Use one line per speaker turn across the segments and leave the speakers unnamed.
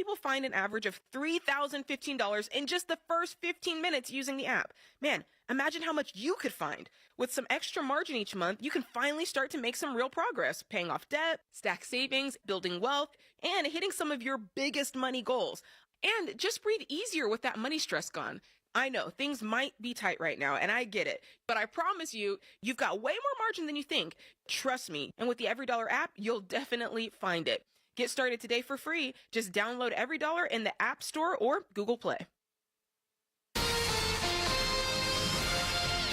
people find an average of $3,015 in just the first 15 minutes using the app. Man, imagine how much you could find. With some extra margin each month, you can finally start to make some real progress, paying off debt, stack savings, building wealth, and hitting some of your biggest money goals. And just breathe easier with that money stress gone. I know things might be tight right now, and I get it, but I promise you, you've got way more margin than you think. Trust me. And with the EveryDollar app, you'll definitely find it. Get started today for free. Just download EveryDollar in the App Store or Google Play.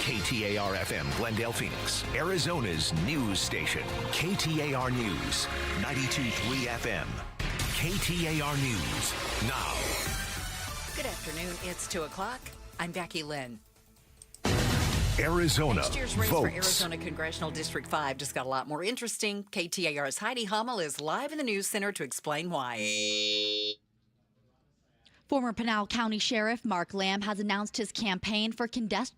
KTAR-FM, Glendale, Phoenix, Arizona's news station. KTAR News, 92.3 FM. KTAR News, now.
Good afternoon. It's 2 o'clock. I'm Becky Lynn.
Arizona
Next year's race
votes.
for Arizona Congressional District 5 just got a lot more interesting. KTAR's Heidi Hummel is live in the news center to explain why.
Former Pinal County Sheriff Mark Lamb has announced his campaign for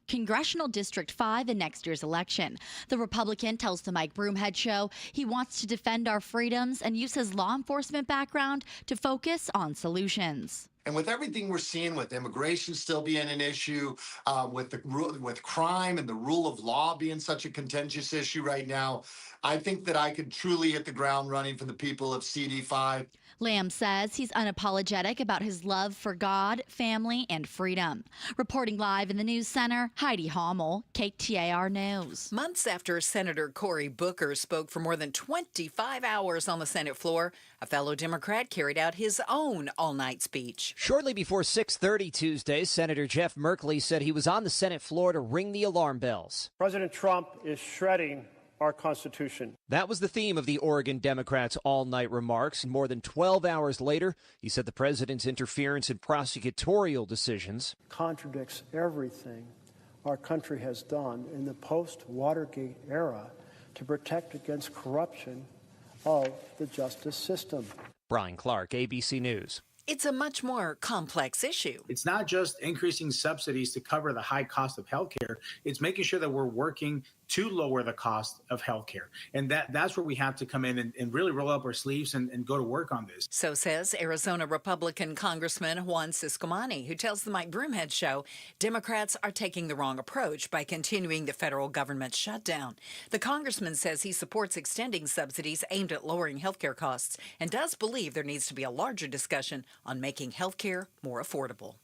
Congressional District 5 in next year's election. The Republican tells the Mike Broomhead Show he wants to defend our freedoms and use his law enforcement background to focus on solutions.
And with everything we're seeing, with immigration still being an issue, with crime and the rule of law being such a contentious issue right now, I think that I could truly hit the ground running for the people of CD5.
Lamb says he's unapologetic about his love for God, family, and freedom. Reporting live in the news center, Heidi Hummel, KTAR News.
Months after Senator Cory Booker spoke for more than 25 hours on the Senate floor, a fellow Democrat carried out his own all-night speech.
Shortly before 6:30 Tuesday, Senator Jeff Merkley said he was on the Senate floor to ring the alarm bells.
President Trump is shredding our Constitution.
That was the theme of the Oregon Democrats' all-night remarks. More than 12 hours later, he said the president's interference in prosecutorial decisions
Contradicts everything our country has done in the post-Watergate era to protect against corruption of the justice system.
Brian Clark, ABC News.
It's a much more complex issue.
It's not just increasing subsidies to cover the high cost of health care. It's making sure that we're working to lower the cost of health care. And that's where we have to come in and really roll up our sleeves and go to work on this.
So says Arizona Republican Congressman Juan Ciscomani, who tells the Mike Broomhead Show Democrats are taking the wrong approach by continuing the federal government shutdown. The congressman says he supports extending subsidies aimed at lowering health care costs and does believe there needs to be a larger discussion on making health care more affordable.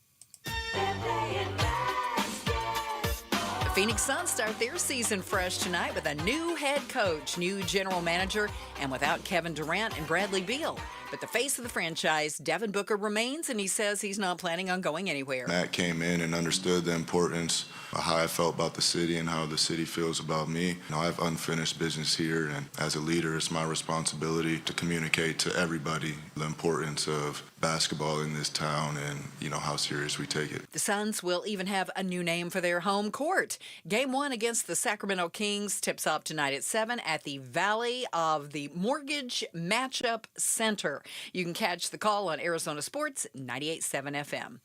The Phoenix Suns start their season fresh tonight with a new head coach, new general manager, and without Kevin Durant and Bradley Beal. But the face of the franchise, Devin Booker, remains, and he says he's not planning on going anywhere.
Matt came in and understood the importance of how I felt about the city and how the city feels about me. I have unfinished business here, and as a leader, it's my responsibility to communicate to everybody the importance of basketball in this town and, how serious we take it.
The Suns will even have a new name for their home court. Game 1 against the Sacramento Kings tips off tonight at 7 at the Valley of the Mortgage Matchup Center. You can catch the call on Arizona Sports 98.7 FM.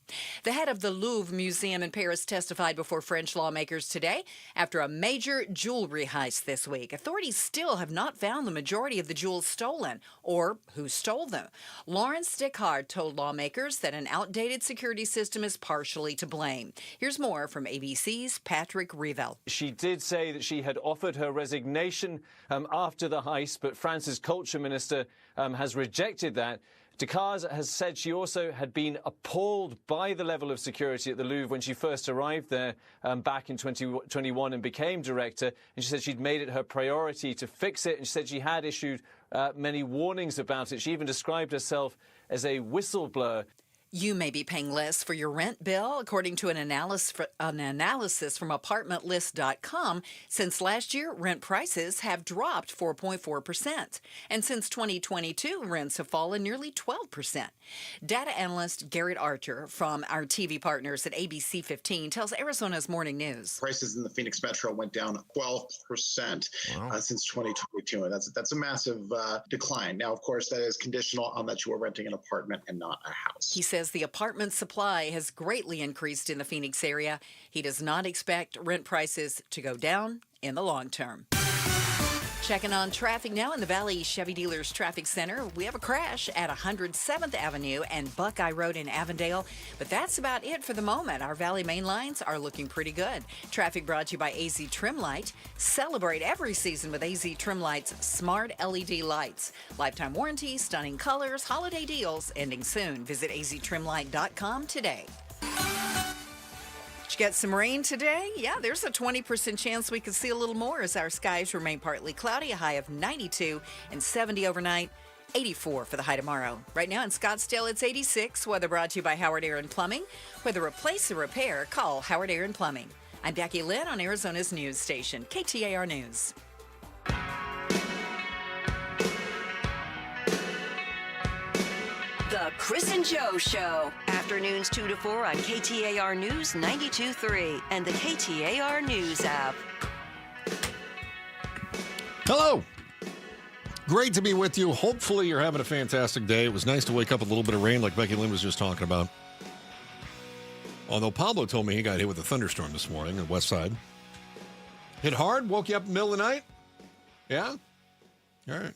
The head of the Louvre Museum in Paris testified before French lawmakers today after a major jewelry heist this week. Authorities still have not found the majority of the jewels stolen or who stole them. Lawrence Dickhard told lawmakers that an outdated security system is partially to blame. Here's more from ABC's Patrick Revel.
She did say that she had offered her resignation after the heist, but France's culture minister has rejected that. Dickhard has said she also had been appalled by the level of security at the Louvre when she first arrived there back in 2021 and became director. And she said she'd made it her priority to fix it. And she said she had issued many warnings about it. She even described herself as a whistleblower.
You may be paying less for your rent bill, according to an analysis from ApartmentList.com. Since last year, rent prices have dropped 4.4%. And since 2022, rents have fallen nearly 12%. Data analyst Garrett Archer from our TV partners at ABC 15 tells Arizona's Morning News.
Prices in the Phoenix Metro went down 12% since 2022. And that's a massive decline. Now, of course, that is conditional on that you are renting an apartment and not a house.
He says the apartment supply has greatly increased in the Phoenix area. He does not expect rent prices to go down in the long term. Checking on traffic now in the Valley Chevy Dealers Traffic Center. We have a crash at 107th Avenue and Buckeye Road in Avondale, but that's about it for the moment. Our Valley main lines are looking pretty good. Traffic brought to you by AZ Trim Light. Celebrate every season with AZ Trim Light's smart LED lights. Lifetime warranty, stunning colors, holiday deals ending soon. Visit aztrimlight.com today. Did you get some rain today? Yeah, there's a 20% chance we could see a little more as our skies remain partly cloudy, a high of 92 and 70 overnight, 84 for the high tomorrow. Right now in Scottsdale, it's 86. Weather brought to you by Howard Air and Plumbing. Whether replace or repair, call Howard Air and Plumbing. I'm Becky Lynn on Arizona's news station, KTAR News.
The Chris and Joe Show. Afternoons 2 to 4 on KTAR News 92.3 and the KTAR News app.
Hello. Great to be with you. Hopefully you're having a fantastic day. It was nice to wake up with a little bit of rain like Becky Lynn was just talking about. Although Pablo told me he got hit with a thunderstorm this morning on the west side. Hit hard? Woke you up in the middle of the night? Yeah? All right.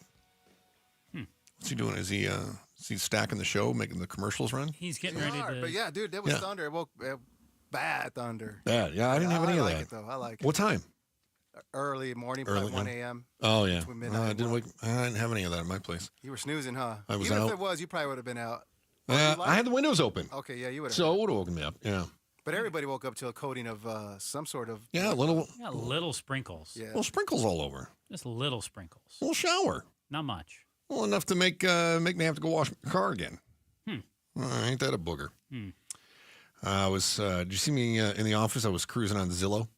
What's he doing? Is he stacking the show, making the commercials run?
He's getting ready to... But yeah, dude, that was thunder. It woke bad thunder.
Bad. Yeah, I didn't have any of that.
I like it, though. I like it.
What time?
Early morning, probably 1 a.m.
Oh, yeah.
I
didn't have any of that in my place.
You were snoozing, huh?
I was
Even
out.
if it was, you probably would have been out.
I had the windows open.
Okay, yeah, you would have.
So it would have woken me up, yeah.
But everybody woke up to a coating of some sort of...
Yeah, little
sprinkles. Yeah.
Little sprinkles all over.
Just little sprinkles.
A little shower.
Not much.
Well, enough to make me have to go wash my car again. Ain't that a booger? Did you see me in the office? I was cruising on Zillow.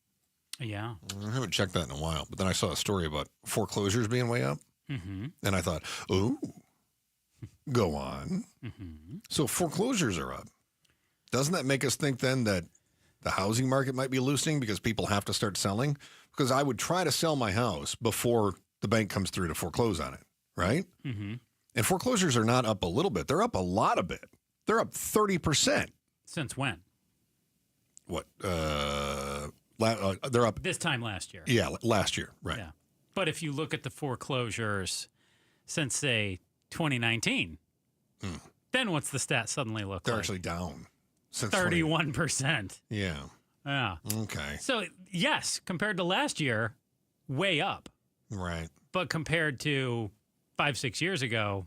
Yeah.
I haven't checked that in a while, but then I saw a story about foreclosures being way up.
Mm-hmm.
And I thought, ooh, go on.
Mm-hmm.
So foreclosures are up. Doesn't that make us think then that the housing market might be loosening because people have to start selling? Because I would try to sell my house before the bank comes through to foreclose on it, right?
Mm-hmm.
And foreclosures are not up a little bit. They're up a lot of bit. They're up 30%.
Since when?
What? They're up.
This time last year.
Yeah, last year, right.
Yeah. But if you look at the foreclosures since, say, 2019, then what's the stat suddenly look
They're
like?
actually down. Since
31%.
Yeah.
Yeah.
Okay.
So, yes, compared to last year, way up.
Right.
But compared to 5-6 years ago,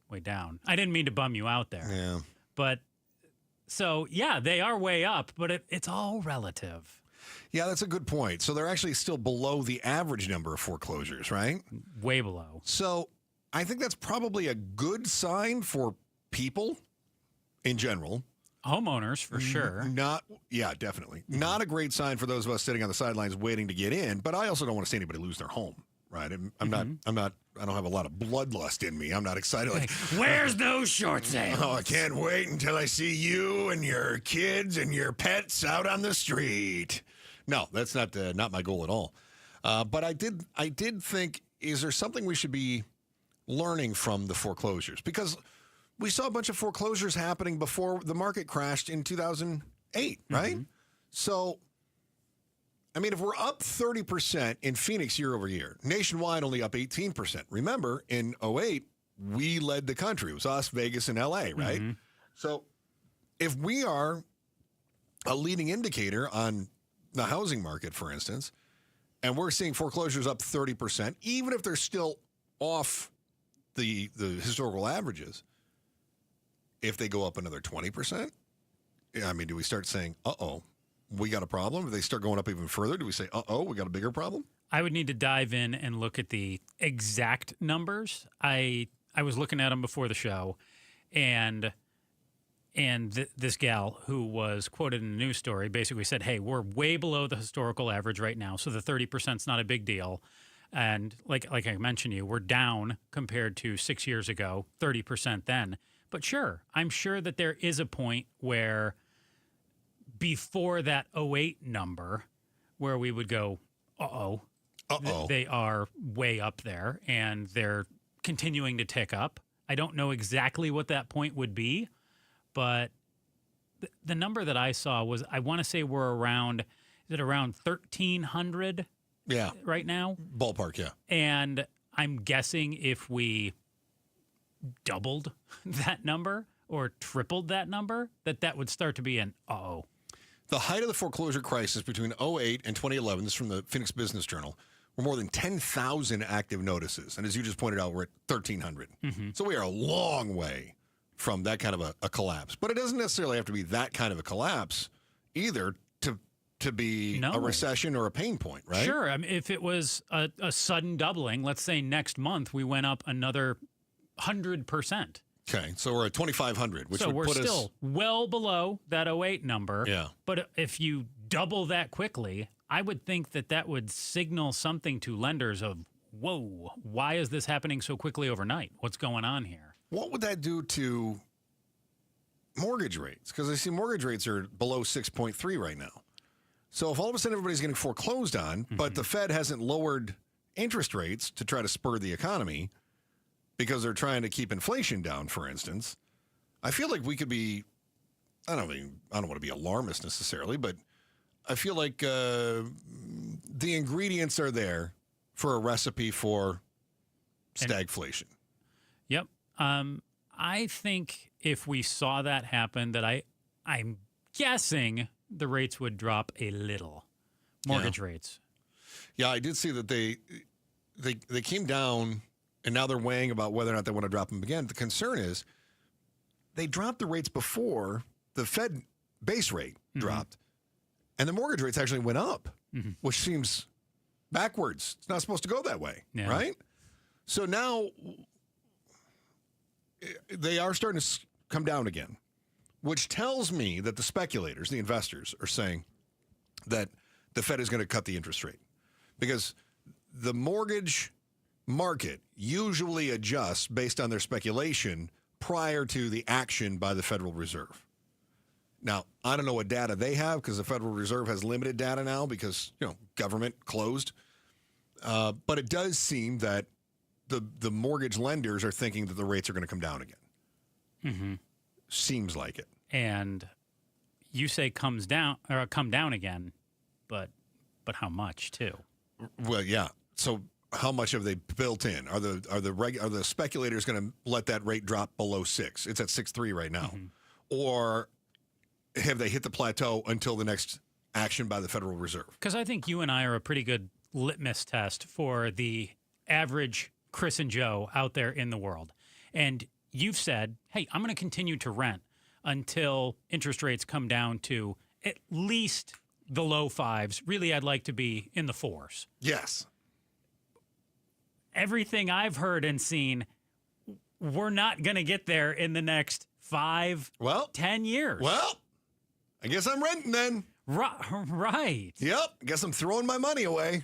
way down. I didn't mean to bum you out there.
Yeah.
But, so, yeah, they are way up, but it's all relative.
Yeah, that's a good point. So they're actually still below the average number of foreclosures, right?
Way below.
So I think that's probably a good sign for people in general.
Homeowners, for sure.
Yeah, definitely. Not a great sign for those of us sitting on the sidelines waiting to get in, but I also don't want to see anybody lose their home, right? I don't have a lot of bloodlust in me. I'm not excited. Like,
where's those short sales?
Oh, I can't wait until I see you and your kids and your pets out on the street. No, that's not my goal at all. But I did think, is there something we should be learning from the foreclosures? Because we saw a bunch of foreclosures happening before the market crashed in 2008, right? So, I mean, if we're up 30% in Phoenix year over year, nationwide only up 18%. Remember, in 2008, we led the country. It was us, Vegas, and LA, right? So if we are a leading indicator on the housing market, for instance, and we're seeing foreclosures up 30%, even if they're still off the historical averages, if they go up another 20%, I mean, do we start saying, uh-oh, we got a problem? If they start going up even further, do we say, uh-oh, we got a bigger problem?
I would need to dive in and look at the exact numbers. I was looking at them before the show, and this gal who was quoted in a news story basically said, hey, we're way below the historical average right now, so the 30% is not a big deal. And like I mentioned we're down compared to 6 years ago, 30% then. But sure, I'm sure that there is a point where before that 2008 number where we would go, they are way up there and they're continuing to tick up. I don't know exactly what that point would be, but the number that I saw was, I want to say we're around 1,300
Yeah.
right now.
Ballpark, yeah.
And I'm guessing if we doubled that number or tripled that number, that would start to be an uh-oh.
The height of the foreclosure crisis between 2008 and 2011, this is from the Phoenix Business Journal, were more than 10,000 active notices. And as you just pointed out, we're at 1,300. So we are a long way from that kind of a collapse. But it doesn't necessarily have to be that kind of a collapse either to be a recession or a pain point, right?
Sure. I mean, if it was a sudden doubling, let's say next month we went up another 100%.
Okay, so we're at 2,500, which would
we're
put
still
us
well below that 08 number.
Yeah.
But if you double that quickly, I would think that would signal something to lenders of, whoa, why is this happening so quickly overnight? What's going on here?
What would that do to mortgage rates? Because I see mortgage rates are below 6.3 right now. So if all of a sudden everybody's getting foreclosed on, but the Fed hasn't lowered interest rates to try to spur the economy because they're trying to keep inflation down, for instance, I feel like we could be, I don't want to be alarmist necessarily, but I feel like the ingredients are there for a recipe for stagflation.
Yep. I think if we saw that happen, that I'm guessing the rates would drop a little. Mortgage rates.
Yeah, I did see that they came down, and now they're weighing about whether or not they want to drop them again. The concern is they dropped the rates before the Fed base rate dropped, and the mortgage rates actually went up, which seems backwards. It's not supposed to go that way, right? So now they are starting to come down again, which tells me that the speculators, the investors, are saying that the Fed is going to cut the interest rate because the mortgage market usually adjusts based on their speculation prior to the action by the Federal Reserve. Now, I don't know what data they have because the Federal Reserve has limited data now because, government closed. But it does seem that the mortgage lenders are thinking that the rates are going to come down again. Seems like it.
And you say come down again, but how much too?
Well, yeah. So how much have they built in? Are the speculators going to let that rate drop below 6? It's at 6.3 right now. Or have they hit the plateau until the next action by the Federal Reserve?
Because I think you and I are a pretty good litmus test for the average Chris and Joe out there in the world. And you've said, hey, I'm going to continue to rent until interest rates come down to at least the low 5s. Really, I'd like to be in the 4s.
Yes.
Everything I've heard and seen, we're not going to get there in the next 10 years.
Well, I guess I'm renting then.
Right.
Yep. I guess I'm throwing my money away.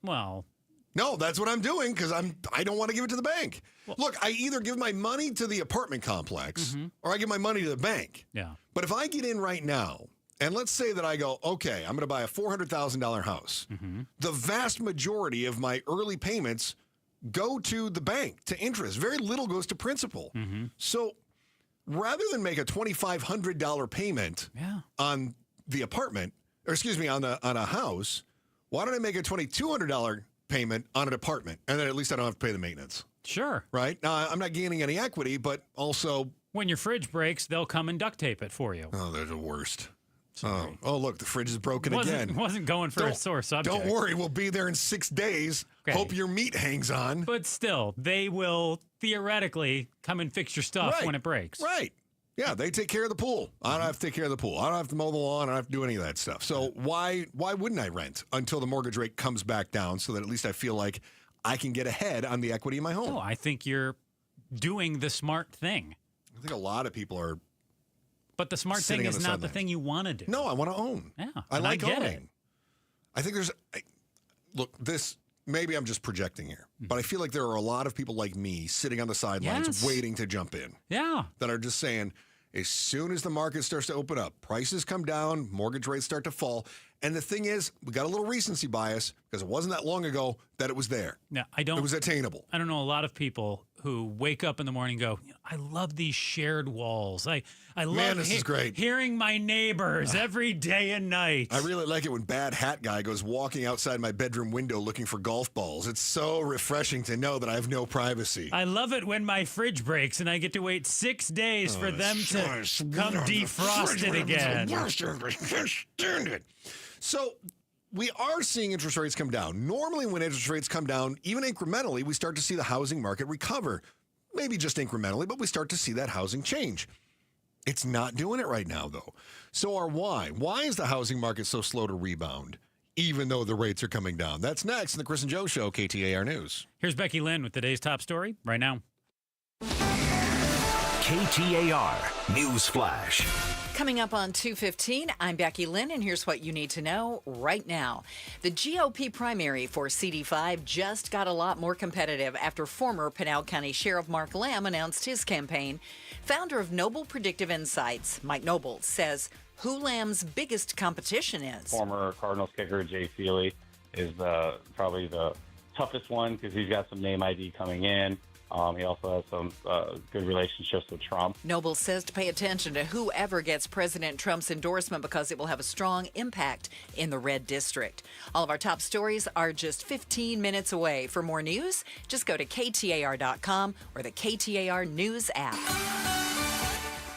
Well.
No, that's what I'm doing because I don't want to give it to the bank. Well, look, I either give my money to the apartment complex or I give my money to the bank.
Yeah.
But if I get in right now, and let's say that I go, okay, I'm going to buy a $400,000 house. The vast majority of my early payments go to the bank, to interest. Very little goes to principal. So rather than make a $2,500 payment on the apartment, or excuse me, on a house, why don't I make a $2,200 payment on an apartment, and then at least I don't have to pay the maintenance.
Sure.
Right? Now, I'm not gaining any equity, but also...
When your fridge breaks, they'll come and duct tape it for you.
Oh, they're the worst. Oh, look, the fridge is broken again.
Wasn't going for a sore subject.
Don't worry, we'll be there in 6 days. Okay. Hope your meat hangs on.
But still, they will theoretically come and fix your stuff when it breaks.
Right. Yeah, they take care of the pool. I don't have to take care of the pool. I don't have to mow the lawn. I don't have to do any of that stuff. So why wouldn't I rent until the mortgage rate comes back down so that at least I feel like I can get ahead on the equity of my home?
Oh, I think you're doing the smart thing.
I think a lot of people are.
But the smart thing is not the thing you want to do.
No, I want to own.
Yeah,
I like owning.
It.
I think look, this, maybe I'm just projecting here, but I feel like there are a lot of people like me sitting on the sidelines waiting to jump in.
Yeah.
That are just saying, as soon as the market starts to open up, prices come down, mortgage rates start to fall. And the thing is, we got a little recency bias because it wasn't that long ago that it was there.
Now,
It was attainable.
I don't know a lot of people who wake up in the morning and go, I love these shared walls. I love
Man, this is great.
hearing my neighbors every day and night.
I really like it when Bad Hat Guy goes walking outside my bedroom window looking for golf balls. It's so refreshing to know that I have no privacy.
I love it when my fridge breaks and I get to wait 6 days for them to come defrost it again.
I can't stand it. So we are seeing interest rates come down. Normally when interest rates come down, even incrementally, we start to see the housing market recover. Maybe just incrementally, but we start to see that housing change. It's not doing it right now, though. So why? Why is the housing market so slow to rebound, even though the rates are coming down? That's next in the Chris and Joe Show, KTAR News.
Here's Becky Lynn with today's top story right now.
KTAR News Flash.
Coming up on 2:15, I'm Becky Lynn, and here's what you need to know right now. The GOP primary for CD5 just got a lot more competitive after former Pinal County Sheriff Mark Lamb announced his campaign. Founder of Noble Predictive Insights, Mike Noble, says who Lamb's biggest competition is.
Former Cardinals kicker Jay Seeley is probably the toughest one because he's got some name ID coming in. He also has some good relationships with Trump.
Noble says to pay attention to whoever gets President Trump's endorsement because it will have a strong impact in the red district. All of our top stories are just 15 minutes away. For more news, just go to KTAR.com or the KTAR News app.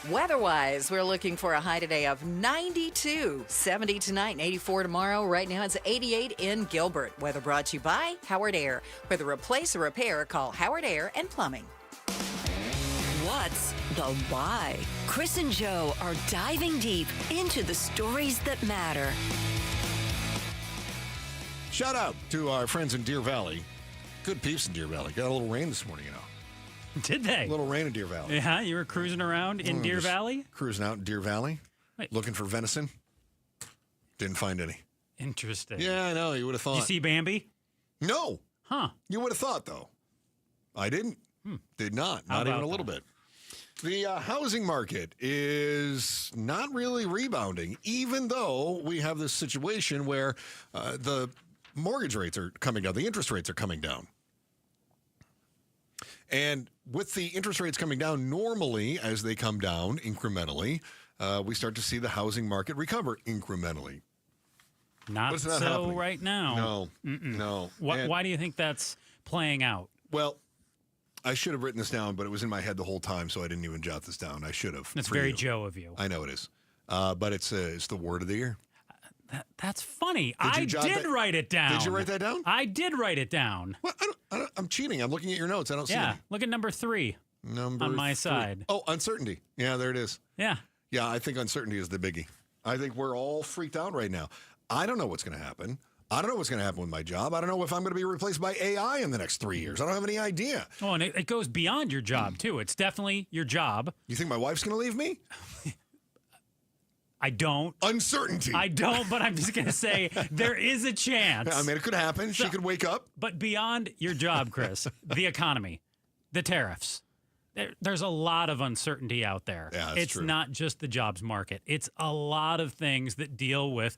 Weather-wise, we're looking for a high today of 92, 70 tonight, and 84 tomorrow. Right now, it's 88 in Gilbert. Weather brought to you by Howard Air. Whether replace or repair, call Howard Air and Plumbing.
What's the why? Chris and Joe are diving deep into the stories that matter.
Shout out to our friends in Deer Valley. Good peeps in Deer Valley. Got a little rain this morning,
Did they?
A little rain in Deer Valley.
Yeah, you were cruising around in Deer Valley?
Cruising out in Deer Valley, looking for venison. Didn't find any.
Interesting.
Yeah, I know. You would have thought.
You see Bambi?
No.
Huh.
You would have thought, though. I didn't. Did not.
How
Not even
about
a little bit. The housing market is not really rebounding, even though we have this situation where the mortgage rates are coming down. The interest rates are coming down. And with the interest rates coming down, normally, as they come down incrementally, we start to see the housing market recover incrementally.
Not so
happening
right now.
No.
Why do you think that's playing out?
Well, I should have written this down, but it was in my head the whole time, so I didn't even jot this down. I should have.
That's very Joe of you.
I know it is. But it's the word of the year.
That's funny. I did write it down.
Did you write that down?
I did write it down.
Well, I'm cheating. I'm looking at your notes. I don't see
Yeah,
any.
look at number 3 on my side.
Oh, uncertainty. Yeah, there it is.
Yeah.
Yeah, I think uncertainty is the biggie. I think we're all freaked out right now. I don't know what's going to happen. I don't know what's going to happen with my job. I don't know if I'm going to be replaced by AI in the next 3 years. I don't have any idea.
Oh, and it goes beyond your job, too. It's definitely your job.
You think my wife's going to leave me?
I don't.
Uncertainty.
I don't, but I'm just going to say there is a chance.
I mean, it could happen. She could wake up.
But beyond your job, Chris, the economy, the tariffs, there's a lot of uncertainty out there.
Yeah, that's
it's
true.
not just the jobs market. It's a lot of things that deal with,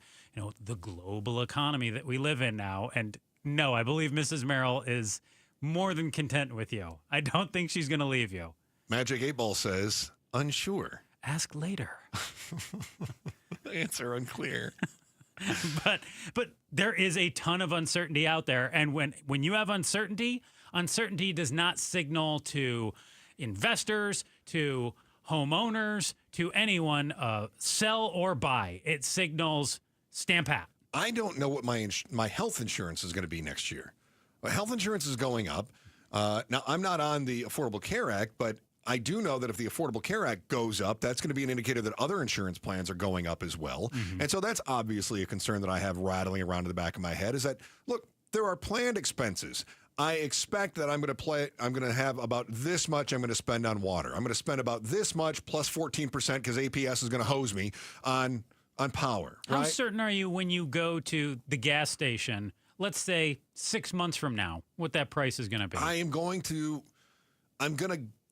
the global economy that we live in now. And no, I believe Mrs. Merrill is more than content with you. I don't think she's going to leave you.
Magic 8 Ball says, unsure.
Ask later.
Answer unclear.
But there is a ton of uncertainty out there. And when you have uncertainty does not signal to investors, to homeowners, to anyone, sell or buy. It signals stand pat.
I don't know what my health insurance is going to be next year. My health insurance is going up. Now, I'm not on the Affordable Care Act, but I do know that if the Affordable Care Act goes up, that's going to be an indicator that other insurance plans are going up as well.
Mm-hmm.
And so that's obviously a concern that I have rattling around in the back of my head is that, look, there are planned expenses. I expect that I'm going to have about this much I'm going to spend on water. I'm going to spend about this much plus 14% because APS is going to hose me on power.
How
right?
certain are you when you go to the gas station, let's say 6 months from now, what that price is going to be?
I'm going to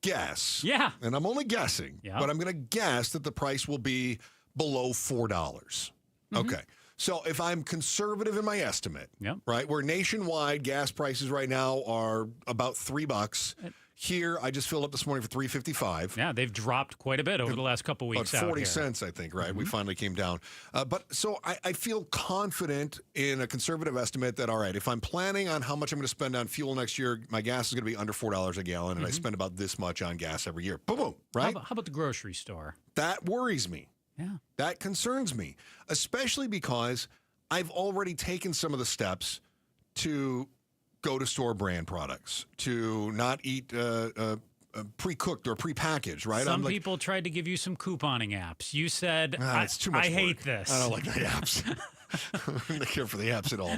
guess.
Yeah.
And I'm only guessing,
Yeah.
but I'm going to guess that the price will be below $4.
Mm-hmm.
Okay. So if I'm conservative in my estimate,
Yep.
right, where nationwide gas prices right now are about $3. Here, I just filled up this morning for $3.55.
Yeah, they've dropped quite a bit over the last couple weeks.
About 40
out here.
cents, I think, right? We finally came down. So I feel confident in a conservative estimate that, all right, if I'm planning on how much I'm going to spend on fuel next year, my gas is going to be under $4 a gallon, and I spend about this much on gas every year. Boom, boom, right?
How about the grocery store?
That worries me.
Yeah.
That concerns me, especially because I've already taken some of the steps to go to store brand products, to not eat pre-cooked or pre-packaged, right?
Some people tried to give you some couponing apps. You said,
it's too much
I
work.
hate this.
I don't like the apps. I don't care for the apps at all.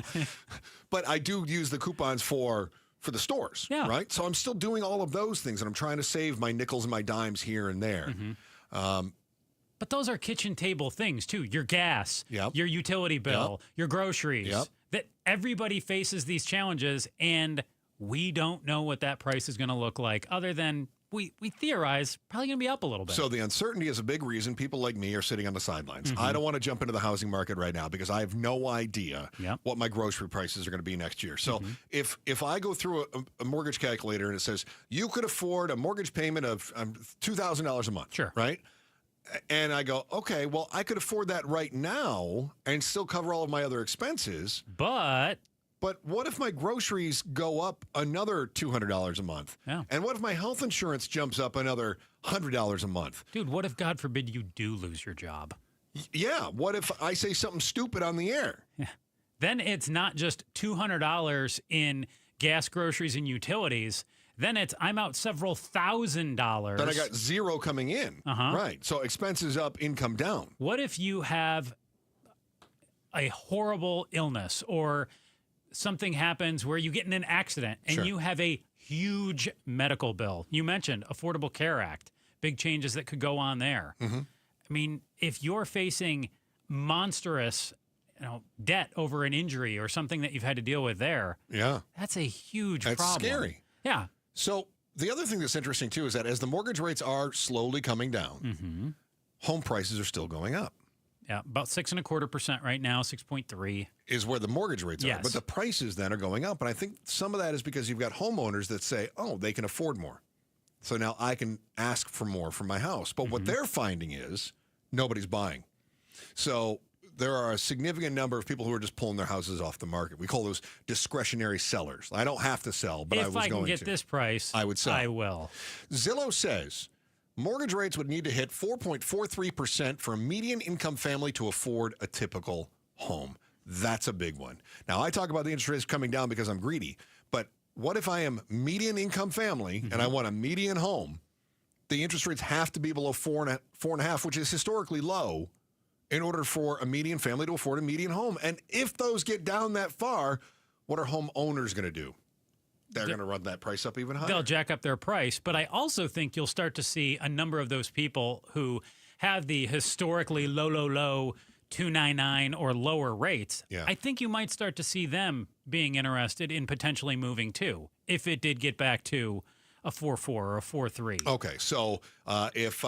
But I do use the coupons for the stores, right? So I'm still doing all of those things, and I'm trying to save my nickels and my dimes here and there.
But those are kitchen table things, too. Your gas, your utility bill, your groceries. That everybody faces these challenges, and we don't know what that price is going to look like, other than we theorize probably going to be up a little bit.
So the uncertainty is a big reason people like me are sitting on the sidelines. I don't want to jump into the housing market right now because I have no idea what my grocery prices are going to be next year. So if I go through a mortgage calculator and it says you could afford a mortgage payment of $2,000 a month, right? And I go, okay, well, I could afford that right now and still cover all of my other expenses.
But
what if my groceries go up another $200 a month?
Yeah.
And what if my health insurance jumps up another $100 a month?
Dude, what if, God forbid, you do lose your job?
Yeah. What if I say something stupid on the air?
Yeah. Then it's not just $200 in gas, groceries, and utilities. Then it's I'm out several $1,000s.
Then I got zero coming in. Right. So expenses up, income down.
What if you have a horrible illness or something happens where you get in an accident and you have a huge medical bill? You mentioned Affordable Care Act, big changes that could go on there. I mean, if you're facing monstrous debt over an injury or something that you've had to deal with there, that's a huge problem.
That's scary.
Yeah.
So the other thing that's interesting, too, is that as the mortgage rates are slowly coming down, home prices are still going up.
Yeah, about 6.25% right now, 6.3
is where the mortgage rates are. But the prices then are going up. And I think some of that is because you've got homeowners that say, oh, they can afford more. So now I can ask for more for my house. But what they're finding is nobody's buying. So there are a significant number of people who are just pulling their houses off the market. We call those discretionary sellers. I don't have to sell, but I was going to.
If I can get this price,
I would sell.
I will.
Zillow says mortgage rates would need to hit 4.43% for a median income family to afford a typical home. That's a big one. Now, I talk about the interest rates coming down because I'm greedy, but what if I am median income family and I want a median home? The interest rates have to be below 4.5, which is historically low, in order for a median family to afford a median home. And if those get down that far, what are homeowners going to do? They're going to run that price up even higher.
They'll jack up their price. But I also think you'll start to see a number of those people who have the historically low 299 or lower rates. I think you might start to see them being interested in potentially moving too, if it did get back to a 4.4 or a 4.3.
Okay, so if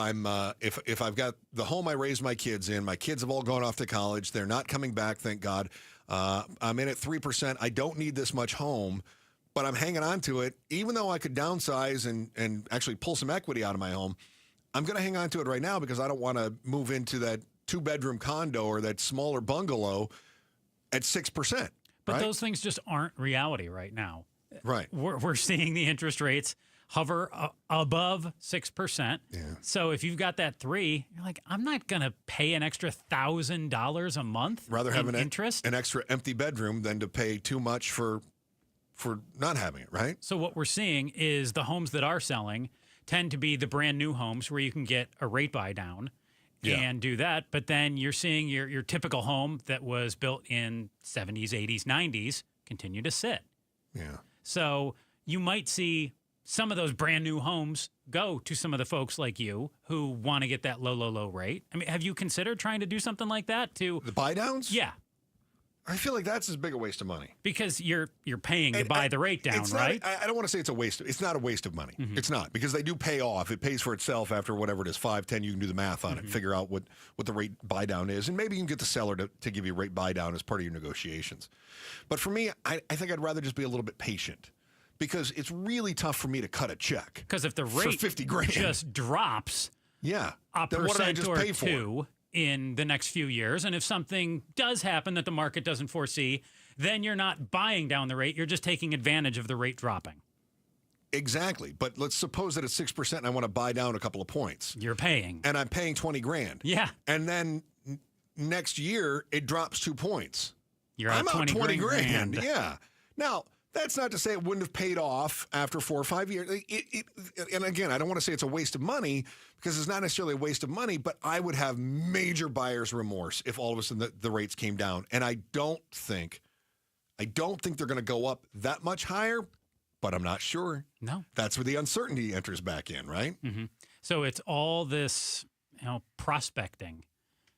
I've got the home I raised my kids in, my kids have all gone off to college, they're not coming back, thank God. I'm in at 3%. I don't need this much home, but I'm hanging on to it. Even though I could downsize and actually pull some equity out of my home, I'm going to hang on to it right now because I don't want to move into that 2-bedroom condo or that smaller bungalow at 6%.
But those things just aren't reality right now.
Right.
We're seeing the interest rates hover above 6%.
Yeah.
So if you've got that 3, you're like, I'm not going to pay an extra $1,000 a month.
Rather have an extra empty bedroom than to pay too much for not having it, right?
So what we're seeing is the homes that are selling tend to be the brand new homes where you can get a rate buy down and do that. But then you're seeing your typical home that was built in 70s, 80s, 90s continue to sit.
Yeah.
So you might see some of those brand new homes go to some of the folks like you who want to get that low rate. I mean, have you considered trying to do something like that to
the buy downs?
Yeah.
I feel like that's as big a waste of money.
Because you're paying to buy the rate down, right?
I don't want to say it's a waste. It's not a waste of money.
Mm-hmm.
It's not, because they do pay off. It pays for itself after whatever it is, 5, 10. You can do the math on it, figure out what the rate buy down is, and maybe you can get the seller to give you a rate buy down as part of your negotiations. But for me, I think I'd rather just be a little bit patient, because it's really tough for me to cut a check.
Because if the rate
for $50,000
just drops,
yeah,
a
then what did I
percent
just
or
pay for?
two in the next few years, and if something does happen that the market doesn't foresee, then you're not buying down the rate. You're just taking advantage of the rate dropping.
Exactly. But let's suppose that it's 6% and I want to buy down a couple of points.
You're paying.
And I'm paying $20,000.
Yeah.
And then next year it drops 2 points.
I'm out $20,000.
Yeah. Now, that's not to say it wouldn't have paid off after 4 or 5 years. And again, I don't want to say it's a waste of money, because it's not necessarily a waste of money, but I would have major buyer's remorse if all of a sudden the rates came down. And I don't think they're going to go up that much higher, but I'm not sure.
No.
That's where the uncertainty enters back in, right?
Mm-hmm. So it's all this, prospecting.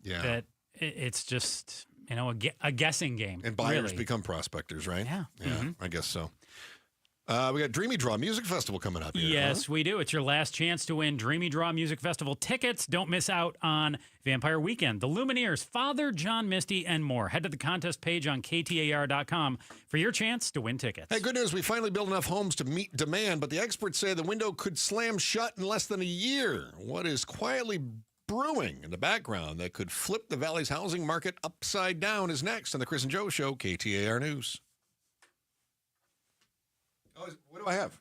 Yeah.
That it's just, a guessing game.
And buyers
really
become prospectors, right?
Yeah.
Yeah,
Mm-hmm.
I guess so. We got Dreamy Draw Music Festival coming up here.
Yes, we do. It's your last chance to win Dreamy Draw Music Festival tickets. Don't miss out on Vampire Weekend, The Lumineers, Father John Misty, and more. Head to the contest page on KTAR.com for your chance to win tickets.
Hey, good news. We finally built enough homes to meet demand, but the experts say the window could slam shut in less than a year. What is quietly brewing in the background that could flip the Valley's housing market upside down is next on the Chris and Joe Show, KTAR News. Oh, what do I have?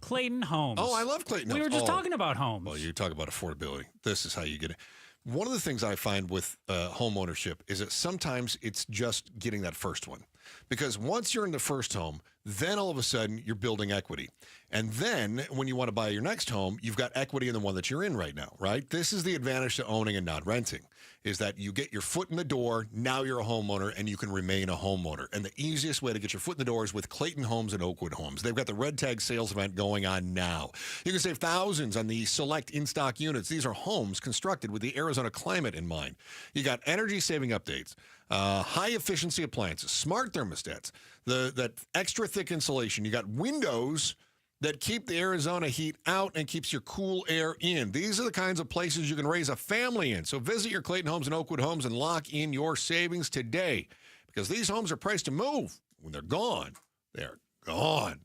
Clayton Homes.
Oh, I love Clayton Homes.
We were just talking about homes.
Well, you talk about affordability. This is how you get it. One of the things I find with home ownership is that sometimes it's just getting that first one. Because once you're in the first home, then all of a sudden you're building equity. And then when you want to buy your next home, you've got equity in the one that you're in right now, right? This is the advantage to owning and not renting, is that you get your foot in the door, now you're a homeowner, and you can remain a homeowner. And the easiest way to get your foot in the door is with Clayton Homes and Oakwood Homes. They've got the Red Tag sales event going on now. You can save thousands on the select in-stock units. These are homes constructed with the Arizona climate in mind. You got energy-saving updates, high-efficiency appliances, smart thermostats, that extra thick insulation. You got windows that keep the Arizona heat out and keeps your cool air in. These are the kinds of places you can raise a family in. So visit your Clayton Homes and Oakwood Homes and lock in your savings today, because these homes are priced to move. When they're gone, they're gone.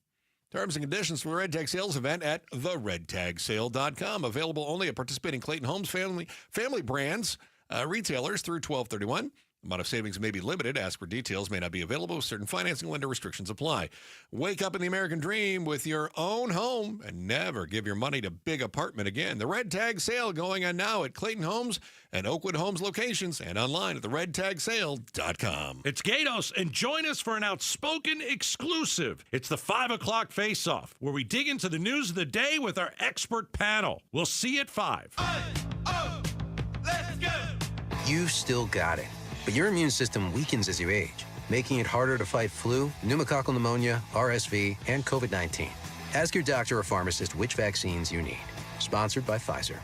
Terms and conditions for the Red Tag sales event at theredtagsale.com. Available only at participating Clayton Homes family brands retailers through 12/31. The amount of savings may be limited. Ask for details. May not be available. Certain financing lender restrictions apply. Wake up in the American dream with your own home and never give your money to big apartment again. The Red Tag sale going on now at Clayton Homes and Oakwood Homes locations and online at theredtagsale.com.
It's Gatos, and join us for an outspoken exclusive. It's the 5 o'clock face-off, where we dig into the news of the day with our expert panel. We'll see you at 5.
Let's go! You've still got it. But your immune system weakens as you age, making it harder to fight flu, pneumococcal pneumonia, RSV, and COVID-19. Ask your doctor or pharmacist which vaccines you need. Sponsored by Pfizer.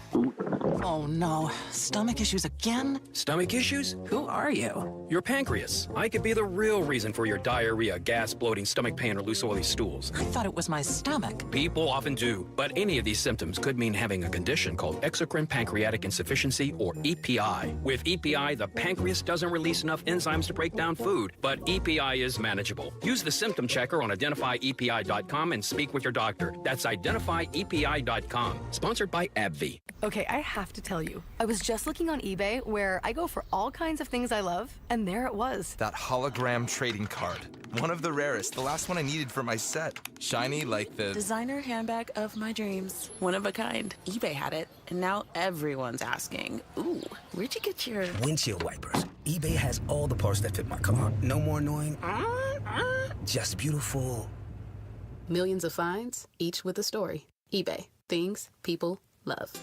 Oh no, stomach issues again?
Stomach issues?
Who are you?
Your pancreas. I could be the real reason for your diarrhea, gas, bloating, stomach pain, or loose oily stools.
I thought it was my stomach.
People often do, but any of these symptoms could mean having a condition called exocrine pancreatic insufficiency, or EPI. With EPI, the pancreas doesn't release enough enzymes to break down food, but EPI is manageable. Use the symptom checker on identifyepi.com and speak with your doctor. That's identifyepi.com. Sponsored by AbbVie.
Okay, I have to tell you, I was just looking on eBay, where I go for all kinds of things I love, and there it was.
That hologram trading card. One of the rarest. The last one I needed for my set. Shiny like the...
Designer handbag of my dreams. One of a kind. eBay had it, and now everyone's asking, ooh, where'd you get your...
Windshield wipers. eBay has all the parts that fit my car. No more annoying... Just beautiful.
Millions of finds, each with a story. eBay. Things people love.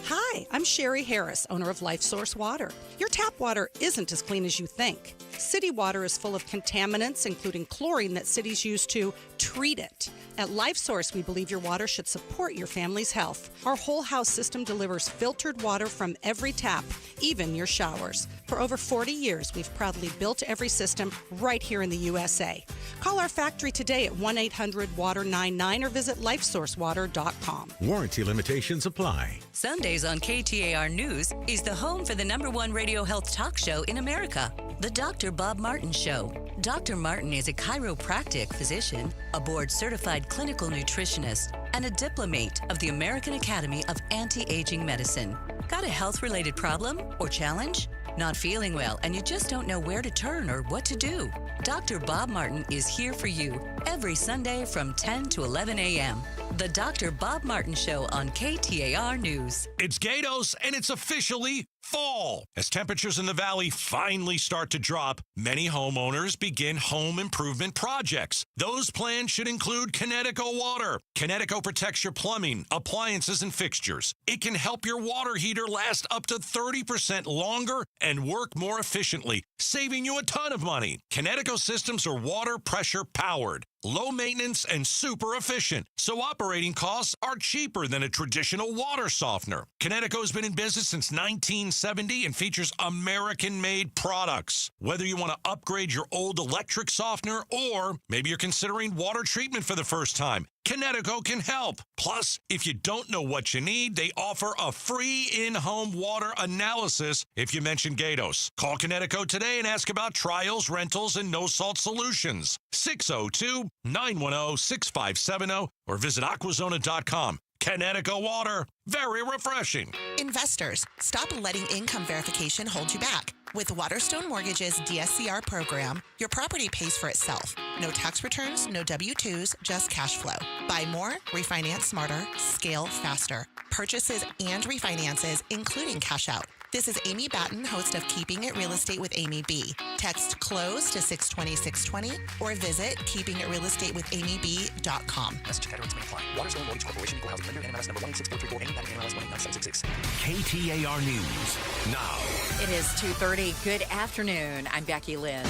Hi, I'm Sherry Harris, owner of Life Source Water. Your tap water isn't as clean as you think. City water is full of contaminants, including chlorine that cities use to treat it. At Life Source, we believe your water should support your family's health. Our whole house system delivers filtered water from every tap, even your showers. For For over 40 years, we've proudly built every system right here in the USA. Call our factory today at 1-800-WATER-99 or visit lifesourcewater.com.
Warranty limitations apply.
Sundays on KTAR News is the home for the #1 radio health talk show in America, The Dr. Bob Martin Show. Dr. Martin is a chiropractic physician, a board-certified clinical nutritionist, and a diplomate of the American Academy of Anti-Aging Medicine. Got a health-related problem or challenge? Not feeling well and you just don't know where to turn or what to do? Dr. Bob Martin is here for you every Sunday from 10 to 11 a.m. The Dr. Bob Martin Show on KTAR News.
It's Gatos, and it's officially fall. As temperatures in the valley finally start to drop, many homeowners begin home improvement projects. Those plans should include Kinetico Water. Kinetico protects your plumbing, appliances, and fixtures. It can help your water heater last up to 30% longer and work more efficiently, saving you a ton of money. Kinetico systems are water pressure powered, low maintenance, and super efficient, so operating costs are cheaper than a traditional water softener. Kinetico has been in business since 1970 and features American-made products. Whether you want to upgrade your old electric softener or maybe you're considering water treatment for the first time, Kinetico can help. Plus, if you don't know what you need, they offer a free in-home water analysis if you mention Gatos. Call Kinetico today and ask about trials, rentals, and no-salt solutions. 602-910-6570 or visit aquazona.com. Kinetico Water, very refreshing.
Investors, stop letting income verification hold you back. With Waterstone Mortgage's DSCR program, your property pays for itself. No tax returns, no W-2s, just cash flow. Buy more, refinance smarter, scale faster. Purchases and refinances, including cash out. This is Amy Batten, host of Keeping It Real Estate with Amy B. Text CLOSE to 620-620 or visit keepingitrealestatewithamyb.com.
Message and may apply. Waterstone Mortgage Corporation, Equal Housing Lender, NMLS number 1864348, Amy Batten, NMLS 1897666.
KTAR News now.
It is 2:30. Good afternoon. I'm Becky Lynn.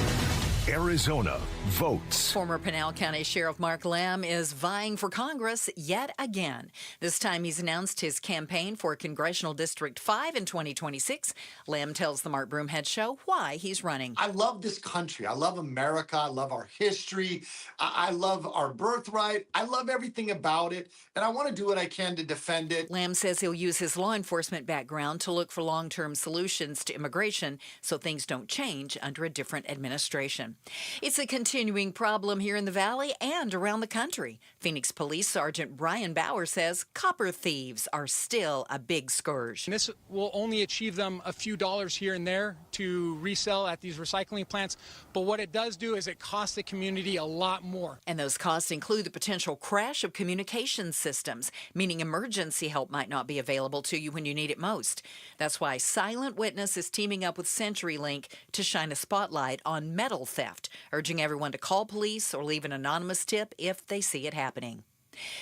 Arizona votes.
Former Pinal County Sheriff Mark Lamb is vying for Congress yet again. This time he's announced his campaign for Congressional District 5 in 2026. Lamb tells the Mark Broomhead Show why he's running.
I love this country. I love America. I love our history. I love our birthright. I love everything about it, and I want to do what I can to defend it.
Lamb says he'll use his law enforcement background to look for long-term solutions to immigration so things don't change under a different administration. It's a continuing problem here in the Valley and around the country. Phoenix Police Sergeant Brian Bauer says copper thieves are still a big scourge.
This will only achieve them a few dollars here and there to resell at these recycling plants, but what it does do is it costs the community a lot more.
And those costs include the potential crash of communication systems, meaning emergency help might not be available to you when you need it most. That's why Silent Witness is teaming up with CenturyLink to shine a spotlight on metal theft, urging everyone to call police or leave an anonymous tip if they see it happening.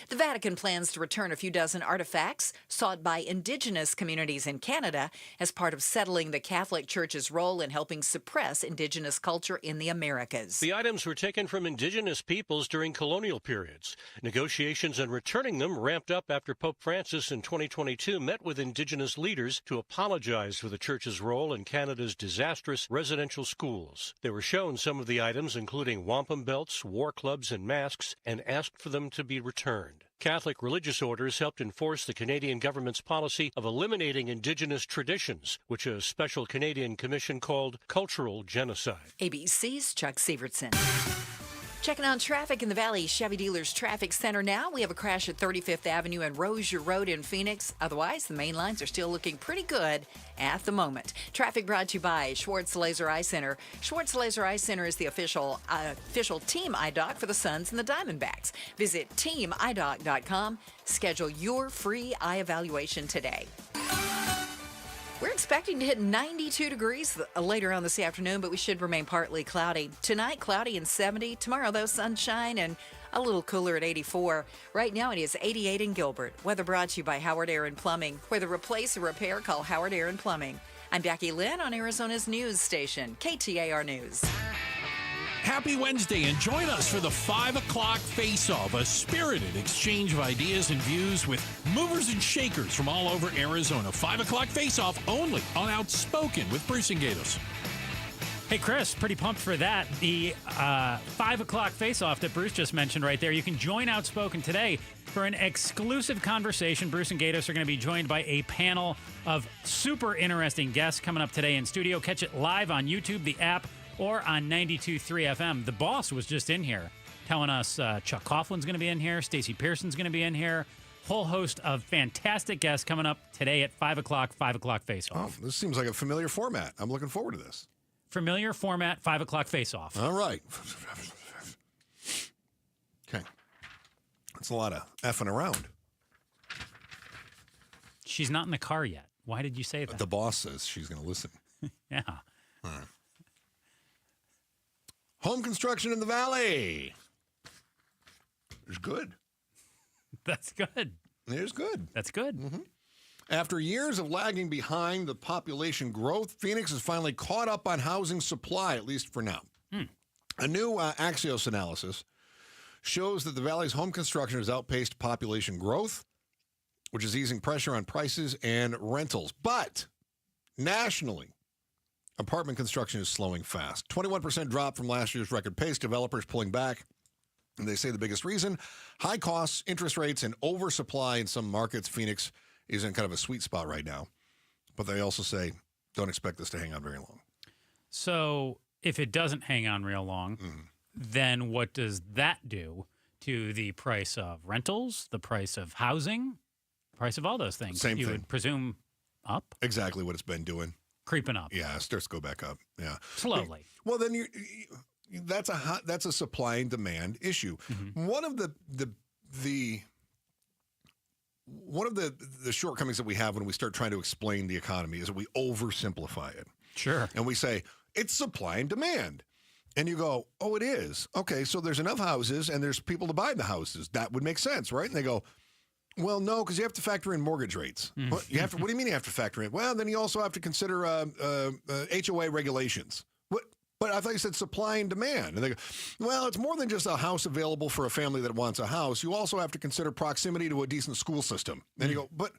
The Vatican plans to return a few dozen artifacts sought by indigenous communities in Canada as part of settling the Catholic Church's role in helping suppress indigenous culture in the Americas.
The items were taken from indigenous peoples during colonial periods. Negotiations on returning them ramped up after Pope Francis in 2022 met with indigenous leaders to apologize for the Church's role in Canada's disastrous residential schools. They were shown some of the items, including wampum belts, war clubs, and masks, and asked for them to be returned. Catholic religious orders helped enforce the Canadian government's policy of eliminating indigenous traditions, which a special Canadian commission called cultural genocide.
ABC's Chuck Sievertson. Checking on traffic in the Valley Chevy Dealers Traffic Center now. We have a crash at 35th Avenue and Rozier Road in Phoenix. Otherwise, the main lines are still looking pretty good at the moment. Traffic brought to you by Schwartz Laser Eye Center. Schwartz Laser Eye Center is the official team eye doc for the Suns and the Diamondbacks. Visit teamidoc.com. Schedule your free eye evaluation today. We're expecting to hit 92 degrees later on this afternoon, but we should remain partly cloudy. Tonight, cloudy and 70. Tomorrow, though, sunshine and a little cooler at 84. Right now, it is 88 in Gilbert. Weather brought to you by Howard Air and Plumbing. Whether replace or repair, call Howard Air and Plumbing. I'm Becky Lynn on Arizona's news station, KTAR News.
Happy Wednesday and join us for the 5 o'clock face-off, a spirited exchange of ideas and views with movers and shakers from all over Arizona. 5 o'clock face-off only on Outspoken with Bruce and Gatos.
Hey, Chris, pretty pumped for that. The 5 o'clock face-off that Bruce just mentioned right there. You can join Outspoken today for an exclusive conversation. Bruce and Gatos are going to be joined by a panel of super interesting guests coming up today in studio. Catch it live on YouTube, the app, or on 92.3 FM. The boss was just in here telling us Chuck Coughlin's going to be in here, Stacey Pearson's going to be in here. Whole host of fantastic guests coming up today at 5 o'clock face-off.
Oh, this seems like a familiar format. I'm looking forward to this.
Familiar format, 5 o'clock face-off.
All right. Okay. That's a lot of effing around.
She's not in the car yet. Why did you say that?
The boss says she's going to listen.
Yeah.
All right. Home construction in the Valley. It's good.
That's good.
It is good.
That's good.
Mm-hmm. After years of lagging behind the population growth, Phoenix has finally caught up on housing supply, at least for now. A new Axios analysis shows that the Valley's home construction has outpaced population growth, which is easing pressure on prices and rentals. But nationally, apartment construction is slowing fast. 21% drop from last year's record pace. Developers pulling back. And they say the biggest reason, high costs, interest rates, and oversupply in some markets. Phoenix is in kind of a sweet spot right now. But they also say, don't expect this to hang on very long.
So if it doesn't hang on real long, then what does that do to the price of rentals, the price of housing, price of all those things?
Same
you
thing.
would presume up?
Exactly what it's been doing.
Creeping up.
Yeah, it starts to go back up. Yeah.
Slowly.
Well, then that's a supply and demand issue. One of the shortcomings that we have when we start trying to explain the economy is that we oversimplify it.
Sure.
And we say, it's supply and demand. And you go, oh, it is. Okay, so there's enough houses and there's people to buy the houses. That would make sense, right? And they go, well, no, because you have to factor in mortgage rates. What do you mean you have to factor in? Well, then you also have to consider HOA regulations. What? But I thought you said supply and demand. And they go, well, it's more than just a house available for a family that wants a house. You also have to consider proximity to a decent school system. And you go, but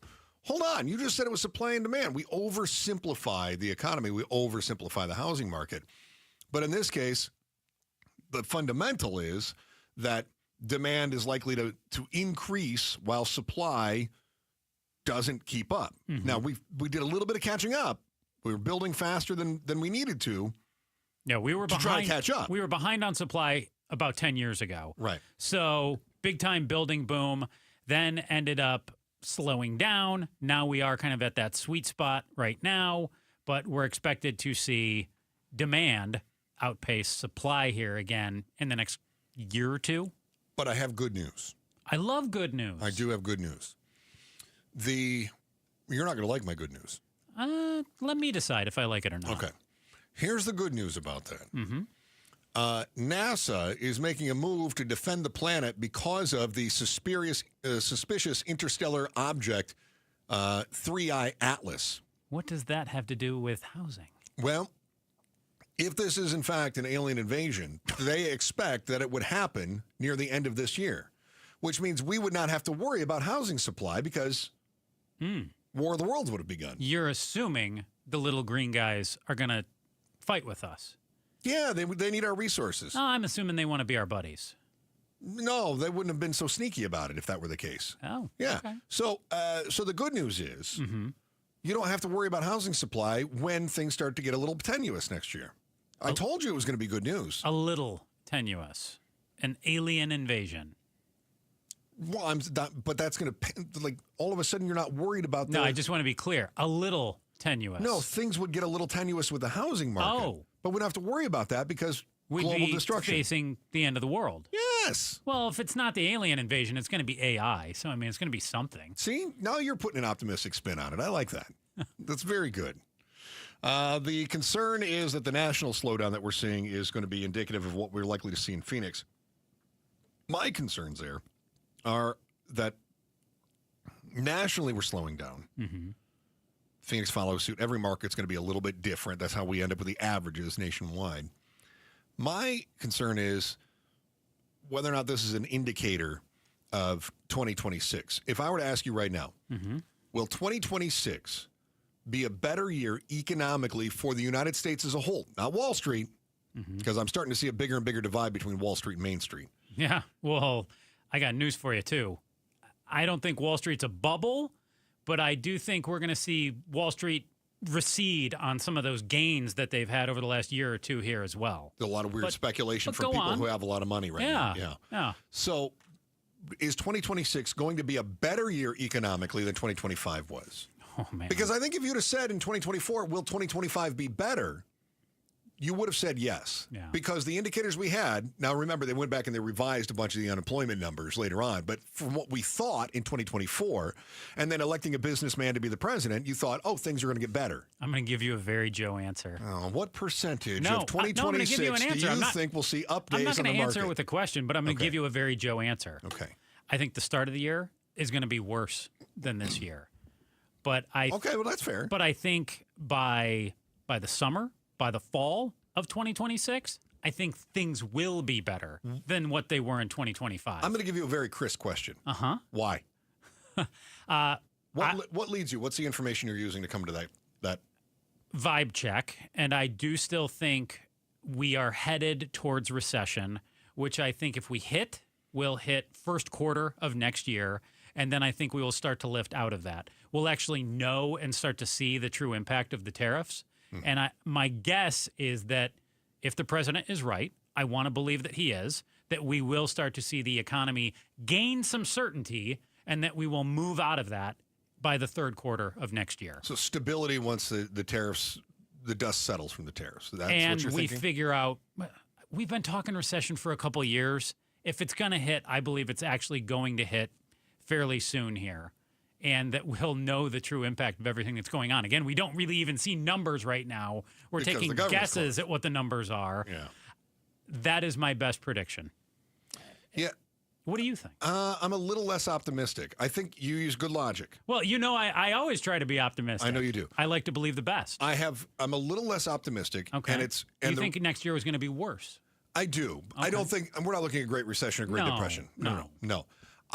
hold on, you just said it was supply and demand. We oversimplify the economy. We oversimplify the housing market. But in this case, the fundamental is that demand is likely to increase while supply doesn't keep up. Now, we did a little bit of catching up. We were building faster than we needed to.
Yeah, we were behind.
Try to catch up.
We were behind on supply about 10 years ago.
Right.
So big time building boom, then ended up slowing down. Now we are kind of at that sweet spot right now, but we're expected to see demand outpace supply here again in the next year or two.
But I have good news.
I love good news.
I do have good news. You're not going to like my good news.
Let me decide if I like it or not.
Okay. Here's the good news about that. NASA is making a move to defend the planet because of the suspicious interstellar object, 3I Atlas.
What does that have to do with housing?
Well, if this is in fact an alien invasion, they expect that it would happen near the end of this year, which means we would not have to worry about housing supply because War of the Worlds would have begun.
You're assuming the little green guys are going to fight with us.
Yeah, they need our resources.
Oh, I'm assuming they want to be our buddies.
No, they wouldn't have been so sneaky about it if that were the case.
Oh,
yeah.
okay.
So the good news is you don't have to worry about housing supply when things start to get a little tenuous next year. I told you it was going to be good news.
A little tenuous. An alien invasion.
Well, but that's going to, like, all of a sudden you're not worried about that.
No, I just want to be clear. A little tenuous.
No, things would get a little tenuous with the housing market.
Oh.
But we don't have to worry about that because
We'd
global
be
destruction.
facing the end of the world.
Yes.
Well, if it's not the alien invasion, it's going to be AI. So, I mean, it's going to be something.
See, now you're putting an optimistic spin on it. I like that. That's very good. The concern is that the national slowdown that we're seeing is going to be indicative of what we're likely to see in Phoenix. My concerns there are that nationally we're slowing down. Phoenix follows suit. Every market's going to be a little bit different. That's how we end up with the averages nationwide. My concern is whether or not this is an indicator of 2026. If I were to ask you right now, will 2026 be a better year economically for the United States as a whole? Not Wall Street, because I'm starting to see a bigger and bigger divide between Wall Street and Main Street.
Yeah, well, I got news for you, too. I don't think Wall Street's a bubble, but I do think we're going to see Wall Street recede on some of those gains that they've had over the last year or two here as well.
A lot of weird speculation from people who have a lot of money right now.
Yeah.
So is 2026 going to be a better year economically than 2025 was?
Oh, man.
Because I think if you'd have said in 2024, will 2025 be better? You would have said yes.
Yeah.
Because the indicators we had, now remember, they went back and they revised a bunch of the unemployment numbers later on, but from what we thought in 2024, and then electing a businessman to be the president, you thought, oh, things are going to get better.
I'm going to give you a very Joe answer.
Oh, what percentage
of
2026 do you think we'll see up days on the market?
I'm not going to answer with a question, but I'm going to give you a very Joe answer.
Okay.
I think the start of the year is going to be worse than this year. But
okay, well, that's fair.
But I think by the summer, by the fall of 2026, I think things will be better than what they were in 2025.
I'm going to give you a very crisp question. Why? What leads you? What's the information you're using to come to that
vibe check? And I do still think we are headed towards recession, which I think if we hit, we'll hit first quarter of next year. And then I think we will start to lift out of that. We'll actually know and start to see the true impact of the tariffs. And my guess is that if the president is right, I want to believe that he is, that we will start to see the economy gain some certainty and that we will move out of that by the third quarter of next year.
So stability once the tariffs, the dust settles from the tariffs. That's
and
what you're
we
thinking?
Figure out, we've been talking recession for a couple of years. If it's going to hit, I believe it's actually going to hit fairly soon here. And that we'll know the true impact of everything that's going on. Again, we don't really even see numbers right now. We're
Because
taking guesses at what the numbers are.
Yeah.
That is my best prediction.
Yeah.
What do you think?
I'm a little less optimistic. I think you use good logic.
Well, I always try to be optimistic.
I know you do.
I like to believe the best.
I'm a little less optimistic.
Okay.
And
you think next year was going to be worse?
I do.
Okay.
I don't think we're not looking at Great Recession or Great Depression. No.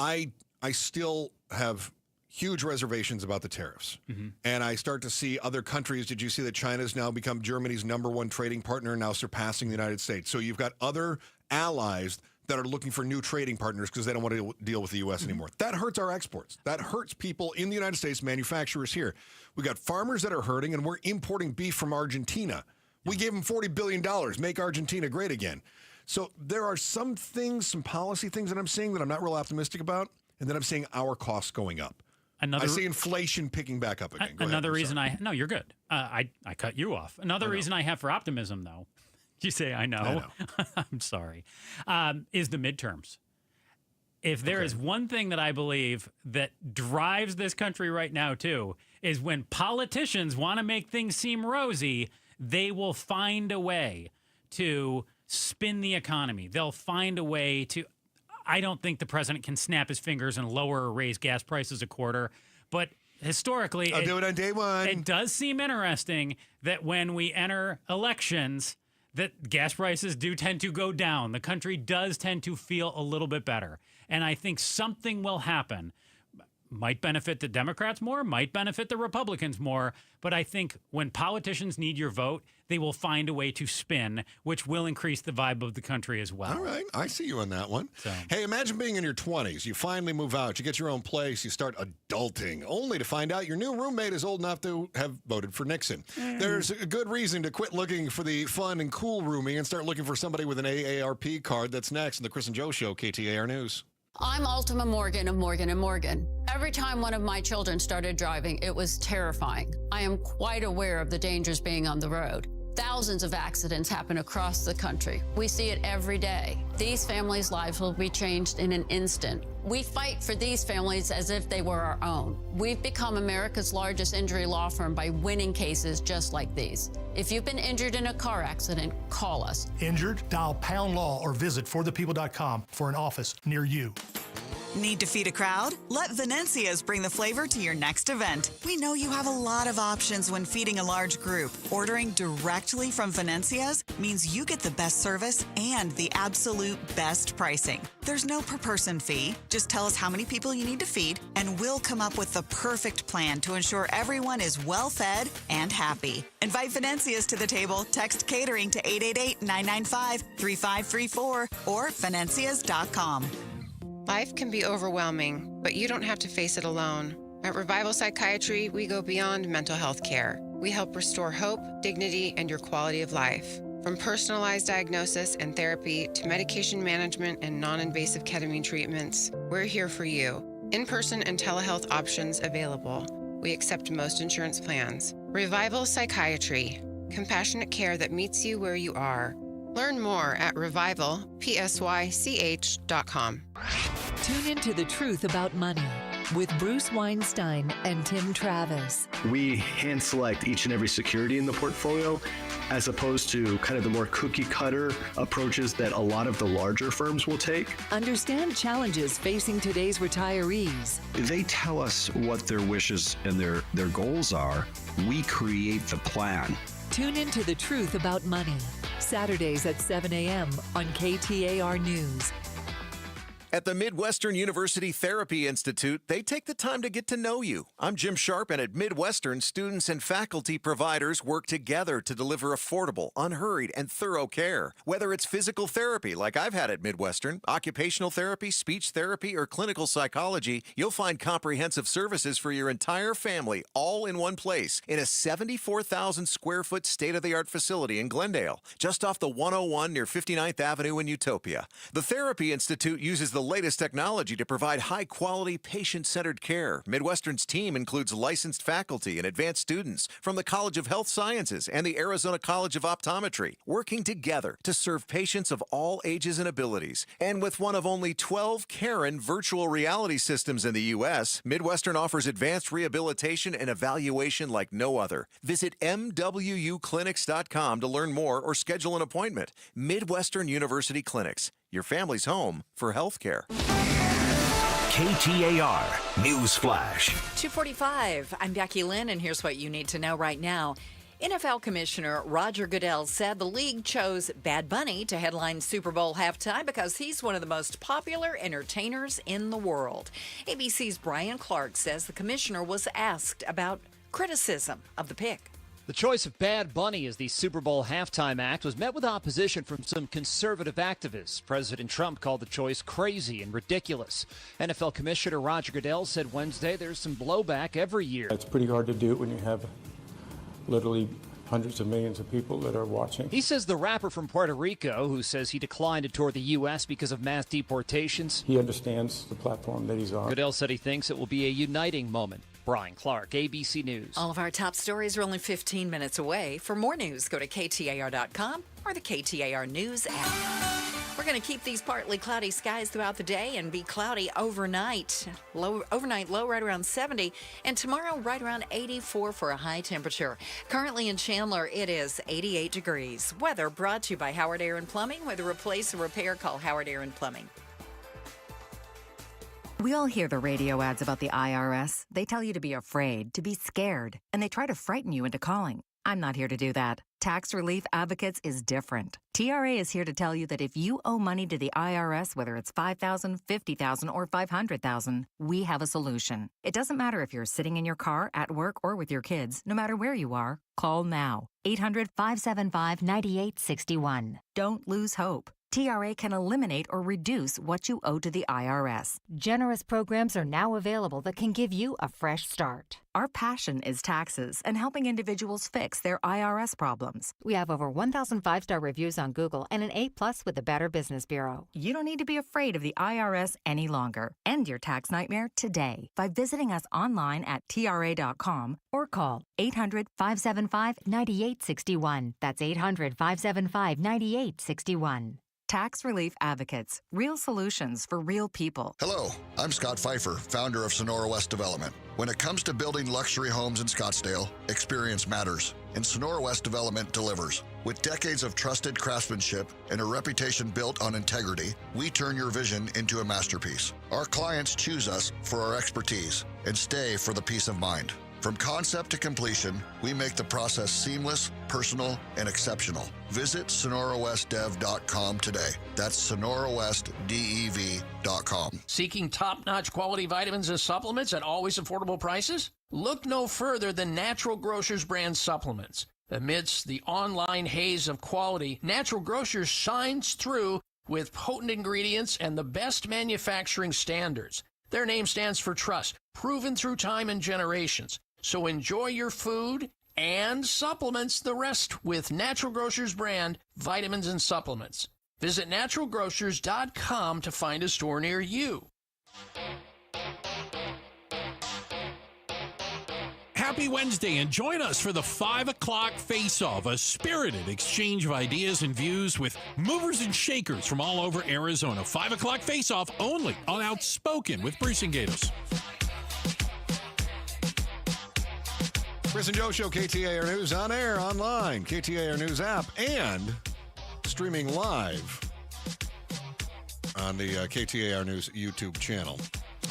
I still have huge reservations about the tariffs. And I start to see other countries. Did you see that China's now become Germany's #1 trading partner, now surpassing the United States? So you've got other allies that are looking for new trading partners because they don't want to deal with the U.S. anymore. That hurts our exports. That hurts people in the United States, manufacturers here. We got farmers that are hurting, and we're importing beef from Argentina. We gave them $40 billion, make Argentina great again. So there are some things, some policy things that I'm seeing that I'm not real optimistic about, and then I'm seeing our costs going up. I see inflation picking back up again.
Another reason no, you're good. I cut you off. Another reason I have for optimism, though, you say I know. I'm sorry, is the midterms. If there is one thing that I believe that drives this country right now, too, is when politicians want to make things seem rosy, they will find a way to spin the economy. They'll find a way to... I don't think the president can snap his fingers and lower or raise gas prices a quarter. But historically...
I'll do it on day one.
It does seem interesting that when we enter elections, that gas prices do tend to go down. The country does tend to feel a little bit better. And I think something will happen. Might benefit the Democrats more, might benefit the Republicans more. But I think when politicians need your vote, they will find a way to spin, which will increase the vibe of the country as well.
All right. I see you on that one.
So.
Hey, imagine being in your 20s. You finally move out. You get your own place. You start adulting, only to find out your new roommate is old enough to have voted for Nixon. There's a good reason to quit looking for the fun and cool roomie and start looking for somebody with an AARP card. That's next on the Chris and Joe Show, KTAR News.
I'm Ultima Morgan of Morgan & Morgan. Every time one of my children started driving, it was terrifying. I am quite aware of the dangers being on the road. Thousands of accidents happen across the country. We see it every day. These families' lives will be changed in an instant. We fight for these families as if they were our own. We've become America's largest injury law firm by winning cases just like these. If you've been injured in a car accident, call us.
Injured? Dial #law or visit forthepeople.com for an office near you. Need to feed a crowd? Let Venencia's bring the flavor to your next event. We know you have a lot of options when feeding a large group. Ordering directly from Venencia's means you get the best service and the absolute best pricing. There's no per-person fee. Just tell us how many people you need to feed, and we'll come up with the perfect plan to ensure everyone is well-fed and happy. Invite Venencia's to the table. Text catering to 888-995-3534 or venencias.com.
Life can be overwhelming, but you don't have to face it alone. At Revival Psychiatry, we go beyond mental health care. We help restore hope, dignity, and your quality of life. From personalized diagnosis and therapy to medication management and non-invasive ketamine treatments, we're here for you. In-person and telehealth options available. We accept most insurance plans. Revival Psychiatry. Compassionate care that meets you where you are. Learn more at revivalpsych.com.
Tune into The Truth About Money with Bruce Weinstein and Tim Travis.
We hand select each and every security in the portfolio as opposed to kind of the more cookie cutter approaches that a lot of the larger firms will take.
Understand challenges facing today's retirees.
They tell us what their wishes and their goals are. We create the plan.
Tune into The Truth About Money, Saturdays at 7 a.m. on KTAR News.
At the Midwestern University Therapy Institute, they take the time to get to know you. I'm Jim Sharp, and at Midwestern, students and faculty providers work together to deliver affordable, unhurried, and thorough care. Whether it's physical therapy, like I've had at Midwestern, occupational therapy, speech therapy, or clinical psychology, you'll find comprehensive services for your entire family, all in one place, in a 74,000 square foot state-of-the-art facility in Glendale, just off the 101 near 59th Avenue in Utopia. The Therapy Institute uses the latest technology to provide high-quality, patient-centered care. Midwestern's team includes licensed faculty and advanced students from the College of Health Sciences and the Arizona College of Optometry, working together to serve patients of all ages and abilities. And with one of only 12 Karen virtual reality systems in the U.S., Midwestern offers advanced rehabilitation and evaluation like no other. Visit MWUclinics.com to learn more or schedule an appointment. Midwestern University Clinics, your family's home for healthcare.
KTAR News Flash.
2:45. I'm Becky Lynn, and here's what you need to know right now. NFL Commissioner Roger Goodell said the league chose Bad Bunny to headline Super Bowl halftime because he's one of the most popular entertainers in the world. ABC's Brian Clark says the commissioner was asked about criticism of the pick.
The choice of Bad Bunny as the Super Bowl halftime act was met with opposition from some conservative activists. President Trump called the choice crazy and ridiculous. NFL Commissioner Roger Goodell said Wednesday there's some blowback every year.
It's pretty hard to do when you have literally hundreds of millions of people that are watching.
He says the rapper from Puerto Rico, who says he declined to tour the U.S. because of mass deportations,
he understands the platform that he's on.
Goodell said he thinks it will be a uniting moment. Brian Clark, ABC News.
All of our top stories are only 15 minutes away. For more news, go to KTAR.com or the KTAR News app. We're going to keep these partly cloudy skies throughout the day and be cloudy overnight. Overnight low right around 70, and tomorrow right around 84 for a high temperature. Currently in Chandler, it is 88 degrees. Weather brought to you by Howard Air and Plumbing. With a replace or repair, call Howard Air and Plumbing.
We all hear the radio ads about the IRS. They tell you to be afraid, to be scared, and they try to frighten you into calling. I'm not here to do that. Tax Relief Advocates is different. TRA is here to tell you that if you owe money to the IRS, whether it's $5,000, $50,000, or $500,000, we have a solution. It doesn't matter if you're sitting in your car, at work, or with your kids. No matter where you are, call now. 800-575-9861. Don't lose hope. TRA can eliminate or reduce what you owe to the IRS.
Generous programs are now available that can give you a fresh start.
Our passion is taxes and helping individuals fix their IRS problems.
We have over 1,000 5-star reviews on Google and an A+ with the Better Business Bureau.
You don't need to be afraid of the IRS any longer. End your tax nightmare today by visiting us online at TRA.com or call 800-575-9861. That's 800-575-9861. Tax Relief Advocates. Real solutions for real people.
Hello, I'm Scott Pfeiffer, founder of Sonora West Development. When it comes to building luxury homes in Scottsdale, experience matters, and Sonora West Development delivers. With decades of trusted craftsmanship and a reputation built on integrity, we turn your vision into a masterpiece. Our clients choose us for our expertise and stay for the peace of mind. From concept to completion, we make the process seamless, personal, and exceptional. Visit SonoraWestDev.com today. That's SonoraWestDev.com.
Seeking top-notch quality vitamins and supplements at always affordable prices? Look no further than Natural Grocers brand supplements. Amidst the online haze of quality, Natural Grocers shines through with potent ingredients and the best manufacturing standards. Their name stands for trust, proven through time and generations. So enjoy your food and supplements the rest with Natural Grocers brand vitamins and supplements. Visit naturalgrocers.com to find a store near you.
Happy Wednesday, and join us for the 5 o'clock face-off, a spirited exchange of ideas and views with movers and shakers from all over Arizona. 5 o'clock face-off only on Outspoken with Bruce and Gatos.
Chris and Joe Show, KTAR News on air, online, KTAR News app, and streaming live on the KTAR News YouTube channel.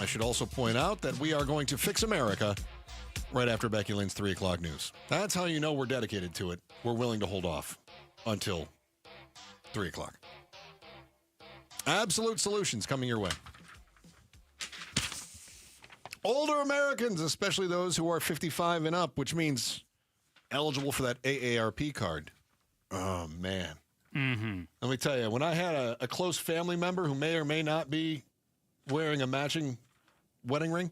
I should also point out that we are going to fix America right after Becky Lynn's 3 o'clock news. That's how you know we're dedicated to it. We're willing to hold off until 3 o'clock. Absolute solutions coming your way. Older Americans, especially those who are 55 and up, which means eligible for that AARP card. Oh, man.
Mm-hmm.
Let me tell you, when I had a close family member who may or may not be wearing a matching wedding ring,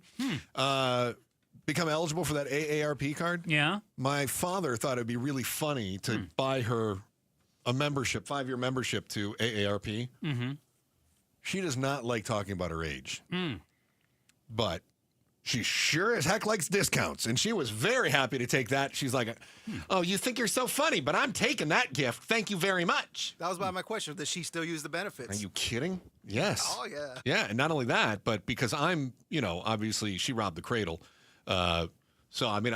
become eligible for that AARP card.
Yeah.
My father thought it'd be really funny to buy her a membership, 5-year membership to AARP.
Mm-hmm.
She does not like talking about her age. But she sure as heck likes discounts. And she was very happy to take that. She's like, oh, you think you're so funny, but I'm taking that gift. Thank you very much.
That was my question. Does she still use the benefits?
Are you kidding? Yes.
Oh, yeah.
Yeah, and not only that, but because I'm, obviously she robbed the cradle. So, I mean,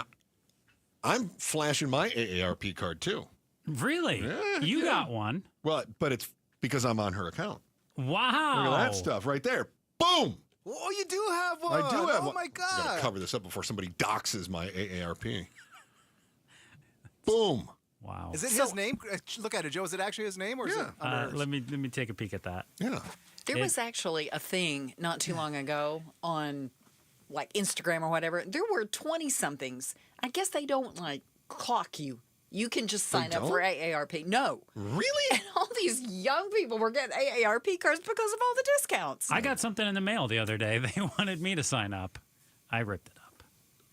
I'm flashing my AARP card, too.
Really?
Yeah,
you got one.
Well, but it's because I'm on her account.
Wow.
Look at that stuff right there. Boom.
Oh, you do have one.
I do have one.
Oh, my
I
God.
got to cover this up before somebody doxes my AARP. Boom.
Wow.
Is it his name? Look at it, Joe. Is it actually his name or is it under hers?
Let me take a peek at that.
Yeah.
There was actually a thing not too long ago on like Instagram or whatever. There were 20-somethings. I guess they don't like clock you. You can just sign up for AARP. No.
Really?
And all these young people were getting AARP cards because of all the discounts.
I got something in the mail the other day. They wanted me to sign up. I ripped it up.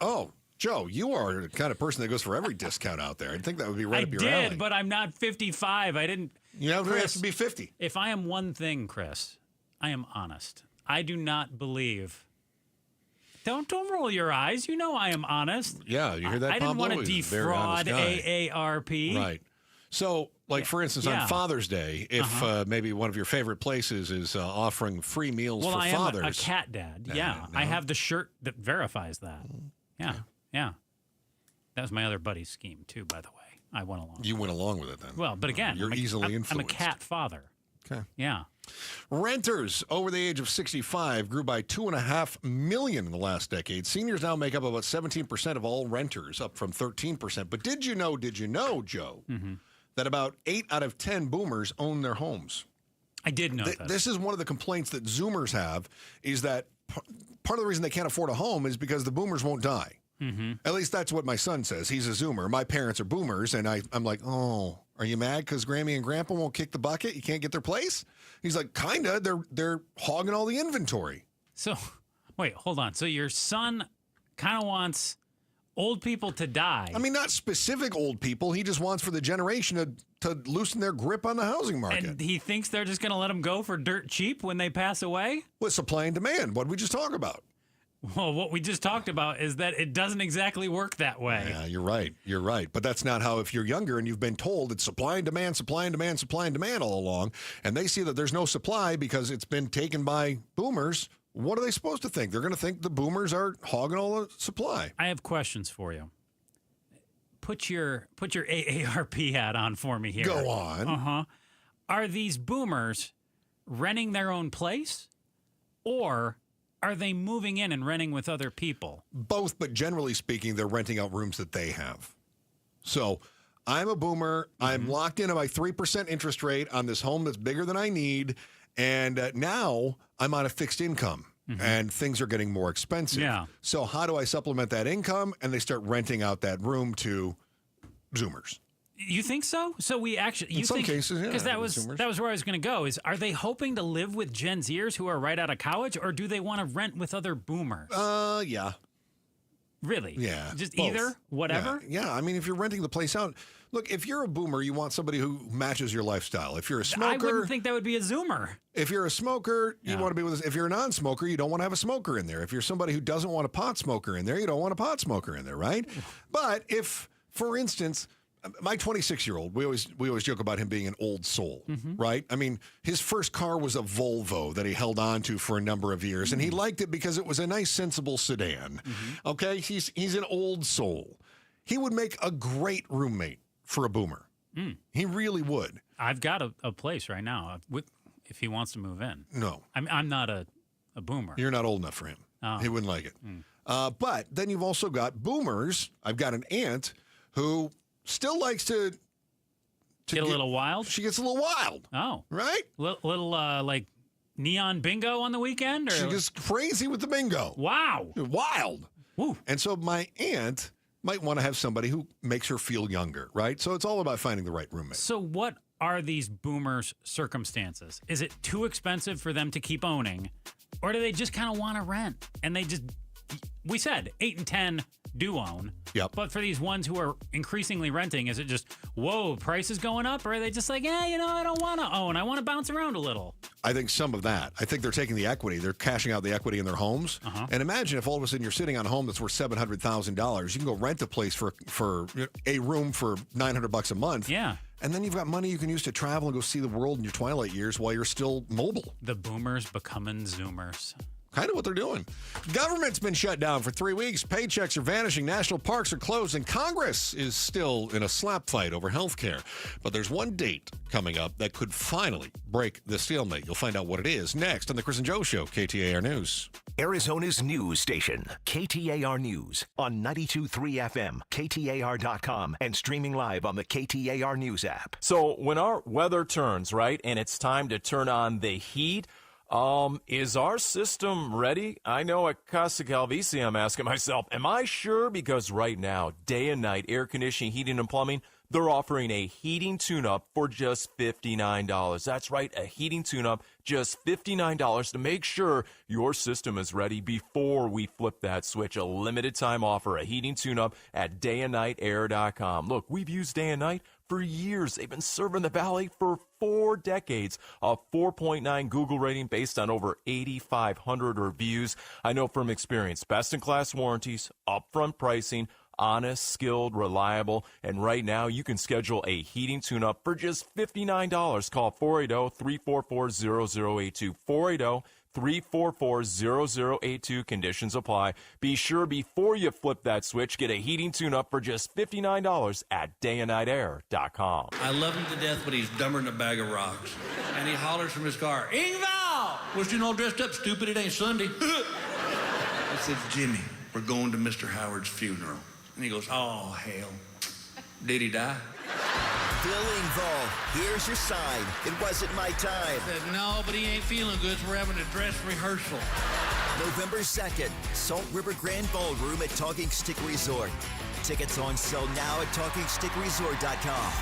Oh, Joe, you are the kind of person that goes for every discount out there. I think that would be right up your alley.
I did, but I'm not 55. I didn't.
You have to be 50.
If I am one thing, Chris, I am honest. I do not believe. Don't roll your eyes. You know I am honest.
Yeah, you hear that?
I didn't
Pablo?
want to
He's a very honest
defraud
guy.
AARP.
Right. So, like, for instance, on Father's Day, if maybe one of your favorite places is offering free meals for
I
fathers.
am a cat dad. Yeah. I have the shirt that verifies that. Yeah. That was my other buddy's scheme, too, by the way. I went along.
You went along with it, then.
Well, but again,
you're easily influenced.
I'm a cat father.
Okay.
Yeah.
Renters over the age of 65 grew by 2.5 million in the last decade. Seniors now make up about 17% of all renters, up from 13%. But did you know, Joe, that about 8 out of 10 boomers own their homes?
I did know that.
This is one of the complaints that Zoomers have, is that part of the reason they can't afford a home is because the boomers won't die. At least that's what my son says. He's a Zoomer. My parents are boomers, and I'm like, oh, are you mad because Grammy and Grandpa won't kick the bucket? You can't get their place? He's like, kinda. They're hogging all the inventory.
So, wait, hold on. So your son kind of wants old people to die.
I mean, not specific old people. He just wants for the generation to loosen their grip on the housing market.
And he thinks they're just going to let them go for dirt cheap when they pass away?
Well, supply and demand. What did we just talk about?
Well, what we just talked about is that it doesn't exactly work that way.
Yeah, you're right. You're right. But that's not how, if you're younger and you've been told it's supply and demand, supply and demand, supply and demand all along, and they see that there's no supply because it's been taken by boomers, what are they supposed to think? They're going to think the boomers are hogging all the supply.
I have questions for you. Put your AARP hat on for me here.
Go on.
Uh-huh. Are these boomers renting their own place, or are they moving in and renting with other people?
Both, but generally speaking, they're renting out rooms that they have. So I'm a boomer. I'm locked in at my 3% interest rate on this home that's bigger than I need. And now I'm on a fixed income and things are getting more expensive.
Yeah.
So how do I supplement that income? And they start renting out that room to Zoomers.
You think so? So we actually,
In some cases, yeah.
because that was
Zoomers.
where I was going to go. Is are they hoping to live with Gen Zers who are right out of college, or do they want to rent with other boomers?
Yeah.
Really?
Yeah.
Just
both.
either, whatever.
Yeah. I mean, if you're renting the place out, look, if you're a boomer, you want somebody who matches your lifestyle. If you're a smoker,
I wouldn't think that would be a Zoomer.
If you're a smoker, you want to be with us. If you're a non-smoker, you don't want to have a smoker in there. If you're somebody who doesn't want a pot smoker in there, you don't want a pot smoker in there, right? But if, for instance, my 26-year-old, we always joke about him being an old soul, right? I mean, his first car was a Volvo that he held on to for a number of years, and he liked it because it was a nice, sensible sedan. Okay, he's an old soul. He would make a great roommate for a boomer. He really would.
I've got a place right now if he wants to move in.
No.
I'm not a boomer.
You're not old enough for him.
Oh.
He wouldn't like it. But then you've also got boomers. I've got an aunt who still likes to
get a little wild.
She gets a little wild.
Oh.
Right?
Little like neon bingo on the weekend? Or?
She gets crazy with the bingo.
Wow.
Wild.
Woo.
And so my aunt might want to have somebody who makes her feel younger, right? So it's all about finding the right roommate.
So what are these boomers' circumstances? Is it too expensive for them to keep owning? Or do they just kind of want to rent? And they just, we said 8 and 10 do own.
Yep.
But for these ones who are increasingly renting, is it just, whoa, price is going up? Or are they just like, I don't want to own. I want to bounce around a little.
I think some of that. I think they're taking the equity. They're cashing out the equity in their homes. And imagine if all of a sudden you're sitting on a home that's worth $700,000. You can go rent a place for a room for $900 a month.
Yeah.
And then you've got money you can use to travel and go see the world in your twilight years while you're still mobile.
The boomers becoming Zoomers.
Kind of what they're doing. Government's been shut down for 3 weeks. Paychecks are vanishing. National parks are closed. And Congress is still in a slap fight over health care. But there's one date coming up that could finally break the stalemate. You'll find out what it is next on The Chris and Joe Show, KTAR News.
Arizona's news station, KTAR News, on 92.3 FM, KTAR.com, and streaming live on the KTAR News app.
So when our weather turns, right, and it's time to turn on the heat, is our system ready? I know at Casa Calvici, I'm asking myself, am I sure? Because right now, day and night, air conditioning, heating, and plumbing, they're offering a heating tune-up for just $59. That's right, a heating tune-up, just $59 to make sure your system is ready before we flip that switch. A limited time offer, a heating tune-up at dayandnightair.com. Look, we've used Day and Night for years. They've been serving the Valley for 4 decades. A 4.9 Google rating based on over 8,500 reviews. I know from experience, best-in-class warranties, upfront pricing, honest, skilled, reliable, and right now you can schedule a heating tune-up for just $59. Call 480-344-0082. 480-344-0082. Conditions apply. Be sure before you flip that switch, get a heating tune-up for just $59 at dayandnightair.com.
I love him to death, but he's dumber than a bag of rocks. And he hollers from his car, Ingval! Was you all dressed up, stupid? It ain't Sunday. I said, Jimmy, we're going to Mr. Howard's funeral. And he goes, oh, hell. Did he die?
Bill Engvall, here's your sign. It wasn't my time.
I said, no, but he ain't feeling good, so we're having a dress rehearsal.
November 2nd, Salt River Grand Ballroom at Talking Stick Resort. Tickets on sale now at TalkingStickResort.com.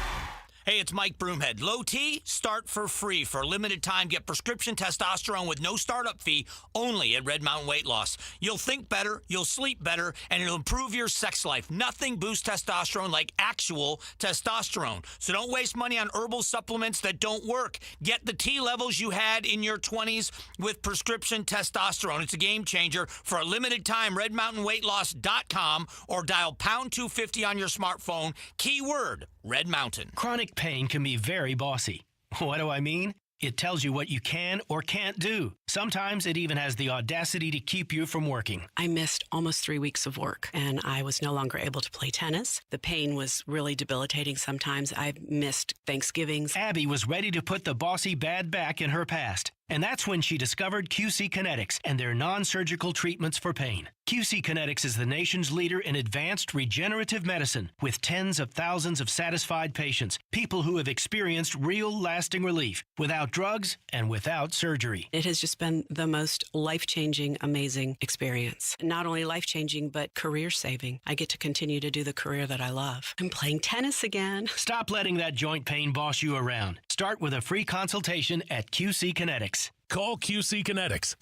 Hey, it's Mike Broomhead. Low T, start for free. For a limited time, get prescription testosterone with no startup fee only at Red Mountain Weight Loss. You'll think better, you'll sleep better, and it'll improve your sex life. Nothing boosts testosterone like actual testosterone. So don't waste money on herbal supplements that don't work. Get the T levels you had in your 20s with prescription testosterone. It's a game changer. For a limited time, redmountainweightloss.com or dial pound 250 on your smartphone. Keyword, Red Mountain.
Chronic pain can be very bossy. What do I mean? It tells you what you can or can't do. Sometimes it even has the audacity to keep you from working.
I missed almost 3 weeks of work, and I was no longer able to play tennis. The pain was really debilitating sometimes. I missed Thanksgivings.
Abby was ready to put the bossy bad back in her past. And that's when she discovered QC Kinetics and their non-surgical treatments for pain. QC Kinetics is the nation's leader in advanced regenerative medicine with tens of thousands of satisfied patients, people who have experienced real lasting relief without drugs and without surgery.
It has just been the most life-changing, amazing experience. Not only life-changing, but career-saving. I get to continue to do the career that I love. I'm playing tennis again.
Stop letting that joint pain boss you around. Start with a free consultation at QC Kinetics.
Call QC Kinetics,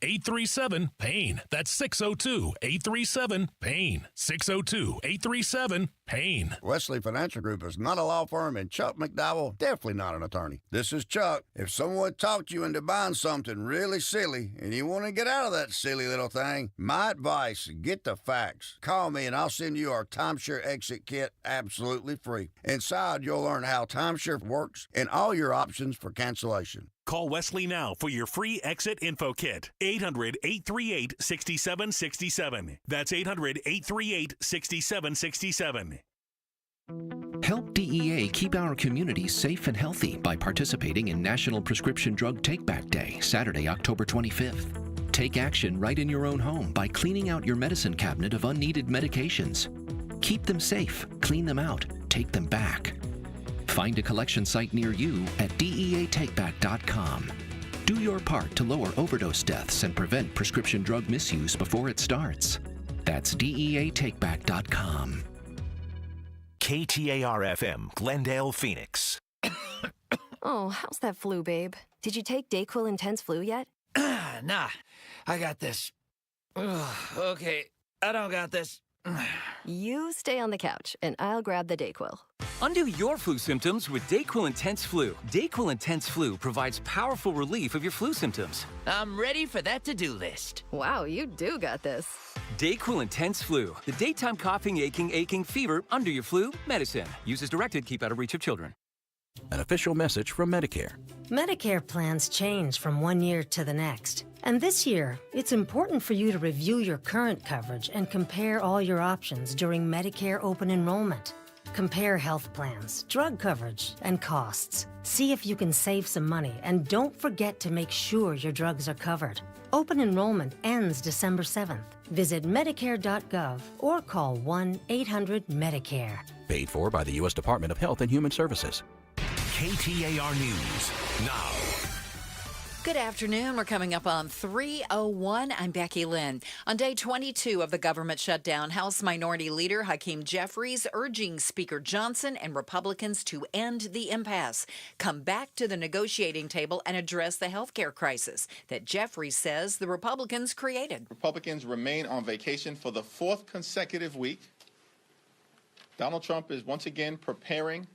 602-837-PAIN. That's 602-837-PAIN. 602-837-PAIN.
Wesley Financial Group is not a law firm, and Chuck McDowell definitely not an attorney. This is Chuck. If someone talked you into buying something really silly and you want to get out of that silly little thing, my advice, get the facts. Call me and I'll send you our timeshare exit kit absolutely free. Inside, you'll learn how timeshare works and all your options for cancellation.
Call Wesley now for your free exit info kit. 800-838-6767. That's 800-838-6767.
Help DEA keep our communities safe and healthy by participating in National Prescription Drug Take-Back Day, Saturday, October 25th. Take action right in your own home by cleaning out your medicine cabinet of unneeded medications. Keep them safe, clean them out, take them back. Find a collection site near you at DEATakeback.com. Do your part to lower overdose deaths and prevent prescription drug misuse before it starts. That's DEATakeback.com.
KTAR-FM, Glendale, Phoenix.
Oh, how's that flu, babe? Did you take Dayquil Intense Flu yet?
Nah, I got this. Ugh, okay, I don't got this.
You stay on the couch, and I'll grab the Dayquil.
Undo your flu symptoms with Dayquil Intense Flu. Dayquil Intense Flu provides powerful relief of your flu symptoms.
I'm ready for that to-do list.
Wow, you do got this.
Dayquil Intense Flu. The daytime coughing, aching, fever, under your flu, medicine. Use as directed, keep out of reach of children.
An official message from Medicare.
Medicare plans change from one year to the next. And this year, it's important for you to review your current coverage and compare all your options during Medicare open enrollment. Compare health plans, drug coverage, and costs. See if you can save some money, and don't forget to make sure your drugs are covered. Open enrollment ends December 7th. Visit Medicare.gov or call 1-800-MEDICARE.
Paid for by the U.S. Department of Health and Human Services.
KTAR News now.
Good afternoon. We're coming up on 3:01. I'm Becky Lynn. On day 22 of the government shutdown, House Minority Leader Hakeem Jeffries urging Speaker Johnson and Republicans to end the impasse, come back to the negotiating table, and address the health care crisis that Jeffries says the Republicans created.
Republicans remain on vacation for the fourth consecutive week. Donald Trump is once again preparing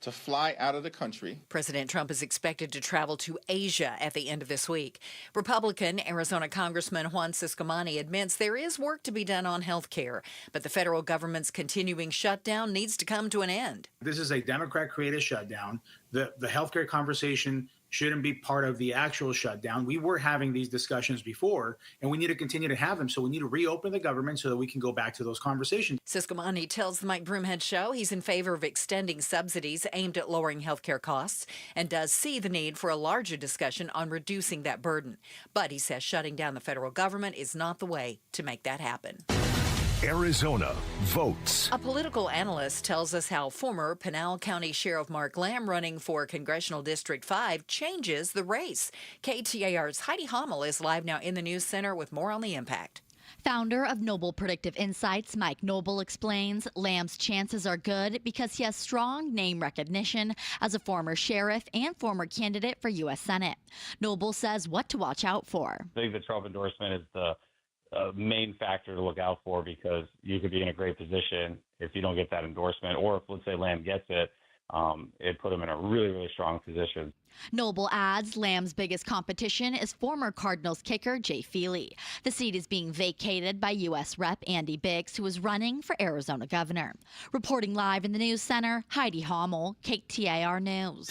to fly out of the country.
President Trump is expected to travel to Asia at the end of this week. Republican Arizona Congressman Juan Ciscomani admits there is work to be done on health care, but the federal government's continuing shutdown needs to come to an end.
This is a Democrat-created shutdown. The health care conversation shouldn't be part of the actual shutdown. We were having these discussions before, and we need to continue to have them. So we need to reopen the government so that we can go back to those conversations.
Ciscomani tells the Mike Broomhead Show he's in favor of extending subsidies aimed at lowering health care costs and does see the need for a larger discussion on reducing that burden. But he says shutting down the federal government is not the way to make that happen.
Arizona votes.
A political analyst tells us how former Pinal County Sheriff Mark Lamb running for Congressional District 5 changes the race. KTAR's Heidi Hommel is live now in the News Center with more on the impact.
Founder of Noble Predictive Insights, Mike Noble explains Lamb's chances are good because he has strong name recognition as a former sheriff and former candidate for U.S. Senate. Noble says what to watch out for.
I think the Trump endorsement is the main factor to look out for, because you could be in a great position if you don't get that endorsement, or if, let's say, Lamb gets it, it put him in a really, really strong position.
Noble adds Lamb's biggest competition is former Cardinals kicker Jay Feely. The seat is being vacated by U.S. Rep. Andy Biggs, who is running for Arizona governor. Reporting live in the News Center, Heidi Hommel, KTAR News.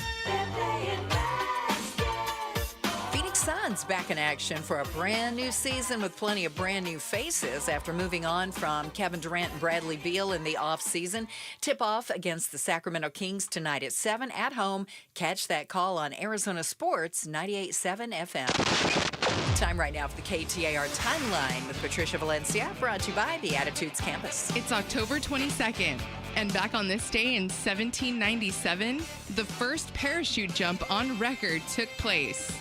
Suns back in action for a brand new season with plenty of brand new faces after moving on from Kevin Durant and Bradley Beal in the offseason. Tip-off against the Sacramento Kings tonight at 7 at home. Catch that call on Arizona Sports 98.7 FM. Time right now for the KTAR Timeline with Patricia Valencia, brought to you by the Attitudes Campus.
It's October 22nd. And back on this day in 1797, the first parachute jump on record took place.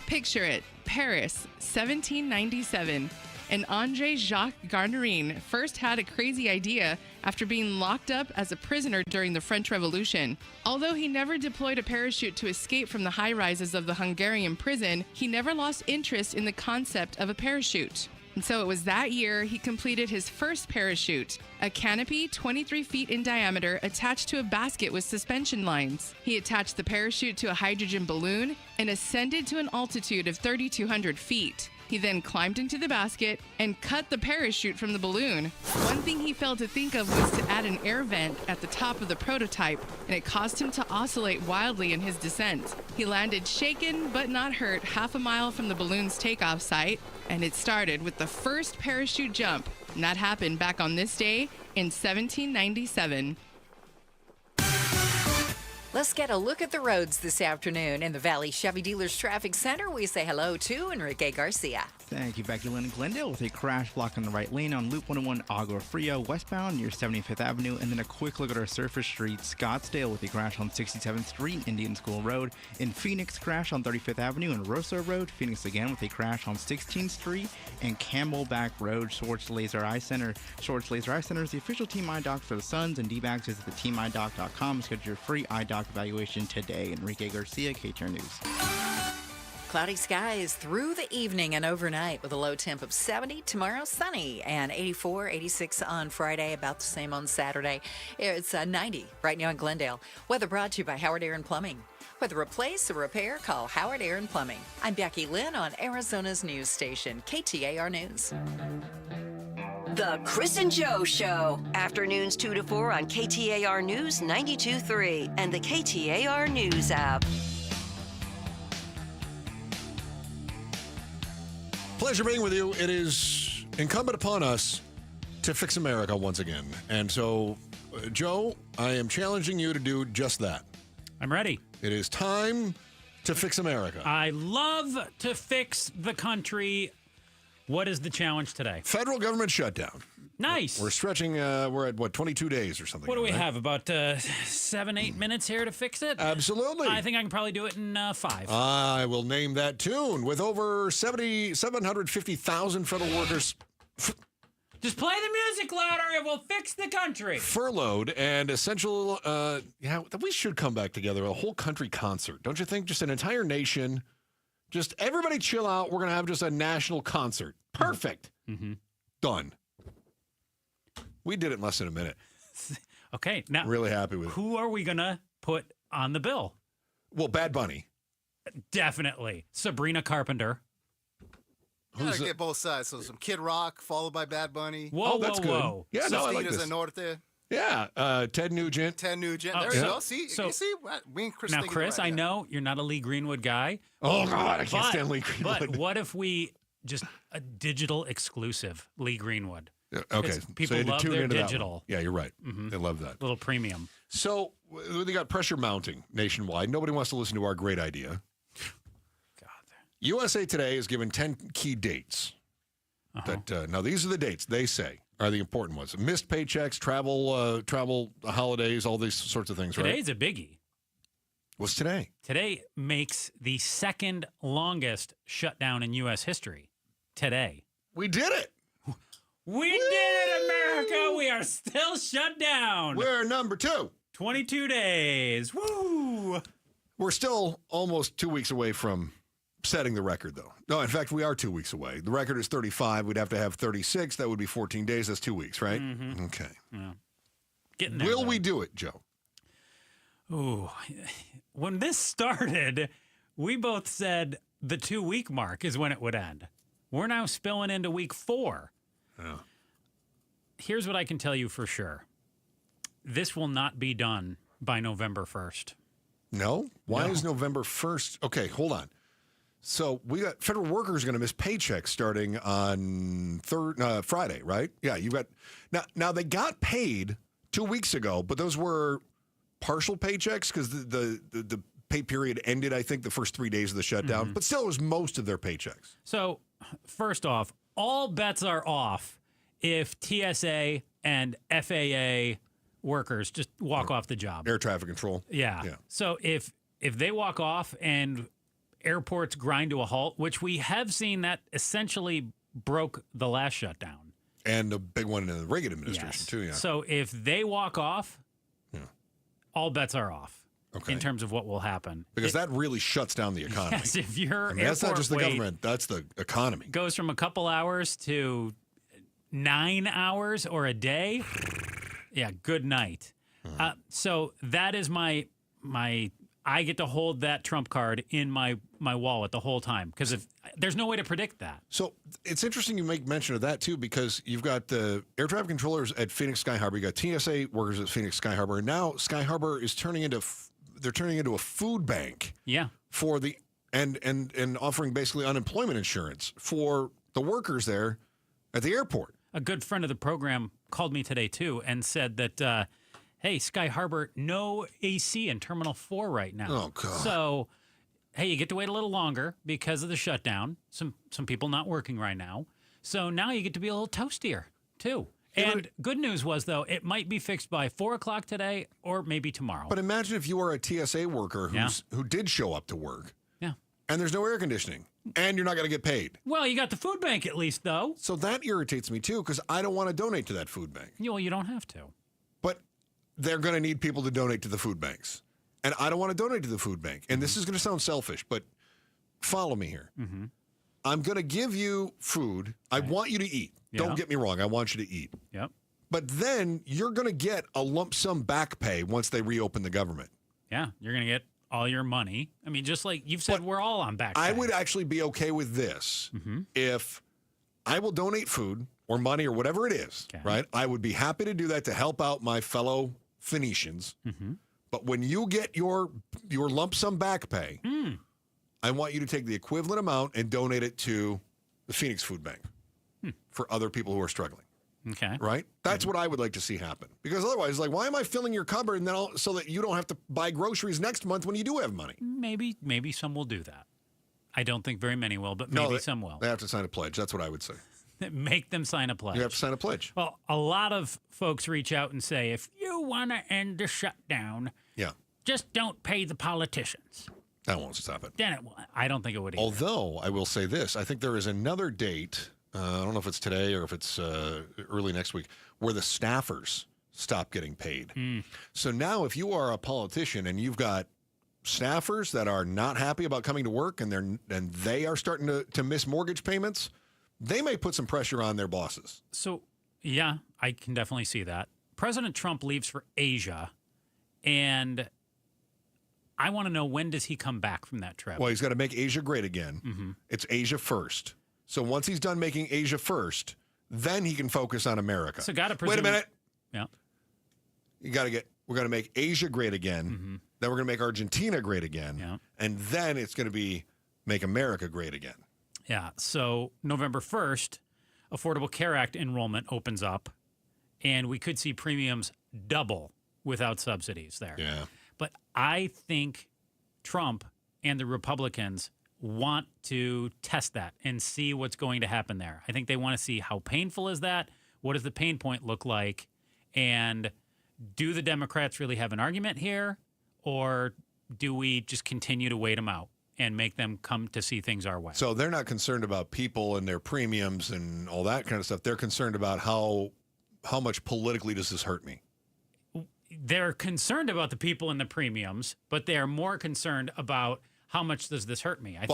Picture it, Paris, 1797. And André-Jacques Garnerin first had a crazy idea after being locked up as a prisoner during the French Revolution. Although he never deployed a parachute to escape from the high rises of the Hungarian prison, he never lost interest in the concept of a parachute. And so it was that year he completed his first parachute, a canopy 23 feet in diameter attached to a basket with suspension lines. He attached the parachute to a hydrogen balloon and ascended to an altitude of 3,200 feet. He then climbed into the basket and cut the parachute from the balloon. One thing he failed to think of was to add an air vent at the top of the prototype, and it caused him to oscillate wildly in his descent. He landed shaken but not hurt half a mile from the balloon's takeoff site, and it started with the first parachute jump, and that happened back on this day in 1797.
Let's get a look at the roads this afternoon. In the Valley Chevy Dealers Traffic Center, we say hello to Enrique Garcia.
Thank you, Becky Lynn and Glendale, with a crash block on the right lane on Loop 101 Agua Fria westbound near 75th Avenue. And then a quick look at our surface street, Scottsdale, with a crash on 67th Street, Indian School Road. In Phoenix, crash on 35th Avenue and Rosso Road. Phoenix again with a crash on 16th Street and Camelback Road. Schwartz Laser Eye Center. Schwartz Laser Eye Center is the official team eye doc for the Suns, and D-backs. Visit the teamidoc.com. Schedule your free eye doc evaluation today. Enrique Garcia, KTAR News.
Cloudy skies through the evening and overnight with a low temp of 70. Tomorrow, sunny and 84, 86 on Friday, about the same on Saturday. It's 90 right now in Glendale. Weather brought to you by Howard Aaron Plumbing. Whether replace or repair, call Howard Aaron Plumbing. I'm Becky Lynn on Arizona's news station, KTAR News.
The Chris and Joe Show. Afternoons 2 to 4 on KTAR News 92.3 and the KTAR News app.
Pleasure being with you. It is incumbent upon us to fix America once again. And so, Joe, I am challenging you to do just that.
I'm ready.
It is time to fix America.
I love to fix the country. What is the challenge today?
Federal government shutdown.
Nice.
We're stretching, we're at, 22 days or something.
What do we
right?
have, about 7-8 minutes here to fix it?
Absolutely.
I think I can probably do it in 5.
I will name that tune. With over 750,000 federal workers
just play the music louder, it will fix the country.
furloughed and essential, we should come back together, a whole country concert. Don't you think? Just an entire nation. Just everybody chill out. We're going to have just a national concert. Perfect.
Mm-hmm.
Done. We did it in less than a minute.
Okay. Now,
really happy with it.
Who are we going to put on the bill?
Well, Bad Bunny.
Definitely. Sabrina Carpenter.
You gotta get both sides. So some Kid Rock followed by Bad Bunny.
Whoa,
that's good.
whoa.
Yeah, no, I like
Sustinas
this.
Norte.
Yeah, Ted Nugent.
Ted Nugent.
Oh,
There
so-
you go. See,
so-
you see, we and Chris.
Now,
thinking
Chris,
right,
I
yeah.
know you're not a Lee Greenwood guy.
Oh, God, I can't stand Lee Greenwood.
But what if we just a digital exclusive Lee Greenwood?
Yeah, okay.
Because people
you had to
love
tune
their
into that one.
digital.
Yeah, you're right.
Mhm.
They love that.
Little premium.
So they got pressure mounting nationwide. Nobody wants to listen to our great idea. USA Today has given 10 key dates. That now these are the dates they say are the important ones: missed paychecks, travel holidays, all these sorts of things.
Today's a biggie.
What's today?
Today makes the second longest shutdown in U.S. history. Today.
We did it.
We did it, America. We are still shut down.
We're number 2.
22 days. Woo!
We're still almost 2 weeks away from setting the record, though. No, in fact, we are 2 weeks away. The record is 35. We'd have to have 36. That would be 14 days. That's 2 weeks, right?
Mm-hmm.
Okay.
Yeah. Getting there,
Will
though.
we do it, Joe?
Ooh. When this started, we both said the 2-week mark is when it would end. We're now spilling into week 4.
Yeah.
Here's what I can tell you for sure. This will not be done by November 1st.
No? Why is November 1st? Okay, hold on. So we got federal workers going to miss paychecks starting on Friday, right? Yeah, you got now they got paid 2 weeks ago, but those were partial paychecks because the pay period ended, I think, the first 3 days of the shutdown.
Mm-hmm.
But still, it was most of their paychecks.
So, first off, all bets are off if TSA and FAA workers just walk off the job.
Air traffic control.
Yeah. So if they walk off and airports grind to a halt, which we have seen that essentially broke the last shutdown.
And a big one in the Reagan administration, too, yeah.
So if they walk off, all bets are off in terms of what will happen.
Because that really shuts down the economy.
Yes, if your
that's not
airport
just the
wait
government, that's the economy.
goes from a couple hours to 9 hours or a day, yeah, good night. So that is my I get to hold that trump card in my wallet the whole time because if there's no way to predict that.
So it's interesting you make mention of that too, because you've got the air traffic controllers at Phoenix Sky Harbor, you got TSA workers at Phoenix Sky Harbor, and now Sky Harbor is turning into a food bank.
Yeah.
For the and offering basically unemployment insurance for the workers there at the airport.
A good friend of the program called me today too and said that hey, Sky Harbor, no AC in Terminal 4 right now.
Oh, God.
So, hey, you get to wait a little longer because of the shutdown. Some people not working right now. So now you get to be a little toastier, too. And good news was, though, it might be fixed by 4 o'clock today or maybe tomorrow.
But imagine if you are a TSA worker who did show up to work.
Yeah.
And there's no air conditioning. And you're not going to get paid.
Well, you got the food bank at least, though.
So that irritates me, too, because I don't want to donate to that food bank.
Well, you don't have to.
But they're going to need people to donate to the food banks. And I don't want to donate to the food bank. And this is going to sound selfish, but follow me here.
Mm-hmm.
I'm going to give you food. I want you to eat.
Yeah.
Don't get me wrong. I want you to eat.
Yep.
But then you're going to get a lump sum back pay once they reopen the government.
Yeah, you're going to get all your money. I mean, just like you've said, we're all on back pay.
I would actually be okay with this if I will donate food or money or whatever it is, right? I would be happy to do that to help out my fellow Phoenicians. But when you get your lump sum back pay, I want you to take the equivalent amount and donate it to the Phoenix Food Bank for other people who are struggling.
Okay.
Right? That's what I would like to see happen. Because otherwise, like, why am I filling your cupboard and then so that you don't have to buy groceries next month when you do have money?
Maybe some will do that. I don't think very many will, but maybe some will.
They have to sign a pledge. That's what I would say.
Make them sign a pledge.
You have to sign a pledge.
Well, a lot of folks reach out and say, if you want to end the shutdown, just don't pay the politicians.
That won't stop it.
Then it will. I don't think it would either.
Although, I will say this. I think there is another date, I don't know if it's today or if it's early next week, where the staffers stop getting paid. So now if you are a politician and you've got staffers that are not happy about coming to work and they are starting to miss mortgage payments, they may put some pressure on their bosses.
So, yeah, I can definitely see that. President Trump leaves for Asia, and I want to know, when does he come back from that trip?
Well, he's got to make Asia great again. It's Asia first. So once he's done making Asia first, then he can focus on America.
So got to
Wait a minute.
Yeah.
We're going to make Asia great again. Then we're going to make Argentina great again.
Yeah.
And then it's going to be make America great again.
Yeah. So November 1st, Affordable Care Act enrollment opens up, and we could see premiums double without subsidies there.
Yeah.
But I think Trump and the Republicans want to test that and see what's going to happen there. I think they want to see how painful is that? What does the pain point look like? And do the Democrats really have an argument here? Or do we just continue to wait them out? and make them come to see things our way.
So they're not concerned about people and their premiums and all that kind of stuff. They're concerned about how much politically does this hurt me?
They're concerned about the people and the premiums, but they are more concerned about how much does this hurt me.
I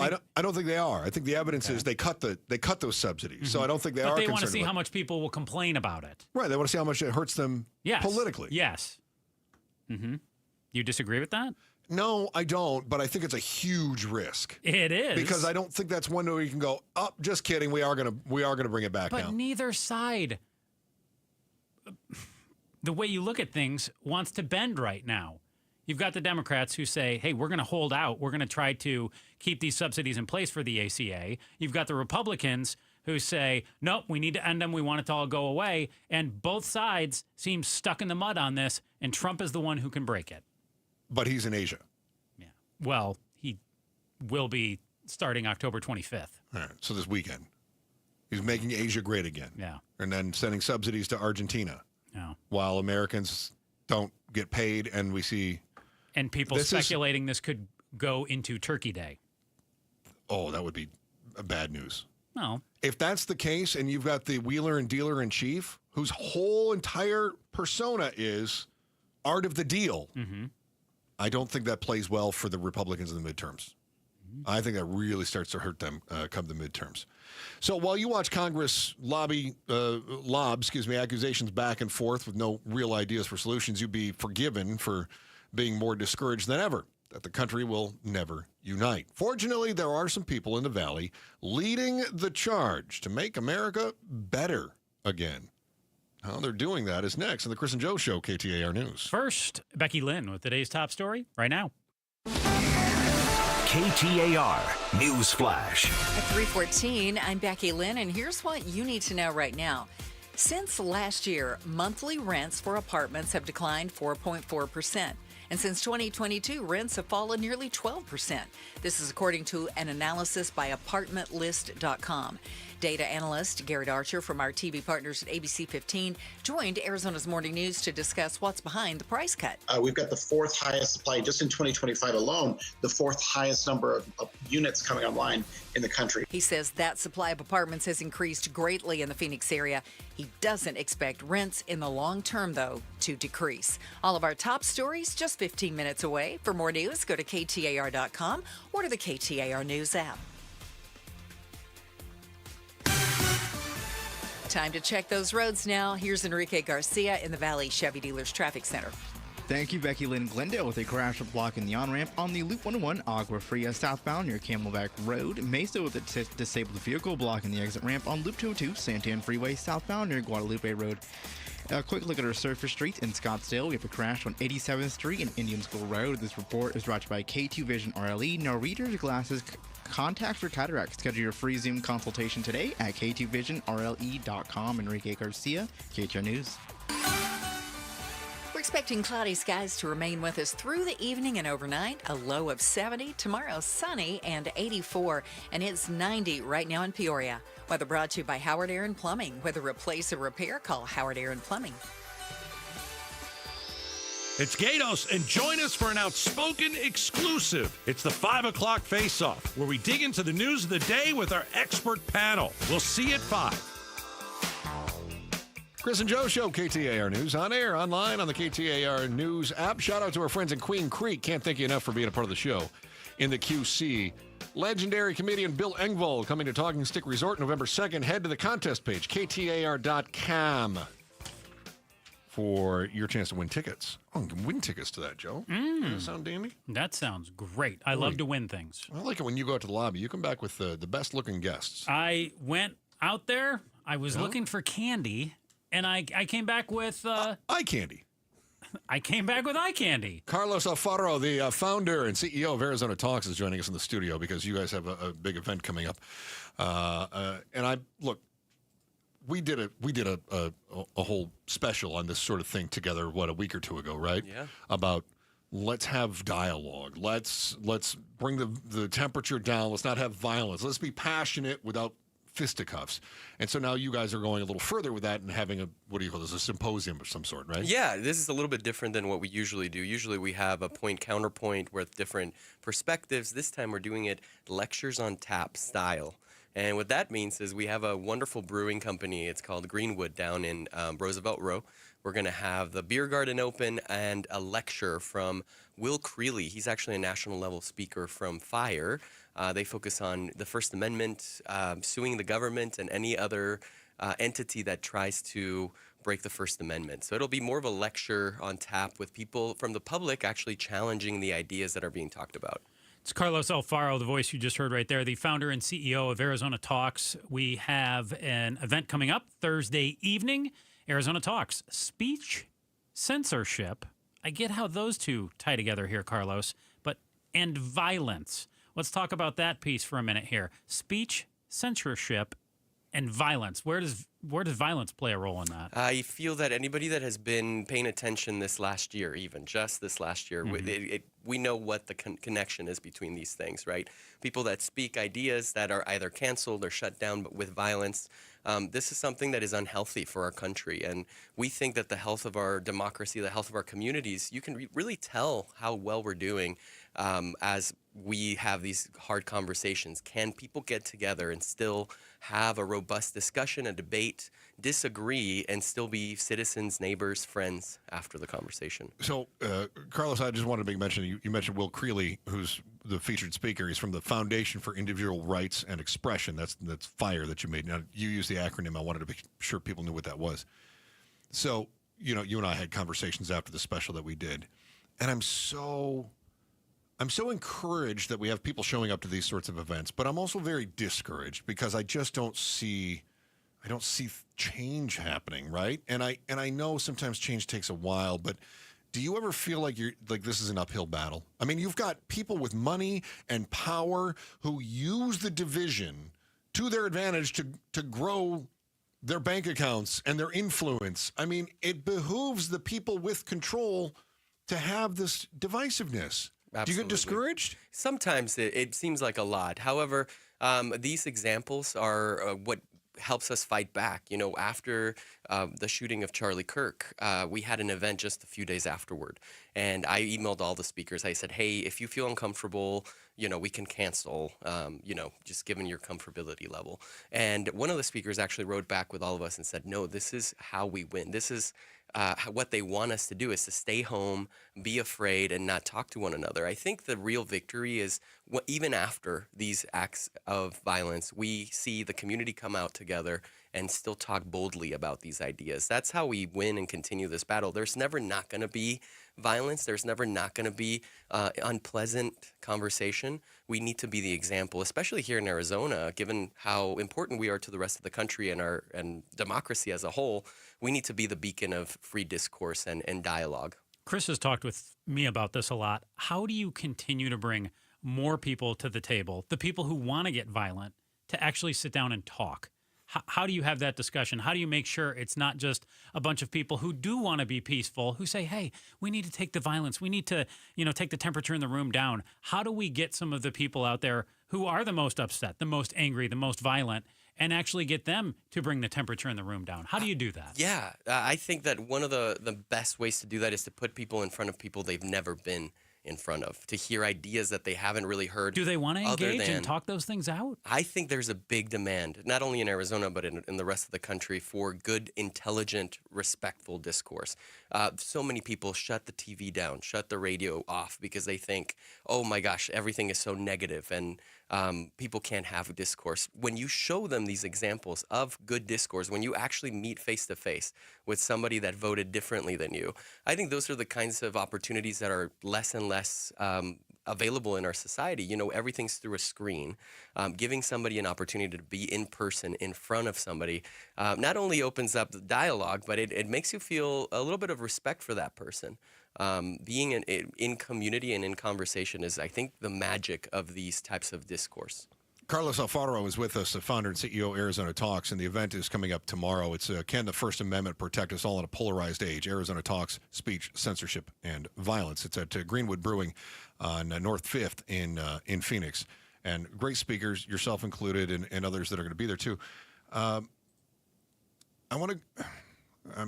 don't think they are. I think the evidence is they cut those subsidies. Mm-hmm. So I don't think they are.
But they
concerned
want to see
about
how much people will complain about it.
Right. They want to see how much it hurts them politically.
Yes. Mm-hmm. You disagree with that?
No, I don't, but I think it's a huge risk.
It is.
Because I don't think that's one where you can go, oh, just kidding, we are gonna bring it back now.
But neither side, the way you look at things, wants to bend right now. You've got the Democrats who say, hey, we're going to hold out. We're going to try to keep these subsidies in place for the ACA. You've got the Republicans who say, nope, we need to end them. We want it to all go away. And both sides seem stuck in the mud on this, and Trump is the one who can break it.
But he's in Asia.
Yeah. Well, he will be starting October 25th.
All right. So this weekend. He's making Asia great again.
Yeah.
And then sending subsidies to Argentina.
Yeah.
While Americans don't get paid, and we see...
And people speculating this could go into Turkey Day.
Oh, that would be bad news.
No.
If that's the case, and you've got the wheeler and dealer in chief, whose whole entire persona is art of the deal, I don't think that plays well for the Republicans in the midterms. I think that really starts to hurt them come the midterms. So while you watch Congress lob accusations back and forth with no real ideas for solutions, you'd be forgiven for being more discouraged than ever that the country will never unite. Fortunately, there are some people in the Valley leading the charge to make America better again. How they're doing that is next on the Chris and Joe Show, KTAR News.
First, Becky Lynn with today's top story right now.
KTAR News Flash.
At 3:14, I'm Becky Lynn, and here's what you need to know right now. Since last year, monthly rents for apartments have declined 4.4%. And since 2022, rents have fallen nearly 12%. This is according to an analysis by ApartmentList.com. Data analyst Garrett Archer from our TV partners at ABC 15 joined Arizona's Morning News to discuss what's behind the price cut.
We've got the fourth highest supply just in 2025 alone, the fourth highest number of units coming online in the country.
He says that supply of apartments has increased greatly in the Phoenix area. He doesn't expect rents in the long term, though, to decrease. All of our top stories just 15 minutes away. For more news, go to KTAR.com or to the KTAR News app. Time to check those roads now. Here's Enrique Garcia in the Valley Chevy Dealers Traffic Center.
Thank you, Becky Lynn. Glendale with a crash blocking the on-ramp on the Loop 101 Agua Fria southbound near Camelback Road. Mesa with a disabled vehicle blocking the exit ramp on Loop 202 Santan Freeway southbound near Guadalupe Road. A quick look at our surface streets in Scottsdale. We have a crash on 87th Street and Indian School Road. This report is brought to you by K2 Vision RLE. No readers, glasses, contacts, or cataracts. Schedule your free Zoom consultation today at k2visionrle.com. Enrique Garcia, KTAR News.
We're expecting cloudy skies to remain with us through the evening and overnight. A low of 70. Tomorrow, sunny and 84. And it's 90 right now in Peoria. Weather brought to you by Howard Aaron Plumbing. Whether replace or repair, call Howard Aaron Plumbing.
It's Gatos, and join us for an outspoken exclusive. It's the 5 o'clock face-off, where we dig into the news of the day with our expert panel. We'll see you at 5.
Chris and Joe Show, KTAR News, on air, online, on the KTAR News app. Shout out to our friends in Queen Creek. Can't thank you enough for being a part of the show in the QC. Legendary comedian Bill Engvall coming to Talking Stick Resort November 2nd. Head to the contest page, KTAR.com, for your chance to win tickets. Oh, you can win tickets to that, Joe. Does that sound dandy?
That sounds great. I love to win things.
I like it when you go out to the lobby. You come back with the best-looking guests.
I went out there. I was looking for candy, and I came back with...
eye candy.
I came back with eye candy.
Carlos Alfaro, the founder and CEO of Arizona Talks, is joining us in the studio because you guys have a big event coming up. We did a whole special on this sort of thing together, a week or two ago, right?
Yeah.
About let's have dialogue. Let's bring the temperature down. Let's not have violence. Let's be passionate without fisticuffs. And so now you guys are going a little further with that and having a, what do you call this, a symposium of some sort, right?
Yeah, this is a little bit different than what we usually do. Usually we have a point-counterpoint with different perspectives. This time we're doing it lectures on tap style. And what that means is we have a wonderful brewing company. It's called Greenwood down in Roosevelt Row. We're going to have the beer garden open and a lecture from Will Creeley. He's actually a national level speaker from FIRE. They focus on the First Amendment, suing the government, and any other entity that tries to break the First Amendment. So it'll be more of a lecture on tap with people from the public actually challenging the ideas that are being talked about.
It's Carlos Alfaro, the voice you just heard right there, the founder and CEO of Arizona Talks. We have an event coming up Thursday evening, Arizona Talks. Speech censorship. I get how those two tie together here, Carlos, and violence. Let's talk about that piece for a minute here. Speech censorship and violence. Where does violence play a role in that?
I feel that anybody that has been paying attention this last year, even just this last year, we know what the connection is between these things, right? People that speak ideas that are either canceled or shut down, but with violence. This is something that is unhealthy for our country. And we think that the health of our democracy, the health of our communities, you can really tell how well we're doing as we have these hard conversations. Can people get together and still have a robust discussion, a debate, disagree, and still be citizens, neighbors, friends after the conversation?
So, Carlos, I just wanted to make mention, you mentioned Will Creeley, who's the featured speaker. He's from the Foundation for Individual Rights and Expression. That's FIRE that you made. Now, you used the acronym. I wanted to be sure people knew what that was. So, you and I had conversations after the special that we did, and I'm so encouraged that we have people showing up to these sorts of events, but I'm also very discouraged because I just don't see change happening, right? And I know sometimes change takes a while, but do you ever feel like this is an uphill battle? I mean, you've got people with money and power who use the division to their advantage to grow their bank accounts and their influence. I mean, it behooves the people with control to have this divisiveness.
Absolutely.
Do you get discouraged?
Sometimes it seems like a lot. However, these examples are what helps us fight back. You know, after the shooting of Charlie Kirk, we had an event just a few days afterward. And I emailed all the speakers. I said, hey, if you feel uncomfortable, we can cancel, just given your comfortability level. And one of the speakers actually wrote back with all of us and said, no, this is how we win. This is what they want us to do, is to stay home, be afraid, and not talk to one another. I think the real victory is even after these acts of violence, we see the community come out together and still talk boldly about these ideas. That's how we win and continue this battle. There's never not going to be violence. There's never not going to be unpleasant conversation. We need to be the example, especially here in Arizona, given how important we are to the rest of the country and democracy as a whole. We need to be the beacon of free discourse and dialogue.
Chris has talked with me about this a lot. How do you continue to bring more people to the table, the people who want to get violent, to actually sit down and talk? How do you have that discussion? How do you make sure it's not just a bunch of people who do want to be peaceful, who say, hey, we need to take the violence, we need to, take the temperature in the room down? How do we get some of the people out there who are the most upset, the most angry, the most violent, and actually get them to bring the temperature in the room down? How do you do that?
Yeah, I think that one of the best ways to do that is to put people in front of people they've never been in front of, to hear ideas that they haven't really heard.
Do they want to engage and talk those things out?
I think there's a big demand, not only in Arizona, but in the rest of the country, for good, intelligent, respectful discourse. So many people shut the TV down, shut the radio off because they think, oh my gosh, everything is so negative and people can't have a discourse. When you show them these examples of good discourse, when you actually meet face to face with somebody that voted differently than you, I think those are the kinds of opportunities that are less and less available in our society. Everything's through a screen. Giving somebody an opportunity to be in person in front of somebody not only opens up the dialogue, but it makes you feel a little bit of respect for that person. Being in community and in conversation is, I think, the magic of these types of discourse.
Carlos Alfaro is with us, the founder and CEO of Arizona Talks, and the event is coming up tomorrow. It's Can the First Amendment Protect Us All in a Polarized Age? Arizona Talks, Speech, Censorship, and Violence. It's at Greenwood Brewing on North 5th in Phoenix. and great speakers, yourself included, and others that are going to be there too. I'm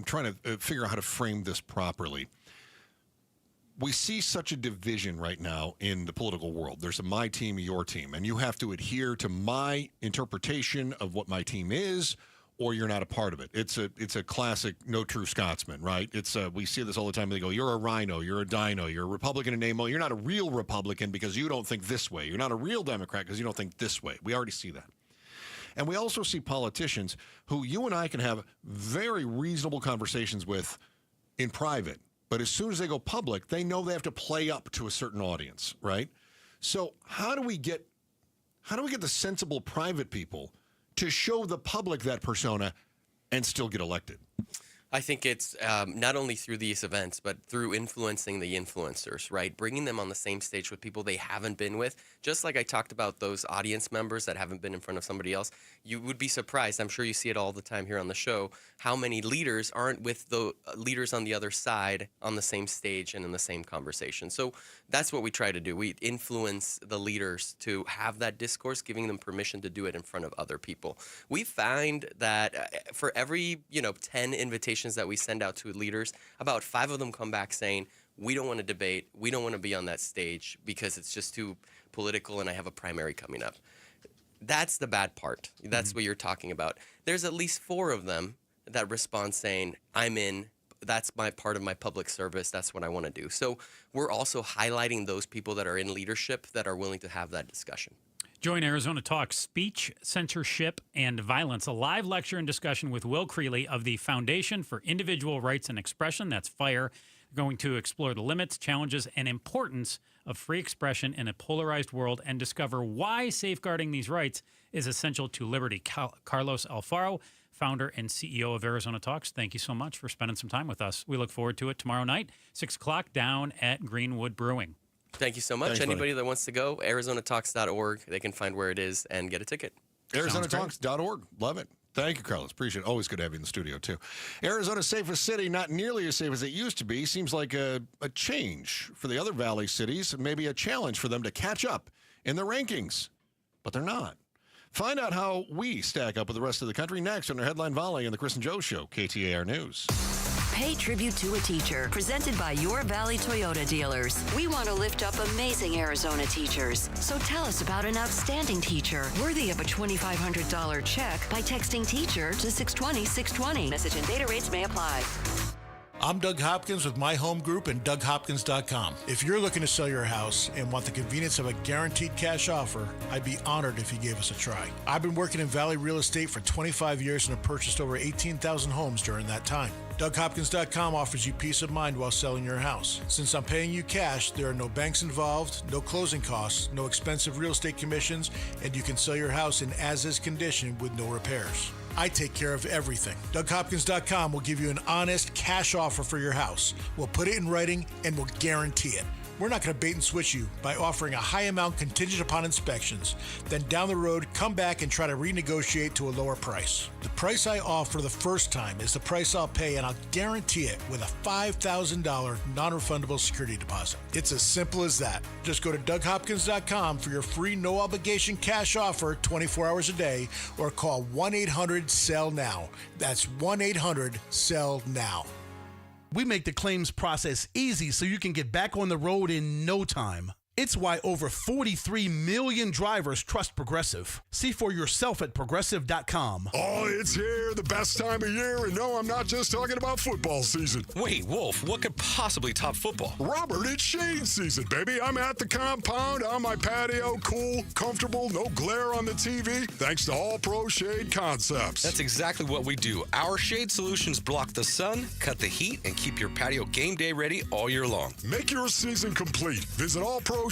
trying to figure out how to frame this properly. We see such a division right now in the political world. There's a my team, your team, and you have to adhere to my interpretation of what my team is, or you're not a part of it. It's a classic no true Scotsman, right? We see this all the time. They go, you're a rhino, you're a dino, you're a Republican in name. You're not a real Republican because you don't think this way. You're not a real Democrat because you don't think this way. We already see that. And we also see politicians who you and I can have very reasonable conversations with in private. But as soon as they go public, they know they have to play up to a certain audience, right? So how do we get the sensible private people to show the public that persona and still get elected?
I think it's not only through these events, but through influencing the influencers, right? Bringing them on the same stage with people they haven't been with. Just like I talked about those audience members that haven't been in front of somebody else, you would be surprised. I'm sure you see it all the time here on the show, how many leaders aren't with the leaders on the other side on the same stage and in the same conversation. So that's what we try to do. We influence the leaders to have that discourse, giving them permission to do it in front of other people. We find that for every 10 invitations that we send out to leaders, about 5 of them come back saying, we don't want to debate, we don't want to be on that stage because it's just too political and I have a primary coming up. That's the bad part. That's what you're talking about. There's at least 4 of them that respond saying, I'm in, that's my part of my public service, that's what I want to do. So we're also highlighting those people that are in leadership that are willing to have that discussion.
Join Arizona Talks Speech, Censorship, and Violence, a live lecture and discussion with Will Creeley of the Foundation for Individual Rights and Expression, that's FIRE, going to explore the limits, challenges, and importance of free expression in a polarized world and discover why safeguarding these rights is essential to liberty. Carlos Alfaro, founder and CEO of Arizona Talks, thank you so much for spending some time with us. We look forward to it tomorrow night, 6 o'clock, down at Greenwood Brewing.
Thank you so much.
Thanks,
Anybody that wants to go, arizonatalks.org, they can find where it is and get a ticket.
arizonatalks.org. Love it. Thank you, Carlos. Appreciate it. Always good to have you in the studio, too. Arizona's safest city, not nearly as safe as it used to be. Seems like a change for the other Valley cities, maybe a challenge for them to catch up in the rankings. But they're not. Find out how we stack up with the rest of the country next on our Headline Volley on the Chris and Joe Show, KTAR News.
Pay tribute to a teacher, presented by Your Valley Toyota dealers. We want to lift up amazing Arizona teachers. So tell us about an outstanding teacher worthy of a $2,500 check by texting teacher to 620-620. Message and data rates may apply.
I'm Doug Hopkins with My Home Group and DougHopkins.com. If you're looking to sell your house and want the convenience of a guaranteed cash offer, I'd be honored if you gave us a try. I've been working in Valley real estate for 25 years and have purchased over 18,000 homes during that time. DougHopkins.com offers you peace of mind while selling your house. Since I'm paying you cash, there are no banks involved, no closing costs, no expensive real estate commissions, and you can sell your house in as-is condition with no repairs. I take care of everything. DougHopkins.com will give you an honest cash offer for your house. We'll put it in writing and we'll guarantee it. We're not going to bait and switch you by offering a high amount contingent upon inspections. Then down the road, come back and try to renegotiate to a lower price. The price I offer the first time is the price I'll pay, and I'll guarantee it with a $5,000 non-refundable security deposit. It's as simple as that. Just go to DougHopkins.com for your free no-obligation cash offer 24 hours a day, or call 1-800-SELL-NOW. That's 1-800-SELL-NOW.
We make the claims process easy so you can get back on the road in no time. It's why over 43 million drivers trust Progressive. See for yourself at Progressive.com.
Oh, it's here, the best time of year, and no, I'm not just talking about football season.
Wait, Wolf, what could possibly top football?
Robert, it's shade season, baby. I'm at the compound, on my patio, cool, comfortable, no glare on the TV, thanks to All Pro Shade Concepts.
That's exactly what we do. Our shade solutions block the sun, cut the heat, and keep your patio game day ready all year long.
Make your season complete. Visit allproshade.com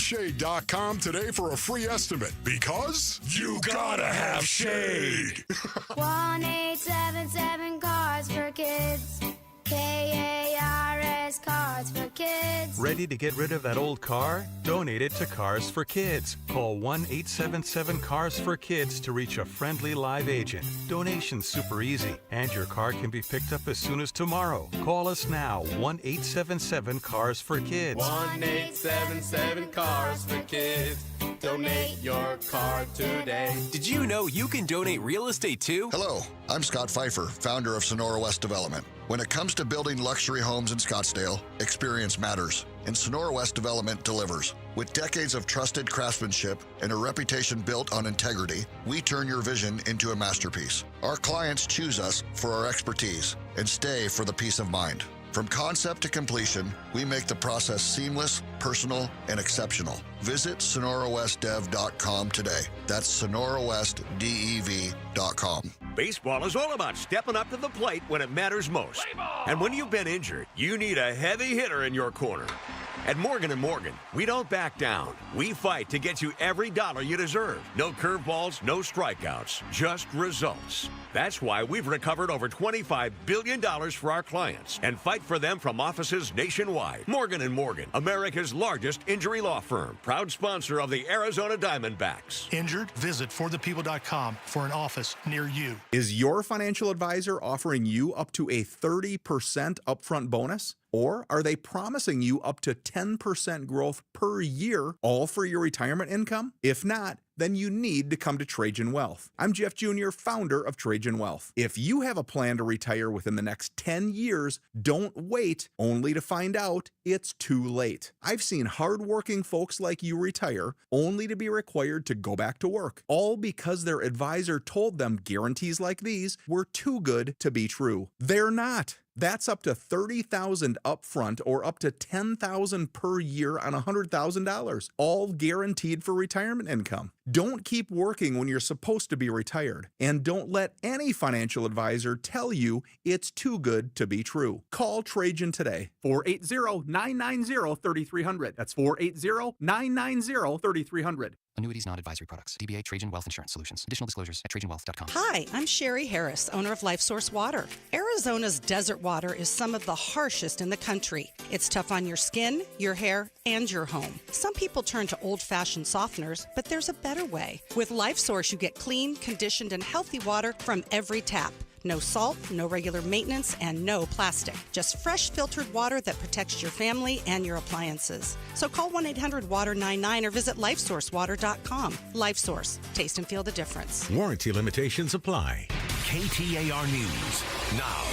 today for a free estimate, because you gotta have shade.
1-877 Cars for Kids. KARS Cars for Kids.
Ready to get rid of that old car? Donate it to Cars for Kids. Call 1-877-CARS-FOR-KIDS to reach a friendly live agent. Donation's super easy, and your car can be picked up as soon as tomorrow. Call us now, 1-877-CARS-FOR-KIDS.
1-877-CARS-FOR-KIDs.
Donate
your car today. Did you know you can donate real estate too?
Hello, I'm Scott Pfeiffer, founder of Sonora West Development. When it comes to building luxury homes in Scottsdale, experience matters, and Sonora West Development delivers. With decades of trusted craftsmanship and a reputation built on integrity, we turn your vision into a masterpiece. Our clients choose us for our expertise and stay for the peace of mind. From concept to completion, we make the process seamless, personal, and exceptional. Visit SonoraWestDev.com today. That's SonoraWestDev.com.
Baseball is all about stepping up to the plate when it matters most. And when you've been injured, you need a heavy hitter in your corner. At Morgan & Morgan, we don't back down. We fight to get you every dollar you deserve. No curveballs, no strikeouts, just results. That's why we've recovered over $25 billion for our clients and fight for them from offices nationwide. Morgan & Morgan, America's largest injury law firm, proud sponsor of the Arizona Diamondbacks.
Injured? Visit forthepeople.com for an office near you.
Is your financial advisor offering you up to a 30% upfront bonus? Or are they promising you up to 10% growth per year, all for your retirement income? If not, then you need to come to Trajan Wealth. I'm Jeff Jr., founder of Trajan Wealth. If you have a plan to retire within the next 10 years, don't wait only to find out it's too late. I've seen hardworking folks like you retire only to be required to go back to work, all because their advisor told them guarantees like these were too good to be true. They're not. That's up to $30,000 upfront or up to $10,000 per year on $100,000, all guaranteed for retirement income. Don't keep working when you're supposed to be retired, and don't let any financial advisor tell you it's too good to be true. Call Trajan today.
480-990-3300. That's 480-990-3300.
Annuities, not advisory products. DBA Trajan Wealth Insurance Solutions. Additional disclosures at TrajanWealth.com.
Hi, I'm Sherry Harris, owner of LifeSource Water. Arizona's desert water is some of the harshest in the country. It's tough on your skin, your hair, and your home. Some people turn to old-fashioned softeners, but there's a better way. With LifeSource, you get clean, conditioned, and healthy water from every tap. No salt, no regular maintenance, and no plastic. Just fresh filtered water that protects your family and your appliances. So call 1-800-WATER-99 or visit LifeSourceWater.com. LifeSource. Taste and feel the difference.
Warranty limitations apply.
KTAR News now.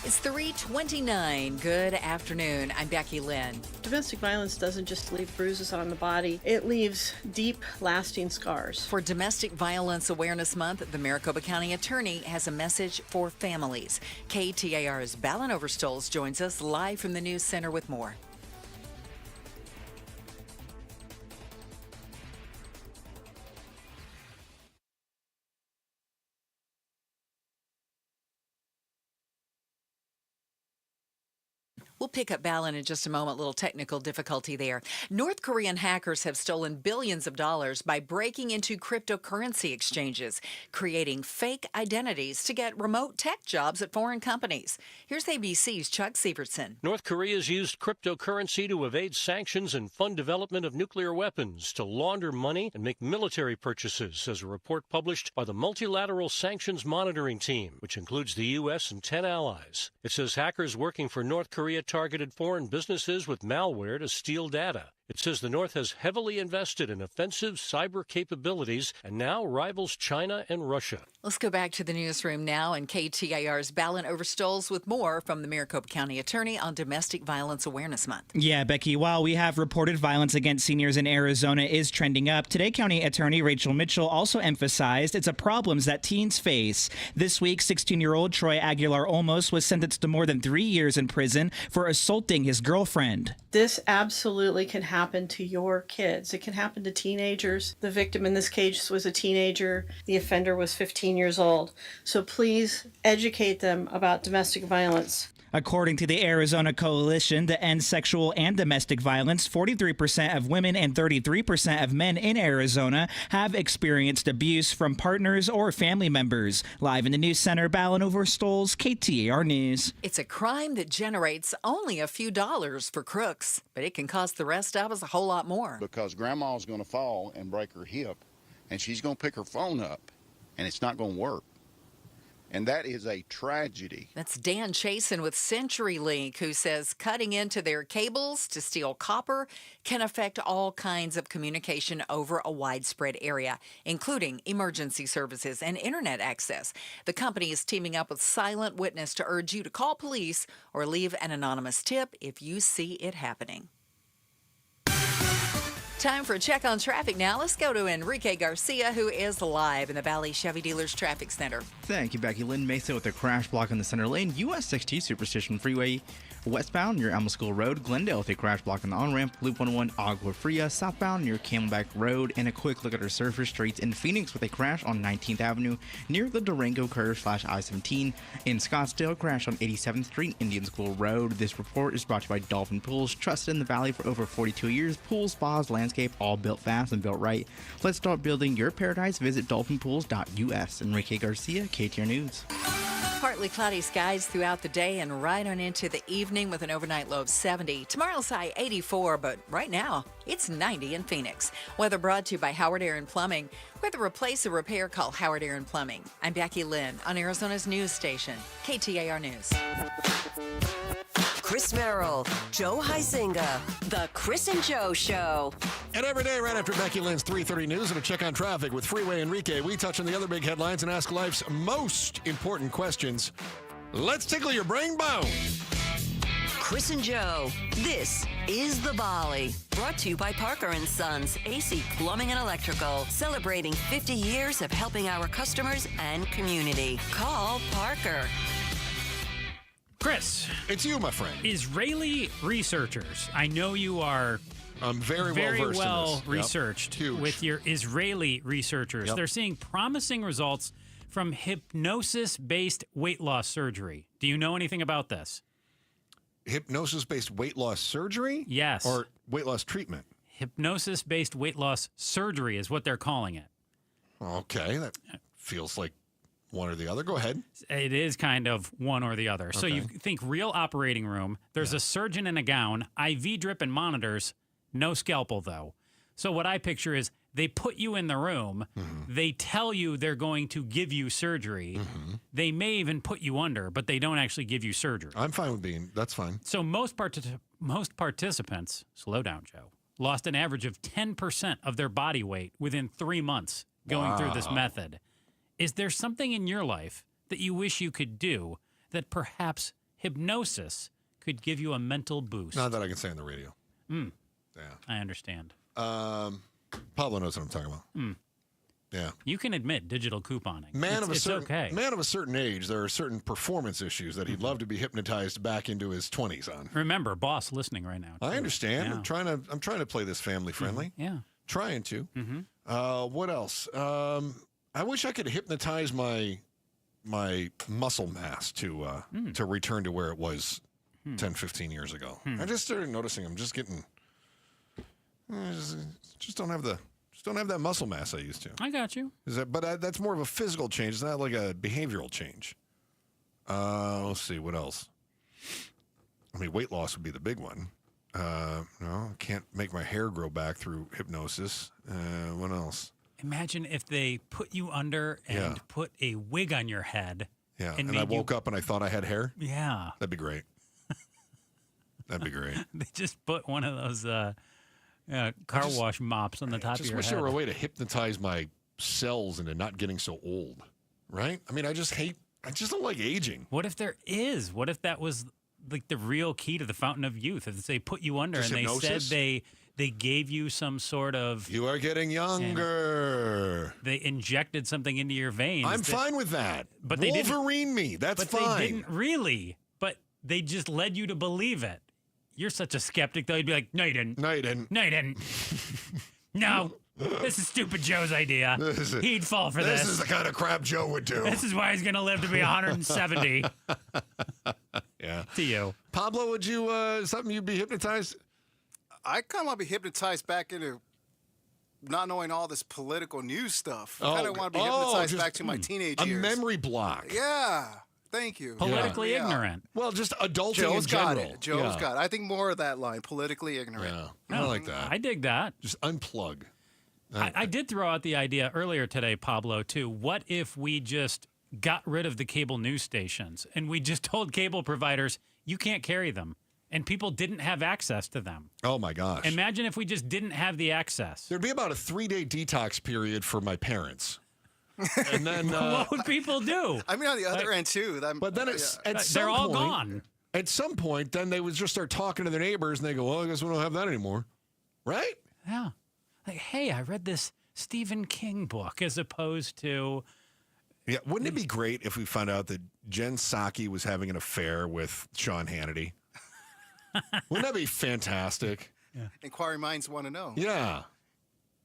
It's 3:29. Good afternoon. I'm Becky Lynn.
Domestic violence doesn't just leave bruises on the body. It leaves deep, lasting scars.
For Domestic Violence Awareness Month, the Maricopa County Attorney has a message for families. KTAR's Ballin Overstoles joins us live from the News Center with more. We'll pick up Ballin in just a moment. Little technical difficulty there. North Korean hackers have stolen billions of dollars by breaking into cryptocurrency exchanges, creating fake identities to get remote tech jobs at foreign companies. Here's ABC's Chuck Sievertson.
North Korea's used cryptocurrency to evade sanctions and fund development of nuclear weapons, to launder money and make military purchases, says a report published by the Multilateral Sanctions Monitoring Team, which includes the U.S. and 10 allies. It says hackers working for North Korea targeted foreign businesses with malware to steal data. It says the North has heavily invested in offensive cyber capabilities and now rivals China and Russia.
Let's go back to the newsroom now and KTAR's Ballin Overstoles with more from the Maricopa County Attorney on Domestic Violence Awareness Month.
Yeah, Becky, while we have reported violence against seniors in Arizona is trending up, today County Attorney Rachel Mitchell also emphasized it's a problem that teens face. This week, 16-year-old Troy Aguilar Olmos was sentenced to more than 3 years in prison for assaulting his girlfriend.
This absolutely can happen to your kids. It can happen to teenagers. The victim in this case was a teenager. The offender was 15 years old. So please educate them about domestic violence.
According to the Arizona Coalition to End Sexual and Domestic Violence, 43% of women and 33% of men in Arizona have experienced abuse from partners or family members. Live in the News Center, Ballin Overstoles, KTAR News.
It's a crime that generates only a few dollars for crooks, but it can cost the rest of us a whole lot more.
Because grandma's going to fall and break her hip, and she's going to pick her phone up, and it's not going to work. and that is a tragedy.
That's Dan Chasen with CenturyLink, who says cutting into their cables to steal copper can affect all kinds of communication over a widespread area, including emergency services and internet access. The company is teaming up with Silent Witness to urge you to call police or leave an anonymous tip if you see it happening. Time for a check on traffic now. Let's go to Enrique Garcia, who is live in the Valley Chevy Dealers Traffic Center.
Thank you, Becky. Lynn Mesa with a crash block on the center lane. US 60 Superstition Freeway westbound near Elma School Road. Glendale with a crash block on the on-ramp. Loop 101 Agua Fria southbound near Camelback Road. And a quick look at our surface streets in Phoenix with a crash on 19th Avenue near the Durango curve / I-17. In Scottsdale, crash on 87th Street, Indian School Road. This report is brought to you by Dolphin Pools, trusted in the Valley for over 42 years. Pools, spas, landscape, all built fast and built right. Let's start building your paradise. Visit dolphinpools.us. Enrique Garcia, KTAR News.
Partly cloudy skies throughout the day and right on into the evening with an overnight low of 70. Tomorrow's high 84, but right now it's 90 in Phoenix. Weather brought to you by Howard Aaron Plumbing. Whether replace or repair, call Howard Aaron Plumbing. I'm Becky Lynn on Arizona's news station, KTAR News.
Chris Merrill, Joe Huizinga, The Chris and Joe Show.
And every day right after Becky Lynn's 3:30 News and a check on traffic with Freeway Enrique, we touch on the other big headlines and ask life's most important questions. Let's tickle your brain bone.
Chris and Joe, this is The Volley. Brought to you by Parker & Sons, AC Plumbing and Electrical. Celebrating 50 years of helping our customers and community. Call Parker.
Chris.
It's you, my friend.
Israeli researchers. I know you are
very
well researched with your Israeli researchers.
Yep.
They're seeing promising results from hypnosis-based weight loss surgery. Do you know anything about this?
Hypnosis-based weight loss surgery?
Yes.
Or weight loss treatment?
Hypnosis-based weight loss surgery is what they're calling it.
Okay, that feels like one or the other. Go ahead.
It is kind of one or the other. So you think real operating room. There's a surgeon in a gown, IV drip and monitors, no scalpel though. So what I picture is they put you in the room. Mm-hmm. They tell you they're going to give you surgery. Mm-hmm. They may even put you under, but they don't actually give you surgery.
I'm fine with that's fine.
So most participants, slow down, Joe, lost an average of 10% of their body weight within 3 months going through this method. Is there something in your life that you wish you could do that perhaps hypnosis could give you a mental boost?
Not that I can say on the radio.
Yeah. I understand.
Pablo knows what I'm talking about. Yeah.
You can admit digital couponing.
Man of a certain age, there are certain performance issues that he'd love to be hypnotized back into his 20s on.
Remember, boss listening right now.
I understand.
Yeah.
I'm trying to play this family friendly.
Yeah.
Trying to. What else? I wish I could hypnotize my muscle mass to return to where it was 10, 15 years ago. I just started noticing I'm just getting just don't have that muscle mass I used to.
I got you.
But that's more of a physical change. It's not like a behavioral change. Let's see what else. I mean, weight loss would be the big one. No, I can't make my hair grow back through hypnosis. What else?
Imagine if they put you under and put a wig on your head.
Yeah, and I woke up and I thought I had hair?
Yeah.
That'd be great. That'd be great.
They just put one of those car wash mops on the top of your head.
I just wish there were a way to hypnotize my cells into not getting so old, right? I mean, I just don't like aging.
What if there is? What if that was like the real key to the fountain of youth? If they put you under and
hypnosis?
They said they gave you some sort of...
You are getting younger.
They injected something into your veins.
I'm fine with that.
But
Wolverine me. That's fine.
But they didn't really. But they just led you to believe it. You're such a skeptic, though. You'd be like, no, you didn't.
No, you didn't.
No, you didn't. No. This is stupid Joe's idea. He'd fall for this.
This is the kind of crap Joe would do.
This is why he's going to live to be 170.
Yeah.
To you.
Pablo, would you, something you'd be hypnotized?
I kind of want to be hypnotized back into not knowing all this political news stuff. I kind of want to be hypnotized back to my teenage years.
A memory block.
Yeah. Thank you.
Politically ignorant.
Well, just adulting
Joe's
in general.
got it. Joe's got it. I think more of that line, politically ignorant.
Yeah. I like that.
I dig that.
Just unplug.
I did throw out the idea earlier today, Pablo, too. What if we just got rid of the cable news stations, and we just told cable providers, you can't carry them. And people didn't have access to them.
Oh, my gosh.
Imagine if we just didn't have the access.
There'd be about a 3-day detox period for my parents. And then
what would people do?
I mean, on the other end, too.
But then
they're all gone.
At some point, then they would just start talking to their neighbors, and they go, well, I guess we don't have that anymore. Right?
Yeah. Like, hey, I read this Stephen King book as opposed to...
Yeah, wouldn't it be great if we found out that Jen Psaki was having an affair with Sean Hannity? Wouldn't that be fantastic?
Yeah.
Inquiring minds want to know.
Yeah.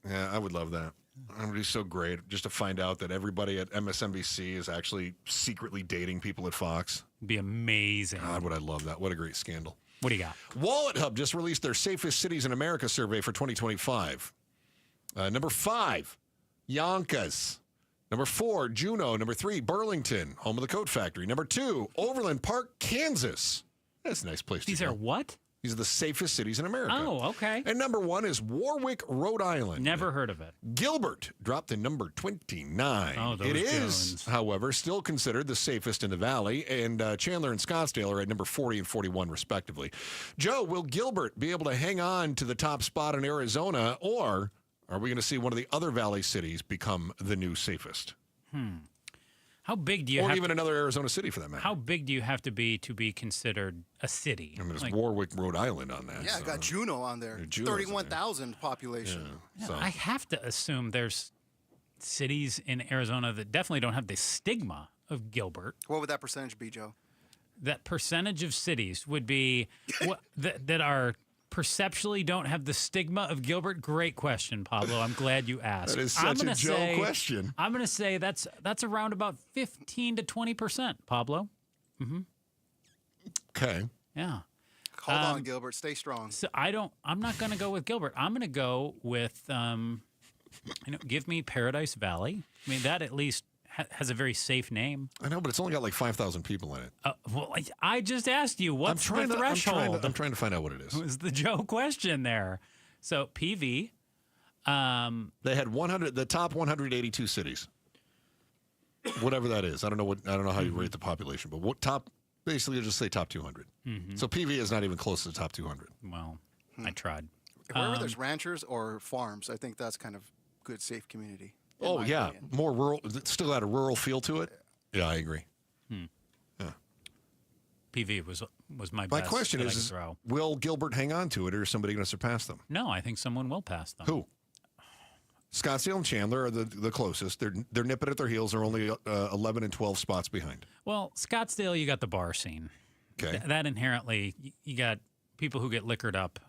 Yeah, I would love that. It would be so great just to find out that everybody at MSNBC is actually secretly dating people at Fox.
It'd be amazing.
God, would I love that. What a great scandal.
What do you got?
Wallet Hub just released their Safest Cities in America survey for 2025. Number 5, Yonkers. Number 4, Juneau. Number 3, Burlington, home of the Coat Factory. Number 2, Overland Park, Kansas. That's a nice place to go.
These are what?
These are the safest cities in America.
Oh, okay.
And number 1 is Warwick, Rhode Island.
Never heard of it.
Gilbert dropped to number 29.
Oh, those
It is,
Jones.
however, still considered the safest in the valley, and Chandler and Scottsdale are at number 40 and 41, respectively. Joe, will Gilbert be able to hang on to the top spot in Arizona, or are we going to see one of the other valley cities become the new safest?
How big do you
or
have
even another Arizona city, for that matter.
How big do you have to be considered a city?
I mean, there's Warwick, Rhode Island on that.
Yeah, I got Juneau on there. 31,000 population.
Yeah, I have to assume there's cities in Arizona that definitely don't have the stigma of Gilbert.
What would that percentage be, Joe?
That percentage of cities would be that are perceptually don't have the stigma of Gilbert. Great question, Pablo. I'm glad you asked.
That is such a Joe question.
I'm going to say that's around about 15 to 20%, Pablo. Mm-hmm.
Okay.
Yeah.
Hold on, Gilbert. Stay strong.
So I'm not going to go with Gilbert. I'm going to go with, give me Paradise Valley. I mean, that at least has a very safe name.
I know, but it's only got like 5,000 people in it.
Well, I just asked you, what's the threshold?
I'm trying to find out what it is.
It was the Joe question there. So PV.
They had the top 182 cities. Whatever that is. I don't know how you rate the population, but basically just say top 200.
Mm-hmm.
So PV is not even close to the top 200.
Well, I tried.
Wherever there's ranchers or farms, I think that's kind of good, safe community.
Oh, yeah. More rural. It's still got a rural feel to it. Yeah, I agree. Yeah.
PV was my best.
My question is, will Gilbert hang on to it, or is somebody going to surpass them?
No, I think someone will pass them.
Who? Scottsdale and Chandler are the closest. They're nipping at their heels. They're only 11 and 12 spots behind.
Well, Scottsdale, you got the bar scene.
Okay.
That inherently, you got people who get liquored up.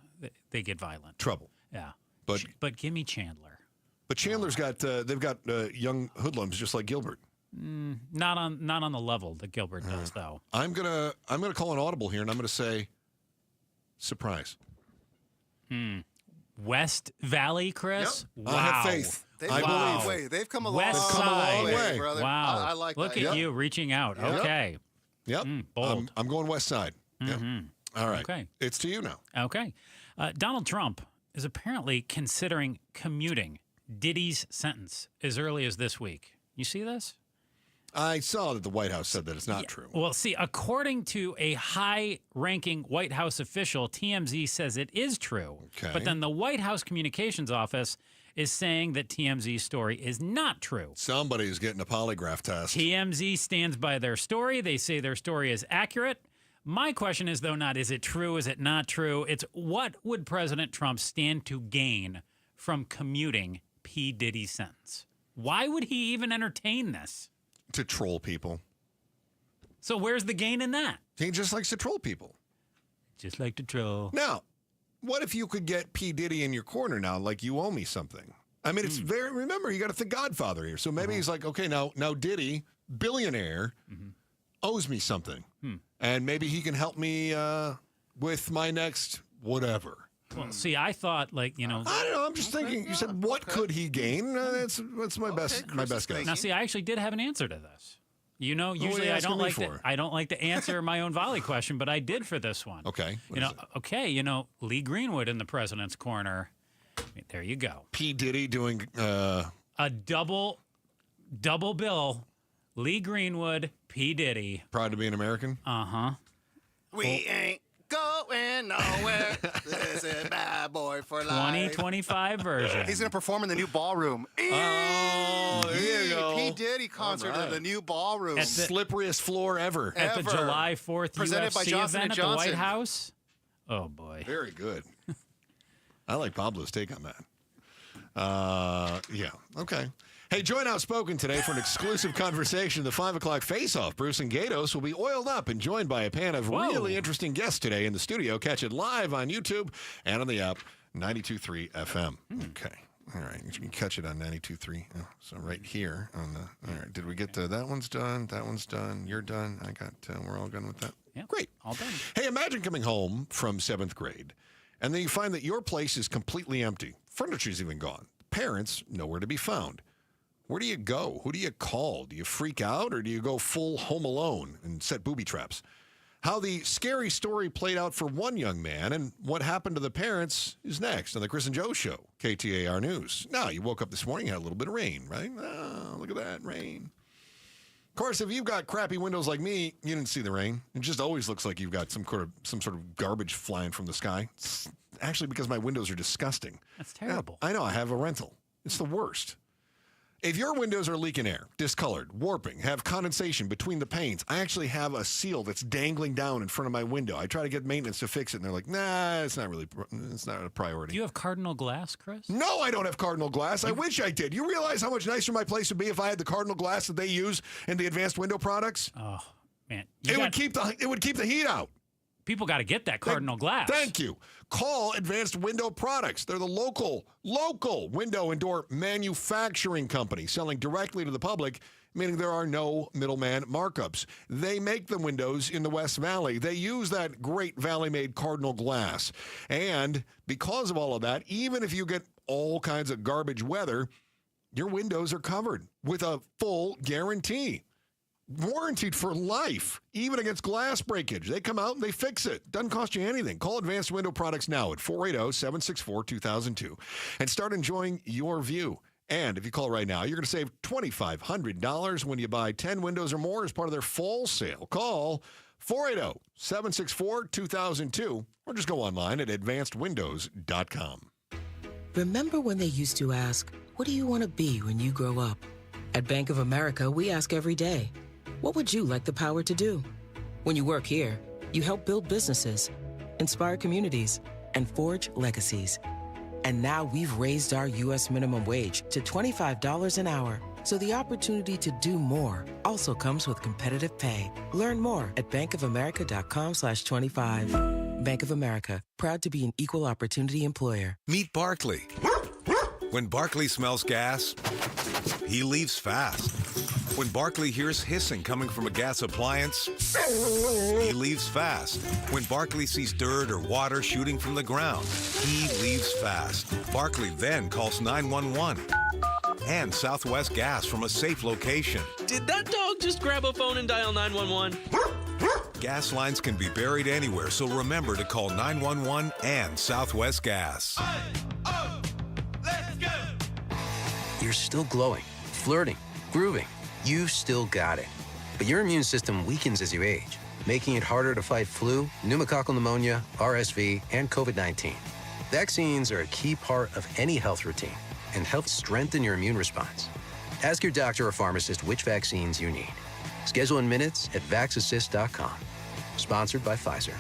They get violent.
Trouble.
Yeah.
But
give me Chandler.
But Chandler's got they've got young hoodlums just like Gilbert.
Not on the level that Gilbert does, though.
I'm gonna call an audible here, and I'm gonna say surprise.
West Valley, Chris.
Yep.
Wow.
I have faith. I believe.
They've come a
West
long
Side.
way, brother.
Wow.
I like
Look
that.
at you reaching out.
Yep.
Okay.
Yep.
Bold.
I'm going West Side.
Mm-hmm.
Yep. All right.
Okay.
It's to you now.
Okay. Donald Trump is apparently considering commuting Diddy's sentence as early as this week. You see this?
I saw that the White House said that it's not true.
Well, see, according to a high-ranking White House official, TMZ says it is true.
Okay.
But then the White House Communications Office is saying that TMZ's story is not true.
Somebody's getting a polygraph test.
TMZ stands by their story. They say their story is accurate. My question is, though, not is it true, is it not true? It's what would President Trump stand to gain from commuting P. Diddy's sentence? Why would he even entertain this?
To troll people.
So where's the gain in that?
He just likes to troll people.
Just like to troll.
Now, what if you could get P. Diddy in your corner now, like you owe me something? I mean, it's remember, you got the Godfather here. So maybe he's like, okay, now Diddy, billionaire, owes me something. And maybe he can help me with my next whatever.
Well, see, I thought I don't
know. I'm just thinking. You said, what could he gain? That's my best guess.
Now, see, I actually did have an answer to this. Usually I don't like to answer my own volley question, but I did for this one.
Okay.
Lee Greenwood in the president's corner. There you go.
P. Diddy doing
a double bill Lee Greenwood, P. Diddy.
Proud to be an American?
Uh-huh.
We ain't going nowhere. This is bad boy for life.
2025 version.
He's going to perform in the new ballroom.
Oh, there you go.
P. Diddy concert in the new ballroom.
At the slipperiest floor ever.
At the July 4th
Presented
UFC
by Johnson
event
&
at the White
Johnson.
House. Oh, boy.
Very good. I like Pablo's take on that. Yeah. Okay. Hey, join Outspoken today for an exclusive conversation. The 5 o'clock face-off. Bruce and Gatos will be oiled up and joined by a pan of really interesting guests today in the studio. Catch it live on YouTube and on the app 92.3 FM. Okay. All right. You can catch it on 92.3. Oh, so right here on the. All right. Did we get to that one's done? That one's done. You're done. I got. We're all done with that.
Yeah.
Great.
All done.
Hey, imagine coming home from 7th grade, and then you find that your place is completely empty. Furniture's even gone. Parents nowhere to be found. Where do you go? Who do you call? Do you freak out, or do you go full Home Alone and set booby traps? How the scary story played out for one young man and what happened to the parents is next on the Chris and Joe Show, KTAR News. Now, you woke up this morning, had a little bit of rain, right? Oh, look at that, rain. Of course, if you've got crappy windows like me, you didn't see the rain. It just always looks like you've got some sort of garbage flying from the sky. It's actually because my windows are disgusting.
That's terrible.
Yeah, I know, I have a rental. It's the worst. If your windows are leaking air, discolored, warping, have condensation between the panes, I actually have a seal that's dangling down in front of my window. I try to get maintenance to fix it, and they're like, nah, it's not a priority.
Do you have cardinal glass, Chris?
No, I don't have cardinal glass. I wish I did. You realize how much nicer my place would be if I had the cardinal glass that they use in the advanced window products?
Oh, man.
It would keep the heat out.
People got to get that cardinal glass.
Thank you. Call Advanced Window Products. They're the local window and door manufacturing company selling directly to the public, meaning there are no middleman markups. They make the windows in the West Valley. They use that great Valley-made cardinal glass. And because of all of that, even if you get all kinds of garbage weather, your windows are covered with a full guarantee. Warranted for life, even against glass breakage. They come out and they fix it. Doesn't cost you anything. Call Advanced Window Products now at 480-764-2002 and start enjoying your view. And if you call right now, you're going to save $2,500 when you buy 10 windows or more as part of their fall sale. Call 480-764-2002 or just go online at advancedwindows.com.
Remember when they used to ask, what do you want to be when you grow up? At Bank of America, we ask every day, what would you like the power to do? When you work here, you help build businesses, inspire communities, and forge legacies. And now we've raised our U.S. minimum wage to $25 an hour. So the opportunity to do more also comes with competitive pay. Learn more at bankofamerica.com/25. Bank of America, proud to be an equal opportunity employer.
Meet Barkley. When Barkley smells gas, he leaves fast. When Barkley hears hissing coming from a gas appliance, he leaves fast. When Barkley sees dirt or water shooting from the ground, he leaves fast. Barkley then calls 911 and Southwest Gas from a safe location.
Did that dog just grab a phone and dial 911?
Gas lines can be buried anywhere, so remember to call 911 and Southwest Gas.
You're still glowing, flirting, grooving. You still got it. But your immune system weakens as you age, making it harder to fight flu, pneumococcal pneumonia, RSV, and COVID-19. Vaccines are a key part of any health routine and help strengthen your immune response. Ask your doctor or pharmacist which vaccines you need. Schedule in minutes at vaxassist.com. Sponsored by Pfizer.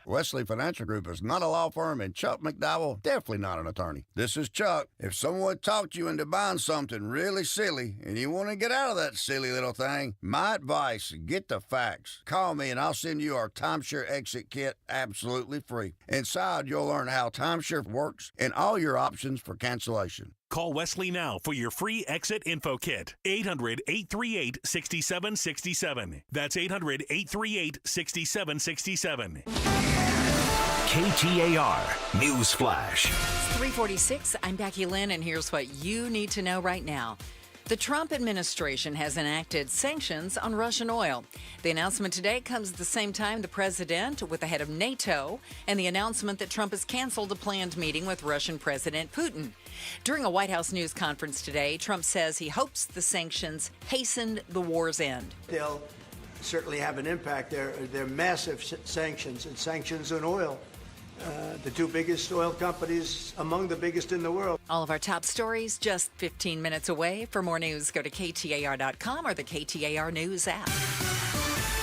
Wesley Financial Group is not a law firm, and Chuck McDowell definitely not an attorney. This is Chuck. If someone talked you into buying something really silly and you want to get out of that silly little thing, my advice, get the facts. Call me and I'll send you our timeshare exit kit absolutely free. Inside, you'll learn how timeshare works and all your options for cancellation.
Call Wesley now for your free exit info kit. 800-838-6767. That's 800-838-6767.
KTAR News Flash.
It's 3:46. I'm Becky Lynn, and here's what you need to know right now. The Trump administration has enacted sanctions on Russian oil. The announcement today comes at the same time the president with the head of NATO and the announcement that Trump has canceled a planned meeting with Russian President Putin. During a White House news conference today, Trump says he hopes the sanctions hastened the war's end.
They'll certainly have an impact. They're massive sanctions, and sanctions on oil. The two biggest oil companies, among the biggest in the world.
All of our top stories just 15 minutes away. For more news, go to KTAR.com or the KTAR News app.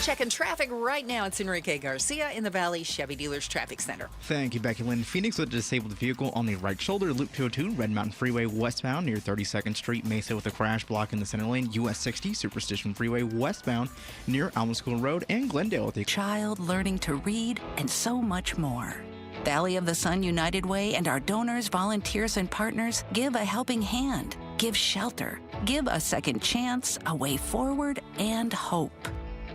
Checking traffic right now. It's Enrique Garcia in the Valley Chevy Dealers Traffic Center.
Thank you, Becky Lynn. Phoenix with a disabled vehicle on the right shoulder, Loop 202, Red Mountain Freeway westbound near 32nd Street. Mesa with a crash block in the center lane, US 60, Superstition Freeway westbound near Alma School Road, and Glendale with a
child learning to read, and so much more. Valley of the Sun United Way and our donors, volunteers, and partners give a helping hand, give shelter, give a second chance, a way forward, and hope.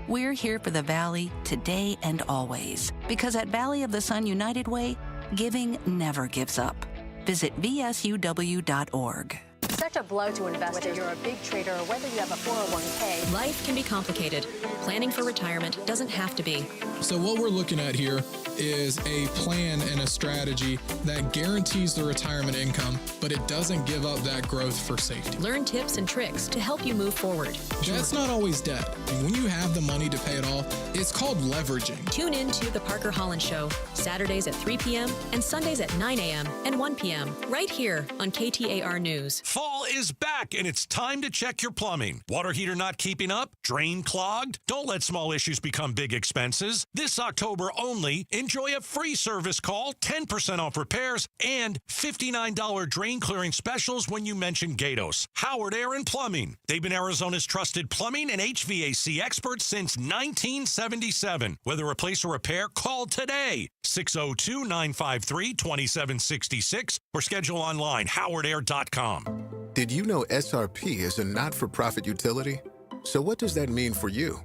We're here for the Valley today and always, because at Valley of the Sun United Way, giving never gives up. Visit vsuw.org.
Such a blow to investors. Whether you're a big trader or whether you have a 401k.
Life can be complicated. Planning for retirement doesn't have to be.
So what we're looking at here is a plan and a strategy that guarantees the retirement income, but it doesn't give up that growth for safety.
Learn tips and tricks to help you move forward.
That's not always debt. And when you have the money to pay it off, it's called leveraging.
Tune in to The Parker Holland Show, Saturdays at 3 p.m. and Sundays at 9 a.m. and 1 p.m. right here on KTAR News.
Fall is back, and it's time to check your plumbing. Water heater not keeping up? Drain clogged? Don't let small issues become big expenses. This October only, enjoy a free service call, 10% off repairs, and $59 drain clearing specials when you mention Gatos. Howard Air and Plumbing. They've been Arizona's trusted plumbing and HVAC experts since 1977. Whether replace or repair, call today. 602-953-2766 or schedule online, howardair.com.
Did you know SRP is a not-for-profit utility? So what does that mean for you?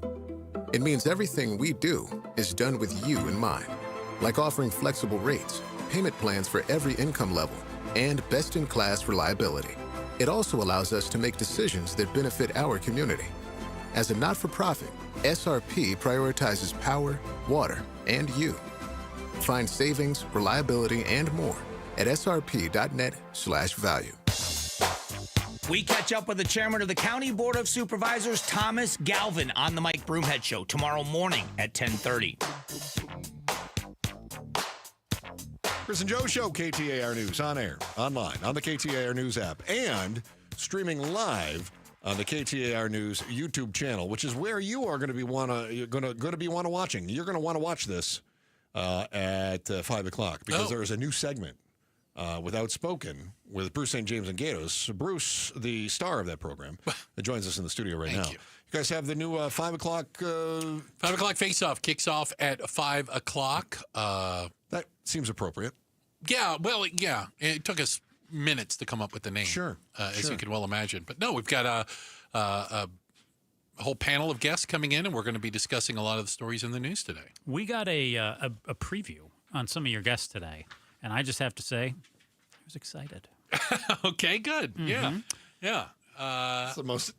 It means everything we do is done with you in mind, like offering flexible rates, payment plans for every income level, and best-in-class reliability. It also allows us to make decisions that benefit our community. As a not-for-profit, SRP prioritizes power, water, and you. Find savings, reliability, and more at srp.net/value.
We catch up with the chairman of the County Board of Supervisors, Thomas Galvin, on the Mike Broomhead Show tomorrow morning at 10:30.
Chris and Joe Show, KTAR News, on air, online, on the KTAR News app, and streaming live on the KTAR News YouTube channel, which is where you are going to be watching. You're going to want to watch this at 5 o'clock because there is a new segment with Outspoken with Bruce St. James and Gatos. Bruce, the star of that program, joins us in the studio right now. You guys have the new 5 o'clock...
5 o'clock face-off kicks off at 5 o'clock.
That seems appropriate.
Yeah, well, yeah. It took us minutes to come up with the name.
Sure.
As you can well imagine. But no, we've got a whole panel of guests coming in, and we're going to be discussing a lot of the stories in the news today.
We got a preview on some of your guests today, and I just have to say, I was excited.
Okay, good.
Mm-hmm.
Yeah.
It's the most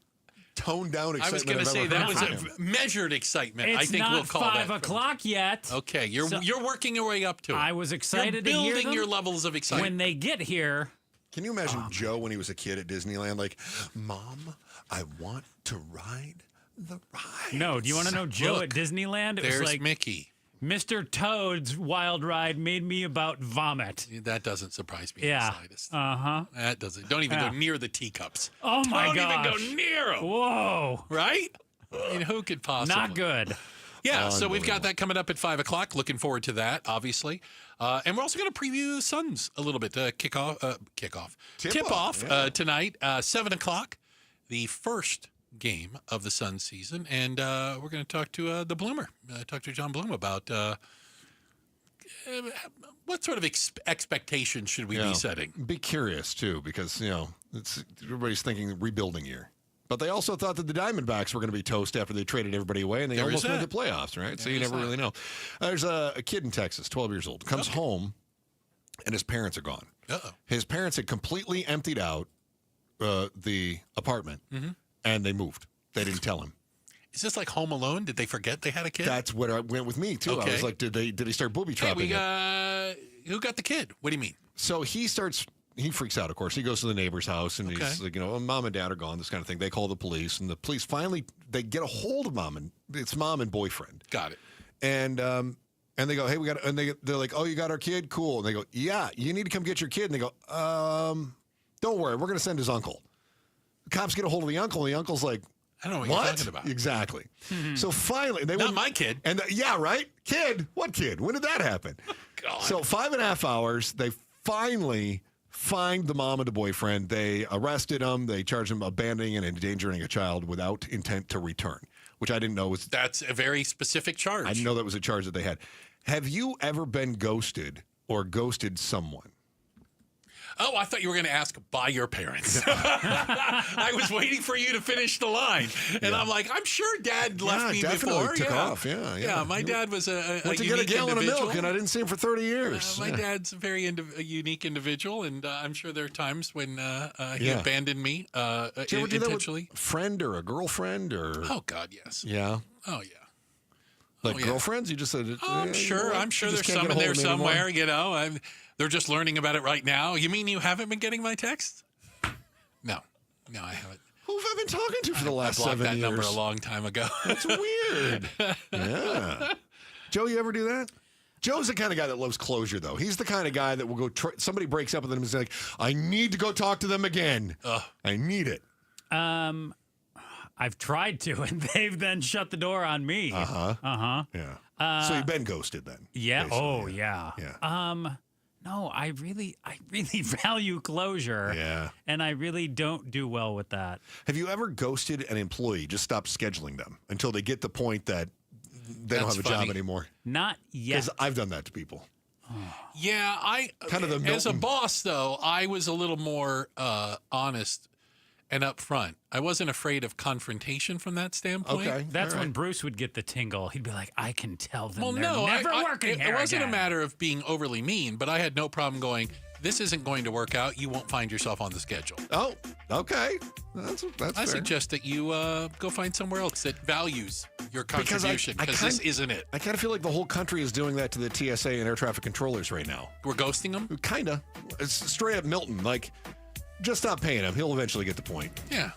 toned down excitement
I was going to say that was a measured excitement.
It's
I think
not
we'll call
5
that.
o'clock yet.
Okay, you're working your way up to it.
I was excited to hear them.
Building your levels of excitement.
When they get here.
Can you imagine Joe when he was a kid at Disneyland? Like, Mom, I want to ride the ride.
No, do you want to know Joe at Disneyland? It
There's
was like
Mickey.
Mr. Toad's wild ride made me about vomit.
That doesn't surprise me in the slightest. That doesn't. Don't even go near the teacups.
Oh, my gosh.
Don't even go near them.
Whoa.
Right? I mean, who could possibly?
Not good.
Yeah, so we've got that coming up at 5 o'clock. Looking forward to that, obviously. And we're also going to preview the Suns a little bit. Tip-off tonight, 7 o'clock, the first game of the Suns season. And we're going to talk to the Bloomer, talk to John Bloom about what sort of expectations should we be setting.
Be curious, too, because, everybody's thinking rebuilding year. But they also thought that the Diamondbacks were going to be toast after they traded everybody away, and they almost made the playoffs, right? So you never really know. There's a kid in Texas, 12 years old, comes home, and his parents are gone.
Uh-oh.
His parents had completely emptied out the apartment, and they moved. They didn't tell him.
Is this like Home Alone? Did they forget they had a kid?
That's what went with me, too.
Okay.
I was like, did they start booby-trapping
who got the kid? What do you mean?
So he freaks out, of course. He goes to the neighbor's house, and he's like, mom and dad are gone, this kind of thing. They call the police, and the police finally, they get a hold of it's mom and boyfriend.
Got it.
And they go, hey, they're like, oh, you got our kid? Cool. And they go, yeah, you need to come get your kid. And they go, don't worry, we're going to send his uncle. The cops get a hold of the uncle, and the uncle's like,
I don't know what you're talking about.
Exactly. So finally,
not my kid.
And yeah, right? Kid? What kid? When did that happen?
Oh, God.
So 5.5 hours, they finally find the mom and the boyfriend. They arrested him. They charged him abandoning and endangering a child without intent to return, which I didn't know was.
That's a very specific charge.
I didn't know that was a charge that they had. Have you ever been ghosted or ghosted someone?
Oh, I thought you were going to ask by your parents. I was waiting for you to finish the line. And I'm like, I'm sure Dad left me before.
Took off. Yeah.
My dad was a
went to get a gallon of milk, and I didn't see him for 30 years.
My dad's a very unique individual, and I'm sure there are times when he abandoned me
Did you ever do
intentionally.
That with a friend or a girlfriend?
Oh, God, yes.
Yeah.
Oh, yeah.
Like girlfriends? You just said
I'm sure there's some in there somewhere, they're just learning about it right now. You mean you haven't been getting my texts? No, I haven't.
Who have I been talking to for the last 7 years?
I blocked that number a long time ago.
That's weird. Yeah. Joe, you ever do that? Joe's the kind of guy that loves closure, though. He's the kind of guy that will go, somebody breaks up with him and is like, I need to go talk to them again. I need it.
I've tried to, and they've then shut the door on me.
Yeah. So you've been ghosted then?
Yeah.
Basically.
Oh, yeah. No, I really value closure.
Yeah.
And I really don't do well with that.
Have you ever ghosted an employee, just stopped scheduling them until they get the point that they don't have a job anymore?
Not yet.
Because I've done that to people.
Yeah, as a boss, though, I was a little more honest and upfront. I wasn't afraid of confrontation from that standpoint.
Okay.
That's when Bruce would get the tingle. He'd be like, I can tell them they're
no,
never working here
It wasn't
again.
a matter of being overly mean, but I had no problem going, this isn't going to work out. You won't find yourself on the schedule.
Oh, okay. That's
I
fair.
suggest that you go find somewhere else that values your contribution, because this isn't it.
I kind of feel like the whole country is doing that to the TSA and air traffic controllers right now.
We're ghosting them?
Kind of. It's straight up Milton. Like, just stop paying him. He'll eventually get the point.
Yeah.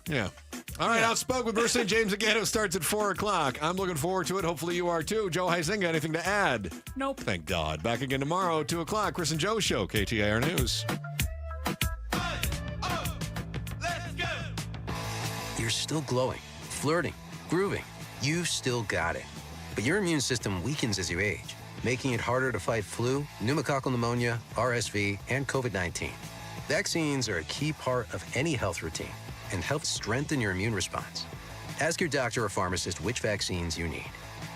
All right, Outspoke with Bruce St. James again. It starts at 4 o'clock. I'm looking forward to it. Hopefully you are too. Joe Heisinga, anything to add?
Nope.
Thank God. Back again tomorrow, 2 o'clock. Chris and Joe Show, KTAR News.
You're still glowing, flirting, grooving. You still got it. But your immune system weakens as you age, making it harder to fight flu, pneumococcal pneumonia, RSV, and COVID-19. Vaccines are a key part of any health routine and help strengthen your immune response. Ask your doctor or pharmacist which vaccines you need.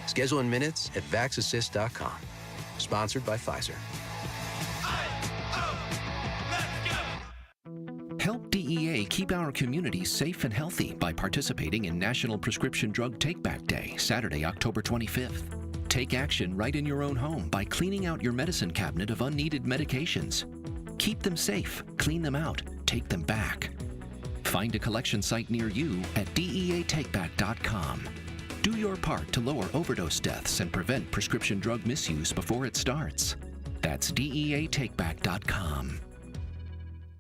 Schedule in minutes at vaxassist.com. Sponsored by Pfizer.
Help DEA keep our communities safe and healthy by participating in National Prescription Drug Take-Back Day, Saturday, October 25th. Take action right in your own home by cleaning out your medicine cabinet of unneeded medications. Keep them safe, clean them out, take them back. Find a collection site near you at DEATakeback.com. Do your part to lower overdose deaths and prevent prescription drug misuse before it starts. That's DEATakeback.com.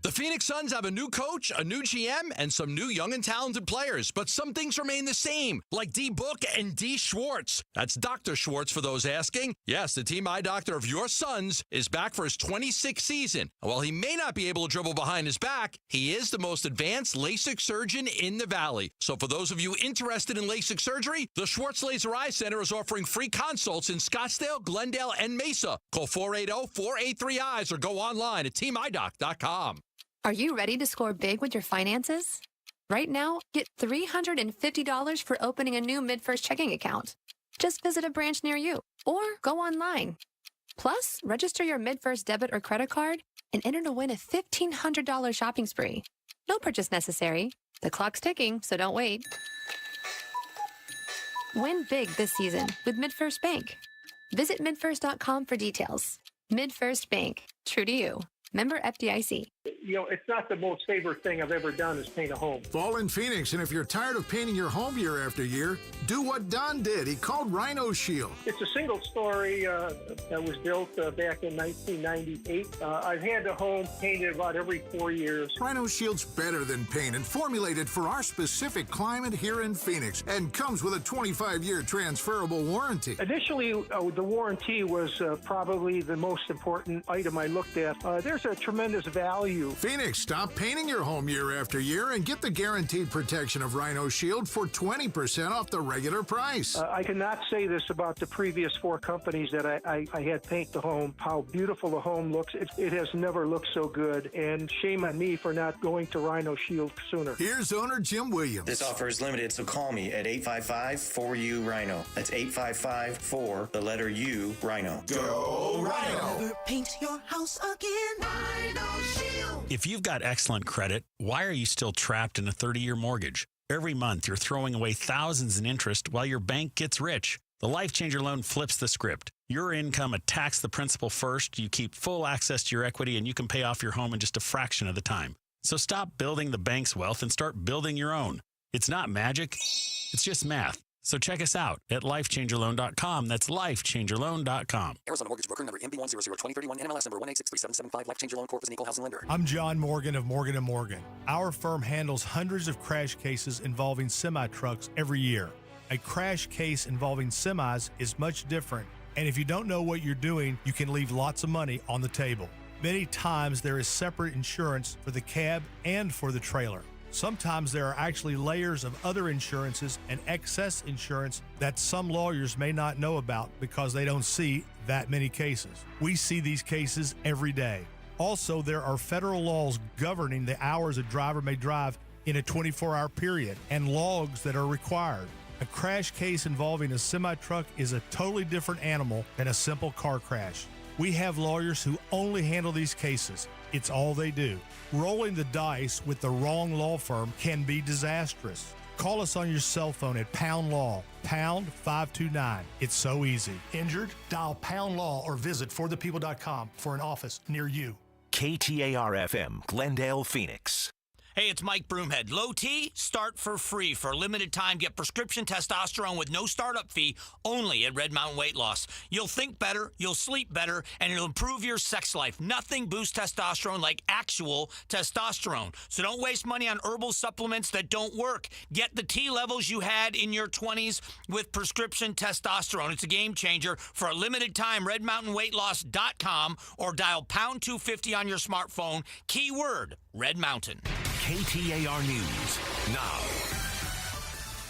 The Phoenix Suns have a new coach, a new GM, and some new young and talented players, but some things remain the same, like D. Book and D. Schwartz. That's Dr. Schwartz for those asking. Yes, the team eye doctor of your Suns is back for his 26th season. And while he may not be able to dribble behind his back, he is the most advanced LASIK surgeon in the Valley. So for those of you interested in LASIK surgery, the Schwartz Laser Eye Center is offering free consults in Scottsdale, Glendale, and Mesa. Call 480-483-EYES or go online at teamidoc.com.
Are you ready to score big with your finances? Right now, get $350 for opening a new MidFirst checking account. Just visit a branch near you or go online. Plus, register your MidFirst debit or credit card and enter to win a $1,500 shopping spree. No purchase necessary. The clock's ticking, so don't wait. Win big this season with MidFirst Bank. Visit midfirst.com for details. MidFirst Bank. True to you. Member FDIC.
It's not the most favorite thing I've ever done is paint a home.
Fall in Phoenix, and if you're tired of painting your home year after year, do what Don did. He called Rhino Shield.
It's a single story that was built back in 1998. I've had the home painted about every 4 years.
Rhino Shield's better than paint and formulated for our specific climate here in Phoenix and comes with a 25-year transferable warranty.
Initially, the warranty was probably the most important item I looked at. There's a tremendous value.
Phoenix, stop painting your home year after year and get the guaranteed protection of Rhino Shield for 20% off the regular price.
I cannot say this about the previous 4 companies that I had paint the home, how beautiful the home looks. It has never looked so good, and shame on me for not going to Rhino Shield sooner.
Here's owner Jim Williams.
This offer is limited, so call me at 855-4U-RHINO. That's 855-4, the letter U, Rhino.
Go Rhino!
Never paint your house again. Rhino Shield.
If you've got excellent credit, why are you still trapped in a 30-year mortgage? Every month, you're throwing away thousands in interest while your bank gets rich. The Life Changer loan flips the script. Your income attacks the principal first, you keep full access to your equity, and you can pay off your home in just a fraction of the time. So stop building the bank's wealth and start building your own. It's not magic, it's just math. So check us out at lifechangerloan.com. That's lifechangerloan.com.
Arizona Mortgage Broker number MB1002031, NMLS number 1863775. Life Changer Loan Corp is an equal housing lender.
I'm John Morgan of Morgan & Morgan. Our firm handles hundreds of crash cases involving semi-trucks every year. A crash case involving semis is much different, and if you don't know what you're doing, you can leave lots of money on the table. Many times there is separate insurance for the cab and for the trailer. Sometimes there are actually layers of other insurances and excess insurance that some lawyers may not know about because they don't see that many cases. We see these cases every day. Also, there are federal laws governing the hours a driver may drive in a 24-hour period and logs that are required. A crash case involving a semi-truck is a totally different animal than a simple car crash. We have lawyers who only handle these cases. It's all they do. Rolling the dice with the wrong law firm can be disastrous. Call us on your cell phone at Pound Law, pound 529. It's so easy. Injured? Dial Pound Law or visit forthepeople.com for an office near you.
KTAR-FM, Glendale, Phoenix.
Hey, it's Mike Broomhead. Low T, start for free. For a limited time, get prescription testosterone with no startup fee only at Red Mountain Weight Loss. You'll think better, you'll sleep better, and it'll improve your sex life. Nothing boosts testosterone like actual testosterone. So don't waste money on herbal supplements that don't work. Get the T levels you had in your 20s with prescription testosterone. It's a game changer. For a limited time, redmountainweightloss.com or dial pound 250 on your smartphone. Keyword, Red Mountain.
KTAR News now.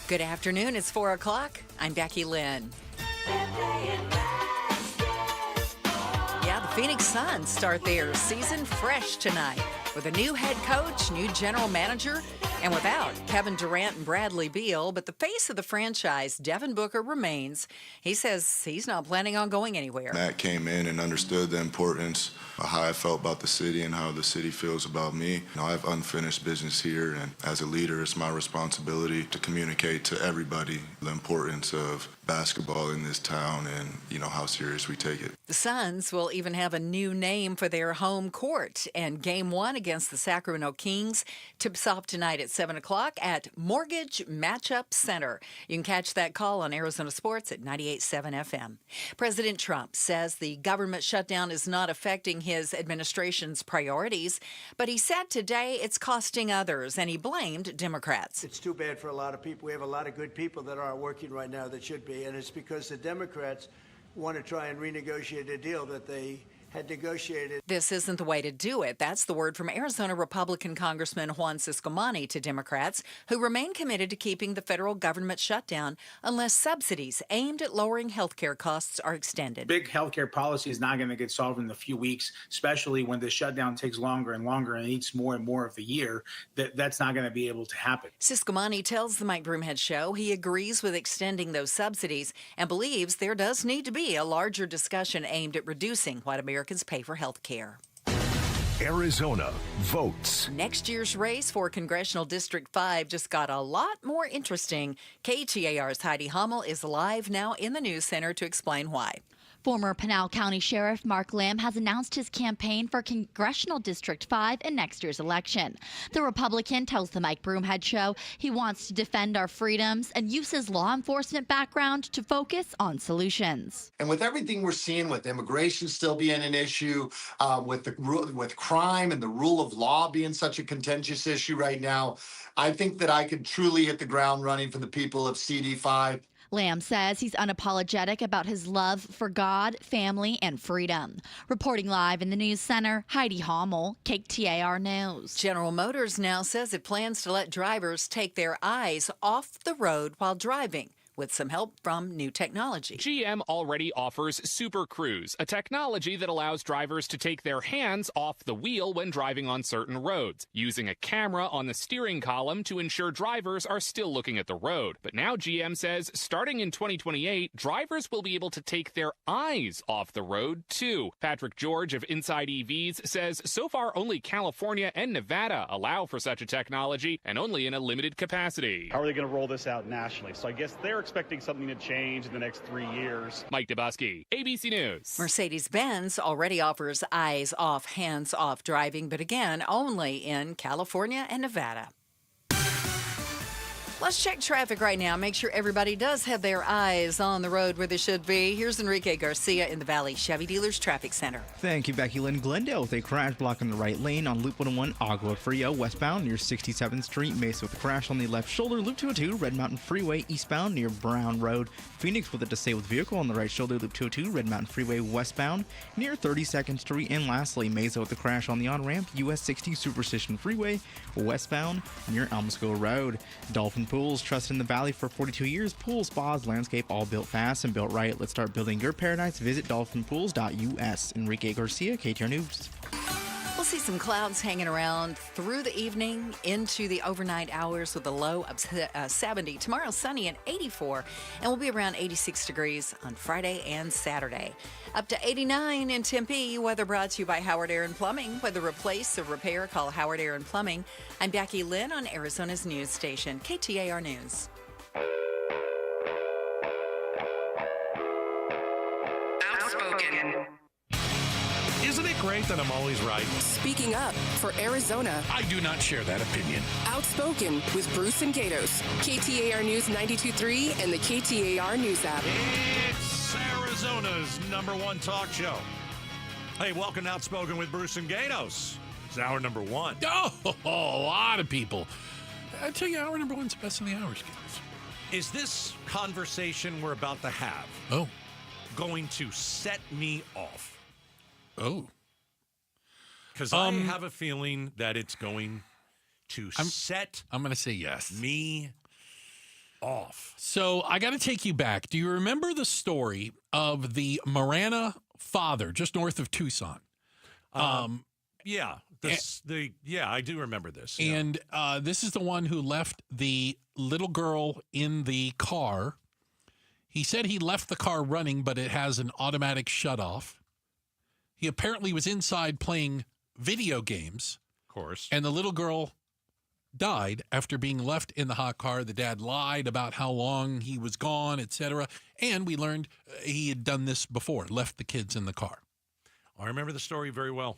Good afternoon. It's 4 o'clock. I'm Becky Lynn. Yeah, the Phoenix Suns start their season fresh tonight with a new head coach, new general manager, and without Kevin Durant and Bradley Beal. But the face of the franchise, Devin Booker, remains. He says he's not planning on going anywhere.
Matt came in and understood the importance of how I felt about the city and how the city feels about me. I have unfinished business here, and as a leader, it's my responsibility to communicate to everybody the importance of basketball in this town and, how serious we take it.
The Suns will even have a new name for their home court, and Game 1 against the Sacramento Kings tips off tonight at 7 o'clock at Mortgage Matchup Center. You can catch that call on Arizona Sports at 98.7 FM. President Trump says the government shutdown is not affecting his administration's priorities, but he said today it's costing others, and he blamed Democrats.
It's too bad for a lot of people. We have a lot of good people that aren't working right now that should be, and it's because the Democrats want to try and renegotiate a deal that they had negotiated.
This isn't the way to do it. That's the word from Arizona Republican Congressman Juan Ciscomani to Democrats, who remain committed to keeping the federal government shut down unless subsidies aimed at lowering health care costs are extended.
Big health care policy is not going to get solved in a few weeks, especially when the shutdown takes longer and longer and eats more and more of the year. That's not going to be able to happen.
Ciscomani tells the Mike Broomhead Show he agrees with extending those subsidies and believes there does need to be a larger discussion aimed at reducing what Americans pay for health care.
Arizona votes.
Next year's race for Congressional District 5 just got a lot more interesting. KTAR's Heidi Hummel is live now in the news center to explain why.
Former Pinal County Sheriff Mark Lamb has announced his campaign for Congressional District 5 in next year's election. The Republican tells the Mike Broomhead Show he wants to defend our freedoms and use his law enforcement background to focus on solutions.
And with everything we're seeing with immigration still being an issue, with crime and the rule of law being such a contentious issue right now, I think that I could truly hit the ground running for the people of CD5.
Lamb says he's unapologetic about his love for God, family, and freedom. Reporting live in the News Center, Heidi Hommel, KTAR News.
General Motors now says it plans to let drivers take their eyes off the road while driving, with some help from new technology.
GM already offers Super Cruise, a technology that allows drivers to take their hands off the wheel when driving on certain roads, using a camera on the steering column to ensure drivers are still looking at the road. But now GM says starting in 2028, drivers will be able to take their eyes off the road too. Patrick George of Inside EVs says so far only California and Nevada allow for such a technology, and only in a limited capacity.
How are they going to roll this out nationally? So I guess they're expecting something to change in the next 3 years.
Mike Dubusky, ABC News.
Mercedes-Benz already offers eyes off, hands off driving, but again, only in California and Nevada. Let's check traffic right now. Make sure everybody does have their eyes on the road where they should be. Here's Enrique Garcia in the Valley Chevy Dealers Traffic Center.
Thank you, Becky Lynn. Glendale with a crash blocking the right lane on Loop 101 Agua Fria westbound near 67th Street. Mesa with a crash on the left shoulder. Loop 202 Red Mountain Freeway eastbound near Brown Road. Phoenix with a disabled vehicle on the right shoulder. Loop 202 Red Mountain Freeway westbound near 32nd Street. And lastly, Mesa with a crash on the on-ramp US 60 Superstition Freeway westbound near Elmsville Road. Dolphin Pools, trusted in the Valley for 42 years. Pool, spas, landscape, all built fast and built right. Let's start building your paradise. Visit dolphinpools.us. Enrique Garcia, KTAR News.
We'll see some clouds hanging around through the evening into the overnight hours with a low of 70. Tomorrow, sunny at 84, and we'll be around 86 degrees on Friday and Saturday. Up to 89 in Tempe. Weather brought to you by Howard Air and Plumbing. Whether replace or repair, call Howard Air and Plumbing. I'm Becky Lynn on Arizona's news station, KTAR News.
Outspoken.
Isn't it great that I'm always right?
Speaking up for Arizona.
I do not share that opinion.
Outspoken with Bruce and Gatos. KTAR News 92.3 and the KTAR News app.
It's Arizona's #1 talk show. Hey, welcome to Outspoken with Bruce and Gatos. It's hour number 1.
Oh, a lot of people. I tell you, hour number 1's the best of the hours, Gatos.
Is this conversation we're about to have going to set me off?
Oh.
Because I have a feeling that it's going to
I'm going to say yes.
Me off.
So I got to take you back. Do you remember the story of the Marana father just north of Tucson?
Yeah. I do remember this. Yeah.
And this is the one who left the little girl in the car. He said he left the car running, but it has an automatic shutoff. He apparently was inside playing video games.
Of course.
And the little girl died after being left in the hot car. The dad lied about how long he was gone, etc. And we learned he had done this before, left the kids in the car.
I remember the story very well.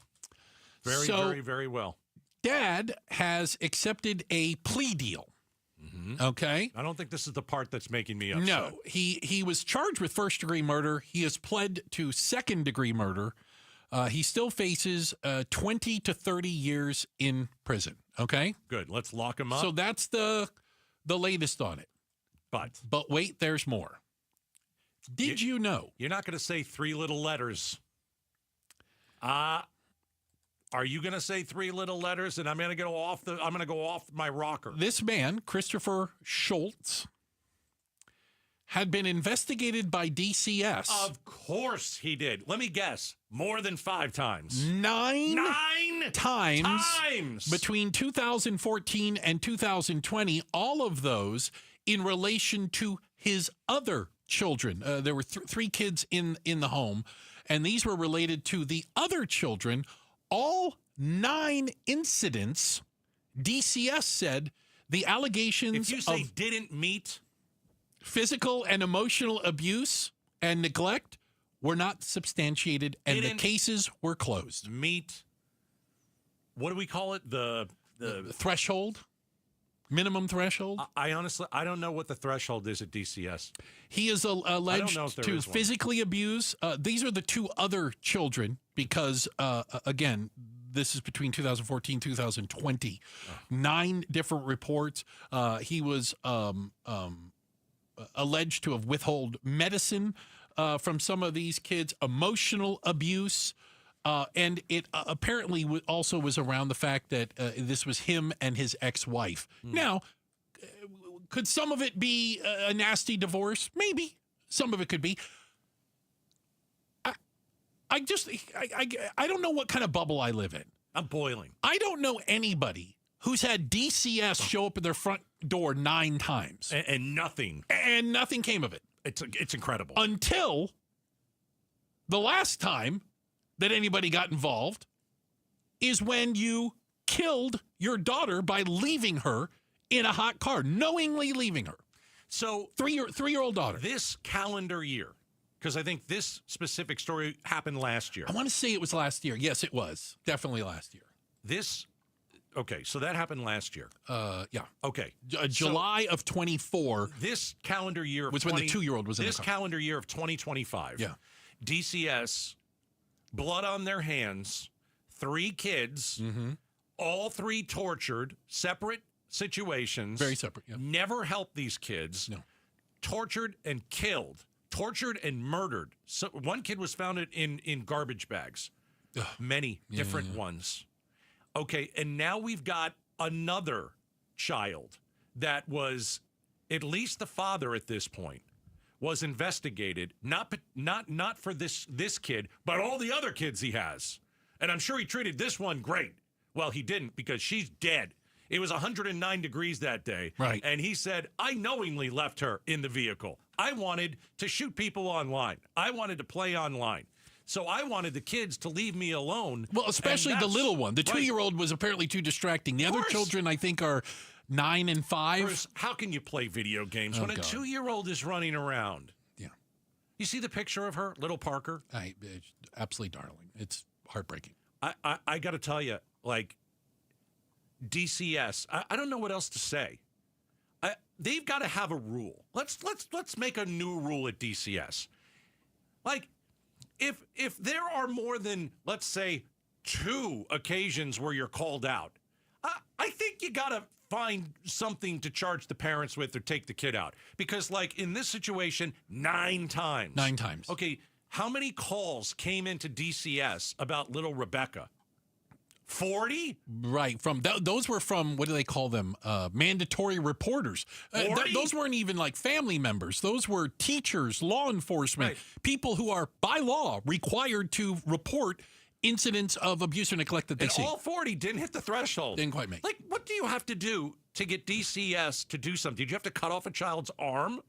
Very, very well.
Dad has accepted a plea deal.
Mm-hmm.
Okay.
I don't think this is the part that's making me upset.
No. He was charged with first-degree murder. He has pled to second-degree murder. He still faces 20 to 30 years in prison. Okay?
Good. Let's lock him up.
So that's the latest on it. But wait, there's more. Did you know?
You're not going to say 3 little letters. Are you going to say 3 little letters and I'm going to go off my rocker?
This man, Christopher Schultz, had been investigated by DCS.
Of course he did. Let me guess. More than 5 times.
9 times between 2014 and 2020, all of those in relation to his other children. There were 3 kids in the home, and these were related to the other children. All 9 incidents, DCS said the allegations
if you say didn't meet
physical and emotional abuse and neglect were not substantiated, and the cases were closed.
Meet, what do we call it? The
threshold? Minimum threshold?
I honestly, I don't know what the threshold is at DCS.
He is alleged to physically abuse. These are the two other children because, again, this is between 2014 2020. 9 different reports. He was alleged to have withheld medicine from some of these kids, emotional abuse. And it apparently also was around the fact that this was him and his ex-wife. Now, could some of it be a nasty divorce? Maybe. Some of it could be. I don't know what kind of bubble I live in.
I'm boiling.
I don't know anybody who's had DCS show up at their front door 9 times.
And nothing.
And nothing came of it.
It's incredible.
Until the last time that anybody got involved is when you killed your daughter by leaving her in a hot car, knowingly leaving her.
So
three-year-old daughter.
This calendar year, because I think this specific story happened last year.
I want to say it was last year. Yes, it was. Definitely last year.
Okay, so that happened last year.
Yeah.
Okay.
July of 24.
This calendar year
was when the 2-year-old was in the car.
This calendar year of 2025.
Yeah.
DCS, blood on their hands, 3 kids, all 3 tortured, separate situations.
Very separate, yeah.
Never helped these kids.
No.
Tortured and killed. Tortured and murdered. So one kid was found in garbage bags.
Ugh.
Many different ones. Okay, and now we've got another child that was, at least the father at this point, was investigated, not for this kid, but all the other kids he has. And I'm sure he treated this one great. Well, he didn't, because she's dead. It was 109 degrees that day.
Right.
And he said, I knowingly left her in the vehicle. I wanted to shoot people online. I wanted to play online. So I wanted the kids to leave me alone.
Well, especially the little one. The 2-year-old was apparently too distracting. The other children, I think, are 9 and 5.
Bruce, how can you play video games when a 2-year-old is running around?
Yeah.
You see the picture of her, little Parker?
It's absolutely darling. It's heartbreaking.
I got to tell you, like, DCS, I don't know what else to say. They've got to have a rule. Let's make a new rule at DCS. Like, if there are more than, let's say, 2 occasions where you're called out, I think you got to find something to charge the parents with or take the kid out. Because, like, in this situation, 9 times.
9 times.
Okay, how many calls came into DCS about little Rebecca? 40?
Right. Those were from, what do they call them? Mandatory reporters. Those weren't even like family members. Those were teachers, law enforcement, people who are by law required to report incidents of abuse or neglect that they see.
And all 40 didn't hit the threshold.
Didn't quite make.
Like, what do you have to do to get DCS to do something? Did you have to cut off a child's arm?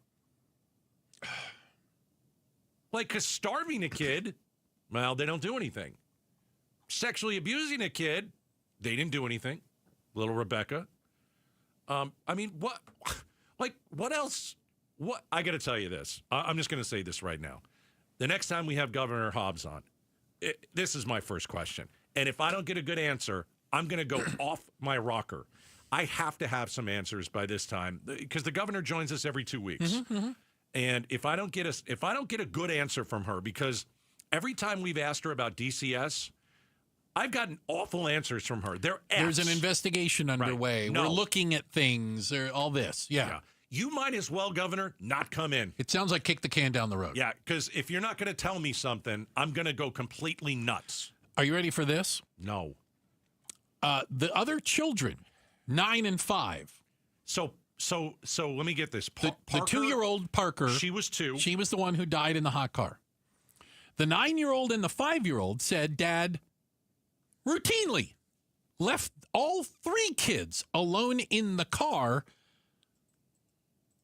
Like, because starving a kid, well, they don't do anything. Sexually abusing a kid, they didn't do anything. Little Rebecca. I mean, what else? What? I got to tell you this. I'm just going to say this right now. The next time we have Governor Hobbs on, this is my first question. And if I don't get a good answer, I'm going to go off my rocker. I have to have some answers by this time, because the governor joins us every 2 weeks. And if I don't get a good answer from her, because every time we've asked her about DCS, I've gotten awful answers from her.
There's an investigation underway.
Right. No.
We're looking at things, or all this. Yeah.
You might as well, Governor, not come in.
It sounds like kick the can down the road.
Yeah, because if you're not going to tell me something, I'm going to go completely nuts.
Are you ready for this?
No.
The other children, 9 and 5.
So let me get this.
The 2-year-old Parker.
She was 2.
She was the one who died in the hot car. The 9-year-old and the 5-year-old said, Dad routinely left all 3 kids alone in the car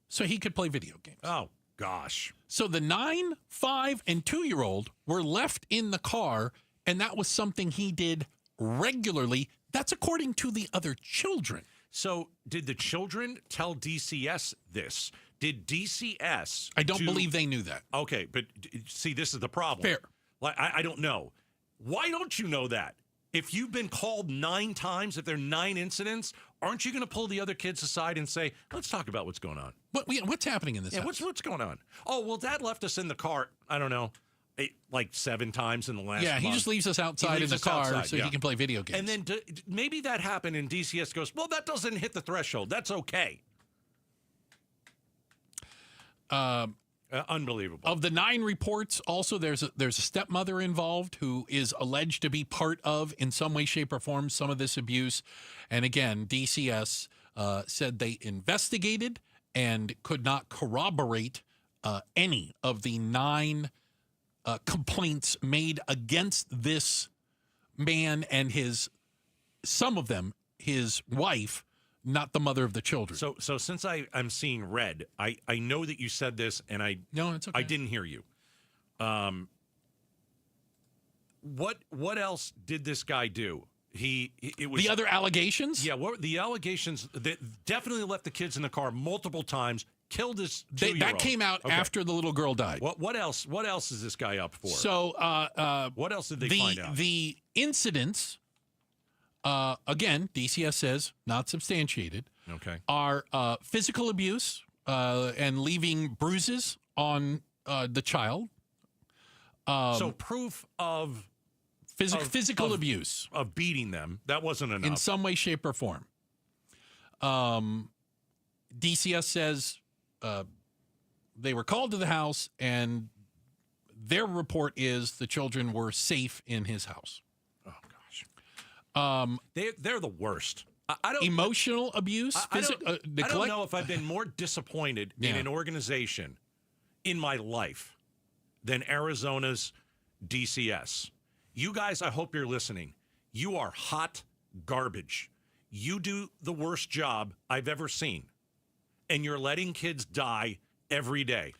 so he could play video games.
Oh, gosh.
So the 9, 5, and 2-year-old were left in the car, and that was something he did regularly. That's according to the other children.
So did the children tell DCS this? Did DCS?
I don't believe they knew that.
Okay, but see, this is the problem.
Fair.
Like, I don't know. Why don't you know that? If you've been called 9 times, if there are 9 incidents, aren't you going to pull the other kids aside and say, let's talk about what's going on?
What's happening in this house?
What's going on? Oh, well, Dad left us in the car, I don't know, like 7 times in the last month.
He just leaves us outside in the car so he can play video games.
And then maybe that happened and DCS goes, well, that doesn't hit the threshold. That's okay. Unbelievable.
Of the 9 reports, also there's a stepmother involved who is alleged to be part of, in some way, shape, or form, some of this abuse. And again, DCS said they investigated and could not corroborate any of the 9 complaints made against this man and some of them, his wife, not the mother of the children.
So since I'm seeing red, I know that you said this, and
no, it's okay.
I didn't hear you. What else did this guy do? It was
the other allegations.
Yeah, what the allegations that definitely left the kids in the car multiple times, killed his 2-year-old.
That came out after the little girl died.
What else? What else is this guy up for?
So
what else did they find out?
The incidents. Again, DCS says not substantiated.
Okay.
Are physical abuse and leaving bruises on the child.
So proof of
physical abuse
of beating them. That wasn't enough
in some way, shape, or form. DCS says they were called to the house, and their report is the children were safe in his house.
They're the worst. I don't
emotional abuse.
I don't know if I've been more disappointed in an organization in my life than Arizona's DCS. You guys, I hope you're listening. You are hot garbage. You do the worst job I've ever seen, and you're letting kids die every day,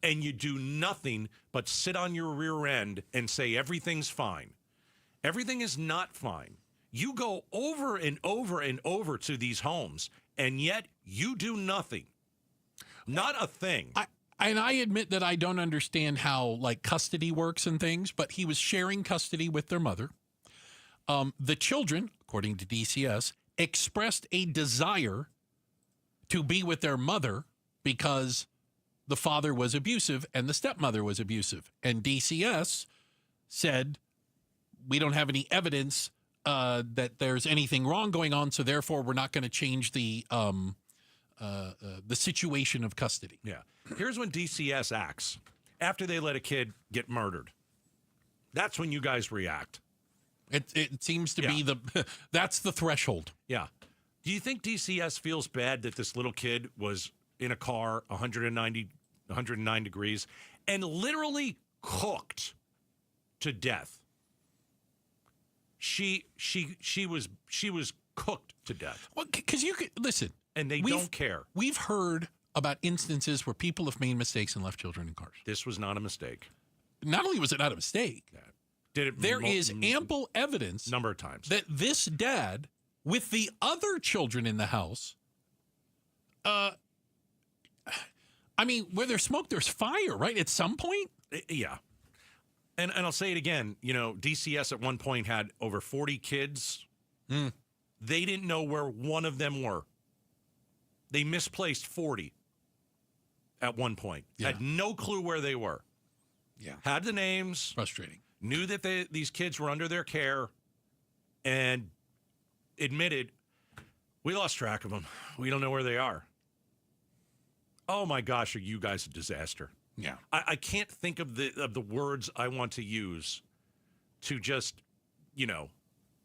and you do nothing but sit on your rear end and say everything's fine. Everything is not fine. You go over and over and over to these homes, and yet you do nothing. Not a thing.
I admit that I don't understand how custody works and things, but he was sharing custody with their mother. The children, according to DCS, expressed a desire to be with their mother because the father was abusive and the stepmother was abusive. And DCS said, we don't have any evidence that there's anything wrong going on, so therefore we're not going to change the situation of custody.
Yeah. Here's when DCS acts. After they let a kid get murdered. That's when you guys react.
It seems to be that's the threshold.
Yeah. Do you think DCS feels bad that this little kid was in a car 109 degrees and literally cooked to death? She was cooked to death.
Well, because you could listen,
and they don't care.
We've heard about instances where people have made mistakes and left children in cars.
This was not a mistake.
Not only was it not a mistake, there is ample evidence
number of times
that this dad, with the other children in the house, I mean, where there's smoke, there's fire, right? At some point,
yeah. And I'll say it again, DCS at one point had over 40 kids. They didn't know where one of them were. They misplaced 40 at one point. Had no clue where they were.
Yeah.
Had the names.
Frustrating.
Knew that these kids were under their care and admitted, we lost track of them. We don't know where they are. Oh, my gosh, are you guys a disaster?
Yeah,
I can't think of the words I want to use to just,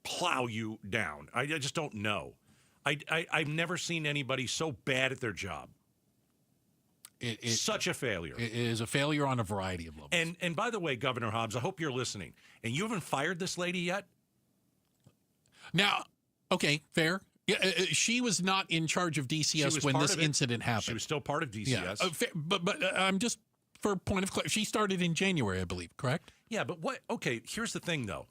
plow you down. I just don't know. I've never seen anybody so bad at their job. It's such a failure.
It is a failure on a variety of levels.
And by the way, Governor Hobbs, I hope you're listening. And you haven't fired this lady yet?
Now, okay, fair. Yeah, she was not in charge of DCS when this incident happened. She
was still part of DCS.
Yeah, but I'm just, for point of clarity, she started in January, I believe, correct?
Yeah, but what? Okay, here's the thing, though.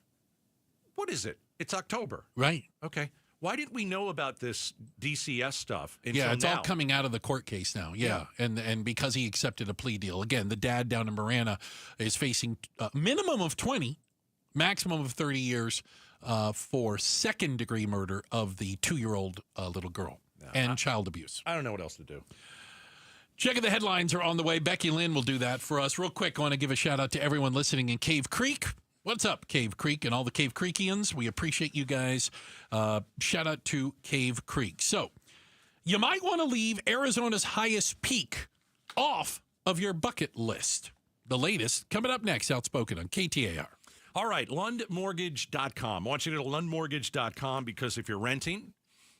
What is it? It's October.
Right.
Okay. Why didn't we know about this DCS stuff until
Yeah, it's
now?
all coming out of the court case now. Yeah. And because he accepted a plea deal. Again, the dad down in Marana is facing a minimum of 20, maximum of 30 years for second-degree murder of the 2-year-old little girl and child abuse.
I don't know what else to do.
Checking the headlines are on the way. Becky Lynn will do that for us. Real quick, I want to give a shout-out to everyone listening in Cave Creek. What's up, Cave Creek and all the Cave Creekians? We appreciate you guys. Shout out to Cave Creek. So, you might want to leave Arizona's highest peak off of your bucket list. The latest coming up next, Outspoken on KTAR.
All right, LundMortgage.com. I want you to go to LundMortgage.com because if you're renting,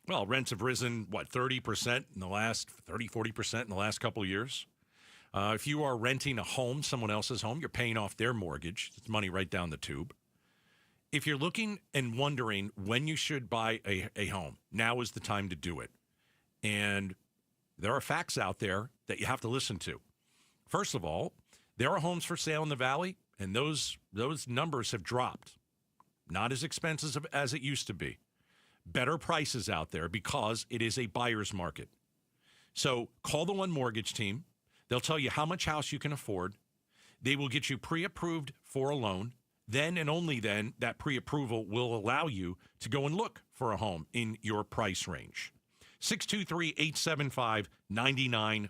well, rents have risen, 30% in the last, 40% in the last couple of years. If you are renting a home, someone else's home, you're paying off their mortgage. It's money right down the tube. If you're looking and wondering when you should buy a home, now is the time to do it. And there are facts out there that you have to listen to. First of all, there are homes for sale in the Valley, and those numbers have dropped. Not as expensive as it used to be. Better prices out there because it is a buyer's market. So call the One Mortgage team. They'll tell you how much house you can afford. They will get you pre-approved for a loan. Then and only then, that pre-approval will allow you to go and look for a home in your price range. 623-875-9940.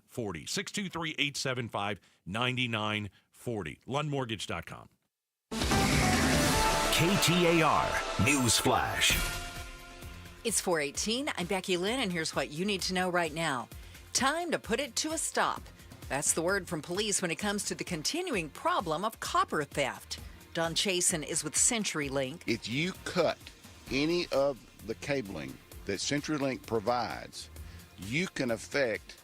623-875-9940. LundMortgage.com.
KTAR News Flash.
It's 4:18. I'm Becky Lynn, and here's what you need to know right now. Time to put it to a stop. That's the word from police when it comes to the continuing problem of copper theft. Don Chasen is with CenturyLink.
If you cut any of the cabling that CenturyLink provides, you can affect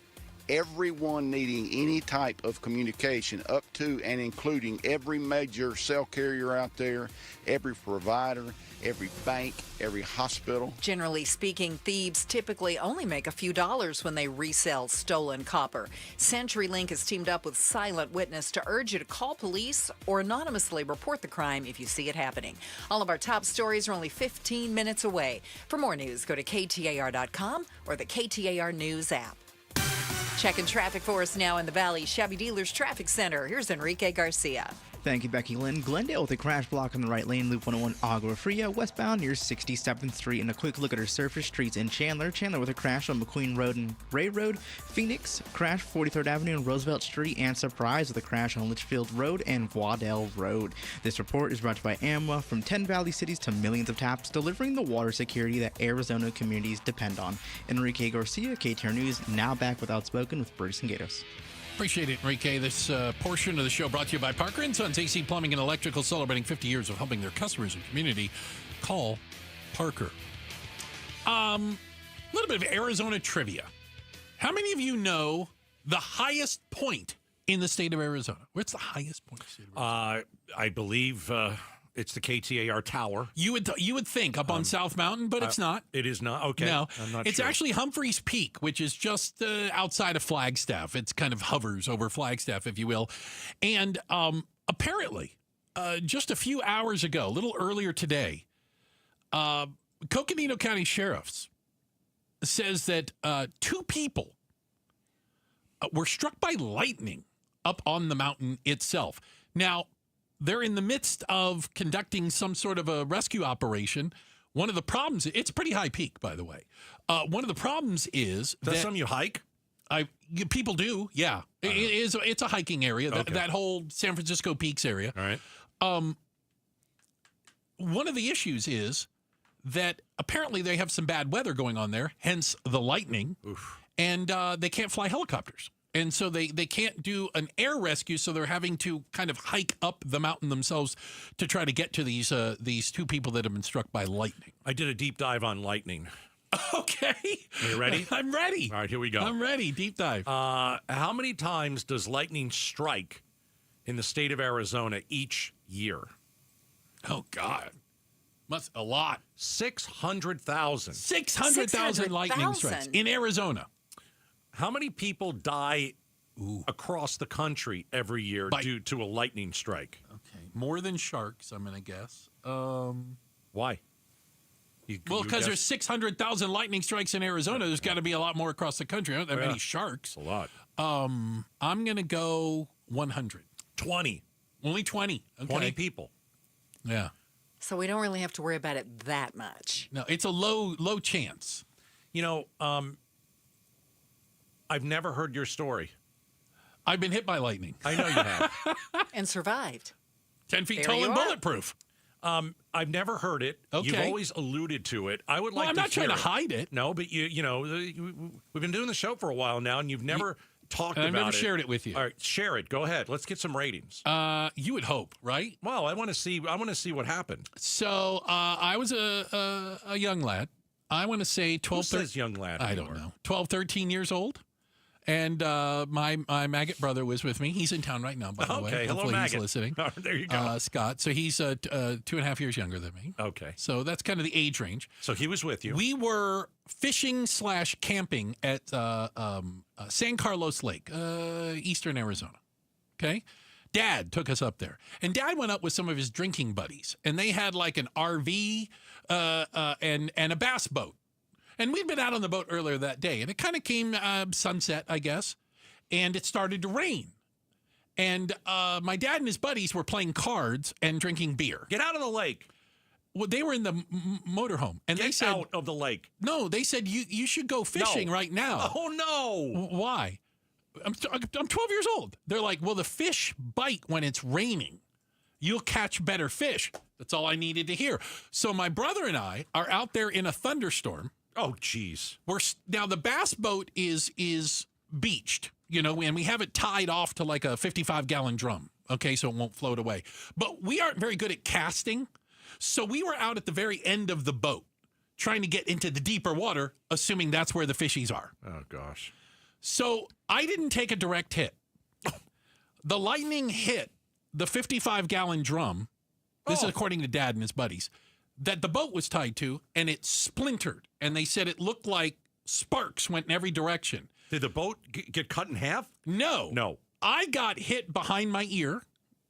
everyone needing any type of communication up to and including every major cell carrier out there, every provider, every bank, every hospital.
Generally speaking, thieves typically only make a few dollars when they resell stolen copper. CenturyLink has teamed up with Silent Witness to urge you to call police or anonymously report the crime if you see it happening. All of our top stories are only 15 minutes away. For more news, go to KTAR.com or the KTAR News app. Checking traffic for us now in the Valley Chevy Dealers Traffic Center. Here's Enrique Garcia.
Thank you, Becky Lynn. Glendale with a crash block on the right lane, Loop 101 Agua Fria, westbound near 67th Street. And a quick look at our surface streets in Chandler. Chandler with a crash on McQueen Road and Ray Road. Phoenix, crash 43rd Avenue and Roosevelt Street. And Surprise with a crash on Litchfield Road and Waddell Road. This report is brought to you by AMWA, from 10 Valley cities to millions of taps, delivering the water security that Arizona communities depend on. Enrique Garcia, KTAR News, now back with Outspoken with Bruce and Gatos.
Appreciate it, Enrique. This portion of the show brought to you by Parker & Sons AC Plumbing and Electrical, celebrating 50 years of helping their customers and community. Call Parker. A little bit of Arizona trivia. How many of you know the highest point in the state of Arizona? Where's the highest point in the state of Arizona?
I believe it's the KTAR Tower.
You would think up on South Mountain, but it's not.
It is not? Okay.
No.
I'm not
it's
sure.
actually Humphreys Peak, which is just outside of Flagstaff. It's kind of hovers over Flagstaff, if you will. And apparently, just a few hours ago, a little earlier today, Coconino County Sheriff's says that 2 people were struck by lightning up on the mountain itself. Now, they're in the midst of conducting some sort of a rescue operation. One of the problems, it's a pretty high peak, by the way. One of the problems is
that something you hike?
People do, yeah. It's a hiking area,
Okay.
that whole San Francisco Peaks area.
All right.
One of the issues is that apparently they have some bad weather going on there, hence the lightning, and they can't fly helicopters. And so they can't do an air rescue, so they're having to kind of hike up the mountain themselves to try to get to these 2 people that have been struck by lightning.
I did a deep dive on lightning.
Okay.
Are you ready?
I'm ready.
All right, here we go.
I'm ready. Deep dive.
How many times does lightning strike in the state of Arizona each year?
Oh, God. A lot.
600,000.
600,000 lightning strikes in Arizona.
How many people die across the country every year due to a lightning strike?
Okay. More than sharks, I'm going to guess.
Why?
Because there's 600,000 lightning strikes in Arizona, there's got to be a lot more across the country. There aren't that many sharks.
A lot.
I'm going to go 100.
20.
Only 20. Okay.
20 people.
Yeah.
So we don't really have to worry about it that much.
No, it's a low chance.
You know, I've never heard your story.
I've been hit by lightning.
I know you have.
And survived.
10 feet
There
tall
you
and
are.
bulletproof.
I've never heard it.
Okay.
You've always alluded to it. I would like
I'm
to
not trying to hide it.
No, but you know, we've been doing the show for a while now, and you've never talked about it.
I've never shared it with you.
All right, share it. Go ahead. Let's get some ratings.
You would hope, right?
Well, I want to see what happened.
So I was a young lad. I want to say 12,
Who says young lad
I
anymore?
don't know. 12, 13 years old. And my maggot brother was with me. He's in town right now, by the way.
Okay, hello,
Hopefully
maggot.
he's listening.
There you go.
Scott. So he's 2.5 years younger than me.
Okay.
So that's kind of the age range.
So he was with you.
We were fishing / camping at San Carlos Lake, eastern Arizona. Okay. Dad took us up there. And Dad went up with some of his drinking buddies. And they had like an RV and a bass boat. And we'd been out on the boat earlier that day, and it kind of came sunset, I guess, and it started to rain. And my dad and his buddies were playing cards and drinking beer.
Get out of the lake.
Well, they were in the motorhome, and they said,
out of the lake.
No, they said you should go fishing right now.
Oh no!
Why? I'm 12 years old. They're like, well, the fish bite when it's raining. You'll catch better fish. That's all I needed to hear. So my brother and I are out there in a thunderstorm.
Oh, geez.
Now the bass boat is beached, you know, and we have it tied off to like a 55-gallon drum, okay, so it won't float away. But we aren't very good at casting, so we were out at the very end of the boat trying to get into the deeper water, assuming that's where the fishies are.
Oh, gosh.
So I didn't take a direct hit. The lightning hit the 55-gallon drum, this is according to Dad and his buddies, that the boat was tied to, and it splintered. And they said it looked like sparks went in every direction.
Did the boat get cut in half?
No.
No.
I got hit behind my ear.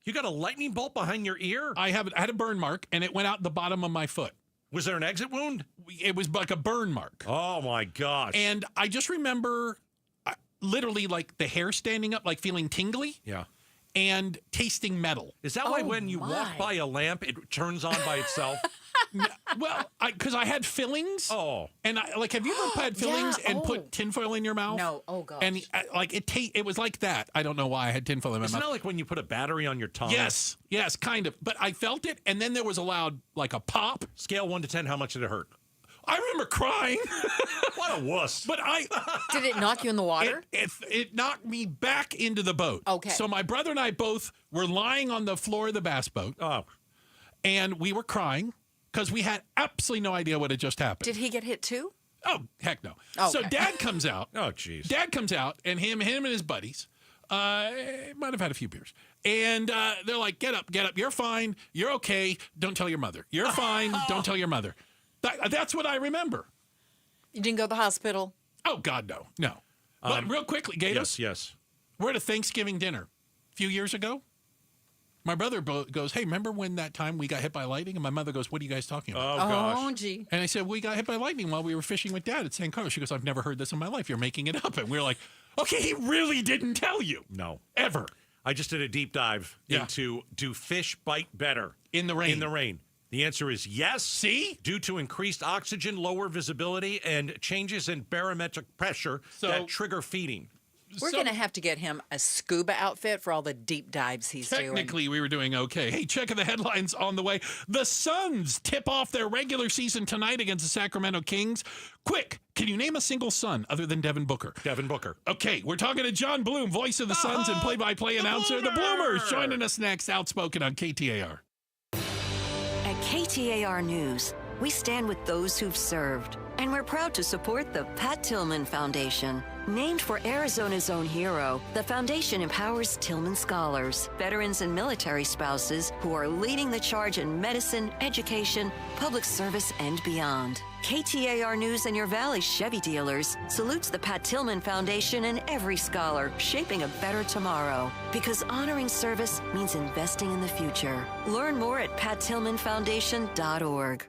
You got a lightning bolt behind your ear?
I had a burn mark, and it went out the bottom of my foot.
Was there an exit wound?
It was like a burn mark.
Oh, my gosh.
And I just remember literally like the hair standing up, like feeling tingly.
Yeah.
And tasting metal.
Is that why when you walk by a lamp, it turns on by itself?
Well, because I had fillings.
Oh.
And have you ever had fillings and put tinfoil in your mouth?
No. Oh, gosh.
And it was like that. I don't know why I had tinfoil in my mouth.
Isn't that like when you put a battery on your tongue?
Yes, kind of. But I felt it, and then there was a loud, like a pop.
Scale 1 to 10, how much did it hurt?
I remember crying.
What a wuss.
But
Did it knock you in the water?
It knocked me back into the boat.
Okay.
So my brother and I both were lying on the floor of the bass boat.
Oh.
And we were crying because we had absolutely no idea what had just happened.
Did he get hit too?
Oh, heck no.
Okay.
So Dad comes out.
Oh, jeez.
Dad comes out, and him and his buddies might have had a few beers. And they're like, get up. You're fine. You're okay. Don't tell your mother. You're fine. Don't tell your mother. That's what I remember.
You didn't go to the hospital?
Oh, God, no. But real quickly, Gatos.
Yes.
We're at a Thanksgiving dinner a few years ago. My brother goes, hey, remember when that time we got hit by lightning? And my mother goes, what are you guys talking about?
Oh, gosh.
Oh, gee.
And I said, we got hit by lightning while we were fishing with Dad at San Carlos. She goes, I've never heard this in my life. You're making it up. And we were like, okay, he really didn't tell you.
No.
Ever.
I just did a deep dive into do fish bite better
in the rain?
In the rain. The answer is yes.
See?
Due to increased oxygen, lower visibility, and changes in barometric pressure that trigger feeding.
We're going to have to get him a scuba outfit for all the deep dives he's doing.
Technically, we were doing okay. Hey, check the headlines on the way. The Suns tip off their regular season tonight against the Sacramento Kings. Quick, can you name a single Sun other than Devin Booker?
Devin Booker.
Okay, we're talking to John Bloom, voice of the Suns and play-by-play announcer. The Bloomers joining us next, Outspoken on KTAR.
At KTAR News, we stand with those who've served, and we're proud to support the Pat Tillman Foundation. Named for Arizona's own hero, the foundation empowers Tillman scholars, veterans, and military spouses who are leading the charge in medicine, education, public service, and beyond. KTAR News and your Valley Chevy dealers salutes the Pat Tillman Foundation and every scholar shaping a better tomorrow. Because honoring service means investing in the future. Learn more at pattillmanfoundation.org.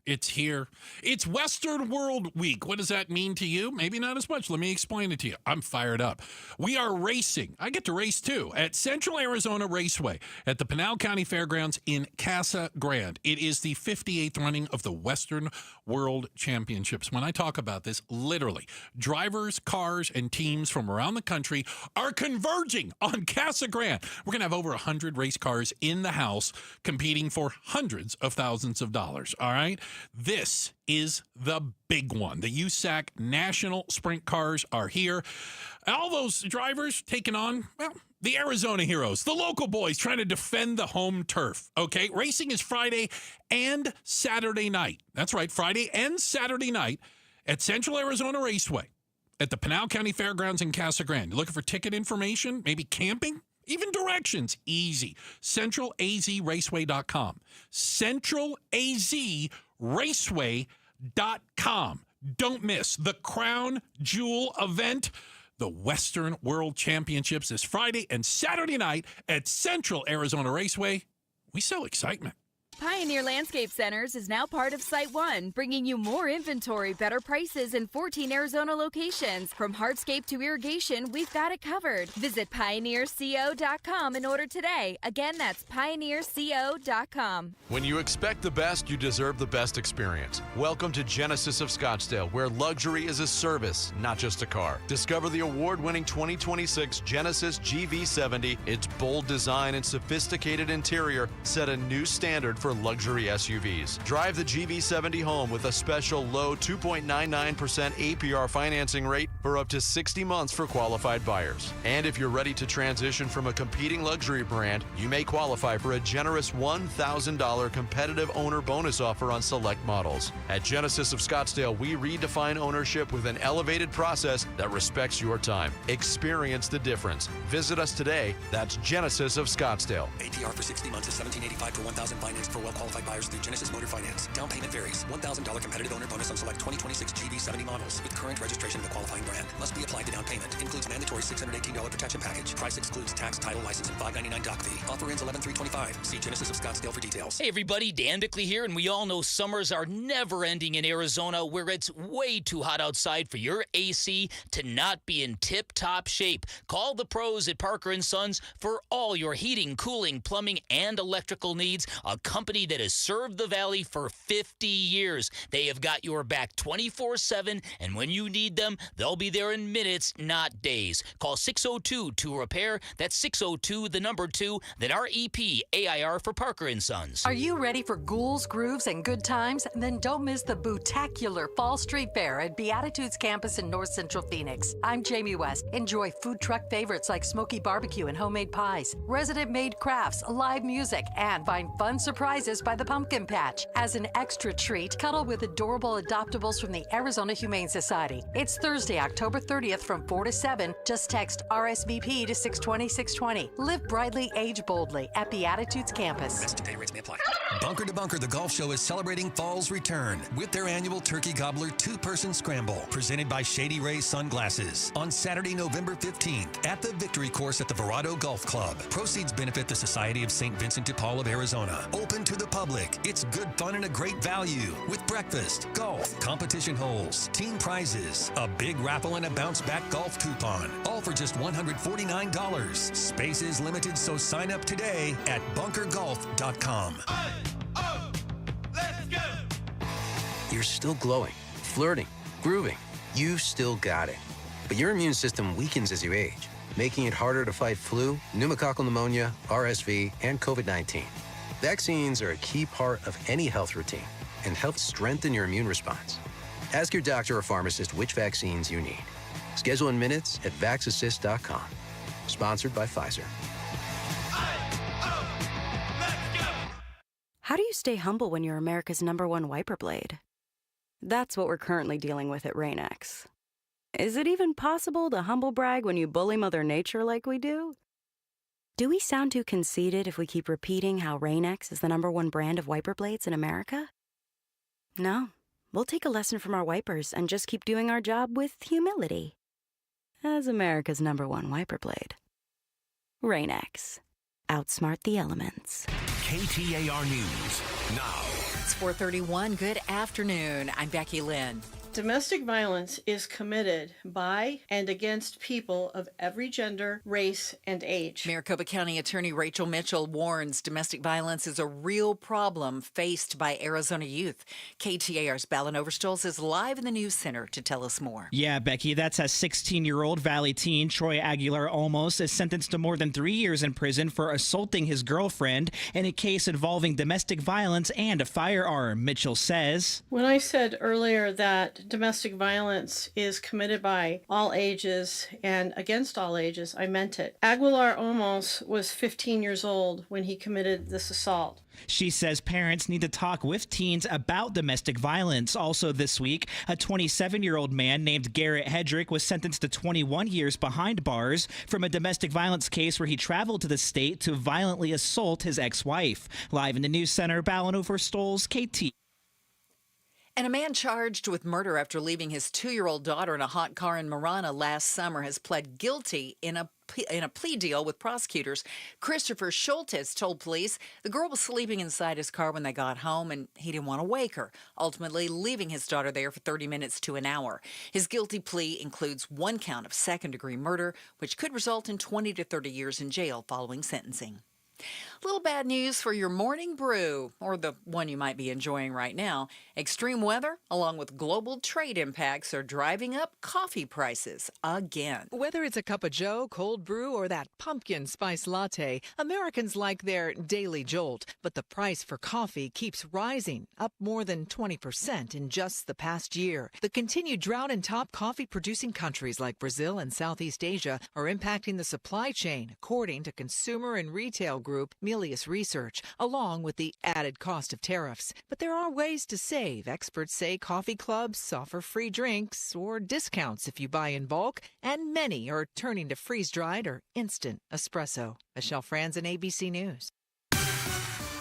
It's here. It's Western World Week. What does that mean to you? Maybe not as much. Let me explain it to you. I'm fired up. We are racing. I get to race too at Central Arizona Raceway at the Pinal County Fairgrounds in Casa Grande. It is the 58th running of the Western World Championships. When I talk about this, literally, drivers, cars, and teams from around the country are converging on Casa Grande. We're going to have over 100 race cars in the house competing for hundreds of thousands of dollars. All right? This is the big one. The USAC National Sprint Cars are here. All those drivers taking on, well, the Arizona heroes, the local boys trying to defend the home turf. Okay, racing is Friday and Saturday night. That's right, Friday and Saturday night at Central Arizona Raceway at the Pinal County Fairgrounds in Casa Grande. You're looking for ticket information, maybe camping, even directions? Easy. CentralAZRaceway.com. CentralAZRaceway.com. Don't miss the crown jewel event. The Western World Championships this Friday and Saturday night at Central Arizona Raceway. We sell excitement.
Pioneer Landscape Centers is now part of Site One, bringing you more inventory, better prices, and 14 Arizona locations. From hardscape to irrigation, we've got it covered. Visit pioneerco.com and order today. Again, that's pioneerco.com.
When you expect the best, you deserve the best experience. Welcome to Genesis of Scottsdale, where luxury is a service, not just a car. Discover the award-winning 2026 Genesis GV70. Its bold design and sophisticated interior set a new standard for luxury SUVs. Drive the GV70 home with a special low 2.99% APR financing rate for up to 60 months for qualified buyers. And if you're ready to transition from a competing luxury brand, you may qualify for a generous $1,000 competitive owner bonus offer on select models. At Genesis of Scottsdale, we redefine ownership with an elevated process that respects your time. Experience the difference. Visit us today. That's Genesis of Scottsdale.
APR for 60 months is $1,785 for $1,000 financed for well-qualified buyers through Genesis Motor Finance. Down payment varies. $1,000 competitive owner bonus on select 2026 GV70 models with current registration of the qualifying brand. Must be applied to down payment. Includes mandatory $618 protection package. Price excludes tax, title, license, and $599 doc fee. Offer ends 11/3/25. See Genesis of Scottsdale for details.
Hey everybody, Dan Bickley here, and we all know summers are never ending in Arizona, where it's way too hot outside for your AC to not be in tip-top shape. Call the pros at Parker & Sons for all your heating, cooling, plumbing, and electrical needs. A company that has served the Valley for 50 years. They have got your back 24/7, and when you need them, they'll be there in minutes, not days. Call 602-2-REPAIR. That's 602-2, then REPAIR for Parker & Sons.
Are you ready for ghouls, grooves, and good times? Then don't miss the Bootacular Fall Street Fair at Beatitudes Campus in North Central Phoenix. I'm Jamie West. Enjoy food truck favorites like smoky barbecue and homemade pies, resident-made crafts, live music, and find fun surprises by the Pumpkin Patch. As an extra treat, cuddle with adorable adoptables from the Arizona Humane Society. It's Thursday, October 30th from 4 to 7. Just text RSVP to 620-620. Live brightly, age boldly at Beatitudes Campus.
Rest and pay rates may apply.
Bunker to Bunker, the golf show is celebrating fall's return with their annual Turkey Gobbler two-person scramble, presented by Shady Ray Sunglasses, on Saturday, November 15th at the Victory Course at the Verado Golf Club. Proceeds benefit the Society of St. Vincent de Paul of Arizona. Open to the public. It's good fun and a great value with breakfast, golf, competition holes, team prizes, a big raffle, and a bounce-back golf coupon. All for just $149. Space is limited, so sign up today at bunkergolf.com.
You're still glowing, flirting, grooving. You still got it. But your immune system weakens as you age, making it harder to fight flu, pneumococcal pneumonia, RSV, and COVID-19. Vaccines are a key part of any health routine and help strengthen your immune response. Ask your doctor or pharmacist which vaccines you need. Schedule in minutes at vaxassist.com. Sponsored by Pfizer.
How do you stay humble when you're America's #1 wiper blade? That's what we're currently dealing with at Rain-X.
Is it even possible to humble brag when you bully Mother Nature like we do? Do we sound too conceited if we keep repeating how Rain-X is the #1 brand of wiper blades in America? No, we'll take a lesson from our wipers and just keep doing our job with humility. As America's #1 wiper blade. Rain-X. Outsmart the elements.
KTAR News now.
It's 4:31. Good afternoon. I'm Becky Lynn.
Domestic violence is committed by and against people of every gender, race, and age.
Maricopa County Attorney Rachel Mitchell warns domestic violence is a real problem faced by Arizona youth. KTAR's Ballin Overstolz is live in the news center to tell us more.
Yeah, Becky, that's a 16-year-old Valley teen, Troy Aguilar Olmos, is sentenced to more than 3 years in prison for assaulting his girlfriend in a case involving domestic violence and a firearm. Mitchell says,
When I said earlier that domestic violence is committed by all ages and against all ages, I meant it. Aguilar Olmos was 15 years old when he committed this assault.
She says parents need to talk with teens about domestic violence. Also this week, a 27-year-old man named Garrett Hedrick was sentenced to 21 years behind bars from a domestic violence case where he traveled to the state to violently assault his ex-wife. Live in the news center, Ballin Overstolz, KT.
And a man charged with murder after leaving his 2-year-old daughter in a hot car in Marana last summer has pled guilty in a plea deal with prosecutors. Christopher Schultes told police the girl was sleeping inside his car when they got home and he didn't want to wake her, ultimately leaving his daughter there for 30 minutes to an hour. His guilty plea includes 1 count of second-degree murder, which could result in 20 to 30 years in jail following sentencing. Little bad news for your morning brew, or the one you might be enjoying right now. Extreme weather, along with global trade impacts, are driving up coffee prices again.
Whether it's a cup of joe, cold brew, or that pumpkin spice latte, Americans like their daily jolt. But the price for coffee keeps rising, up more than 20% in just the past year. The continued drought in top coffee-producing countries like Brazil and Southeast Asia are impacting the supply chain, according to consumer and retail group Melius Research, along with the added cost of tariffs. But there are ways to save. Experts say coffee clubs offer free drinks or discounts if you buy in bulk, and many are turning to freeze-dried or instant espresso. Michelle Franzen, ABC News.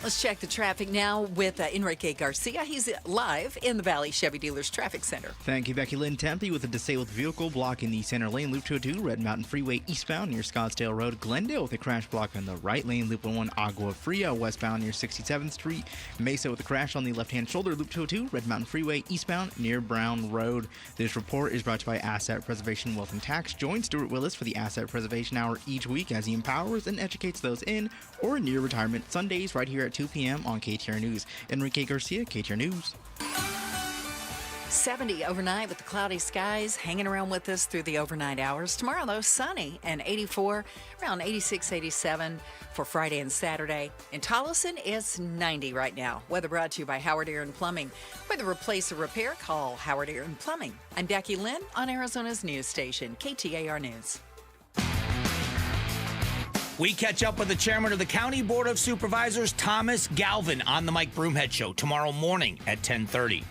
Let's check the traffic now with Enrique Garcia. He's live in the Valley Chevy Dealers Traffic Center.
Thank you, Becky Lynn. Tempe with a disabled vehicle blocking the center lane, Loop 202, Red Mountain Freeway eastbound near Scottsdale Road. Glendale with a crash block on the right lane, Loop 101, Agua Fria westbound near 67th Street. Mesa with a crash on the left-hand shoulder, Loop 202, Red Mountain Freeway eastbound near Brown Road. This report is brought to you by Asset Preservation Wealth and Tax. Join Stuart Willis for the Asset Preservation Hour each week as he empowers and educates those in or near retirement. Sundays right here at 2 p.m. on KTAR News. Enrique Garcia, KTAR News.
70 overnight with the cloudy skies hanging around with us through the overnight hours. Tomorrow, though, sunny and 84, around 86, 87 for Friday and Saturday. In Tolleson, it's 90 right now. Weather brought to you by Howard Aaron Plumbing. Whether replace or repair, call Howard Aaron Plumbing. I'm Becky Lynn on Arizona's news station, KTAR News.
We catch up with the chairman of the County Board of Supervisors, Thomas Galvin, on the Mike Broomhead Show tomorrow morning at 10:30.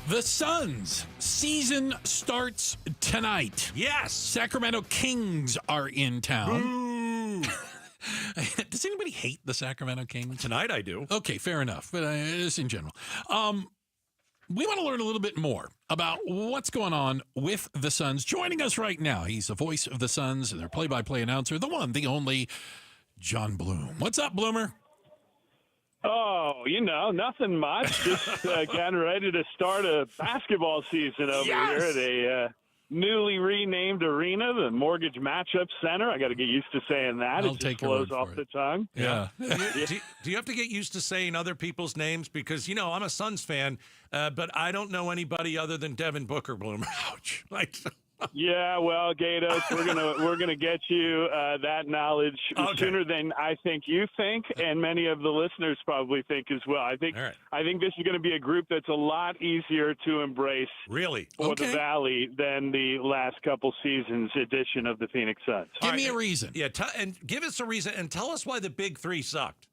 The Suns season starts tonight.
Yes.
Sacramento Kings are in town. Does anybody hate the Sacramento Kings?
Tonight I do.
Okay, fair enough. But just in general. We want to learn a little bit more about what's going on with the Suns. Joining us right now, he's the voice of the Suns, their play-by-play announcer, the one, the only, John Bloom. What's up, Bloomer?
Oh, nothing much. Just getting ready to start a basketball season over here at a newly renamed arena, the Mortgage Matchup Center. I got to get used to saying that. It just flows off the tongue.
Yeah. Do you have to get used to saying other people's names? Because, I'm a Suns fan, but I don't know anybody other than Devin Booker, Bloomer. Ouch.
Yeah, well, Gatos, we're gonna get you that knowledge sooner than I think you think, and many of the listeners probably think as well. I think this is going to be a group that's a lot easier to embrace,
really,
for the Valley than the last couple seasons edition of the Phoenix Suns.
Give me a reason.
Yeah, and give us a reason, and tell us why the Big Three sucked.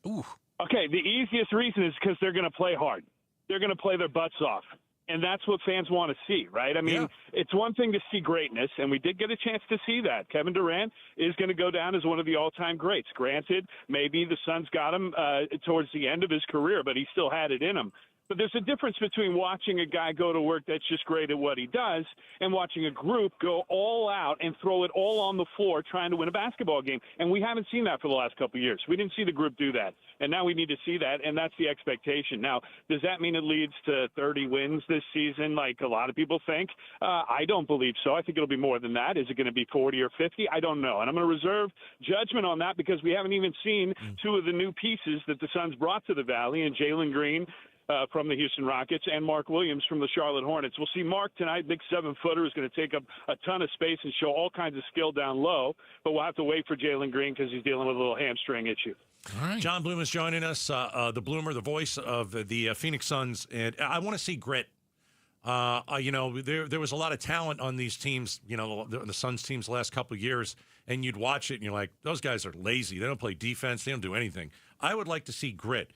Ooh. Okay, the easiest reason is because they're going to play hard. They're going to play their butts off. And that's what fans want to see, right? I mean, It's one thing to see greatness, and we did get a chance to see that. Kevin Durant is going to go down as one of the all-time greats. Granted, maybe the Suns got him towards the end of his career, but he still had it in him. But there's a difference between watching a guy go to work that's just great at what he does and watching a group go all out and throw it all on the floor trying to win a basketball game. And we haven't seen that for the last couple of years. We didn't see the group do that. And now we need to see that, and that's the expectation. Now, does that mean it leads to 30 wins this season like a lot of people think? I don't believe so. I think it'll be more than that. Is it going to be 40 or 50? I don't know. And I'm going to reserve judgment on that because we haven't even seen two of the new pieces that the Suns brought to the Valley, and Jalen Green from the Houston Rockets and Mark Williams from the Charlotte Hornets. We'll see Mark tonight, big 7-footer, is going to take up a ton of space and show all kinds of skill down low, but we'll have to wait for Jalen Green because he's dealing with a little hamstring issue.
All right. John Bloom is joining us, the Bloomer, the voice of the Phoenix Suns, and I want to see grit. There was a lot of talent on these teams, the Suns teams the last couple of years, and you'd watch it and you're like, those guys are lazy. They don't play defense. They don't do anything. I would like to see grit.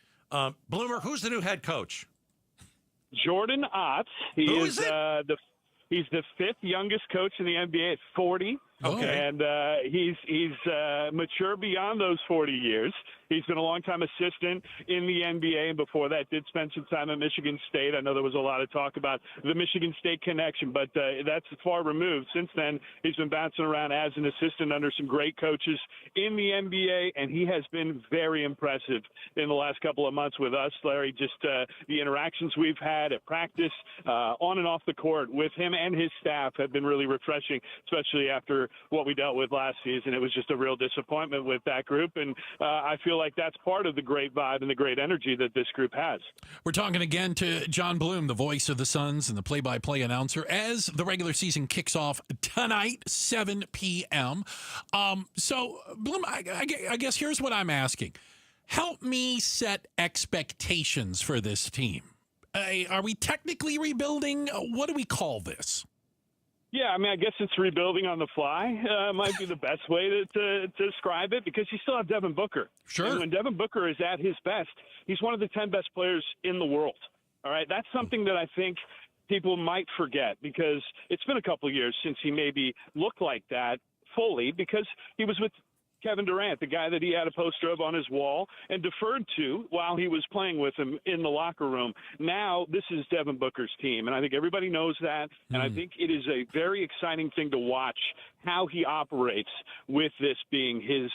Bloomer, who's the new head coach?
Jordan Ott. Who is he's the fifth youngest coach in the NBA at 40.
Okay.
And he's mature beyond those 40 years. He's been a long-time assistant in the NBA, and before that did spend some time at Michigan State. I know there was a lot of talk about the Michigan State connection, but that's far removed. Since then, he's been bouncing around as an assistant under some great coaches in the NBA, and he has been very impressive in the last couple of months with us, Larry. Just the interactions we've had at practice, on and off the court with him and his staff have been really refreshing, especially after what we dealt with last season. It was just a real disappointment with that group, and I feel like that's part of the great vibe and the great energy that this group has.
We're talking again to John Bloom, the voice of the Suns and the play-by-play announcer, as the regular season kicks off tonight, 7 p.m. So, Bloom, I guess here's what I'm asking. Help me set expectations for this team. Are we technically rebuilding? What do we call this?
Yeah, I mean, I guess it's rebuilding on the fly. Might be the best way to describe it, because you still have Devin Booker.
Sure.
And when Devin Booker is at his best, he's one of the 10 best players in the world. All right, that's something that I think people might forget, because it's been a couple of years since he maybe looked like that fully, because he was with Kevin Durant, the guy that he had a poster of on his wall and deferred to while he was playing with him in the locker room. Now, this is Devin Booker's team, and I think everybody knows that, and I think it is a very exciting thing to watch how he operates with this being his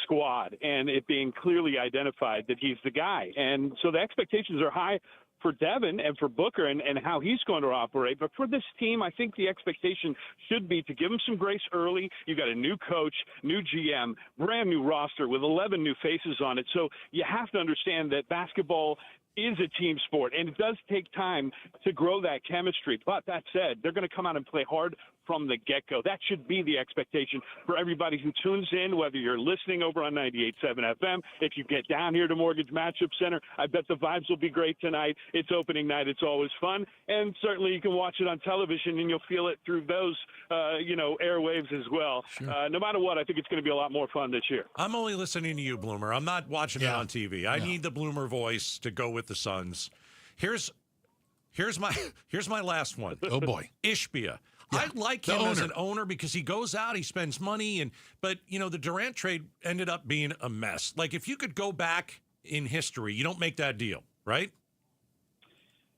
squad and it being clearly identified that he's the guy. And so the expectations are high for Devin and for Booker and how he's going to operate. But for this team, I think the expectation should be to give him some grace early. You've got a new coach, new GM, brand new roster with 11 new faces on it. So you have to understand that basketball is a team sport, and it does take time to grow that chemistry. But that said, they're going to come out and play hard from the get-go. That should be the expectation for everybody who tunes in, whether you're listening over on 98.7 FM. If you get down here to Mortgage Matchup Center, I bet the vibes will be great tonight. It's opening night. It's always fun. And certainly you can watch it on television, and you'll feel it through those, airwaves as well.
Sure.
No matter what, I think it's going to be a lot more fun this year.
I'm only listening to you, Bloomer. I'm not watching it on TV. I need the Bloomer voice to go with the Suns. Here's my last one.
Oh boy,
Ishbia. I like him as an owner because he goes out, he spends money, but the Durant trade ended up being a mess. Like, if you could go back in history, you don't make that deal, right?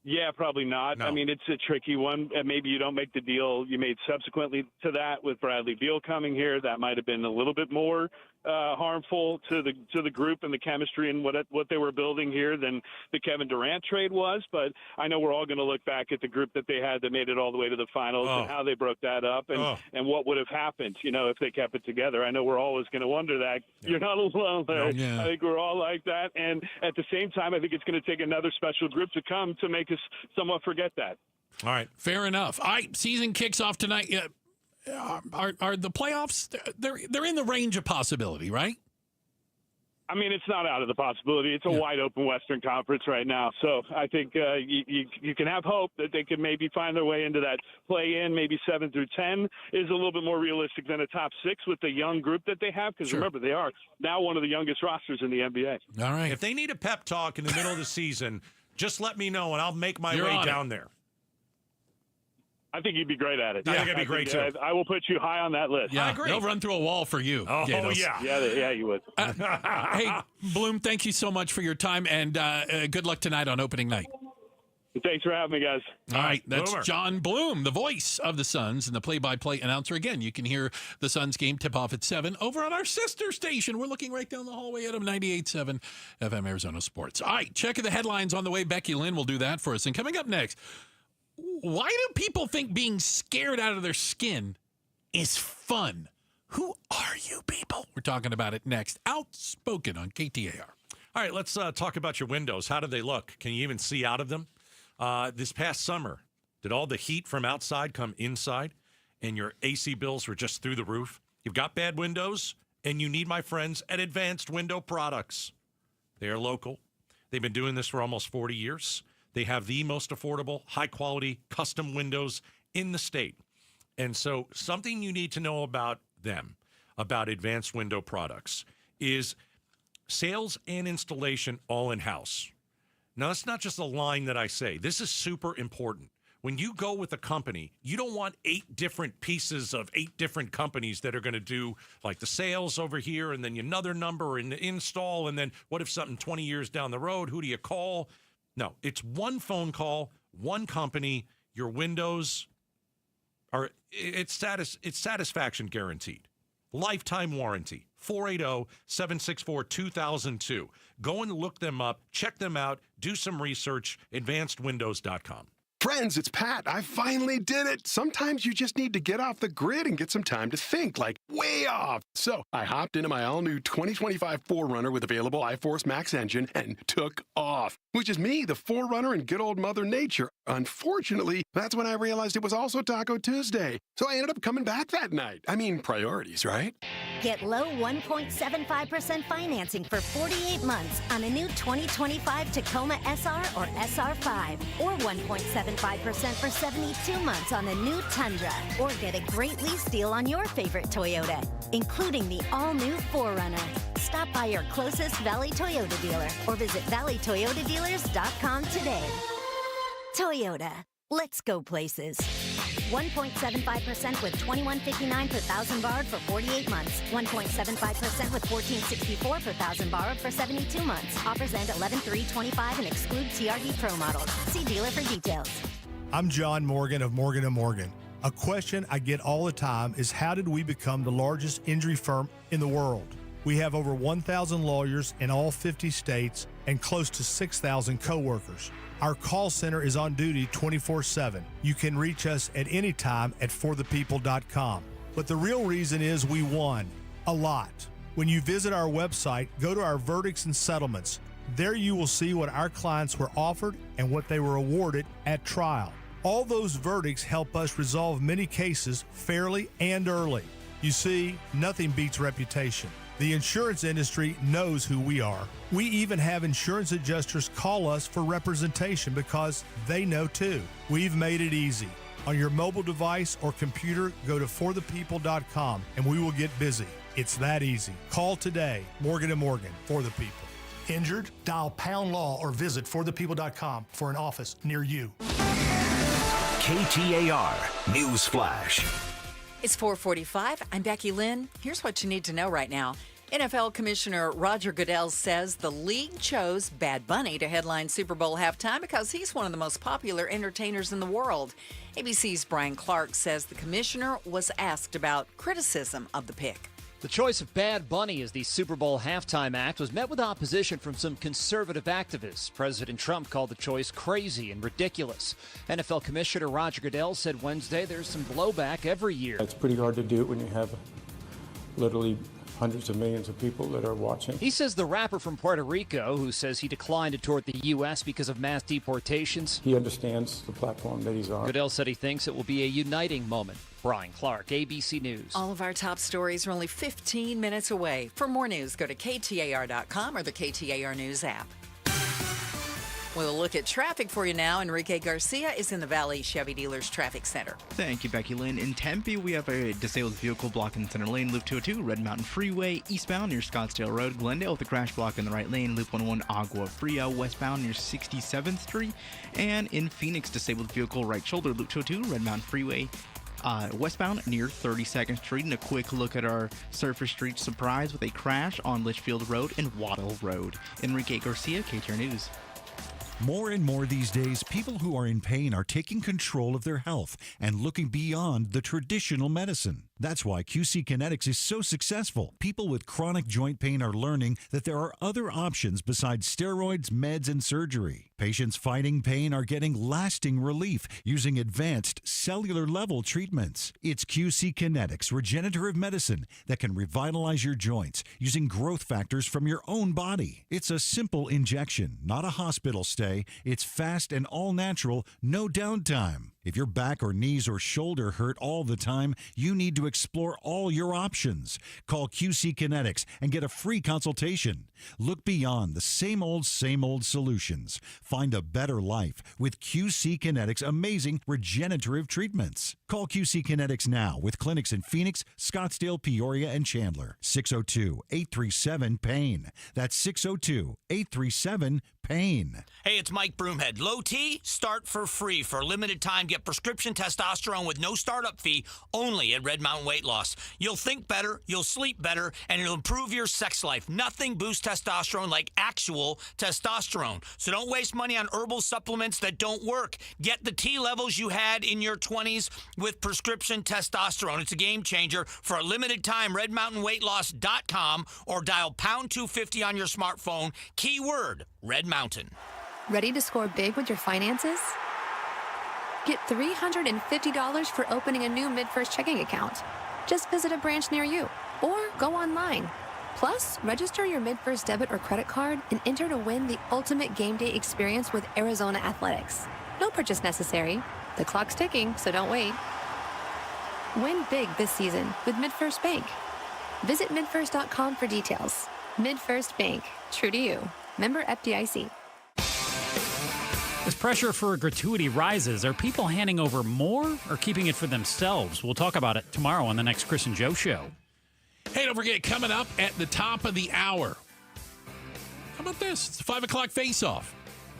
Yeah, probably not.
No.
I mean, it's a tricky one. Maybe you don't make the deal you made subsequently to that with Bradley Beal coming here. That might have been a little bit more harmful to the group and the chemistry and what they were building here than the Kevin Durant trade was. But I know we're all going to look back at the group that they had that made it all the way to the finals and how they broke that up and what would have happened, if they kept it together. I know we're always going to wonder that. Yeah. You're not alone there. Yeah. I think we're all like that. And at the same time, I think it's going to take another special group to come to make us somewhat forget that.
All right. Fair enough. All right. Season kicks off tonight. Are the playoffs? They're in the range of possibility, right?
I mean, it's not out of the possibility. It's a wide open Western Conference right now. So I think you can have hope that they can maybe find their way into that play-in. Maybe 7 through 10 is a little bit more realistic than a top 6 with the young group that they have. Because remember, they are now one of the youngest rosters in the NBA.
All right.
If they need a pep talk in the middle of the season, just let me know and I'll make my way down there.
I think you'd be great at it.
I think I'd be great, too.
I will put you high on that list.
Yeah,
I agree.
they'll run through a wall for you.
Oh,
Gatos.
yeah.
Yeah, you would.
Hey, Bloom, thank you so much for your time, and good luck tonight on opening night.
Thanks for having me, guys.
All right, that's
Boomer.
John Bloom, the voice of the Suns and the play-by-play announcer. Again, you can hear the Suns game tip-off at 7 over on our sister station. We're looking right down the hallway at 98.7 FM Arizona Sports. All right, check the headlines on the way. Becky Lynn will do that for us. And coming up next, why do people think being scared out of their skin is fun? Who are you people? We're talking about it next. Outspoken on KTAR.
All right, let's talk about your windows. How do they look? Can you even see out of them? This past summer, did all the heat from outside come inside and your AC bills were just through the roof? You've got bad windows and you need my friends at Advanced Window Products. They are local. They've been doing this for almost 40 years. They have the most affordable, high-quality custom windows in the state. And so something you need to know about them, about Advanced Window Products, is sales and installation all in-house. Now, that's not just a line that I say. This is super important. When you go with a company, you don't want 8 different pieces of 8 different companies that are going to do like the sales over here and then another number and the install. And then what if something 20 years down the road? Who do you call? No, it's one phone call, one company. Your windows are, it's satisfaction guaranteed. Lifetime warranty. 480-764-2002. Go and look them up, check them out, do some research, advancedwindows.com.
Friends, it's Pat. I finally did it. Sometimes you just need to get off the grid and get some time to think, like way off. So I hopped into my all-new 2025 4Runner with available iForce Max engine and took off, which is me, the 4Runner and good old Mother Nature. Unfortunately, that's when I realized it was also Taco Tuesday. So I ended up coming back that night. I mean, priorities, right?
Get low 1.75% financing for 48 months on a new 2025 Tacoma SR or SR5, or 1.75% for 72 months on the new Tundra, or get a great lease deal on your favorite Toyota, including the all-new 4Runner. Stop by your closest Valley Toyota dealer or visit valleytoyotadealers.com today. Toyota, let's go places. 1.75% with $21.59 per thousand borrowed for 48 months. 1.75% with $14.64 per thousand borrowed for 72 months. Offers end 11/3/25 and exclude TRD Pro models. See dealer for details.
I'm John Morgan of Morgan & Morgan. A question I get all the time is, how did we become the largest injury firm in the world? We have over 1,000 lawyers in all 50 states and close to 6,000 coworkers. Our call center is on duty 24/7. You can reach us at any time at forthepeople.com. But the real reason is we won a lot. When you visit our website, go to our verdicts and settlements. There you will see what our clients were offered and what they were awarded at trial. All those verdicts help us resolve many cases fairly and early. You see, nothing beats reputation. The insurance industry knows who we are. We even have insurance adjusters call us for representation because they know too. We've made it easy. On your mobile device or computer, go to forthepeople.com and we will get busy. It's that easy. Call today. Morgan & Morgan, for the people. Injured? Dial #law or visit forthepeople.com for an office near you.
KTAR News Flash.
It's 4:45. I'm Becky Lynn. Here's what you need to know right now. NFL Commissioner Roger Goodell says the league chose Bad Bunny to headline Super Bowl halftime because he's one of the most popular entertainers in the world. ABC's Brian Clark says the commissioner was asked about criticism of the pick.
The choice of Bad Bunny as the Super Bowl halftime act was met with opposition from some conservative activists. President Trump called the choice crazy and ridiculous. NFL Commissioner Roger Goodell said Wednesday there's some blowback every year.
It's pretty hard to do when you have literally hundreds of millions of people that are watching.
He says the rapper from Puerto Rico, who says he declined to tour the U.S. because of mass deportations,
he understands the platform that he's on.
Goodell said he thinks it will be a uniting moment. Brian Clark, ABC News.
All of our top stories are only 15 minutes away. For more news, go to KTAR.com or the KTAR News app. We'll look at traffic for you now. Enrique Garcia is in the Valley Chevy Dealers Traffic Center.
Thank you, Becky Lynn. In Tempe, we have a disabled vehicle blocking center lane, Loop 202, Red Mountain Freeway, eastbound near Scottsdale Road. Glendale with a crash block in the right lane, Loop 101, Agua Fria, westbound near 67th Street. And in Phoenix, disabled vehicle right shoulder, Loop 202, Red Mountain Freeway, westbound near 32nd Street. And a quick look at our surface street surprise with a crash on Litchfield Road and Waddle Road. Enrique Garcia, KTAR News.
More and more these days, people who are in pain are taking control of their health and looking beyond the traditional medicine. That's why QC Kinetics is so successful. People with chronic joint pain are learning that there are other options besides steroids, meds, and surgery. Patients fighting pain are getting lasting relief using advanced cellular-level treatments. It's QC Kinetics regenerative medicine that can revitalize your joints using growth factors from your own body. It's a simple injection, not a hospital stay. It's fast and all-natural, no downtime. If your back or knees or shoulder hurt all the time, you need to explore all your options. Call QC Kinetics and get a free consultation. Look beyond the same old solutions. Find a better life with QC Kinetics' amazing regenerative treatments. Call QC Kinetics now with clinics in Phoenix, Scottsdale, Peoria, and Chandler. 602-837-PAIN. That's 602-837-PAIN.
Hey, it's Mike Broomhead. Low T, start for free. For a limited time, get prescription testosterone with no startup fee only at Red Mountain Weight Loss. You'll think better, you'll sleep better, and it'll improve your sex life. Nothing boosts testosterone like actual testosterone. So don't waste money on herbal supplements that don't work. Get the T levels you had in your 20s with prescription testosterone. It's a game changer. For a limited time, redmountainweightloss.com or dial pound 250 on your smartphone. Keyword, Red Mountain.
Ready to score big with your finances? Get $350 for opening a new MidFirst checking account. Just visit a branch near you or go online. Plus, register your MidFirst debit or credit card and enter to win the ultimate game day experience with Arizona Athletics. No purchase necessary. The clock's ticking, so don't wait. Win big this season with MidFirst Bank. Visit midfirst.com for details. MidFirst Bank. True to you. Member FDIC.
As pressure for a gratuity rises, are people handing over more or keeping it for themselves? We'll talk about it tomorrow on the next Chris and Joe show.
Hey, don't forget, coming up at the top of the hour. How about this? It's a 5 o'clock face-off.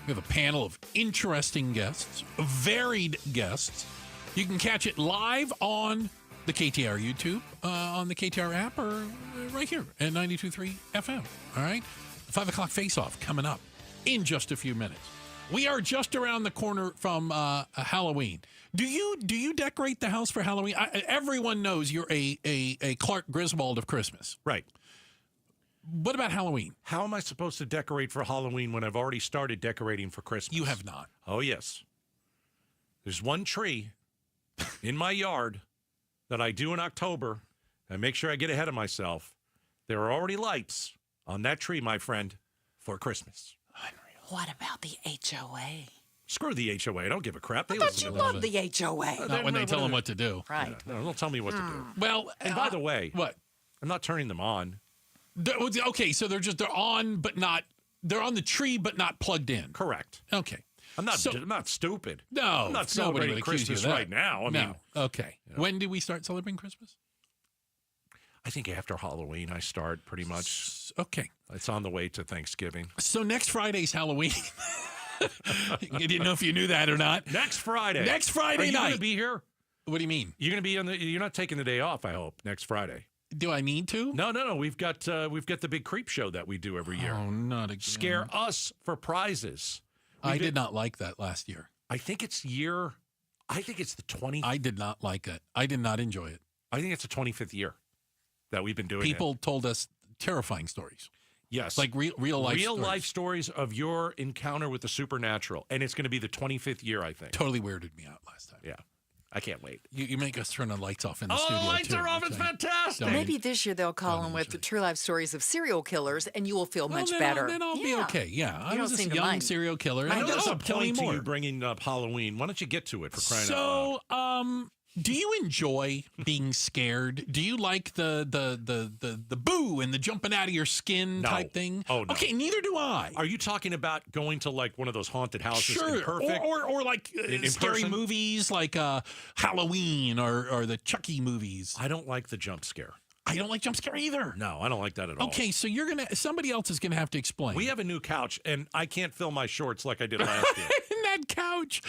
We have a panel of interesting guests, varied guests. You can catch it live on the KTAR YouTube, on the KTAR app, or right here at 92.3 FM. All right? The 5 o'clock face-off coming up in just a few minutes. We are just around the corner from Halloween. Do you decorate the house for Halloween? Everyone knows you're a Clark Griswold of Christmas.
Right.
What about Halloween?
How am I supposed to decorate for Halloween when I've already started decorating for Christmas?
You have not.
Oh, yes. There's one tree in my yard that I do in October. I make sure I get ahead of myself. There are already lights on that tree, my friend, for Christmas.
What about the HOA?
Screw the HOA. I don't give a crap.
I thought you loved the HOA.
Not when they tell them what to do.
Right.
Yeah, no, don't tell me what to do.
Well,
and by the way,
what?
I'm not turning them on.
Okay, so they're on, but not. They're on the tree, but not plugged in.
Correct.
Okay.
I'm not stupid.
No,
I'm not celebrating Christmas right now. I mean,
okay.
You know.
When do we start celebrating Christmas?
I think after Halloween, I start pretty much.
Okay.
It's on the way to Thanksgiving.
So next Friday's Halloween. You didn't know if you knew that or not.
Next Friday.
Next Friday
night. Are you going to be here?
What do you mean?
You're going to be on the. You're not taking the day off, I hope, next Friday.
Do I need to?
No. We've got the big creep show that we do every year.
Oh, not again.
Scare us for prizes.
I did not like that last year.
I think it's the 20th.
I did not like it. I did not enjoy it.
I think it's the 25th year that we've been doing
People told us terrifying stories.
Yes.
Like real life
stories of your encounter with the supernatural. And it's going to be the 25th year, I think.
Totally weirded me out last time.
Yeah. I can't wait.
You make us turn the lights off in the studio.
Oh, the lights are off. It's fantastic.
Maybe this year they'll call them with the true life stories of serial killers, and you will feel much better.
Then I'll be okay. Yeah. I was a young serial killer.
I know there's a point to you bringing up Halloween. Why don't you get to it for crying out loud?
So, Do you enjoy being scared? Do you like the boo and the jumping out of your skin type thing?
Oh, no.
Okay, neither do I.
Are you talking about going to like one of those haunted houses?
Sure,
in Perfect?
or like
in
scary
person?
movies like Halloween or the Chucky movies.
I don't like the jump scare.
I don't like jump scare either.
No, I don't like that at all.
Okay, so somebody else is gonna have to explain.
We have a new couch, and I can't fill my shorts like I did last year.
That couch,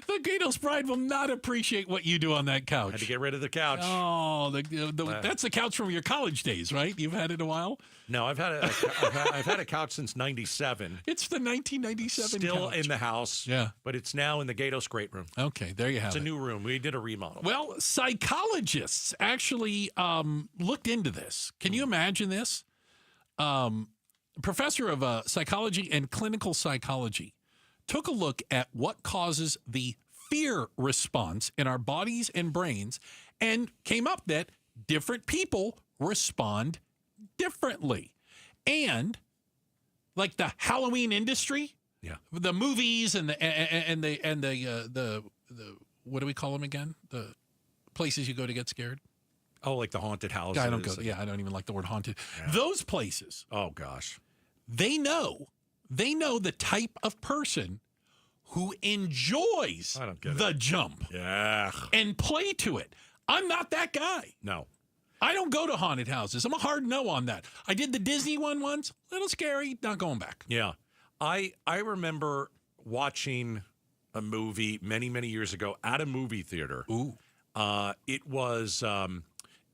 the Gatos bride will not appreciate what you do on that couch.
Had to get rid of the couch.
Oh, that's the couch from your college days, right? You've had it a while.
No, I've had a couch since '97.
It's the 1997
Still
couch.
in the house.
Yeah,
but it's now in the Gatos great room.
Okay, there you have it.
It's a new room. We did a remodel.
Well, psychologists actually looked into this. Can you imagine this? Professor of psychology and clinical psychology took a look at what causes the fear response in our bodies and brains and came up that different people respond differently. And like the Halloween industry, the movies and the what do we call them again? The places you go to get scared.
Oh, like the haunted houses.
I don't go. Yeah, I don't even like the word haunted. Yeah. Those places.
Oh gosh.
They know the type of person who enjoys the jump.
Yeah.
And play to it. I'm not that guy.
No.
I don't go to haunted houses. I'm a hard no on that. I did the Disney one once. A little scary. Not going back.
Yeah. I remember watching a movie many, many years ago at a movie theater.
Ooh.
It was I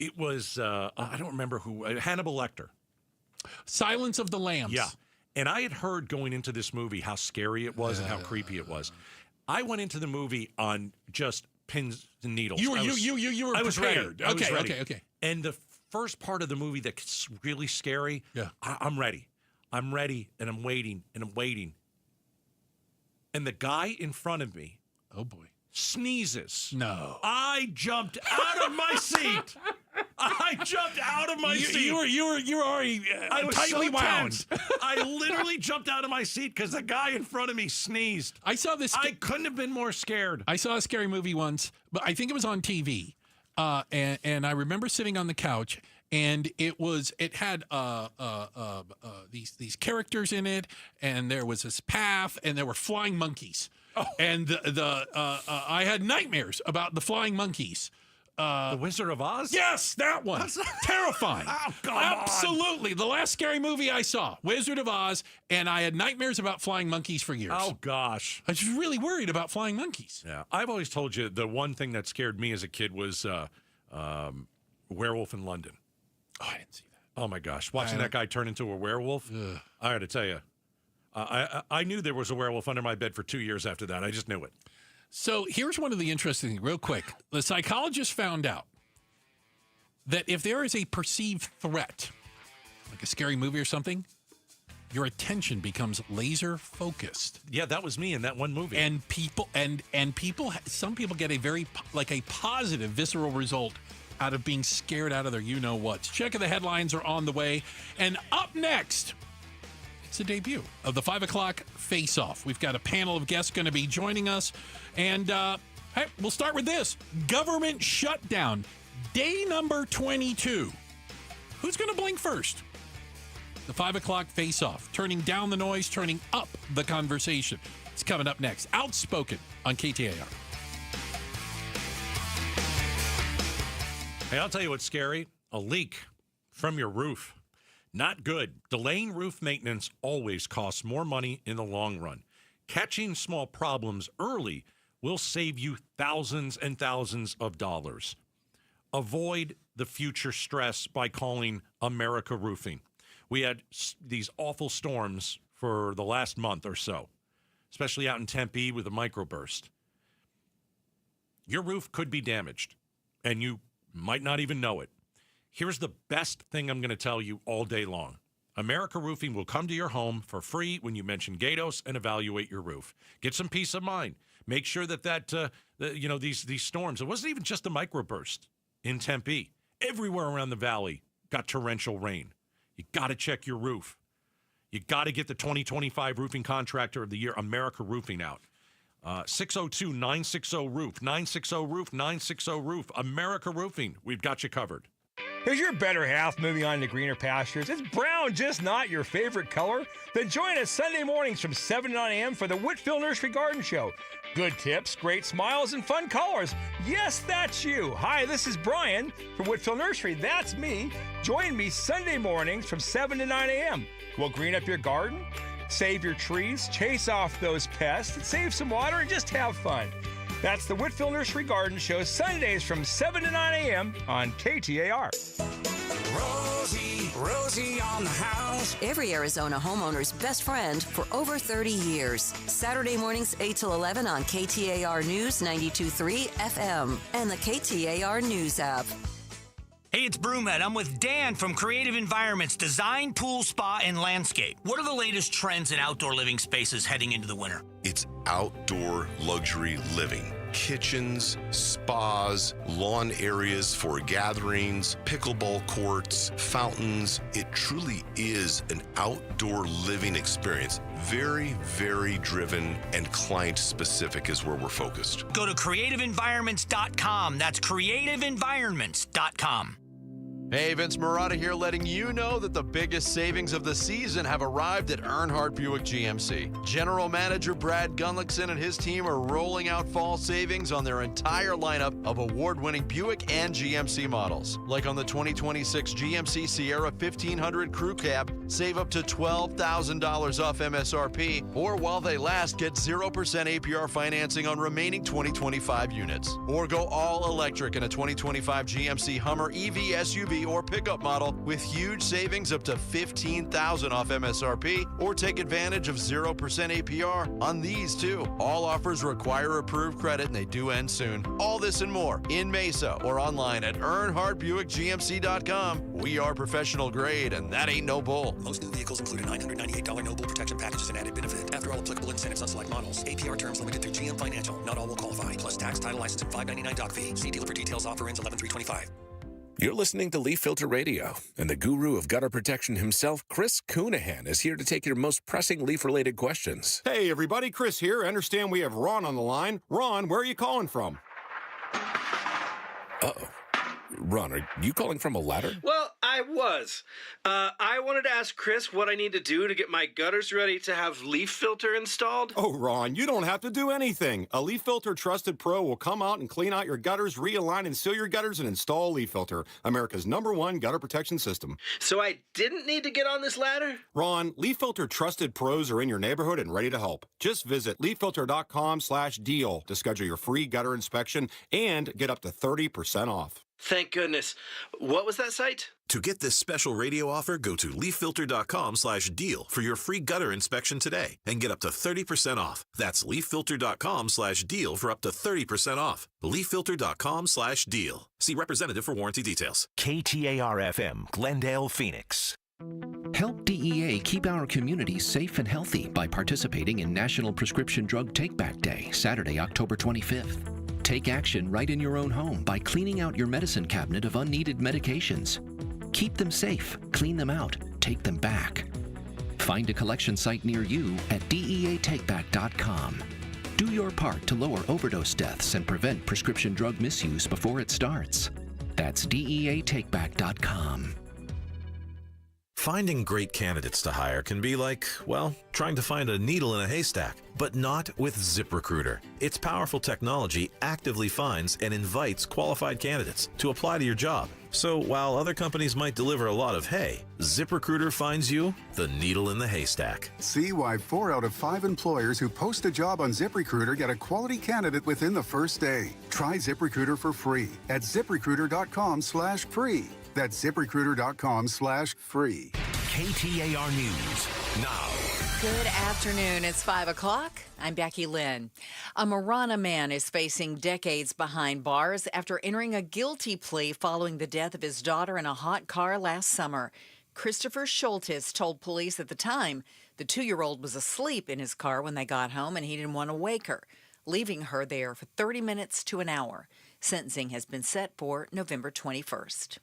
don't remember who, Hannibal Lecter.
Silence of the Lambs.
Yeah. And I had heard going into this movie how scary it was and how creepy it was. I went into the movie on just pins and needles.
You were prepared.
I was ready.
Okay.
And the first part of the movie that's really scary, I'm ready. I'm ready, and I'm waiting, and I'm waiting. And the guy in front of me,
oh boy,
sneezes.
No.
I jumped out of my seat. I jumped out of my seat.
You were already
I was
tightly
so
wound.
I literally jumped out of my seat because the guy in front of me sneezed.
I saw this.
I couldn't have been more scared.
I saw a scary movie once, but I think it was on TV. And I remember sitting on the couch, and it had these characters in it, and there was this path, and there were flying monkeys. Oh. And I had nightmares about the flying monkeys.
The Wizard of Oz?
Yes, that one. Terrifying.
Oh, come
Absolutely. The last scary movie I saw, Wizard of Oz, and I had nightmares about flying monkeys for years.
Oh, gosh.
I was really worried about flying monkeys.
Yeah. I've always told you the one thing that scared me as a kid was Werewolf in London.
Oh, I didn't see that.
Oh, my gosh. Watching that guy turn into a werewolf, I got to tell you, I knew there was a werewolf under my bed for 2 years after that. I just knew it.
So here's one of the interesting things, real quick. The psychologist found out that if there is a perceived threat, like a scary movie or something, your attention becomes laser focused.
Yeah, that was me in that one movie.
And some people get a very a positive visceral result out of being scared out of their you-know-whats. Check of the headlines are on the way. And up next, it's the debut of the 5 o'clock Face-Off. We've got a panel of guests going to be joining us. And hey, we'll start with this. Government shutdown, day number 22. Who's going to blink first? The 5 o'clock Face-Off. Turning down the noise, turning up the conversation. It's coming up next. Outspoken on KTAR.
Hey, I'll tell you what's scary. A leak from your roof. Not good. Delaying roof maintenance always costs more money in the long run. Catching small problems early will save you thousands and thousands of dollars. Avoid the future stress by calling America Roofing. We had these awful storms for the last month or so, especially out in Tempe with a microburst. Your roof could be damaged, and you might not even know it. Here's the best thing I'm going to tell you all day long. America Roofing will come to your home for free when you mention Gatos and evaluate your roof. Get some peace of mind. Make sure that these storms, it wasn't even just a microburst in Tempe. Everywhere around the valley got torrential rain. You got to check your roof. You got to get the 2025 Roofing Contractor of the Year, America Roofing, out. 602-960-ROOF, 960-ROOF, 960-ROOF. America Roofing, we've got you covered.
Is your better half moving on to greener pastures? Is brown just not your favorite color? Then join us Sunday mornings from 7 to 9 a.m. for the Whitfield Nursery Garden Show. Good tips, great smiles, and fun colors. Yes, that's you. Hi, this is Brian from Whitfield Nursery. That's me. Join me Sunday mornings from 7 to 9 a.m. We'll green up your garden, save your trees, chase off those pests, save some water, and just have fun. That's the Whitfield Nursery Garden Show, Sundays from 7 to 9 a.m. on KTAR.
Rosie on the house. Every Arizona homeowner's best friend for over 30 years. Saturday mornings 8 till 11 on KTAR News 92.3 FM and the KTAR News app.
Hey, it's Broomhead. I'm with Dan from Creative Environments, Design, Pool, Spa, and Landscape. What are the latest trends in outdoor living spaces heading into the winter?
It's outdoor luxury living. Kitchens, spas, lawn areas for gatherings, pickleball courts, fountains. It truly is an outdoor living experience. Very, very driven and client-specific is where we're focused.
Go to creativeenvironments.com. That's creativeenvironments.com.
Hey, Vince Marotta here, letting you know that the biggest savings of the season have arrived at Earnhardt Buick GMC. General Manager Brad Gunlickson and his team are rolling out fall savings on their entire lineup of award-winning Buick and GMC models. Like on the 2026 GMC Sierra 1500 Crew Cab, save up to $12,000 off MSRP, or while they last, get 0% APR financing on remaining 2025 units. Or go all electric in a 2025 GMC Hummer EV SUV or pickup model with huge savings up to $15,000 off MSRP, or take advantage of 0% APR on these too. All offers require approved credit and they do end soon. All this and more in Mesa or online at EarnhardtBuickGMC.com. We are professional grade and that ain't no bull.
Most new vehicles include a $998 no bull protection package as an added benefit. After all applicable incentives on select models. APR terms limited through GM Financial. Not all will qualify. Plus tax, title, license, and $599 doc fee. See dealer for details. Offer ends 11/3/25.
You're listening to Leaf Filter Radio, and the guru of gutter protection himself, Chris Coonahan, is here to take your most pressing leaf-related questions.
Hey, everybody, Chris here. I understand we have Ron on the line. Ron, where are you calling from?
Uh-oh. Ron, are you calling from a ladder?
Well, I was. I wanted to ask Chris what I need to do to get my gutters ready to have leaf filter installed.
Oh, Ron, you don't have to do anything. A Leaf Filter Trusted Pro will come out and clean out your gutters, realign and seal your gutters, and install Leaf Filter, America's #1 gutter protection system.
So I didn't need to get on this ladder?
Ron, Leaf Filter Trusted Pros are in your neighborhood and ready to help. Just visit leaffilter.com/deal to schedule your free gutter inspection and get up to 30% off.
Thank goodness. What was that site?
To get this special radio offer, go to leaffilter.com/deal for your free gutter inspection today and get up to 30% off. That's leaffilter.com/deal for up to 30% off. leaffilter.com/deal. See representative for warranty details.
KTAR-FM, Glendale, Phoenix.
Help DEA keep our communities safe and healthy by participating in National Prescription Drug Take-Back Day, Saturday, October 25th. Take action right in your own home by cleaning out your medicine cabinet of unneeded medications. Keep them safe, clean them out, take them back. Find a collection site near you at DEATakeback.com. Do your part to lower overdose deaths and prevent prescription drug misuse before it starts. That's DEATakeback.com.
Finding great candidates to hire can be like, well, trying to find a needle in a haystack, but not with ZipRecruiter. Its powerful technology actively finds and invites qualified candidates to apply to your job. So while other companies might deliver a lot of hay, ZipRecruiter finds you the needle in the haystack.
See why 4 out of 5 employers who post a job on ZipRecruiter get a quality candidate within the first day. Try ZipRecruiter for free at ZipRecruiter.com/free. That's ZipRecruiter.com/free.
KTAR News now.
Good afternoon. It's 5 o'clock. I'm Becky Lynn. A Marana man is facing decades behind bars after entering a guilty plea following the death of his daughter in a hot car last summer. Christopher Schultes told police at the time the 2-year-old was asleep in his car when they got home and he didn't want to wake her, leaving her there for 30 minutes to an hour. Sentencing has been set for November 21st.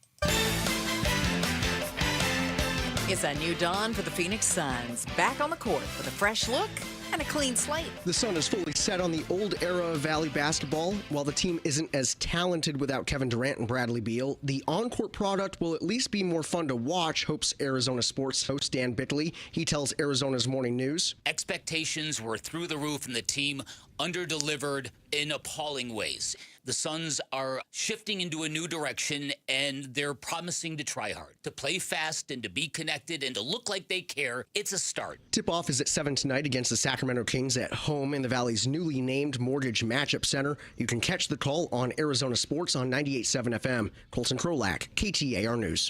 It's a new dawn for the Phoenix Suns, back on the court with a fresh look and a clean slate.
The Sun is fully
set on the old era of Valley basketball. While the team isn't as talented without Kevin Durant and Bradley Beal, the on-court product will at least be more fun to watch, hopes Arizona sports host Dan Bittley. He tells Arizona's Morning News.
Expectations were through the roof, and the team underdelivered in appalling ways. The Suns are shifting into a new direction, and they're promising to try hard, to play fast and to be connected and to look like they care. It's a start.
Tip-off is at 7 tonight against the Sacramento Kings at home in the Valley's newly named Mortgage Matchup Center. You can catch the call on Arizona Sports on 98.7 FM. Colson Krolak, KTAR News.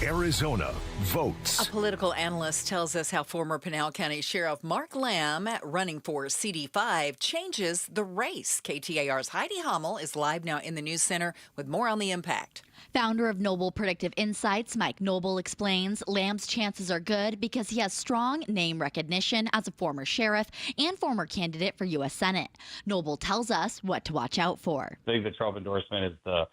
Arizona votes.
A political analyst tells us how former Pinal County Sheriff Mark Lamb, running for CD5, changes the race. KTAR's Heidi Hummel is live now in the News Center with more on the impact.
Founder of Noble Predictive Insights, Mike Noble, explains Lamb's chances are good because he has strong name recognition as a former sheriff and former candidate for U.S. Senate. Noble tells us what to watch out for.
I think the Trump endorsement is the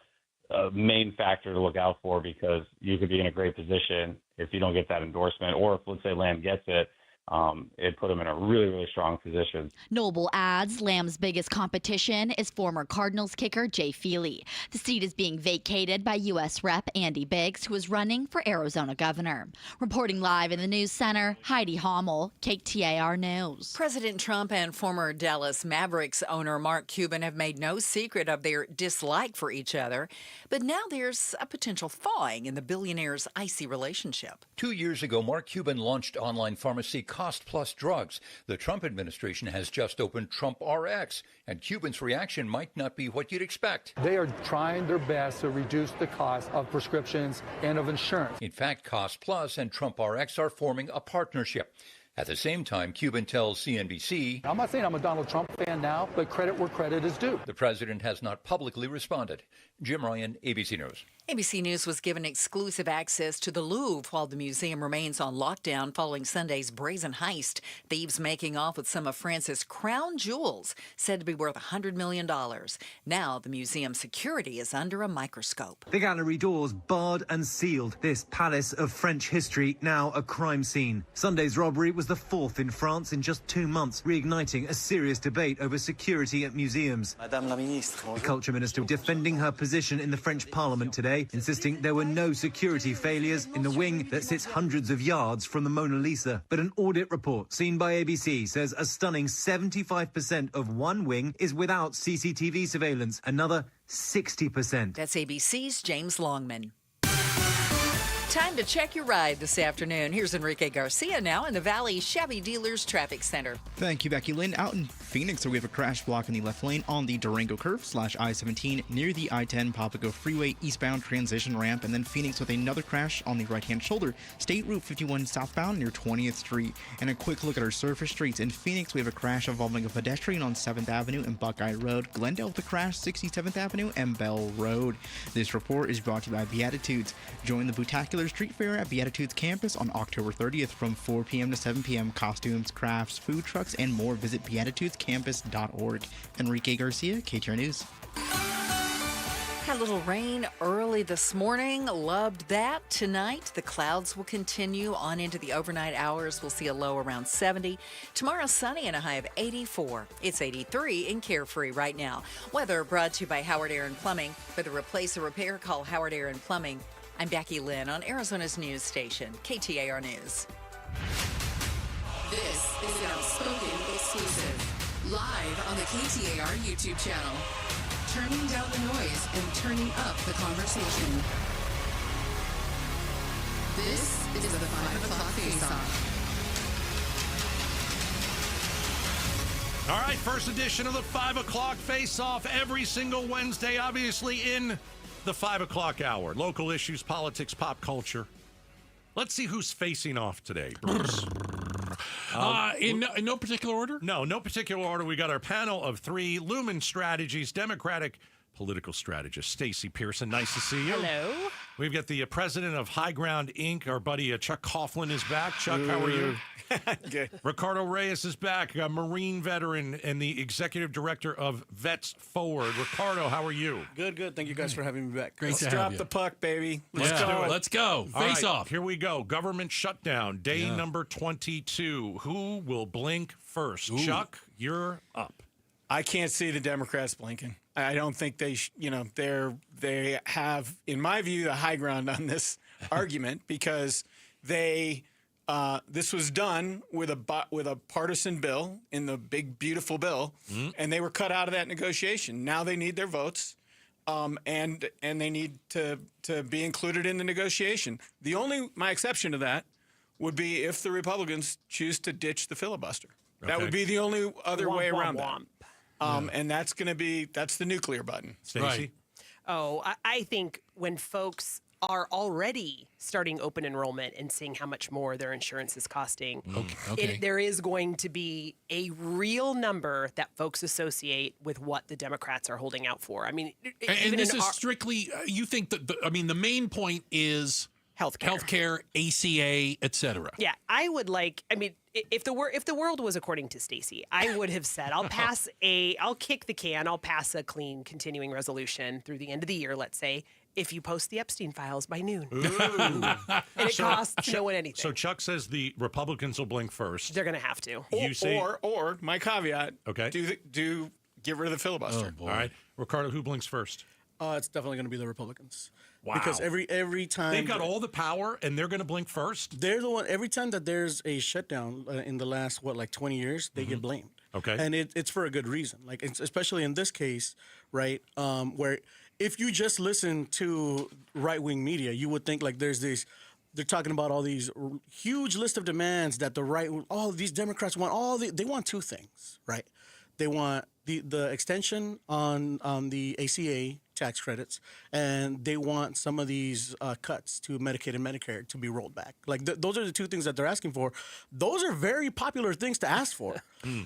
main factor to look out for, because you could be in a great position if you don't get that endorsement, or if, let's say, Lamb gets it, it put him in a really, really strong position.
Noble adds Lamb's biggest competition is former Cardinals kicker Jay Feely. The seat is being vacated by U.S. Rep. Andy Biggs, who is running for Arizona governor. Reporting live in the News Center, Heidi Hummel, KTAR News.
President Trump and former Dallas Mavericks owner Mark Cuban have made no secret of their dislike for each other, but now there's a potential thawing in the billionaire's icy relationship.
2 years ago, Mark Cuban launched online pharmacy Cost Plus Drugs. The Trump administration has just opened Trump RX, and Cuban's reaction might not be what you'd expect.
They are trying their best to reduce the cost of prescriptions and of insurance.
In fact, Cost Plus and Trump RX are forming a partnership. At the same time, Cuban tells CNBC,
I'm not saying I'm a Donald Trump fan now, but credit where credit is due.
The president has not publicly responded. Jim Ryan, ABC News.
ABC News was given exclusive access to the Louvre while the museum remains on lockdown following Sunday's brazen heist. Thieves making off with some of France's crown jewels, said to be worth $100 million. Now the museum's security is under a microscope.
The gallery doors barred and sealed. This palace of French history now a crime scene. Sunday's robbery was the fourth in France in just 2 months, reigniting a serious debate over security at museums.
Madame la Ministre.
The culture minister defending her position in the French parliament today, insisting there were no security failures in the wing that sits hundreds of yards from the Mona Lisa. But an audit report seen by ABC says a stunning 75% of one wing is without CCTV surveillance, another 60%.
That's ABC's James Longman. Time to check your ride this afternoon. Here's Enrique Garcia now in the Valley Chevy Dealers Traffic Center.
Thank you, Becky Lynn. Out in Phoenix, we have a crash block in the left lane on the Durango curve / I-17 near the I-10 Papago Freeway eastbound transition ramp. And then Phoenix with another crash on the right-hand shoulder, State Route 51 southbound near 20th Street. And a quick look at our surface streets. In Phoenix, we have a crash involving a pedestrian on 7th Avenue and Buckeye Road. Glendale with a crash, 67th Avenue and Bell Road. This report is brought to you by Beatitudes. Join the Boutacular Street Fair at Beatitudes Campus on October 30th from 4 p.m. to 7 p.m. Costumes, crafts, food trucks, and more. Visit beatitudescampus.org. Enrique Garcia, KTAR News.
Had a little rain early this morning. Loved that. Tonight, the clouds will continue on into the overnight hours. We'll see a low around 70. Tomorrow, sunny and a high of 84. It's 83 in Carefree right now. Weather brought to you by Howard Aaron Plumbing. For the replace or repair, call Howard Aaron Plumbing. I'm Becky Lynn on Arizona's news station, KTAR News.
This is an Outspoken exclusive. Live on the KTAR YouTube channel. Turning down the noise and turning up the conversation. This is the 5 o'clock face-off.
All right, first edition of the 5 o'clock face-off every single Wednesday, obviously in the 5 o'clock hour. Local issues, politics, pop culture. Let's see who's facing off today, Bruce.
In no particular order?
No particular order. We got our panel of three. Lumen Strategies, Democratic political strategist Stacey Pearson. Nice to see you.
Hello.
We've got the president of High Ground Inc., our buddy Chuck Coughlin is back. Chuck, how are you?
Good.
Ricardo Reyes is back, a Marine veteran and the executive director of Vets Forward. Ricardo, how are you?
Good. Thank you guys for having me back.
Great
Let's
to have
drop
you.
the puck, baby.
Let's go. Face
All right,
off.
Here we go. Government shutdown, day number 22. Who will blink first?
Ooh.
Chuck, you're up.
I can't see the Democrats blinking. I don't think they they have, in my view, the high ground on this argument because this was done with a partisan bill in the big beautiful bill, and they were cut out of that negotiation. Now they need their votes, and they need to be included in the negotiation. My exception to that would be if the Republicans choose to ditch the filibuster. Okay. That would be the only other way around that. And that's the nuclear button.
Stacey?
Right.
Oh, I think when folks are already starting open enrollment and seeing how much more their insurance is costing, there is going to be a real number that folks associate with what the Democrats are holding out for. I mean,
and this is strictly, you think that, the main point is healthcare, ACA, et cetera.
Yeah, I would if the world was according to Stacey, I would have said, I'll kick the can, I'll pass a clean continuing resolution through the end of the year, let's say, if you post the Epstein files by noon. And it costs no one anything.
So Chuck says the Republicans will blink first.
They're going to have to.
Or my caveat, do get rid of the filibuster.
All right. Ricardo, who blinks first?
It's definitely going to be the Republicans.
Wow.
Because every time
they've got all the power and they're going to blink first.
They're the one. Every time that there's a shutdown in the last 20 years, they get blamed.
Okay,
and it's for a good reason. Especially in this case, right? Where if you just listen to right-wing media, you would think there's these. They're talking about all these huge list of demands that all these Democrats want. They want two things, right? They want the extension on the ACA tax credits, and they want some of these cuts to Medicaid and Medicare to be rolled back. Those are the two things that they're asking for. Those are very popular things to ask for.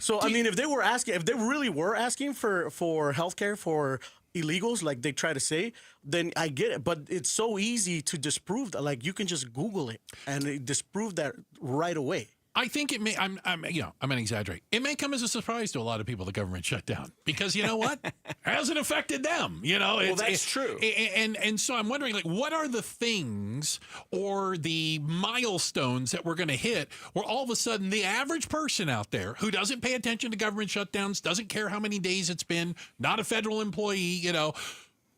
So if they really were asking for health care for illegals, like they try to say, then I get it. But it's so easy to disprove that. You can just Google it and disprove that right away.
I think it may. I'm going to exaggerate. It may come as a surprise to a lot of people the government shut down because you know what, it hasn't affected them.
That's true.
And so I'm wondering, what are the things or the milestones that we're going to hit where all of a sudden the average person out there who doesn't pay attention to government shutdowns, doesn't care how many days it's been, not a federal employee,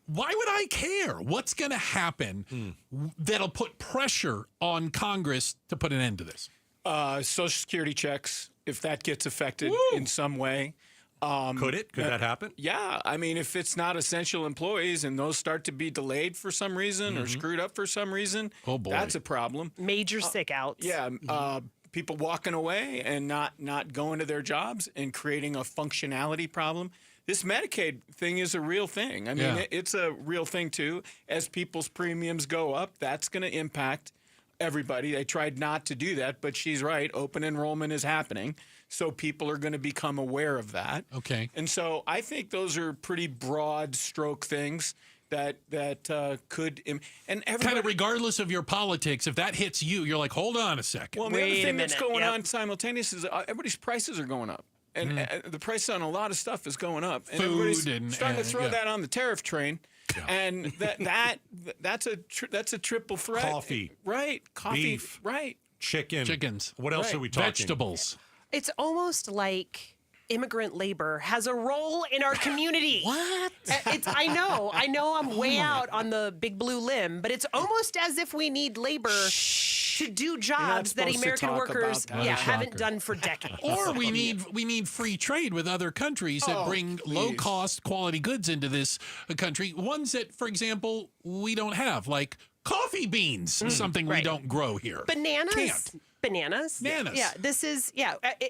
why would I care? What's going to happen that'll put pressure on Congress to put an end to this?
Social Security checks, if that gets affected in some way.
Could it? Could that happen?
Yeah. If it's not essential employees and those start to be delayed for some reason or screwed up for some reason, that's a problem.
Major sick outs.
Yeah. People walking away and not going to their jobs and creating a functionality problem. This Medicaid thing is a real thing. It's a real thing, too. As people's premiums go up, that's going to impact everybody. They tried not to do that, but she's right. Open enrollment is happening, so people are going to become aware of that.
Okay.
And so I think those are pretty broad stroke things that could and everybody,
kind of regardless of your politics, if that hits you, you're like, hold on a second.
Well, the other thing that's going on simultaneously is everybody's prices are going up. And the price on a lot of stuff is going up. And everybody's starting to throw that on the tariff train. Yeah. And that's a triple threat.
Coffee.
Right. Coffee. Beef. Right.
Chickens. What else are we talking?
Vegetables.
It's almost like immigrant labor has a role in our community.
What?
I know I'm way out on the big blue limb, but it's almost as if we need labor to do jobs that American workers haven't done for decades.
Or we need free trade with other countries that bring low-cost quality goods into this country, ones that, for example, we don't have, like coffee beans, something we don't grow here.
Bananas. Bananas. Yeah, this is,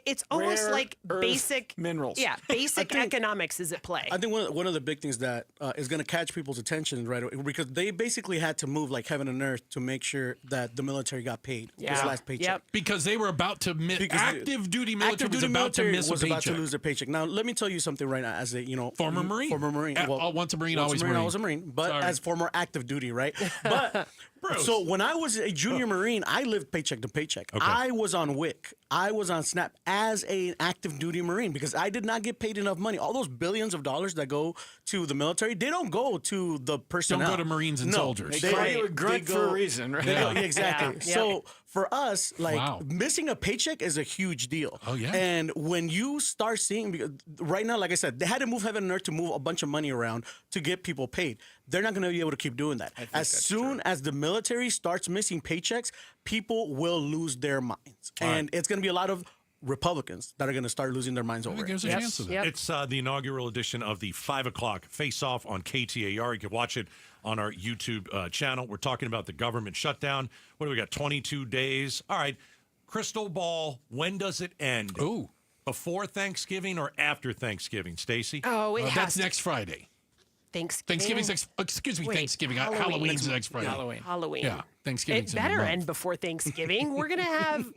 it's almost
rare
like basic
minerals.
Yeah, basic economics is at play.
I think one of the big things that is going to catch people's attention right away, because they basically had to move like heaven and earth to make sure that the military got paid this last paycheck.
Yep.
Because they were about to active duty military was about to miss a paycheck.
About to lose their paycheck. Now, let me tell you something right now, as a
former Marine. Once a Marine, always Marine.
Always a Marine, but as former active duty, right? But so when I was a junior Marine, I lived paycheck to paycheck. Okay. I was on WIC. I was on SNAP as an active duty Marine because I did not get paid enough money. All those billions of dollars that go to the military, they don't go to the personnel.
Don't go to Marines and soldiers.
They call you a grunt for a reason, right? Exactly. Yeah. So for us, like
Wow.
missing a paycheck is a huge deal.
Oh, yeah.
And when you start seeing, because right now, like I said, they had to move heaven and earth to move a bunch of money around to get people paid. They're not going to be able to keep doing that. As soon as the military starts missing paychecks, people will lose their minds. And it's going to be a lot of Republicans that are going to start losing their minds over it.
There's a chance of that.
It's the inaugural edition of the 5 o'clock face-off on KTAR. You can watch it on our YouTube channel. We're talking about the government shutdown. What do we got, 22 days? All right, crystal ball, when does it end?
Ooh.
Before Thanksgiving or after Thanksgiving, Stacey?
Oh,
that's next Friday.
Thanksgiving's
next. Excuse me,
Wait,
Thanksgiving.
Halloween.
Halloween's next Friday.
Halloween.
Yeah, Thanksgiving's
It
in a
better
month.
end before Thanksgiving. We're gonna have,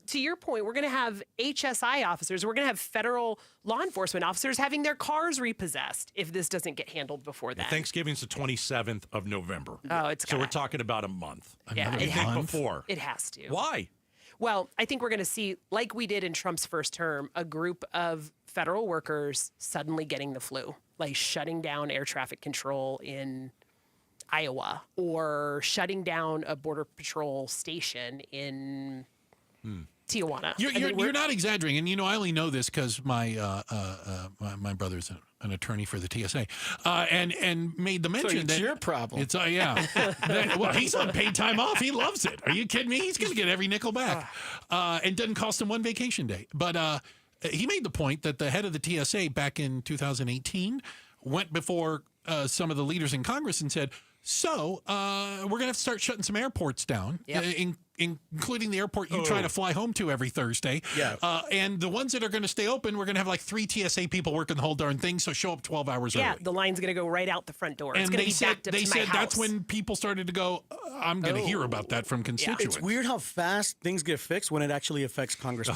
to your point, we're gonna have HSI officers. We're gonna have federal law enforcement officers having their cars repossessed if this doesn't get handled before then.
Thanksgiving's the 27th of November.
Oh, it's
so we're talking about a month.
Yeah,
You think before?
It has to.
Why?
Well, I think we're going to see, like we did in Trump's first term, a group of federal workers suddenly getting the flu, like shutting down air traffic control in Iowa or shutting down a border patrol station in Tijuana.
You're not exaggerating, and I only know this because my brother's an attorney for the TSA, and made the mention
it's
that
your problem.
It's well, he's on paid time off. He loves it. Are you kidding me? He's going to get every nickel back, and doesn't cost him one vacation day. But he made the point that the head of the TSA back in 2018 went before some of the leaders in Congress and said, so we're going to have to start shutting some airports down, including the airport you try to fly home to every Thursday.
Yeah.
And the ones that are going to stay open, we're going to have like 3 TSA people working the whole darn thing, so show up 12 hours early.
Yeah, the line's going to go right out the front door. It's
And
going to
they
be backed up
they
to my
said
house.
that's when people started to go, I'm going to hear about that from constituents.
It's weird how fast things get fixed when it actually affects Congress.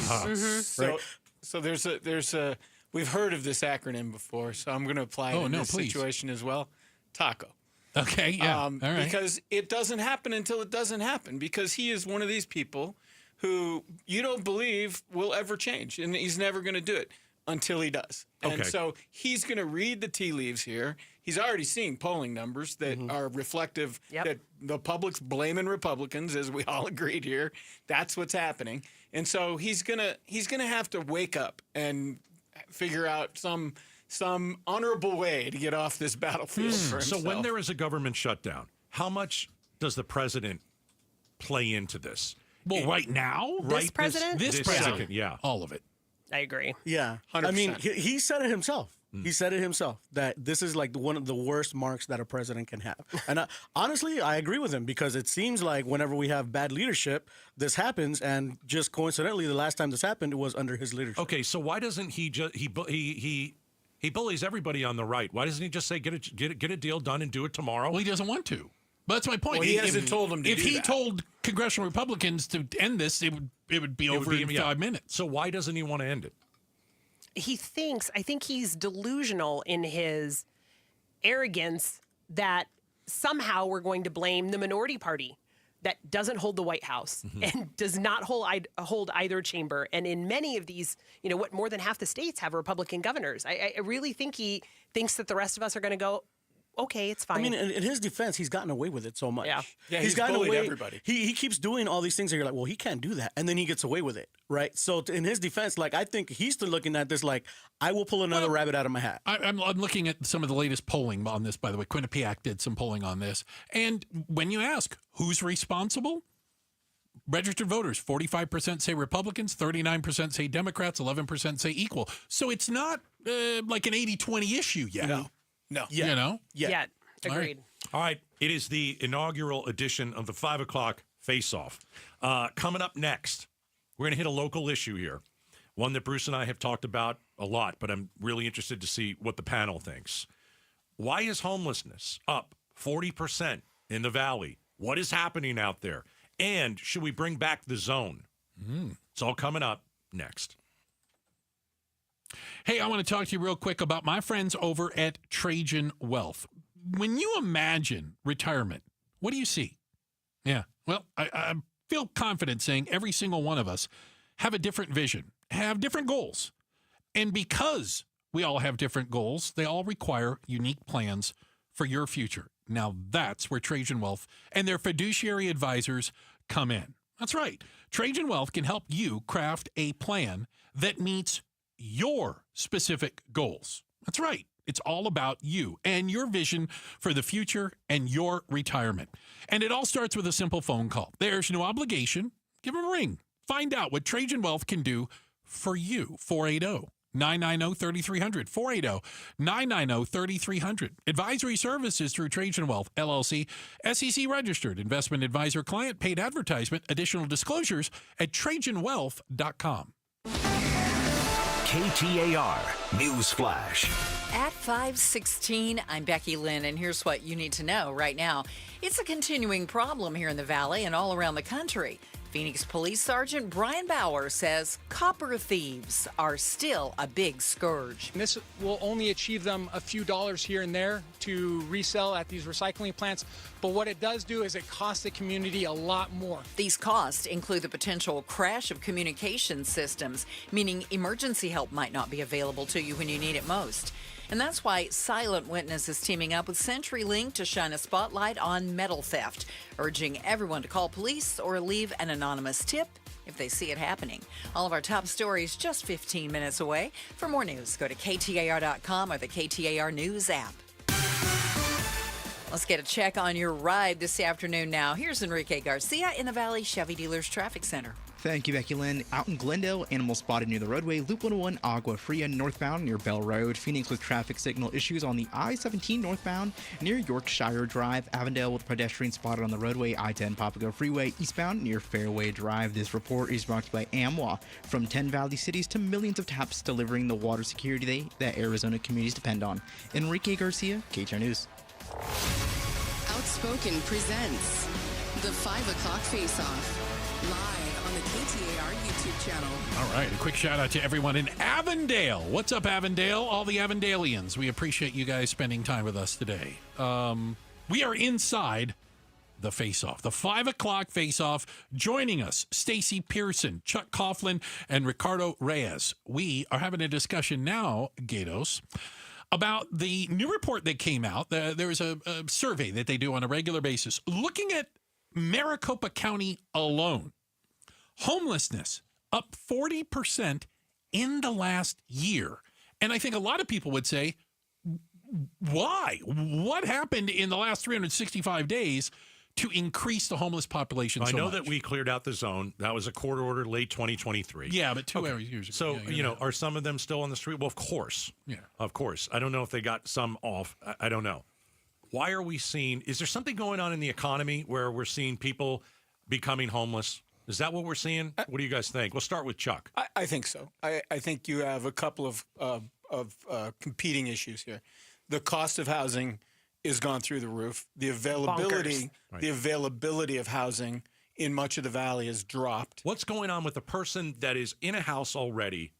So there's a we've heard of this acronym before, so I'm going to apply it in this situation as well. TACO.
Okay, yeah. All right.
Because it doesn't happen until it doesn't happen, because he is one of these people who you don't believe will ever change, and he's never going to do it until he does. And
Okay.
so he's going to read the tea leaves here. He's already seeing polling numbers that are reflective that the public's blaming Republicans, as we all agreed here. That's what's happening. And so he's gonna have to wake up and figure out some honorable way to get off this battlefield for
So
himself.
when there is a government shutdown, how much does the president play into this?
Well, right now?
This president?
This
This
president.
second, yeah.
All of it.
I agree.
Yeah.
100%.
I mean, he said it himself. He said it himself that this is like one of the worst marks that a president can have. And honestly, I agree with him, because it seems like whenever we have bad leadership, this happens. And just coincidentally, the last time this happened, it was under his leadership.
Okay, so why doesn't he just he bullies everybody on the right? Why doesn't he just say get a deal done and do it tomorrow?
Well, he doesn't want to. But that's my point.
Well, he hasn't told them to
If
do
he
that.
told congressional Republicans to end this, it would be over in 5 minutes.
So why doesn't he want to end it?
I think he's delusional in his arrogance that somehow we're going to blame the minority party that doesn't hold the White House and does not hold either chamber. And in many of these, more than half the states have Republican governors. I really think he thinks that the rest of us are going to go, okay, it's fine.
I mean, in his defense, he's gotten away with it so much.
Yeah, he's
gotten
bullied
away.
everybody.
He keeps doing all these things that you're like, well, he can't do that, and then he gets away with it, right? So in his defense, like, I think he's still looking at this like, I will pull another rabbit out of my hat.
I'm looking at some of the latest polling on this, by the way. Quinnipiac did some polling on this. And when you ask who's responsible, registered voters, 45% say Republicans, 39% say Democrats, 11% say equal. So it's not like an 80-20 issue yet.
No.
Yeah.
Yeah, agreed.
All right. It is the inaugural edition of the 5 o'clock face-off. Coming up next, we're going to hit a local issue here, one that Bruce and I have talked about a lot, but I'm really interested to see what the panel thinks. Why is homelessness up 40% in the Valley? What is happening out there? And should we bring back the zone? It's all coming up next.
Hey, I want to talk to you real quick about my friends over at Trajan Wealth. When you imagine retirement, what do you see? Yeah, well, I feel confident saying every single one of us have a different vision, have different goals. And because we all have different goals, they all require unique plans for your future. Now, that's where Trajan Wealth and their fiduciary advisors come in. That's right. Trajan Wealth can help you craft a plan that meets your specific goals. That's right. It's all about you and your vision for the future and your retirement. And it all starts with a simple phone call. There's no obligation. Give them a ring. Find out what Trajan Wealth can do for you. 480-990-3300. 480-990-3300. Advisory services through Trajan Wealth, LLC. SEC registered. Investment advisor client. Paid advertisement. Additional disclosures at TrajanWealth.com.
KTAR News Flash.
At 5:16, I'm Becky Lynn, and here's what you need to know right now. It's a continuing problem here in the Valley and all around the country. Phoenix Police Sergeant Brian Bauer says copper thieves are still a big scourge.
This will only achieve them a few dollars here and there to resell at these recycling plants, but what it does do is it costs the community a lot more.
These costs include the potential crash of communication systems, meaning emergency help might not be available to you when you need it most. And that's why Silent Witness is teaming up with CenturyLink to shine a spotlight on metal theft, urging everyone to call police or leave an anonymous tip if they see it happening. All of our top stories just 15 minutes away. For more news, go to KTAR.com or the KTAR News app. Let's get a check on your ride this afternoon now. Here's Enrique Garcia in the Valley Chevy Dealers Traffic Center.
Thank you, Becky Lynn. Out in Glendale, animals spotted near the roadway. Loop 101 Agua Fria northbound near Bell Road. Phoenix with traffic signal issues on the I-17 northbound near Yorkshire Drive. Avondale with pedestrian spotted on the roadway. I-10 Papago Freeway eastbound near Fairway Drive. This report is brought to you by AMWA. From 10 Valley cities to millions of taps delivering the water security that Arizona communities depend on. Enrique Garcia, KTAR News.
Outspoken presents the 5 o'clock face-off. Live on the KTAR YouTube channel.
All right, a quick shout out to everyone in Avondale. What's up, Avondale? All the Avondalians. We appreciate you guys spending time with us today. We are inside the face-off, the 5 o'clock face-off. Joining us, Stacy Pearson, Chuck Coughlin, and Ricardo Reyes. We are having a discussion now, Gatos, about the new report that came out. There was a survey that they do on a regular basis looking at Maricopa County alone. Homelessness up 40% in the last year. And I think a lot of people would say, why? What happened in the last 365 days to increase the homeless population so
I know
much?
that we cleared out the zone. That was a court order late 2023.
Yeah, but 2 years ago.
So,
Yeah,
are some of them still on the street? Well, of course.
Yeah.
Of course. I don't know if they got some off. I don't know. Why are we seeing, is there something going on in the economy where we're seeing people becoming homeless? Is that what we're seeing? What do you guys think? We'll start with Chuck.
I think so. I think you have a couple of competing issues here. The cost of housing is gone through the roof. The availability of housing in much of the valley has dropped.
What's going on with the person that is in a house already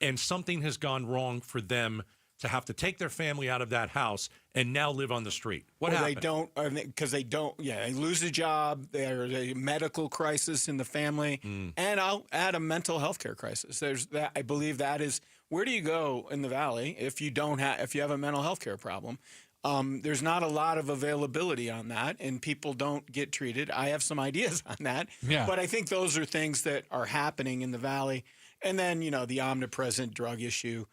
and something has gone wrong for them to have to take their family out of that house and now live on the street? What happened?
They lose a job. There's a medical crisis in the family, and I'll add a mental health care crisis. There's that. I believe that is, where do you go in the valley if you have a mental health care problem? There's not a lot of availability on that, and people don't get treated. I have some ideas on that, but I think those are things that are happening in the valley. And then, the omnipresent drug issue,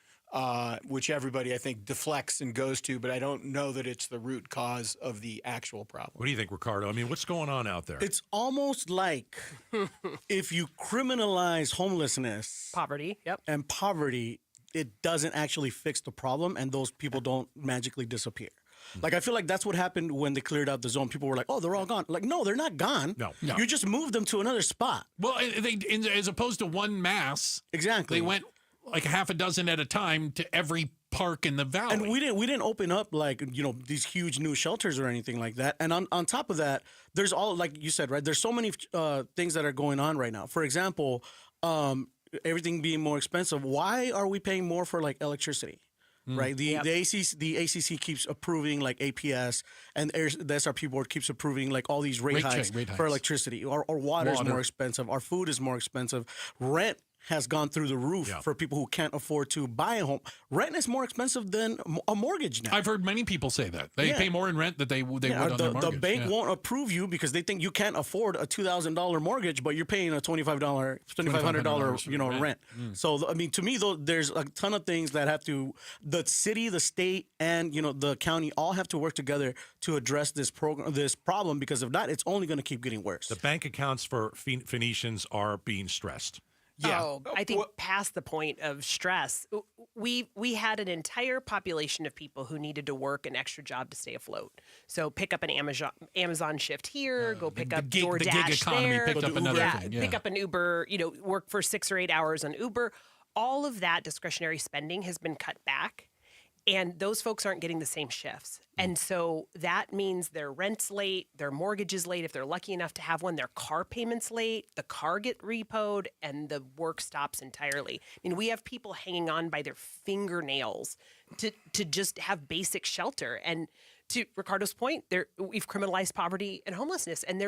which everybody, I think, deflects and goes to, but I don't know that it's the root cause of the actual problem.
What do you think, Ricardo? I mean, what's going on out there?
It's almost like if you criminalize homelessness,
poverty,
and poverty, it doesn't actually fix the problem, and those people don't magically disappear. Like, I feel like that's what happened when they cleared out the zone. People were like, oh, they're all gone. Like, no, they're not gone.
No.
You just moved them to another spot.
Well, as opposed to one mass.
Exactly.
They went like a half a dozen at a time to every park in the valley.
And we didn't open up like, these huge new shelters or anything like that. And on top of that, there's all, like you said, right, there's so many things that are going on right now. For example, everything being more expensive. Why are we paying more for like electricity? Right, the ACC keeps approving like APS, and the SRP board keeps approving like all these rate hikes for electricity. Our water is more expensive. Our food is more expensive. Rent has gone through the roof for people who can't afford to buy a home. Rent is more expensive than a mortgage now.
I've heard many people say that. They pay more in rent than they would on their mortgage.
The bank won't approve you because they think you can't afford a $2,000 mortgage, but you're paying a $2,500 rent. So, I mean, to me, though, there's a ton of things that have to, the city, the state, and, the county all have to work together to address this problem, because if not, it's only going to keep getting worse.
The bank accounts for Phoenicians are being stressed.
Yeah, I think past the point of stress, we had an entire population of people who needed to work an extra job to stay afloat. So pick up an Amazon shift here, go pick up DoorDash
the gig economy
there,
picked up another thing.
Pick up an Uber, work for 6 or 8 hours on Uber. All of that discretionary spending has been cut back. And those folks aren't getting the same shifts. And so that means their rent's late, their mortgage is late. If they're lucky enough to have one, their car payment's late, the car get repoed, and the work stops entirely. I mean, we have people hanging on by their fingernails to just have basic shelter. And to Ricardo's point, we've criminalized poverty and homelessness. And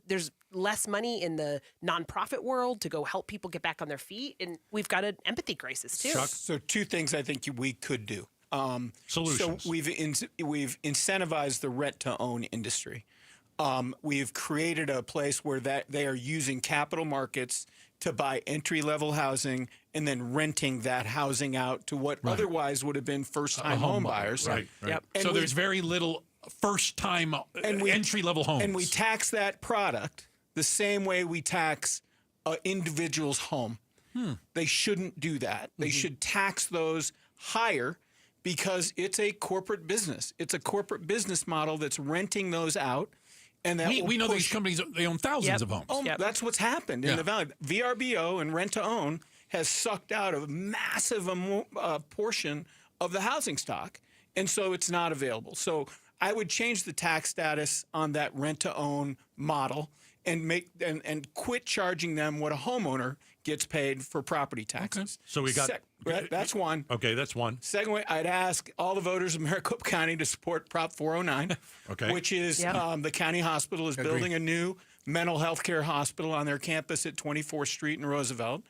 there's less money in the nonprofit world to go help people get back on their feet. And we've got an empathy crisis, too.
Chuck, so 2 things I think we could do.
Solutions.
So we've incentivized the rent-to-own industry. We've created a place where they are using capital markets to buy entry-level housing and then renting that housing out to what otherwise would have been first-time home buyers.
Right. Yep. So there's very little first-time entry-level homes.
And we tax that product the same way we tax an individual's home. They shouldn't do that. They should tax those higher because it's a corporate business. It's a corporate business model that's renting those out. And that
we know these companies, they own thousands of homes.
That's what's happened in the Valley. VRBO and rent-to-own has sucked out a massive portion of the housing stock, and so it's not available. So I would change the tax status on that rent-to-own model and quit charging them what a homeowner gets paid for property taxes.
Okay. So we got
that's one.
Okay, that's one.
Second way, I'd ask all the voters of Maricopa County to support Prop 409, which is the county hospital is building a new mental health care hospital on their campus at 24th Street in Roosevelt.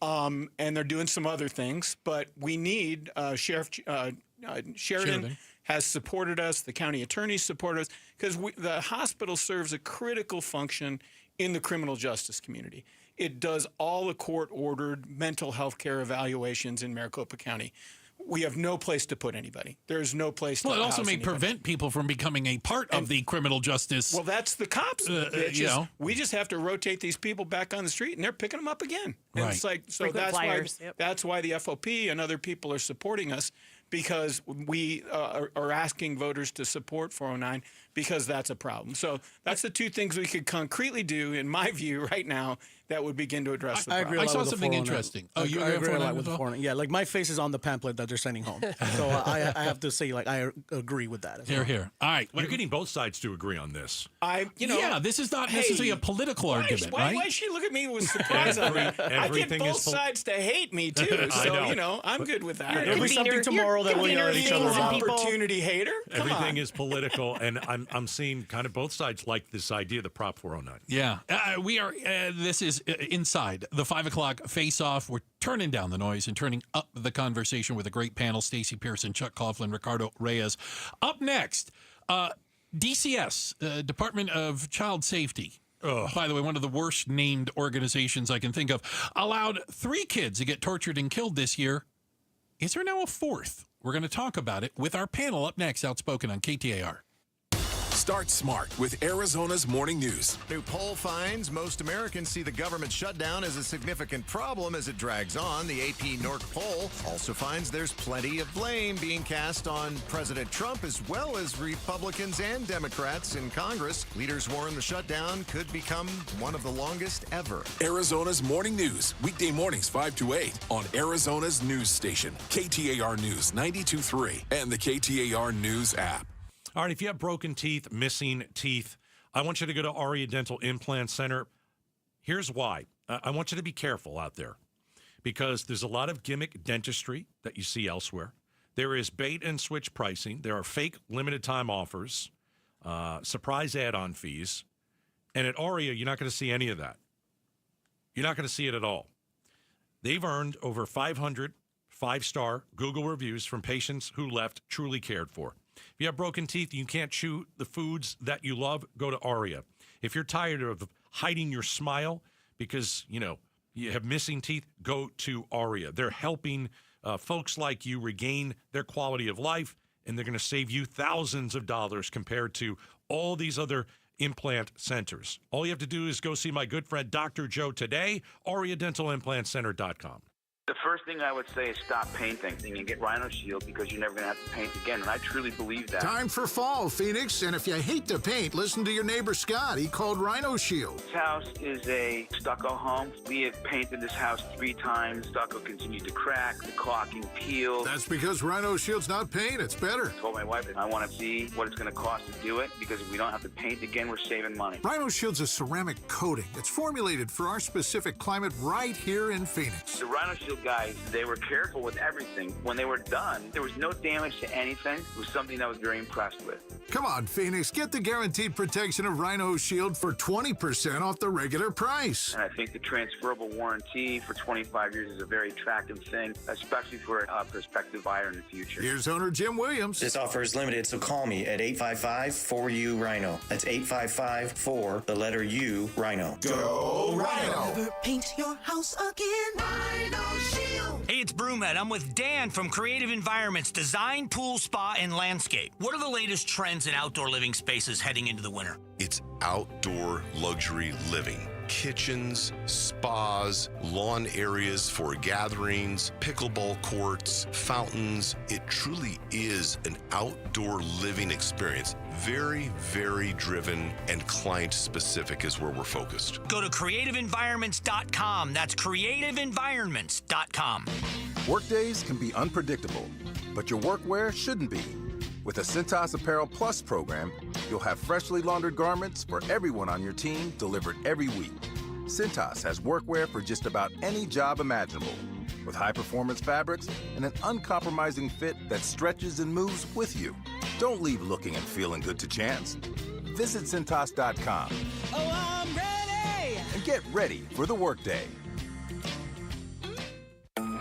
And they're doing some other things, but we need Sheriff Sheridan has supported us. The county attorneys support us because the hospital serves a critical function in the criminal justice community. It does all the court-ordered mental health care evaluations in Maricopa County. We have no place to put anybody. There's no place to
Well, it also
house
may
anybody.
prevent people from becoming a part of the criminal justice.
Well, that's the cops. We just have to rotate these people back on the street, and they're picking them up again. And
Right.
it's like, so
Frequent
that's
flyers.
why that's why the FOP and other people are supporting us, because we are asking voters to support 409 because that's a problem. So that's the 2 things we could concretely do, in my view, right now that would begin to address the
I
problem.
agree.
I saw something interesting.
I
you
agree a lot
with
with the 409. Yeah, like my face is on the pamphlet that they're sending home. So I have to say, I agree with that.
Here. All right.
You're getting both sides to agree on this.
This is not necessarily a political argument, right?
Why she look at me with surprise on that? I get both sides to hate me too. So I'm good with that.
There'll be something tomorrow that will yell at each other about.
Opportunity hater. Come
Everything
on.
is political, and I'm seeing kind of both sides like this idea, the Prop 409.
Yeah, we are. This is inside the 5 o'clock face-off. We're turning down the noise and turning up the conversation with a great panel: Stacey Pearson, Chuck Coughlin, Ricardo Reyes. Up next, DCS, Department of Child Safety. By the way, one of the worst named organizations I can think of, allowed 3 kids to get tortured and killed this year. Is there now a 4th? We're going to talk about it with our panel up next, Outspoken on KTAR.
Start smart with Arizona's Morning News.
New poll finds most Americans see the government shutdown as a significant problem as it drags on. The AP NORC poll also finds there's plenty of blame being cast on President Trump as well as Republicans and Democrats in Congress. Leaders warn the shutdown could become one of the longest ever.
Arizona's Morning News, weekday mornings 5 to 8 on Arizona's news station, KTAR News 92.3 and the KTAR News app.
All right, if you have broken teeth, missing teeth, I want you to go to Aria Dental Implant Center. Here's why. I want you to be careful out there because there's a lot of gimmick dentistry that you see elsewhere. There is bait and switch pricing. There are fake limited time offers, surprise add-on fees. And at Aria, you're not going to see any of that. You're not going to see it at all. They've earned over 500 five-star Google reviews from patients who left truly cared for. If you have broken teeth and you can't chew the foods that you love, go to Aria. If you're tired of hiding your smile because, you have missing teeth, go to Aria. They're helping folks like you regain their quality of life, and they're going to save you thousands of dollars compared to all these other implant centers. All you have to do is go see my good friend Dr. Joe today, AriaDentalImplantCenter.com.
The first thing I would say is stop painting and get Rhino Shield because you're never going to have to paint again, and I truly believe that.
Time for fall, Phoenix, and if you hate to paint, listen to your neighbor Scott. He called Rhino Shield.
This house is a stucco home. We have painted this house 3 times. Stucco continued to crack, the caulking peeled.
That's because Rhino Shield's not paint, it's better.
I told my wife that I want to see what it's going to cost to do it because if we don't have to paint again, we're saving money.
Rhino Shield's a ceramic coating that's formulated for our specific climate right here in Phoenix.
The Rhino Shield guys, they were careful with everything. When they were done, there was no damage to anything. It was something that I was very impressed with.
Come on, Phoenix, get the guaranteed protection of Rhino Shield for 20% off the regular price.
And I think the transferable warranty for 25 years is a very attractive thing, especially for a prospective buyer in the future.
Here's owner Jim Williams.
This offer is limited, so call me at 855-4U-RHINO. That's 855-4, the letter U, Rhino.
Go Rhino!
Never paint your house again. Rhino Shield.
Hey, it's Brewmed. I'm with Dan from Creative Environments Design, Pool, Spa, and Landscape. What are the latest trends in outdoor living spaces heading into the winter?
It's outdoor luxury living. Kitchens, spas, lawn areas for gatherings, pickleball courts, fountains. It truly is an outdoor living experience. Very, very driven and client specific is where we're focused.
Go to creativeenvironments.com. That's creativeenvironments.com.
Workdays can be unpredictable, but your workwear shouldn't be. With the Cintas Apparel Plus program, you'll have freshly laundered garments for everyone on your team delivered every week. Cintas has workwear for just about any job imaginable, with high-performance fabrics and an uncompromising fit that stretches and moves with you. Don't leave looking and feeling good to chance. Visit Cintas.com.
Oh, I'm ready!
And get ready for the workday.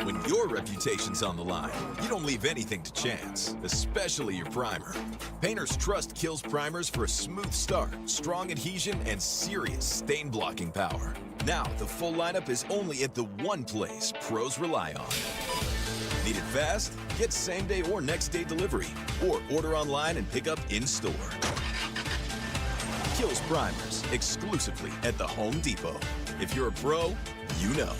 When your reputation's on the line, you don't leave anything to chance, especially your primer. Painters trust Kills primers for a smooth start, strong adhesion, and serious stain-blocking power. Now, the full lineup is only at the one place pros rely on. Need it fast? Get same-day or next-day delivery, or order online and pick up in-store. Kills primers, exclusively at the Home Depot. If you're a pro, you know.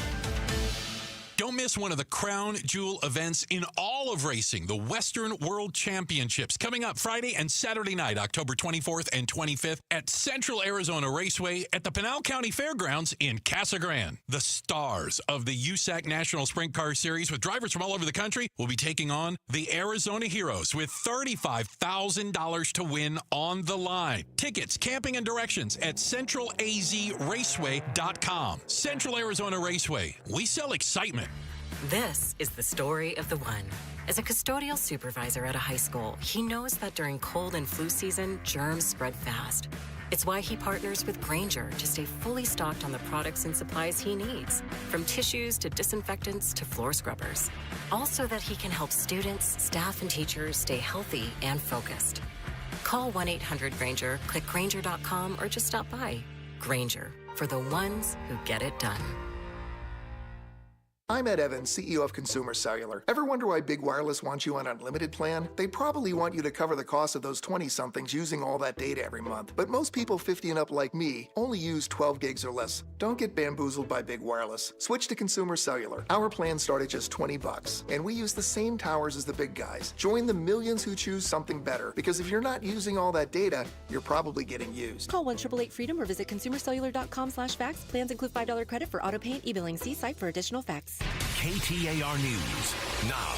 Don't miss one of the crown jewel events in all of racing, the Western World Championships, coming up Friday and Saturday night, October 24th and 25th at Central Arizona Raceway at the Pinal County Fairgrounds in Casa Grande. The stars of the USAC National Sprint Car Series with drivers from all over the country will be taking on the Arizona Heroes with $35,000 to win on the line. Tickets, camping, and directions at centralazraceway.com. Central Arizona Raceway. We sell excitement.
This is the story of the one. As a custodial supervisor at a high school, he knows that during cold and flu season, germs spread fast. It's why he partners with Grainger to stay fully stocked on the products and supplies he needs, from tissues to disinfectants to floor scrubbers. Also that he can help students, staff, and teachers stay healthy and focused. Call 1-800-GRAINGER, click Grainger.com, or just stop by. Grainger, for the ones who get it done.
I'm Ed Evans, CEO of Consumer Cellular. Ever wonder why Big Wireless wants you on an unlimited plan? They probably want you to cover the cost of those 20-somethings using all that data every month. But most people 50 and up like me only use 12 gigs or less. Don't get bamboozled by Big Wireless. Switch to Consumer Cellular. Our plans start at just $20, and we use the same towers as the big guys. Join the millions who choose something better, because if you're not using all that data, you're probably getting used.
Call 1-888-FREEDOM or visit consumercellular.com/facts. Plans include $5 credit for auto pay and e-billing. See site for additional facts.
KTAR News.
now.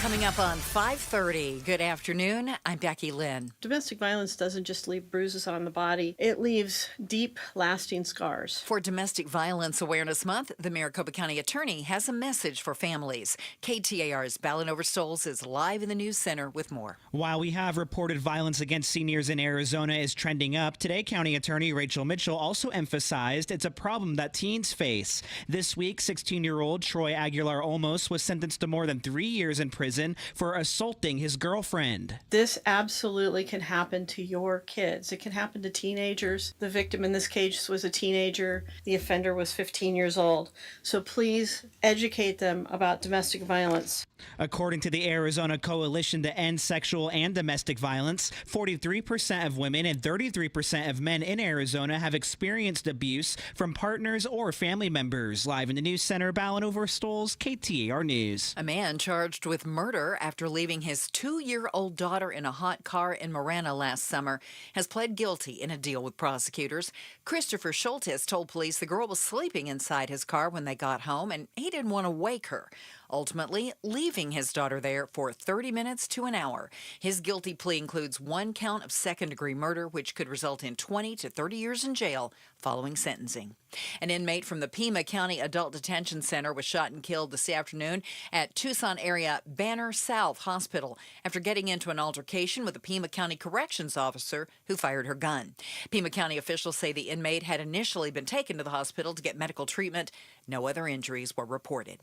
Coming up on 5:30. Good afternoon. I'm Becky Lynn.
Domestic violence doesn't just leave bruises on the body. It leaves deep, lasting scars.
For Domestic Violence Awareness Month, the Maricopa County Attorney has a message for families. KTAR's Ballin Overstoles is live in the news center with more.
While we have reported violence against seniors in Arizona is trending up, today County Attorney Rachel Mitchell also emphasized it's a problem that teens face. This week, 16-year-old Troy Aguilar Olmos was sentenced to more than 3 years in prison for assaulting his girlfriend.
This absolutely can happen to your kids. It can happen to teenagers. The victim in this case was a teenager. The offender was 15 years old. So please educate them about domestic violence.
According to the Arizona Coalition to End Sexual and Domestic Violence, 43% of women and 33% of men in Arizona have experienced abuse from partners or family members. Live in the news center, Ballin Overstoles, KTAR News.
A man charged with murder after leaving his 2-year-old daughter in a hot car in Marana last summer has pled guilty in a deal with prosecutors. Christopher Schultes told police the girl was sleeping inside his car when they got home and he didn't want to wake her, ultimately leaving his daughter there for 30 minutes to an hour. His guilty plea includes 1 count of second-degree murder, which could result in 20 to 30 years in jail following sentencing. An inmate from the Pima County Adult Detention Center was shot and killed this afternoon at Tucson area Banner South Hospital after getting into an altercation with a Pima County corrections officer who fired her gun. Pima County officials say the inmate had initially been taken to the hospital to get medical treatment. No other injuries were reported.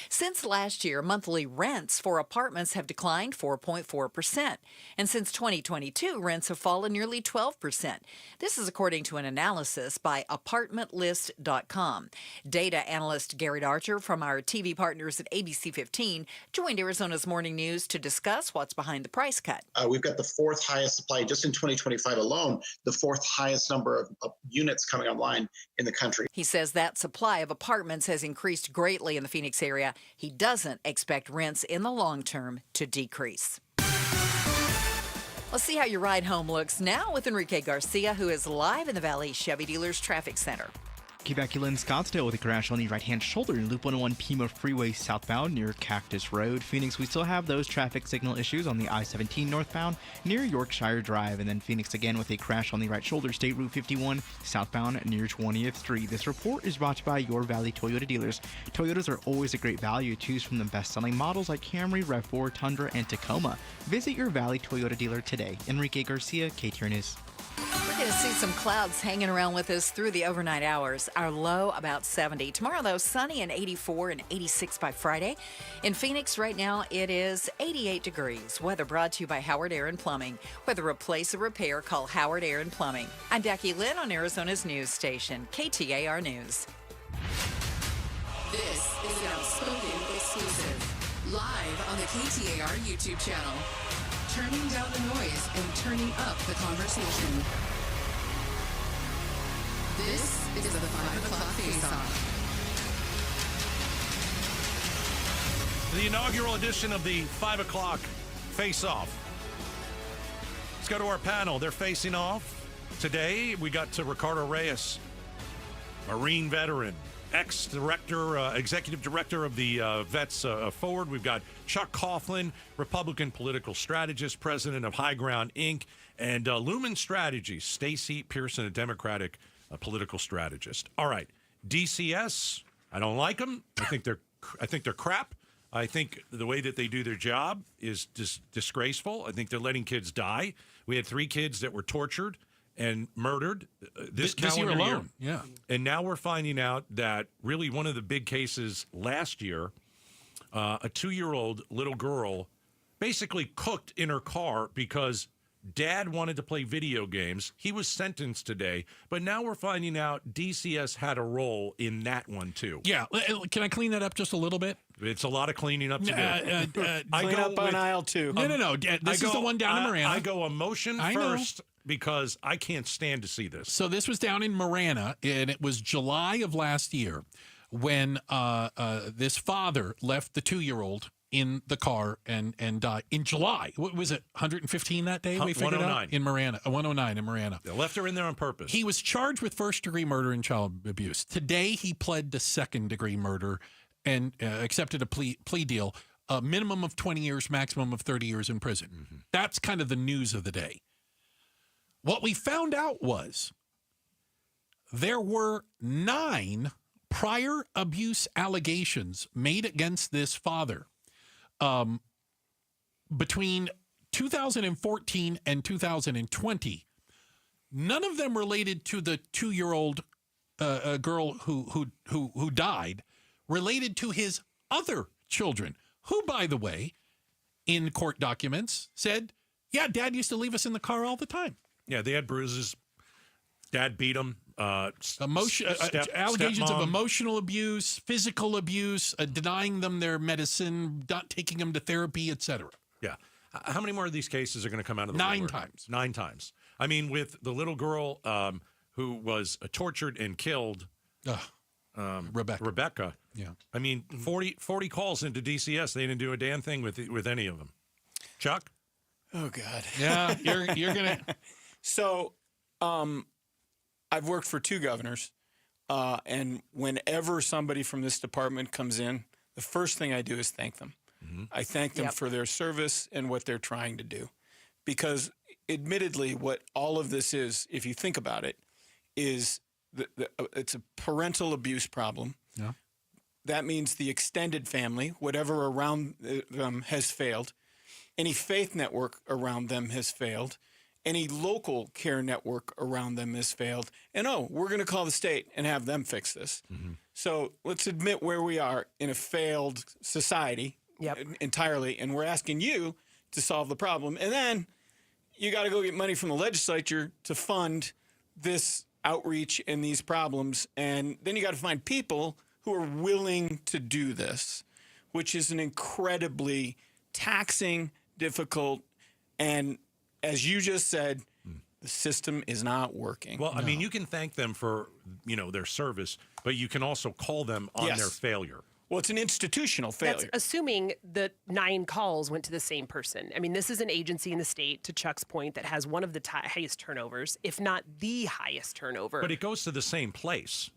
Since last year, monthly rents for apartments have declined 4.4%. And since 2022, rents have fallen nearly 12%. This is according to an analysis by ApartmentList.com. Data analyst Garrett Archer from our TV partners at ABC 15 joined Arizona's Morning News to discuss what's behind the price cut.
We've got the 4th highest supply just in 2025 alone, the 4th highest number of units coming online in the country.
He says that supply of apartments has increased greatly in the Phoenix area. He doesn't expect rents in the long term to decrease. Let's see how your ride home looks now with Enrique Garcia, who is live in the Valley Chevy Dealers Traffic Center.
Becky Lynn, Scottsdale with a crash on the right-hand shoulder in Loop 101 Pima Freeway southbound near Cactus Road. Phoenix, we still have those traffic signal issues on the I-17 northbound near Yorkshire Drive. And then Phoenix again with a crash on the right shoulder, State Route 51 southbound near 20th Street. This report is brought to you by Your Valley Toyota dealers. Toyotas are always a great value. Choose from the best-selling models like Camry, RAV4, Tundra, and Tacoma. Visit your Valley Toyota dealer today. Enrique Garcia, KTAR News.
We're going to see some clouds hanging around with us through the overnight hours. Our low about 70. Tomorrow, though, sunny and 84 and 86 by Friday. In Phoenix right now, it is 88 degrees. Weather brought to you by Howard Air and Plumbing. Whether replace or repair, call Howard Air and Plumbing. I'm Becky Lynn on Arizona's news station, KTAR News.
This is an Outspoken exclusive. Live on the KTAR YouTube channel. Turning down the noise and turning up the conversation. This is the 5 o'clock face-off.
The inaugural edition of the 5 o'clock face-off. Let's go to our panel. They're facing off. Today, we got to Ricardo Reyes, Marine veteran, ex-director, executive director of the Vets Forward. We've got Chuck Coughlin, Republican political strategist, president of High Ground, Inc., and Lumen Strategies, Stacey Pearson, a Democratic political strategist. All right, DCS, I don't like them. I think they're crap. I think the way that they do their job is disgraceful. I think they're letting kids die. We had 3 kids that were tortured and murdered this calendar
year alone.
Year.
Yeah.
And now we're finding out that really one of the big cases last year, a 2-year-old little girl basically cooked in her car because dad wanted to play video games. He was sentenced today, but now we're finding out DCS had a role in that one too.
Yeah. Can I clean that up just a little bit?
It's a lot of cleaning up to do.
Clean up on aisle 2.
No. This is the one down in Marana.
I go a motion first because I can't stand to see this.
So this was down in Marana, and it was July of last year when this father left the 2-year-old in the car and died in July. What was it, 115 that day? We figured out in Marana, 109 in Marana.
They left her in there on purpose.
He was charged with first-degree murder and child abuse. Today, he pled to second-degree murder and accepted a plea deal. a minimum of 20 years, maximum of 30 years in prison. Mm-hmm. That's kind of the news of the day. What we found out was there were 9 prior abuse allegations made against this father between 2014 and 2020. None of them related to the 2-year-old girl who died, related to his other children, who, by the way, in court documents said, yeah, Dad used to leave us in the car all the time.
Yeah, they had bruises. Dad beat them.
Allegations of emotional abuse, physical abuse, denying them their medicine, not taking them to therapy, etc.
Yeah. How many more of these cases are going to come out of the
9
woodwork?
times.
9 times. I mean, with the little girl who was tortured and killed, Rebecca.
Yeah.
I mean, 40 calls into DCS. They didn't do a damn thing with any of them. Chuck?
Oh, God.
Yeah, you're going to.
So, I've worked for 2 governors, and whenever somebody from this department comes in, the first thing I do is thank them. Mm-hmm. I thank them for their service and what they're trying to do. Because admittedly, what all of this is, if you think about it, is it's a parental abuse problem.
Yeah.
That means the extended family, whatever around them, has failed. Any faith network around them has failed. Any local care network around them has failed. And, we're going to call the state and have them fix this. Mm-hmm. So let's admit where we are in a failed society entirely, and we're asking you to solve the problem. And then you got to go get money from the legislature to fund this outreach and these problems. And then you got to find people who are willing to do this, which is an incredibly taxing, difficult, and as you just said, the system is not working.
Well, I mean, you can thank them for, their service, but you can also call them on their failure.
Well, it's an institutional failure.
That's assuming the 9 calls went to the same person. I mean, this is an agency in the state, to Chuck's point, that has one of the highest turnovers, if not the highest turnover.
But it goes to the same place.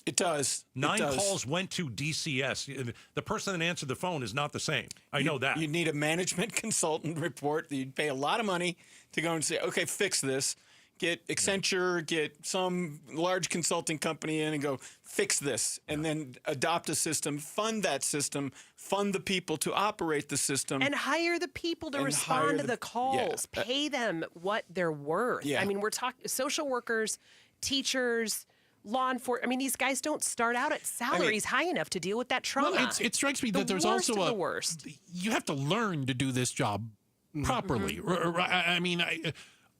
It does.
9 calls went to DCS. The person that answered the phone is not the same. I know that.
You need a management consultant report. You'd pay a lot of money to go and say, okay, fix this. Get Accenture, get some large consulting company in and go, fix this. And then adopt a system, fund that system, fund the people to operate the system.
And hire the people to respond to the calls. Pay them what they're worth.
Yeah.
I mean, we're talking social workers, teachers, law enforcement. I mean, these guys don't start out at salaries high enough to deal with that trauma.
Well, it strikes me that there's also
the worst.
You have to learn to do this job properly. Mm-hmm. I mean,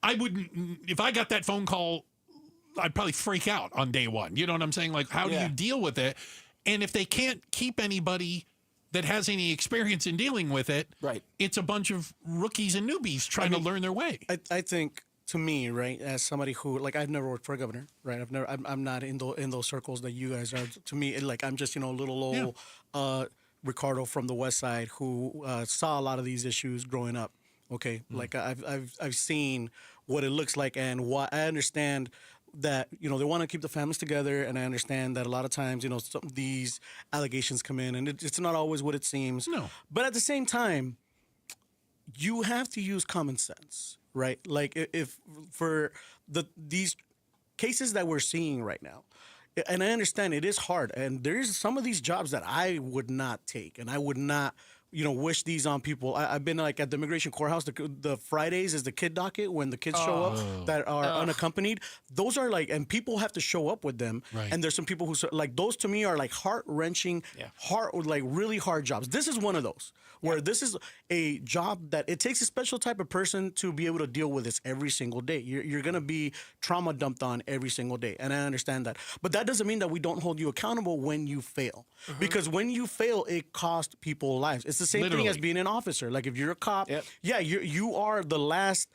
I wouldn't, if I got that phone call, I'd probably freak out on day one. You know what I'm saying? Like, how do you deal with it? And if they can't keep anybody that has any experience in dealing with it, it's a bunch of rookies and newbies trying to learn their way.
I think, to me, right, as somebody who, like, I've never worked for a governor, right? I'm not in those circles that you guys are. To me, I'm just, little old Ricardo from the West Side who saw a lot of these issues growing up. Okay, like I've seen what it looks like, and what I understand that they want to keep the families together, and I understand that a lot of times these allegations come in, and it's not always what it seems.
No,
but at the same time, you have to use common sense, right? Like if for these cases that we're seeing right now. And I understand it is hard, and there's some of these jobs that I would not take, and I would not wish these on people. I've been like at the immigration courthouse. The Fridays is the kid docket when the kids show up that are unaccompanied. Those are like, and people have to show up with them.
Right.
And there's some people who like those to me are like heart wrenching, like really hard jobs. This is one of those where this is a job that it takes a special type of person to be able to deal with this every single day. You're going to be trauma dumped on every single day. And I understand that. But that doesn't mean that we don't hold you accountable when you fail. Mm-hmm. Because when you fail, it costs people lives. It's the same thing as being an officer. Like if you're a cop, you are the last.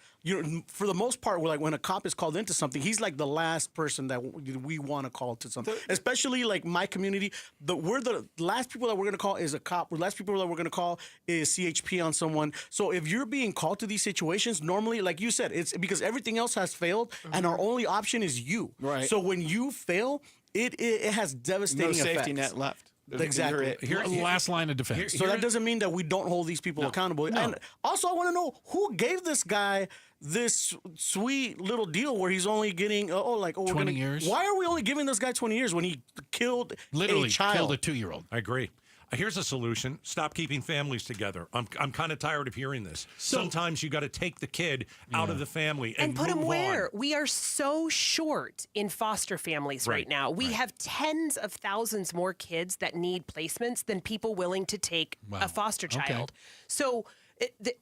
For the most part, like when a cop is called into something, he's like the last person that we want to call to something. Especially like my community, we're the last people that we're going to call is a cop. The last people that we're going to call is CHP on someone. So if you're being called to these situations, normally, like you said, it's because everything else has failed, and our only option is you.
Right.
So when you fail, it has devastating effects.
No safety net left.
Exactly.
Here, last line of defense.
So that doesn't mean that we don't hold these people accountable.
No.
And also, I want to know who gave this guy this sweet little deal where he's only getting
20 years.
Why are we only giving this guy 20 years when he killed
Literally
a child?
killed a 2-year-old.
I agree. Here's a solution. Stop keeping families together. I'm kind of tired of hearing this. Sometimes you got to take the kid out of the family and
put him
move
where?
on.
We are so short in foster families right now. We have tens of thousands more kids that need placements than people willing to take a foster child. So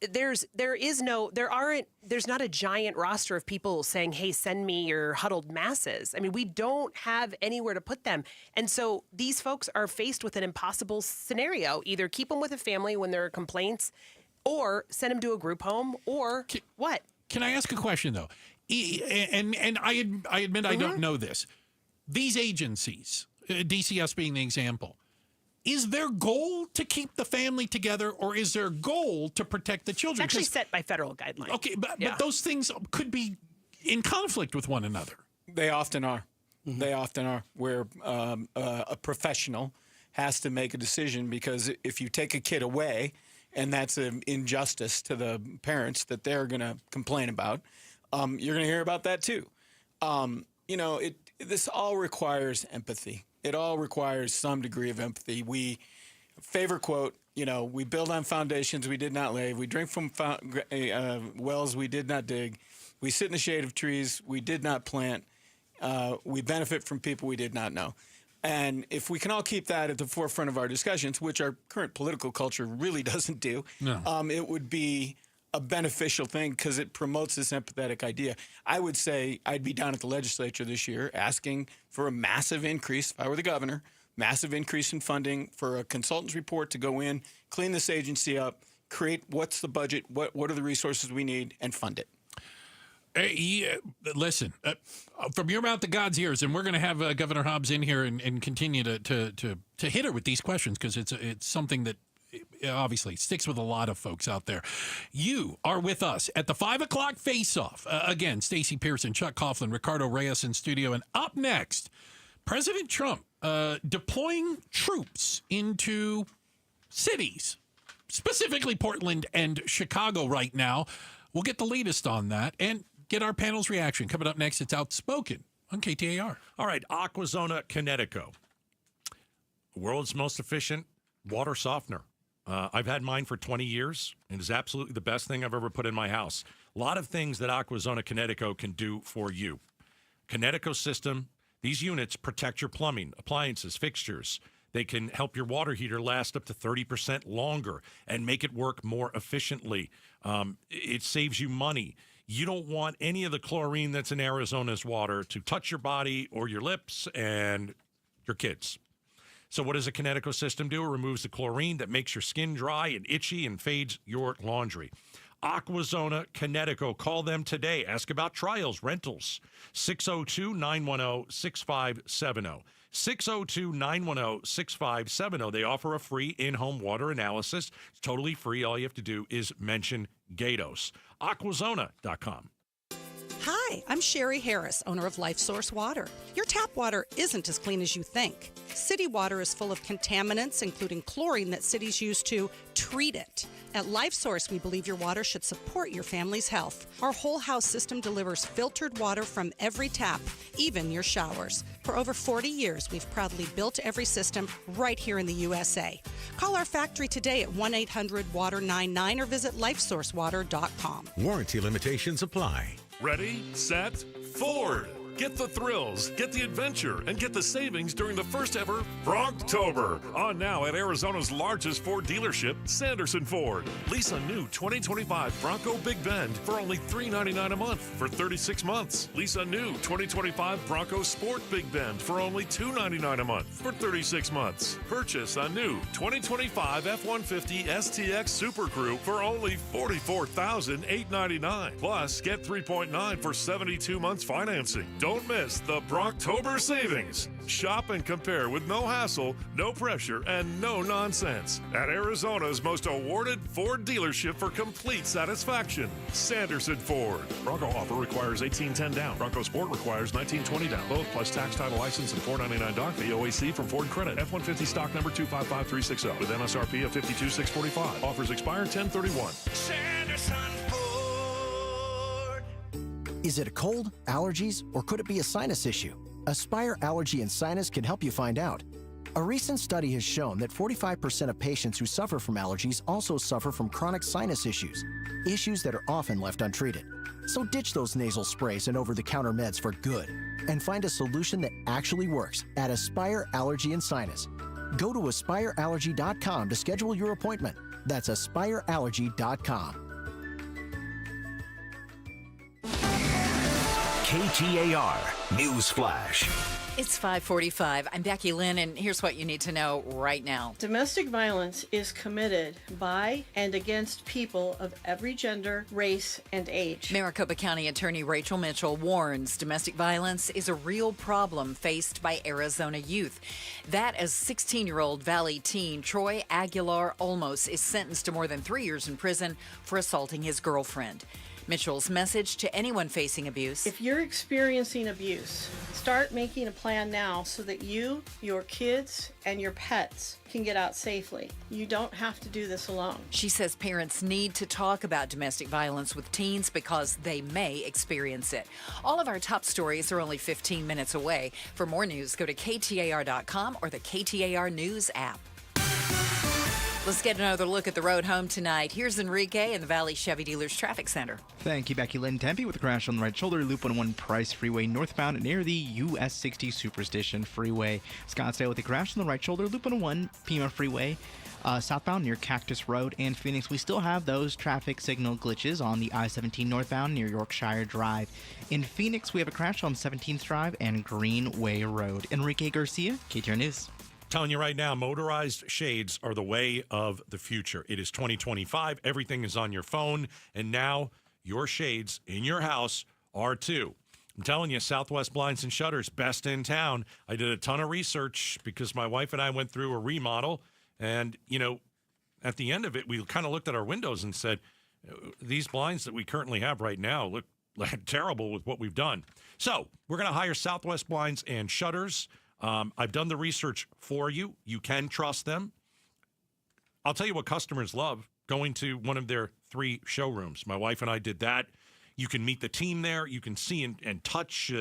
there's not a giant roster of people saying, hey, send me your huddled masses. I mean, we don't have anywhere to put them. And so these folks are faced with an impossible scenario. Either keep them with a family when there are complaints or send them to a group home or what?
Can I ask a question, though? And I admit I don't know this. These agencies, DCS being the example, is their goal to keep the family together, or is their goal to protect the children?
It's actually set by federal guidelines.
Okay, but those things could be in conflict with one another.
They often are. They often are, where a professional has to make a decision, because if you take a kid away, and that's an injustice to the parents that they're going to complain about, you're going to hear about that too. This all requires empathy. It all requires some degree of empathy. Favorite quote, we build on foundations we did not lay. We drink from wells we did not dig. We sit in the shade of trees we did not plant. We benefit from people we did not know. And if we can all keep that at the forefront of our discussions, which our current political culture really doesn't do, it would be a beneficial thing, because it promotes this empathetic idea. I would say I'd be down at the legislature this year asking for a massive increase, if I were the governor, massive increase in funding for a consultant's report to go in, clean this agency up, create what's the budget, what are the resources we need, and fund it.
Listen, from your mouth to God's ears, and we're going to have Governor Hobbs in here and continue to hit her with these questions, because it's something that obviously sticks with a lot of folks out there. You are with us at the 5 o'clock face-off. Again, Stacey Pearson, Chuck Coughlin, Ricardo Reyes in studio. And up next, President Trump deploying troops into cities, specifically Portland and Chicago right now. We'll get the latest on that and get our panel's reaction. Coming up next, it's Outspoken on KTAR.
All right, Aquazona Kinetico. World's most efficient water softener. I've had mine for 20 years. It is absolutely the best thing I've ever put in my house. A lot of things that Aquazona Kinetico can do for you. Kinetico system, these units protect your plumbing, appliances, fixtures. They can help your water heater last up to 30% longer and make it work more efficiently. It saves you money. You don't want any of the chlorine that's in Arizona's water to touch your body or your lips and your kids. So what does a Kinetico system do? It removes the chlorine that makes your skin dry and itchy and fades your laundry. Aquazona Kinetico. Call them today. Ask about trials, rentals. 602-910-6570. 602-910-6570. They offer a free in-home water analysis. It's totally free. All you have to do is mention Gatos. Aquazona.com.
Hi, I'm Sherry Harris, owner of Life Source Water. Your tap water isn't as clean as you think. City water is full of contaminants, including chlorine that cities use to treat it. At Life Source, we believe your water should support your family's health. Our whole house system delivers filtered water from every tap, even your showers. For over 40 years, we've proudly built every system right here in the USA. Call our factory today at 1-800-WATER-99 or visit lifesourcewater.com.
Warranty limitations apply.
Ready, set, Ford. Get the thrills, get the adventure, and get the savings during the first ever Brocktober. On now at Arizona's largest Ford dealership, Sanderson Ford. Lease a new 2025 Bronco Big Bend for only $399 a month for 36 months. Lease a new 2025 Bronco Sport Big Bend for only $299 a month for 36 months. Purchase a new 2025 F-150 STX Super Crew for only $44,899. Plus, get 3.9 for 72 months financing. Don't miss the Brocktober savings. Shop and compare with no hassle, no pressure, and no nonsense at Arizona's most awarded Ford dealership for complete satisfaction, Sanderson Ford. Bronco offer requires $1,810 down. Bronco Sport requires $1,920 down. Both plus tax, title, license, and $499 doc. The OAC from Ford Credit. F-150 stock number 255360 with MSRP of $52,645. Offers expire 10/31.
Sanderson Ford.
Is it a cold, allergies, or could it be a sinus issue? Aspire Allergy and Sinus can help you find out. A recent study has shown that 45% of patients who suffer from allergies also suffer from chronic sinus issues that are often left untreated. So ditch those nasal sprays and over-the-counter meds for good and find a solution that actually works at Aspire Allergy and Sinus. Go to aspireallergy.com to schedule your appointment. That's aspireallergy.com.
KTAR News Flash.
It's 5:45. I'm Becky Lynn, and here's what you need to know right now.
Domestic violence is committed by and against people of every gender, race, and age.
Maricopa County Attorney Rachel Mitchell warns domestic violence is a real problem faced by Arizona youth. That as 16-year-old Valley teen Troy Aguilar Olmos is sentenced to more than 3 years in prison for assaulting his girlfriend. Mitchell's message to anyone facing abuse.
If you're experiencing abuse, start making a plan now so that you, your kids, and your pets can get out safely. You don't have to do this alone.
She says parents need to talk about domestic violence with teens because they may experience it. All of our top stories are only 15 minutes away. For more news, go to KTAR.com or the KTAR News app. Let's get another look at the road home tonight. Here's Enrique in the Valley Chevy Dealers Traffic Center.
Thank you, Becky Lynn. Tempe with a crash on the right shoulder, Loop 101 Price Freeway northbound near the US 60 Superstition Freeway. Scottsdale with a crash on the right shoulder, Loop 101 Pima Freeway southbound near Cactus Road. And Phoenix, we still have those traffic signal glitches on the I-17 northbound near Yorkshire Drive. In Phoenix, we have a crash on 17th Drive and Greenway Road. Enrique Garcia, KTAR News.
Telling you right now, motorized shades are the way of the future. It is 2025. Everything is on your phone. And now your shades in your house are too. I'm telling you, Southwest Blinds and Shutters, best in town. I did a ton of research because my wife and I went through a remodel. And, you know, at the end of it, we kind of looked at our windows and said, these blinds that we currently have right now look terrible with what we've done. So we're going to hire Southwest Blinds and Shutters. I've done the research for you. You can trust them. I'll tell you what customers love, going to one of their 3 showrooms. My wife and I did that. You can meet the team there. You can see and touch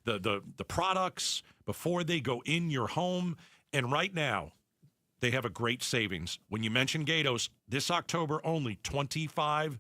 the products before they go in your home. And right now, they have a great savings. When you mention Gatos, this October only 25%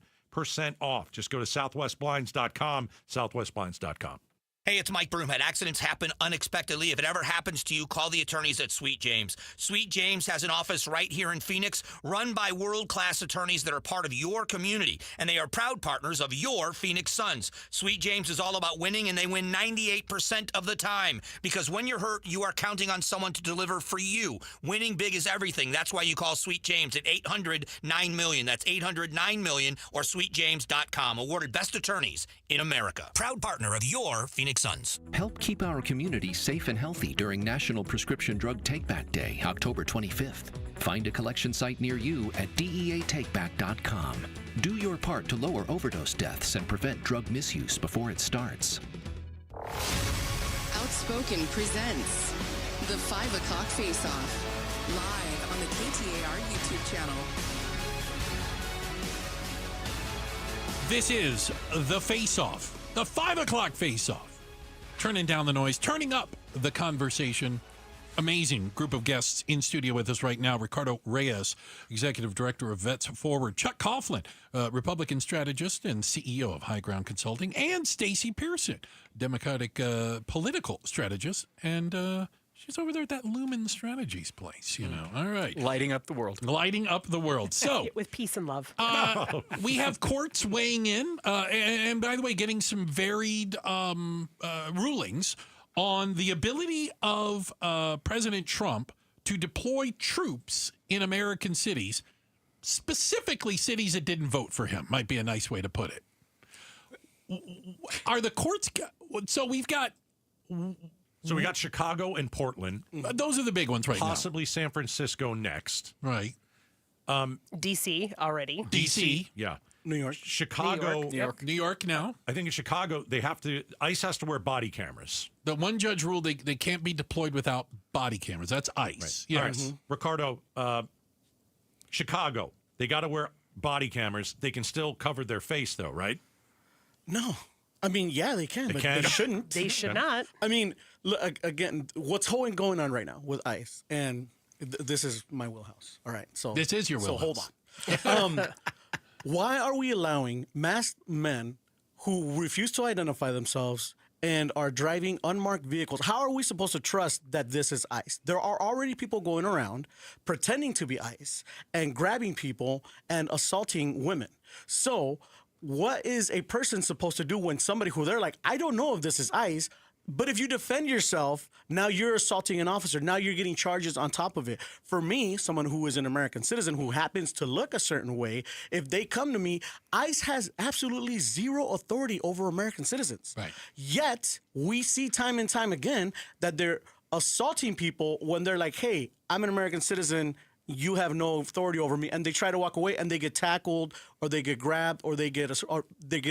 off. Just go to southwestblinds.com, southwestblinds.com.
Hey, it's Mike Broomhead. Accidents happen unexpectedly. If it ever happens to you, call the attorneys at Sweet James. Sweet James has an office right here in Phoenix, run by world-class attorneys that are part of your community, and they are proud partners of your Phoenix Suns. Sweet James is all about winning, and they win 98% of the time, because when you're hurt, you are counting on someone to deliver for you. Winning big is everything. That's why you call Sweet James at 800-9-million. That's 800-9-million or sweetjames.com. Awarded best attorneys in America. Proud partner of your Phoenix Suns.
Help keep our community safe and healthy during National Prescription Drug Take-Back Day, October 25th. Find a collection site near you at DEATakeback.com. Do your part to lower overdose deaths and prevent drug misuse before it starts.
Outspoken presents the 5 o'clock face-off, live on the KTAR YouTube channel.
This is the face-off, the 5 o'clock face-off. Turning down the noise, turning up the conversation. Amazing group of guests in studio with us right now. Ricardo Reyes, Executive Director of Vets Forward. Chuck Coughlin, Republican strategist and CEO of High Ground Consulting. And Stacey Pearson, Democratic political strategist. And she's over there at that Lumen Strategies place, you know. All right.
Lighting up the world.
Lighting up the world. So
with peace and love.
We have courts weighing in, and by the way, getting some varied rulings on the ability of President Trump to deploy troops in American cities, specifically cities that didn't vote for him, might be a nice way to put it. Are the courts... So we've got
So we got Chicago and Portland.
Those are the big ones right now.
Possibly San Francisco next.
Right.
D.C. already.
D.C. Yeah.
New York.
Chicago.
New York now.
I think in Chicago, ICE has to wear body cameras.
The one judge ruled they can't be deployed without body cameras. That's ICE.
Right.
Yes.
Ricardo, Chicago, they got to wear body cameras. They can still cover their face, though, right?
No. I mean, yeah, they can, but they shouldn't.
They should not.
I mean, look, again, what's going on right now with ICE, and this is my wheelhouse. All right, so
this is your wheelhouse.
So hold on. Why are we allowing masked men who refuse to identify themselves and are driving unmarked vehicles? How are we supposed to trust that this is ICE? There are already people going around pretending to be ICE and grabbing people and assaulting women. So what is a person supposed to do when somebody who they're like, I don't know if this is ICE, but if you defend yourself, now you're assaulting an officer. Now you're getting charges on top of it. For me, someone who is an American citizen who happens to look a certain way, if they come to me, ICE has absolutely zero authority over American citizens.
Right.
Yet we see time and time again that they're assaulting people when they're like, hey, I'm an American citizen. You have no authority over me, and they try to walk away, and they get tackled, or they get grabbed, or they get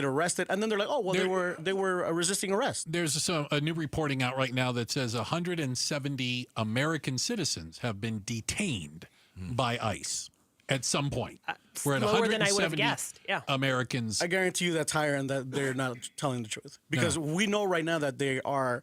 arrested, and then they're like, "Oh, well, they were resisting arrest."
There's a new reporting out right now that says 170 American citizens have been detained by ICE at some point. We're at
lower than I would have
170
guessed. Yeah,
Americans.
I guarantee you that's higher, and that they're not telling the truth because we know right now that they are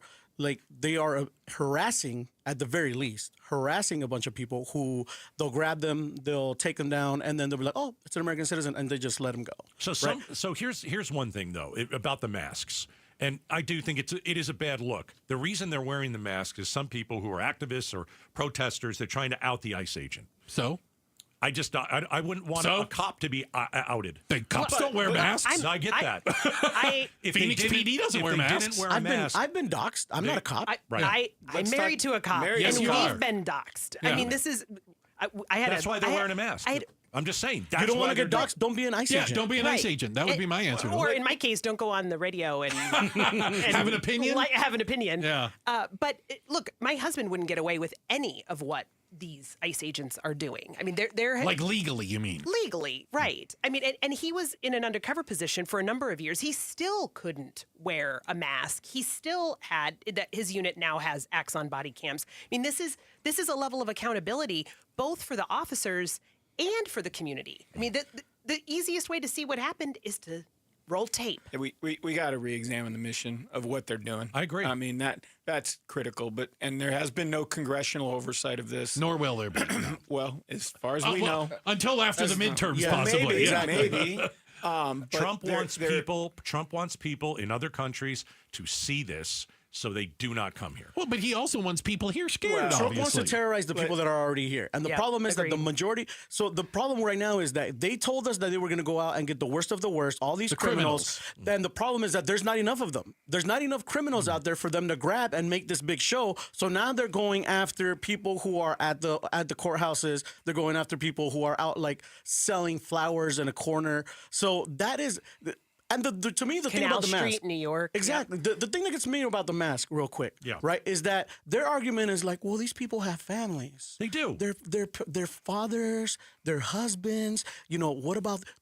harassing, at the very least, harassing a bunch of people who they'll grab them, they'll take them down, and then they'll be like, oh, it's an American citizen, and they just let them go.
So here's one thing, though, about the masks. And I do think it is a bad look. The reason they're wearing the mask is some people who are activists or protesters, they're trying to out the ICE agent.
So?
I wouldn't want a cop to be outed.
The cops don't wear masks.
I get that.
If Phoenix PD doesn't wear masks.
I've been doxxed. I'm not a cop.
I'm married to a cop, and we've been doxxed. Yeah. I mean, this is.
That's why they're wearing a mask. I'm just saying.
You don't want to get doxxed? Don't be an ICE agent.
Yeah, don't be an ICE agent. That would be my answer.
Or in my case, don't go on the radio and
have an opinion.
Have an opinion.
Yeah.
But look, my husband wouldn't get away with any of what these ICE agents are doing. I mean, they're
like legally, you mean?
Legally, right. I mean, and he was in an undercover position for a number of years. He still couldn't wear a mask. He still had that. His unit now has Axon body cams. I mean, this is a level of accountability both for the officers and for the community. I mean, the easiest way to see what happened is to roll tape.
Yeah, we got to re-examine the mission of what they're doing.
I agree.
I mean, that's critical, and there has been no congressional oversight of this.
Nor will there be.
Well, as far as we know.
Until after the midterms, possibly.
Maybe.
Trump wants people in other countries to see this, so they do not come here.
Well, but he also wants people here scared,
Trump wants to terrorize the people that are already here. And the problem is that the majority... So the problem right now is that they told us that they were going to go out and get the worst of the worst, all these criminals. Then the problem is that there's not enough of them. There's not enough criminals out there for them to grab and make this big show. So now they're going after people who are at the courthouses. They're going after people who are out like selling flowers in a corner. So that is... And to me, the thing about the mask,
Street, New York,
exactly. The thing that gets me about the mask, real quick, right, is that their argument is like, well, these people have families.
They do.
Their fathers, their husbands. You know,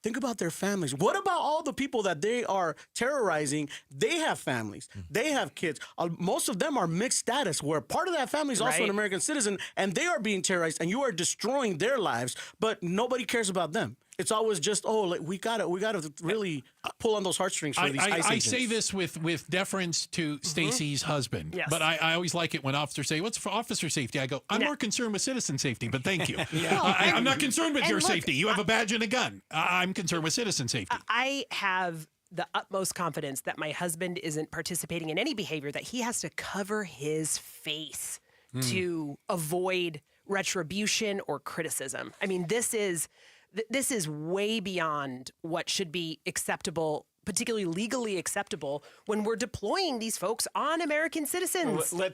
think about their families. What about all the people that they are terrorizing? They have families. They have kids. Most of them are mixed status, where part of that family is also an American citizen, and they are being terrorized, and you are destroying their lives, but nobody cares about them. It's always just, we gotta really pull on those heartstrings for these ICE agents.
I say this with deference to Stacey's husband, but I always like it when officers say, "What's for officer safety?" I go, "I'm more concerned with citizen safety, but thank you. I'm not concerned with your safety. You have a badge and a gun. I'm concerned with citizen safety."
I have the utmost confidence that my husband isn't participating in any behavior that he has to cover his face to avoid retribution or criticism. I mean, this is way beyond what should be acceptable, particularly legally acceptable, when we're deploying these folks on American citizens.
Well,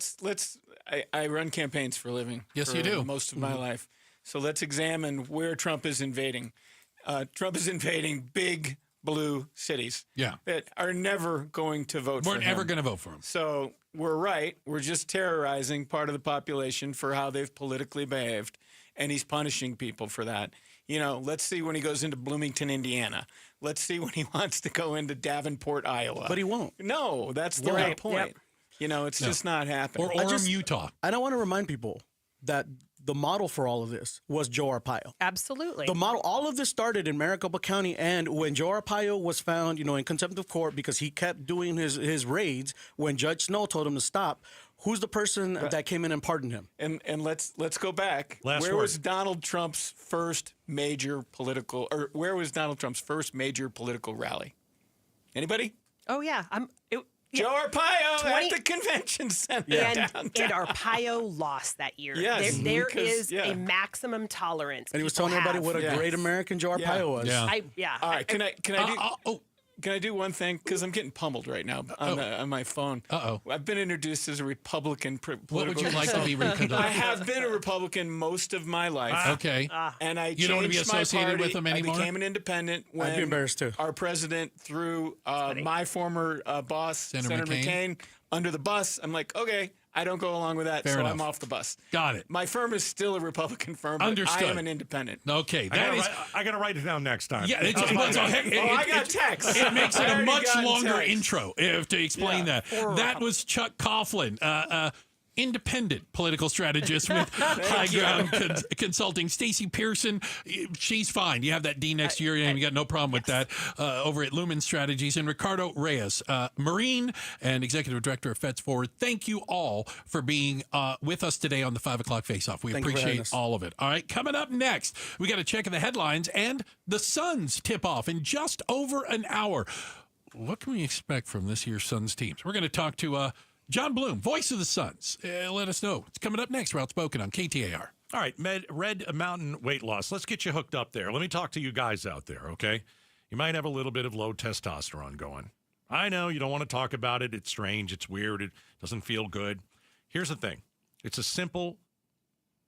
I run campaigns for a living.
Yes, you do.
Most of my life. So let's examine where Trump is invading. Trump is invading big blue cities
Yeah.
that are never going to vote for him.
We're never going to vote for him.
So we're right. We're just terrorizing part of the population for how they've politically behaved, and he's punishing people for that. You know, let's see when he goes into Bloomington, Indiana. Let's see when he wants to go into Davenport, Iowa.
But he won't.
No, that's the whole point.
Yep.
You know, it's just not happening.
Or Orem, Utah.
And I want to remind people that the model for all of this was Joe Arpaio.
Absolutely.
The model, all of this started in Maricopa County, and when Joe Arpaio was found, in contempt of court because he kept doing his raids, when Judge Schnell told him to stop, who's the person that came in and pardoned him?
And let's go back.
Where
was Donald Trump's first major political rally? Anybody?
Oh yeah,
Joe Arpaio at the convention center downtown.
And Arpaio lost that year.
Yes,
there is a maximum tolerance.
And he was telling everybody what a great American Joe Arpaio was.
Yeah.
All right, can I do one thing? Because I'm getting pummeled right now on my phone. I've been introduced as a Republican.
What would you like to be reconducted?
I have been a Republican most of my life.
Okay.
And I
You don't want to be
changed my
associated
party.
with them anymore?
I became an independent when
I'd be embarrassed too.
Our president threw my former boss, Senator McCain, under the bus. I'm like, okay, I don't go along with that,
Fair
so
enough.
I'm off the bus.
Got it.
My firm is still a Republican firm, but
Understood.
I am an independent.
Okay.
I got to write it down next time.
Yeah,
I got text.
It makes it
I
a
already
much
got
longer
text.
intro to explain that. That was Chuck Coughlin, independent political strategist with High Ground Consulting. Stacey Pearson, she's fine. You have that D next to your name. You got no problem with that over at Lumen Strategies. And Ricardo Reyes, Marine and Executive Director of Feds Forward. Thank you all for being with us today on the 5 o'clock Face-Off. We appreciate all of it. All right, coming up next, we got to check the headlines and the Suns tip-off in just over an hour. What can we expect from this year's Suns teams? We're going to talk to John Bloom, voice of the Suns. Let us know. It's coming up next. We're Outspoken on KTAR.
All right, Red Mountain Weight Loss. Let's get you hooked up there. Let me talk to you guys out there, okay? You might have a little bit of low testosterone going. I know you don't want to talk about it. It's strange. It's weird. It doesn't feel good. Here's the thing. It's a simple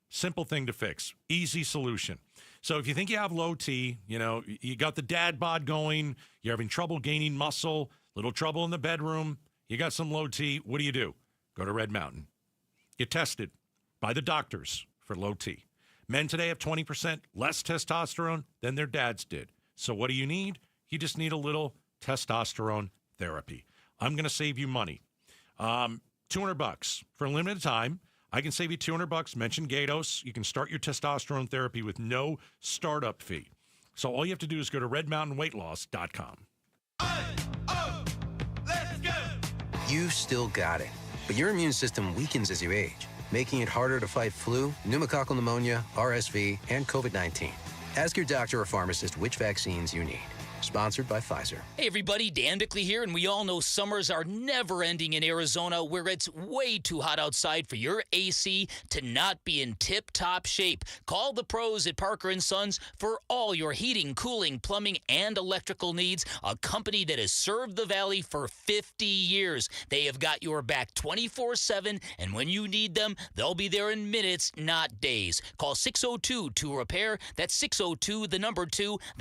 thing to fix. Easy solution. So if you think you have low T, you got the dad bod going, you're having trouble gaining muscle, little trouble in the bedroom, you got some low T, what do? Go to Red Mountain. Get tested by the doctors for low T. Men today have 20% less testosterone than their dads did. So what do you need? You just need a little testosterone therapy. I'm going to save you money. $200 for a limited time. I can save you $200. Mention Gatos. You can start your testosterone therapy with no startup fee. So all you have to do is go to redmountainweightloss.com.
You still got it, but your immune system weakens as you age, making it harder to fight flu, pneumococcal pneumonia, RSV, and COVID-19. Ask your doctor or pharmacist which vaccines you need. Sponsored by Pfizer.
Hey everybody, Dan Bickley here, and we all know summers are never ending in Arizona, where it's way too hot outside for your AC to not be in tip-top shape. Call the pros at Parker & Sons for all your heating, cooling, plumbing, and electrical needs, a company that has served the Valley for 50 years. They have got your back 24/7, and when you need them, they'll be there in minutes, not days. Call 602-2REPAIR. That's 602-2, then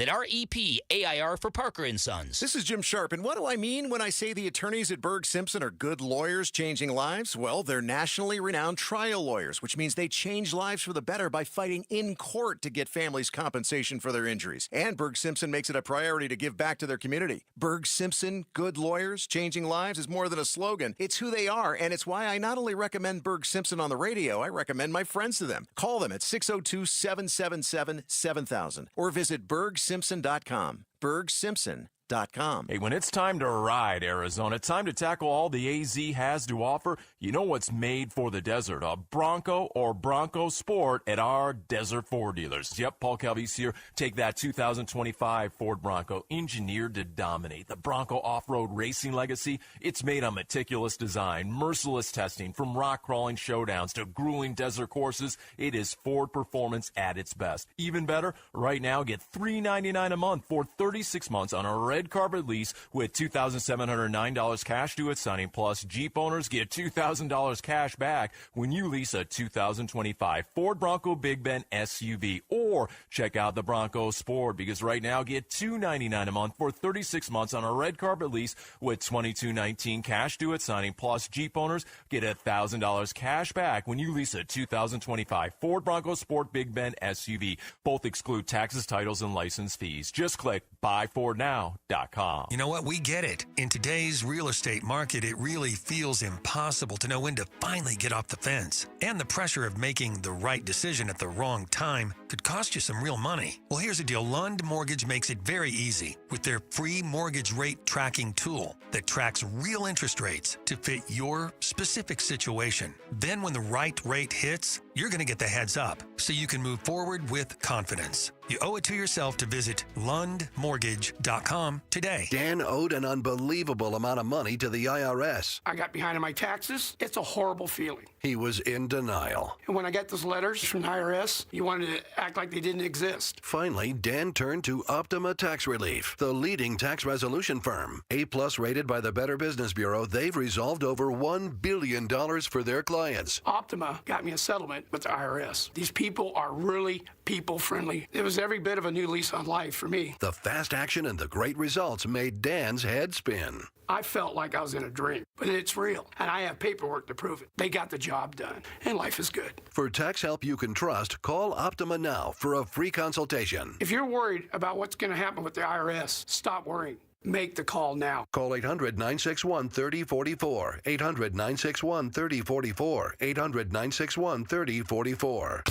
REPAIR for Parker & Sons.
This is Jim Sharp, and what do I mean when I say the attorneys at Berg Simpson are good lawyers changing lives? Well, they're nationally renowned trial lawyers, which means they change lives for the better by fighting in court to get families compensation for their injuries. And Berg Simpson makes it a priority to give back to their community. Berg Simpson, good lawyers changing lives, is more than a slogan. It's who they are, and it's why I not only recommend Berg Simpson on the radio, I recommend my friends to them. Call them at 602-777-7000 or visit bergsimpson.com. bergsimpson.com.
Hey, when it's time to ride, Arizona, time to tackle all the AZ has to offer, you know what's made for the desert, a Bronco or Bronco Sport at our Desert Ford dealers. Yep, Paul Calvise here. Take that 2025 Ford Bronco, engineered to dominate. The Bronco off-road racing legacy, it's made on meticulous design, merciless testing, from rock-crawling showdowns to grueling desert courses. It is Ford performance at its best. Even better, right now, get $399 a month for 36 months on a red carpet lease with $2,709 cash due at signing. Plus, Jeep owners get $2,000 cash back when you lease a 2025 Ford Bronco Big Bend SUV. Or check out the Bronco Sport, because right now get $299 a month for 36 months on a red carpet lease with $2,219 cash due at signing. Plus, Jeep owners get $1,000 cash back when you lease a 2025 Ford Bronco Sport Big Bend SUV. Both exclude taxes, titles, and license fees. Just click buyfordnow.com.
You know what? We get it. In today's real estate market, it really feels impossible to know when to finally get off the fence. And the pressure of making the right decision at the wrong time could cost you some real money. Well, here's the deal. Lund Mortgage makes it very easy with their free mortgage rate tracking tool that tracks real interest rates to fit your specific situation. Then when the right rate hits, you're going to get the heads up so you can move forward with confidence. You owe it to yourself to visit lundmortgage.com today.
Dan owed an unbelievable amount of money to the IRS.
I got behind on my taxes. It's a horrible feeling.
He was in denial.
And when I got those letters from the IRS, you wanted to act like they didn't exist.
Finally, Dan turned to Optima Tax Relief, the leading tax resolution firm. A-plus rated by the Better Business Bureau, they've resolved over $1 billion for their clients.
Optima got me a settlement with the IRS. These people are really people-friendly. It was every bit of a new lease on life for me.
The fast action and the great results made Dan's head spin.
I felt like I was in a dream, but it's real, and I have paperwork to prove it. They got the job done, and life is good.
For tax help you can trust, call Optima now for a free consultation.
If you're worried about what's going to happen with the IRS, stop worrying. Make the call now.
Call 800-961-3044. 800-961-3044. 800-961-3044.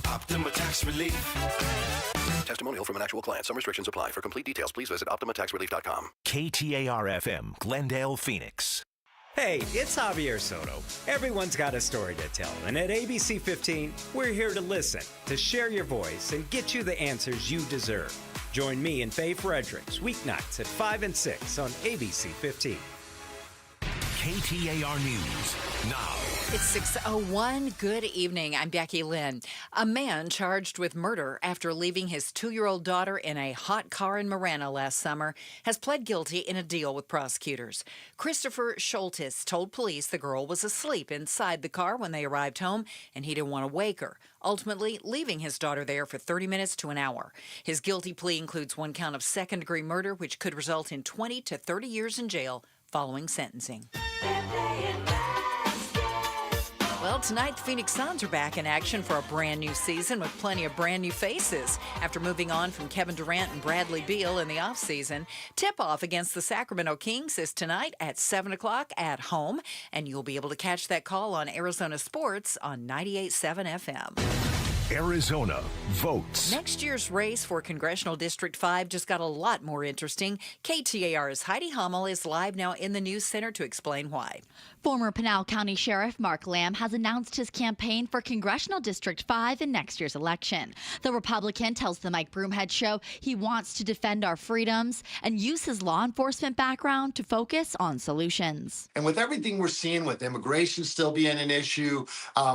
Optima Tax Relief.
Testimonial from an actual client. Some restrictions apply. For complete details, please visit OptimaTaxRelief.com.
KTAR-FM, Glendale, Phoenix.
Hey, it's Javier Soto. Everyone's got a story to tell, and at ABC 15, we're here to listen, to share your voice, and get you the answers you deserve. Join me and Faye Fredericks weeknights at 5 and 6 on ABC 15.
KTAR News now.
It's 6:01. Good evening. I'm Becky Lynn. A man charged with murder after leaving his 2-year-old daughter in a hot car in Marana last summer has pled guilty in a deal with prosecutors. Christopher Schultes told police the girl was asleep inside the car when they arrived home and he didn't want to wake her, ultimately leaving his daughter there for 30 minutes to an hour. His guilty plea includes 1 count of second-degree murder, which could result in 20 to 30 years in jail following sentencing. Well, tonight, the Phoenix Suns are back in action for a brand new season with plenty of brand new faces. After moving on from Kevin Durant and Bradley Beal in the offseason, tip-off against the Sacramento Kings is tonight at 7 o'clock at home, and you'll be able to catch that call on Arizona Sports on 98.7 FM.
Arizona votes.
Next year's race for Congressional District 5 just got a lot more interesting. KTAR's Heidi Hummel is live now in the News Center to explain why.
Former Pinal County Sheriff Mark Lamb has announced his campaign for Congressional District 5 in next year's election. The Republican tells the Mike Broomhead Show he wants to defend our freedoms and use his law enforcement background to focus on solutions.
And with everything we're seeing with immigration still being an issue,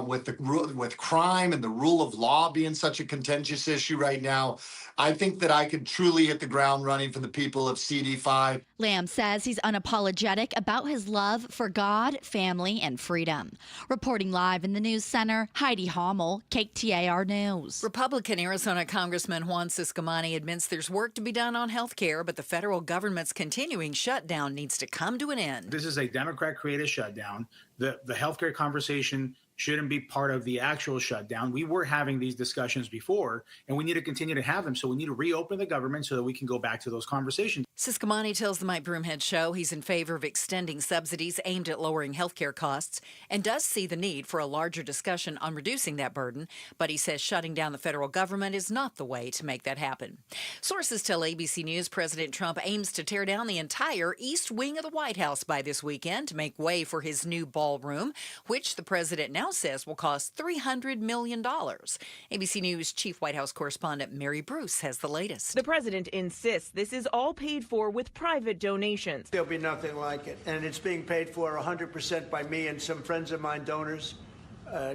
with crime and the rule of law being such a contentious issue right now, I think that I could truly hit the ground running for the people of CD5.
Lamb says he's unapologetic about his love for God, family, and freedom. Reporting live in the News Center, Heidi Hummel, KTAR News.
Republican Arizona Congressman Juan Ciscomani admits there's work to be done on health care, but the federal government's continuing shutdown needs to come to an end.
This is a Democrat-created shutdown. The healthcare conversation shouldn't be part of the actual shutdown. We were having these discussions before, and we need to continue to have them. So we need to reopen the government so that we can go back to those conversations.
Ciscomani tells the Mike Broomhead Show he's in favor of extending subsidies aimed at lowering healthcare costs and does see the need for a larger discussion on reducing that burden, but he says shutting down the federal government is not the way to make that happen. Sources tell ABC News President Trump aims to tear down the entire east wing of the White House by this weekend to make way for his new ballroom, which the president now says will cost $300 million. ABC News Chief White House Correspondent Mary Bruce has the latest.
The president insists this is all paid for with private donations.
There'll be nothing like it, and it's being paid for 100% by me and some friends of mine, donors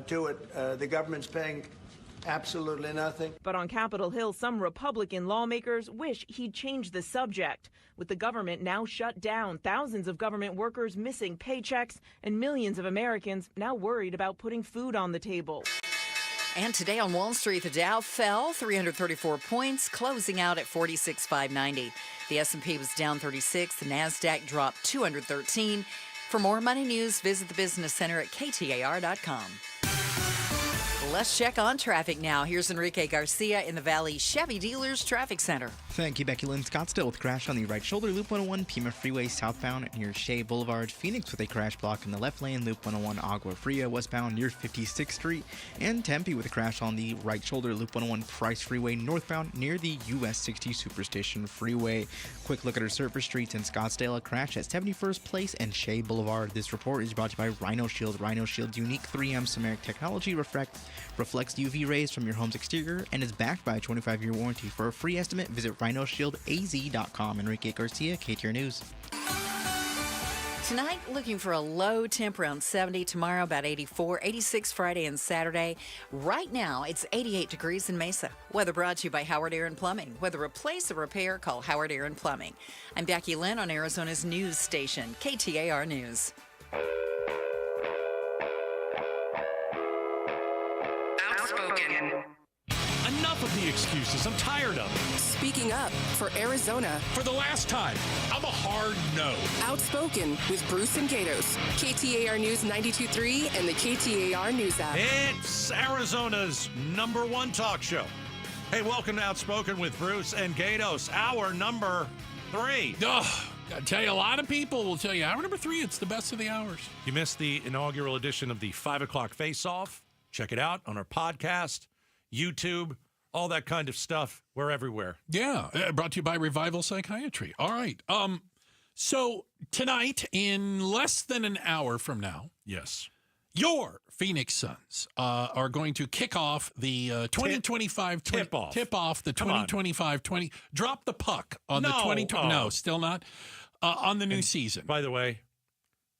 to it. The government's paying Absolutely nothing.
But on Capitol Hill, some Republican lawmakers wish he'd change the subject. With the government now shut down, thousands of government workers missing paychecks, and millions of Americans now worried about putting food on the table.
And today on Wall Street, the Dow fell 334 points, closing out at 46,590. The S&P was down 36. The Nasdaq dropped 213. For more money news, visit the Business Center at KTAR.com. Let's check on traffic now. Here's Enrique Garcia in the Valley Chevy Dealers Traffic Center.
Thank you, Becky Lynn. Scottsdale with a crash on the right shoulder, Loop 101, Pima Freeway southbound near Shea Boulevard. Phoenix with a crash block in the left lane, Loop 101, Agua Fria westbound near 56th Street. And Tempe with a crash on the right shoulder, Loop 101, Price Freeway northbound near the US 60 Superstation Freeway. Quick look at our surface streets in Scottsdale. A crash at 71st Place and Shea Boulevard. This report is brought to you by Rhino Shield. Rhino Shield's unique 3M ceramic technology reflects UV rays from your home's exterior and is backed by a 25-year warranty. For a free estimate, visit rhinoshield.az.com. Enrique Garcia, KTAR News.
Tonight, looking for a low temp around 70. Tomorrow, about 84. 86 Friday and Saturday. Right now, it's 88 degrees in Mesa. Weather brought to you by Howard Aaron Plumbing. Whether replace or repair, call Howard Aaron Plumbing. I'm Becky Lynn on Arizona's news station, KTAR News.
Enough of the excuses. I'm tired of it.
Speaking up for Arizona.
For the last time, I'm a hard no.
Outspoken with Bruce and Gatos. KTAR News 92.3 and the KTAR News app.
It's Arizona's #1 talk show. Hey, welcome to Outspoken with Bruce and Gatos, hour number 3.
Oh, I tell you, a lot of people will tell you, hour number 3, it's the best of the hours.
You missed the inaugural edition of the 5 o'clock face-off. Check it out on our podcast, YouTube, all that kind of stuff. We're everywhere.
Yeah, brought to you by Revival Psychiatry. All right. So tonight, in less than an hour from now,
yes,
your Phoenix Suns are going to kick off the 2025
tip-off.
Tip-off the 2025-20. Drop the puck on the 2020. No, still not. On the new season.
By the way,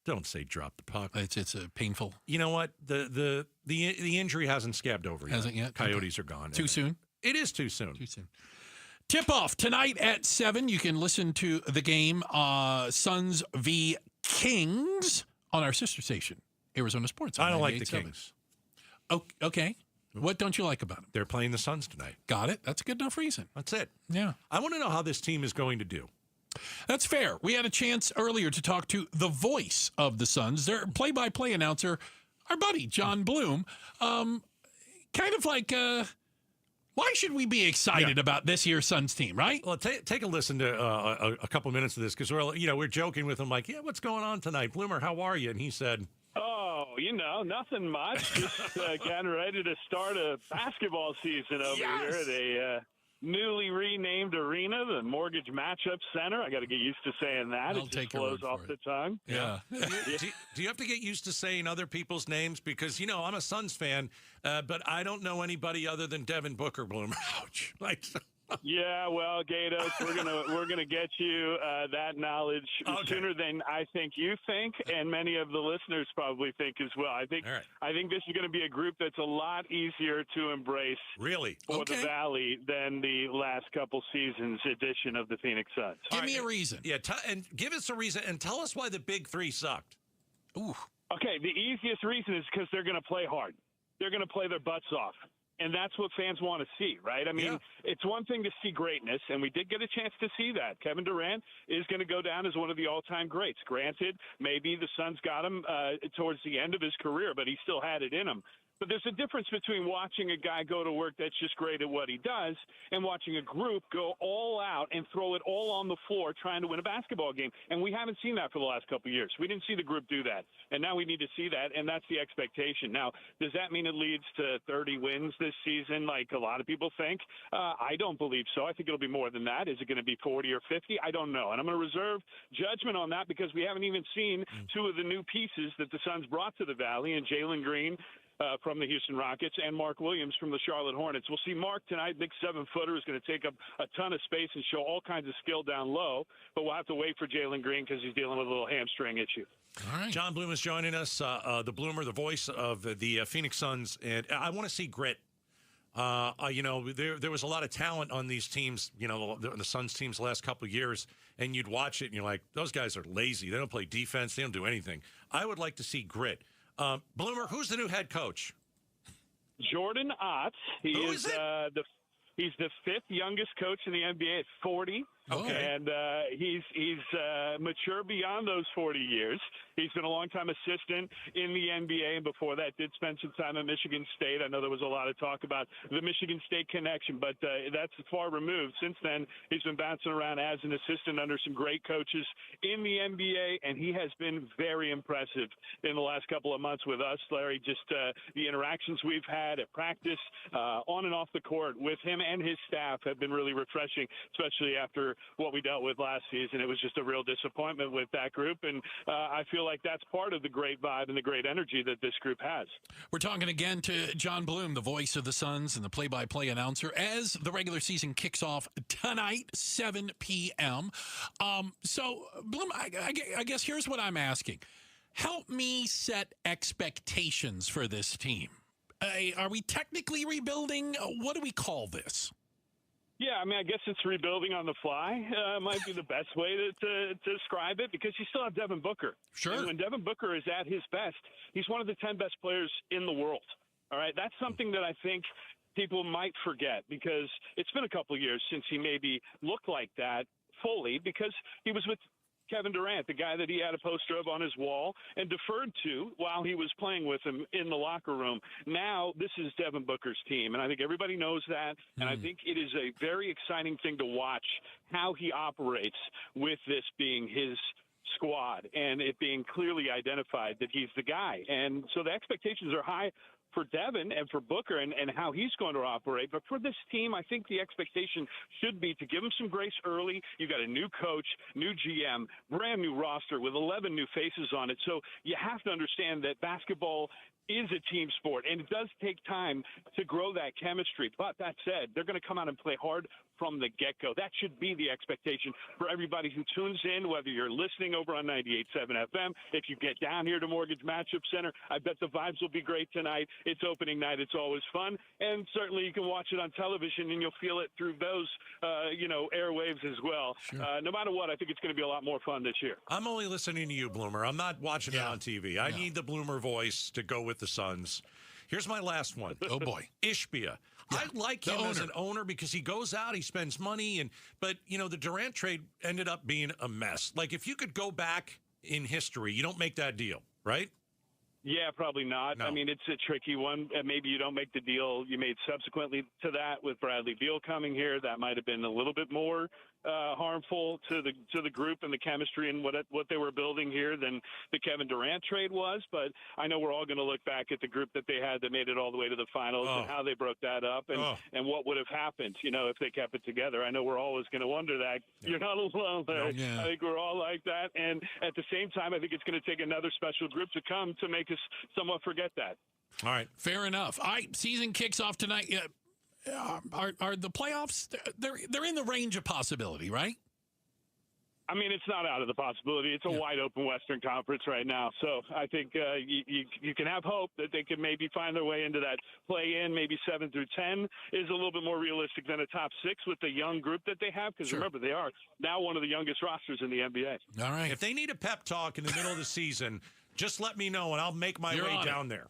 don't say drop the puck.
It's a painful.
You know what? The injury hasn't scabbed over yet.
Hasn't yet?
Coyotes are gone.
Too soon?
It is too soon.
Too soon. Tip-off tonight at 7. You can listen to the game Suns v. Kings on our sister station, Arizona Sports.
I don't like the Kings.
Oh, okay. What don't you like about them?
They're playing the Suns tonight.
Got it. That's a good enough reason.
That's it.
Yeah.
I want to know how this team is going to do.
That's fair. We had a chance earlier to talk to the voice of the Suns, their play-by-play announcer, our buddy, John Bloom. Kind of like, why should we be excited about this year's Suns team, right?
Well, take a listen to a couple minutes of this, because we're joking with him like, yeah, what's going on tonight? Bloomer, how are you? And he said,
oh, nothing much. Just getting ready to start a basketball season over here at a newly renamed arena, the Mortgage Matchup Center. I got to get used to saying that. It just flows off the tongue.
Yeah. Do you have to get used to saying other people's names? Because, I'm a Suns fan, but I don't know anybody other than Devin Booker, Bloomer. Ouch.
Yeah, well, Gatos, we're gonna get you that knowledge sooner than I think you think, and many of the listeners probably think as well. I think this is going to be a group that's a lot easier to embrace,
really,
for the Valley than the last couple seasons edition of the Phoenix Suns.
Give me a reason.
Yeah, and give us a reason, and tell us why the Big Three sucked.
Ooh.
Okay, the easiest reason is because they're going to play hard. They're going to play their butts off. And that's what fans want to see, right? I mean, It's one thing to see greatness, and we did get a chance to see that. Kevin Durant is going to go down as one of the all-time greats. Granted, maybe the Suns got him towards the end of his career, but he still had it in him. But there's a difference between watching a guy go to work that's just great at what he does and watching a group go all out and throw it all on the floor trying to win a basketball game. And we haven't seen that for the last couple of years. We didn't see the group do that. And now we need to see that, and that's the expectation. Now, does that mean it leads to 30 wins this season like a lot of people think? I don't believe so. I think it'll be more than that. Is it going to be 40 or 50? I don't know. And I'm going to reserve judgment on that because we haven't even seen two of the new pieces that the Suns brought to the Valley, and Jalen Green from the Houston Rockets and Mark Williams from the Charlotte Hornets. We'll see Mark tonight, big 7-footer, is going to take up a ton of space and show all kinds of skill down low, but we'll have to wait for Jalen Green because he's dealing with a little hamstring issue.
All right. John Bloom is joining us, the Bloomer, the voice of the Phoenix Suns, and I want to see grit. There was a lot of talent on these teams, the Suns teams the last couple of years, and you'd watch it and you're like, those guys are lazy. They don't play defense. They don't do anything. I would like to see grit. Bloomer, who's the new head coach?
Jordan Ott. He's the fifth youngest coach in the NBA at 40.
Okay.
And he's mature beyond those 40 years. He's been a long-time assistant in the NBA, and before that did spend some time at Michigan State. I know there was a lot of talk about the Michigan State connection, but that's far removed. Since then, he's been bouncing around as an assistant under some great coaches in the NBA, and he has been very impressive in the last couple of months with us, Larry. Just the interactions we've had at practice, on and off the court with him and his staff have been really refreshing, especially after what we dealt with last season. It was just a real disappointment with that group, and I feel like that's part of the great vibe and the great energy that this group has.
We're talking again to John Bloom, the voice of the Suns and the play-by-play announcer, as the regular season kicks off tonight, 7 p.m. So, Bloom, I guess here's what I'm asking. Help me set expectations for this team. Are we technically rebuilding? What do we call this?
Yeah, I mean, I guess it's rebuilding on the fly might be the best way to describe it, because you still have Devin Booker.
Sure.
And when Devin Booker is at his best, he's one of the 10 best players in the world. All right, that's something that I think people might forget, because it's been a couple of years since he maybe looked like that fully, because he was with Kevin Durant, the guy that he had a poster of on his wall and deferred to while he was playing with him in the locker room. Now, this is Devin Booker's team, and I think everybody knows that, and I think it is a very exciting thing to watch how he operates with this being his squad and it being clearly identified that he's the guy. And so the expectations are high for Devin and for Booker and how he's going to operate. But for this team, I think the expectation should be to give him some grace early. You've got a new coach, new GM, brand new roster with 11 new faces on it. So you have to understand that basketball is a team sport, and it does take time to grow that chemistry. But that said, they're going to come out and play hard from the get-go. That should be the expectation for everybody who tunes in, whether you're listening over on 98.7 FM. If you get down here to Mortgage Matchup Center, I bet the vibes will be great tonight. It's opening night. It's always fun. And certainly you can watch it on television, and you'll feel it through those, airwaves as well.
Sure.
No matter what, I think it's going to be a lot more fun this year.
I'm only listening to you, Bloomer. I'm not watching it on TV. I need the Bloomer voice to go with the Suns. Here's my last one.
Oh, boy.
Ishbia. I like him as an owner because he goes out, he spends money, but, the Durant trade ended up being a mess. Like, if you could go back in history, you don't make that deal, right?
Yeah, probably not. No. I mean, it's a tricky one. Maybe you don't make the deal you made subsequently to that with Bradley Beal coming here. That might have been a little bit more harmful to the group and the chemistry and what they were building here than the Kevin Durant trade was. But I know we're all going to look back at the group that they had that made it all the way to the finals and how they broke that up and what would have happened, if they kept it together. I know we're always going to wonder that. Yeah. You're not alone there. Yeah. I think we're all like that. And at the same time, I think it's going to take another special group to come to make us somewhat forget that.
All right. Fair enough. All right. Season kicks off tonight. Are the playoffs? They're in the range of possibility, right?
I mean, it's not out of the possibility. It's a wide open Western Conference right now. So I think you can have hope that they can maybe find their way into that play-in. Maybe 7 through 10 is a little bit more realistic than a top 6 with the young group that they have. Because remember, they are now one of the youngest rosters in the NBA.
All right.
If they need a pep talk in the middle of the season, just let me know, and I'll make my way down there.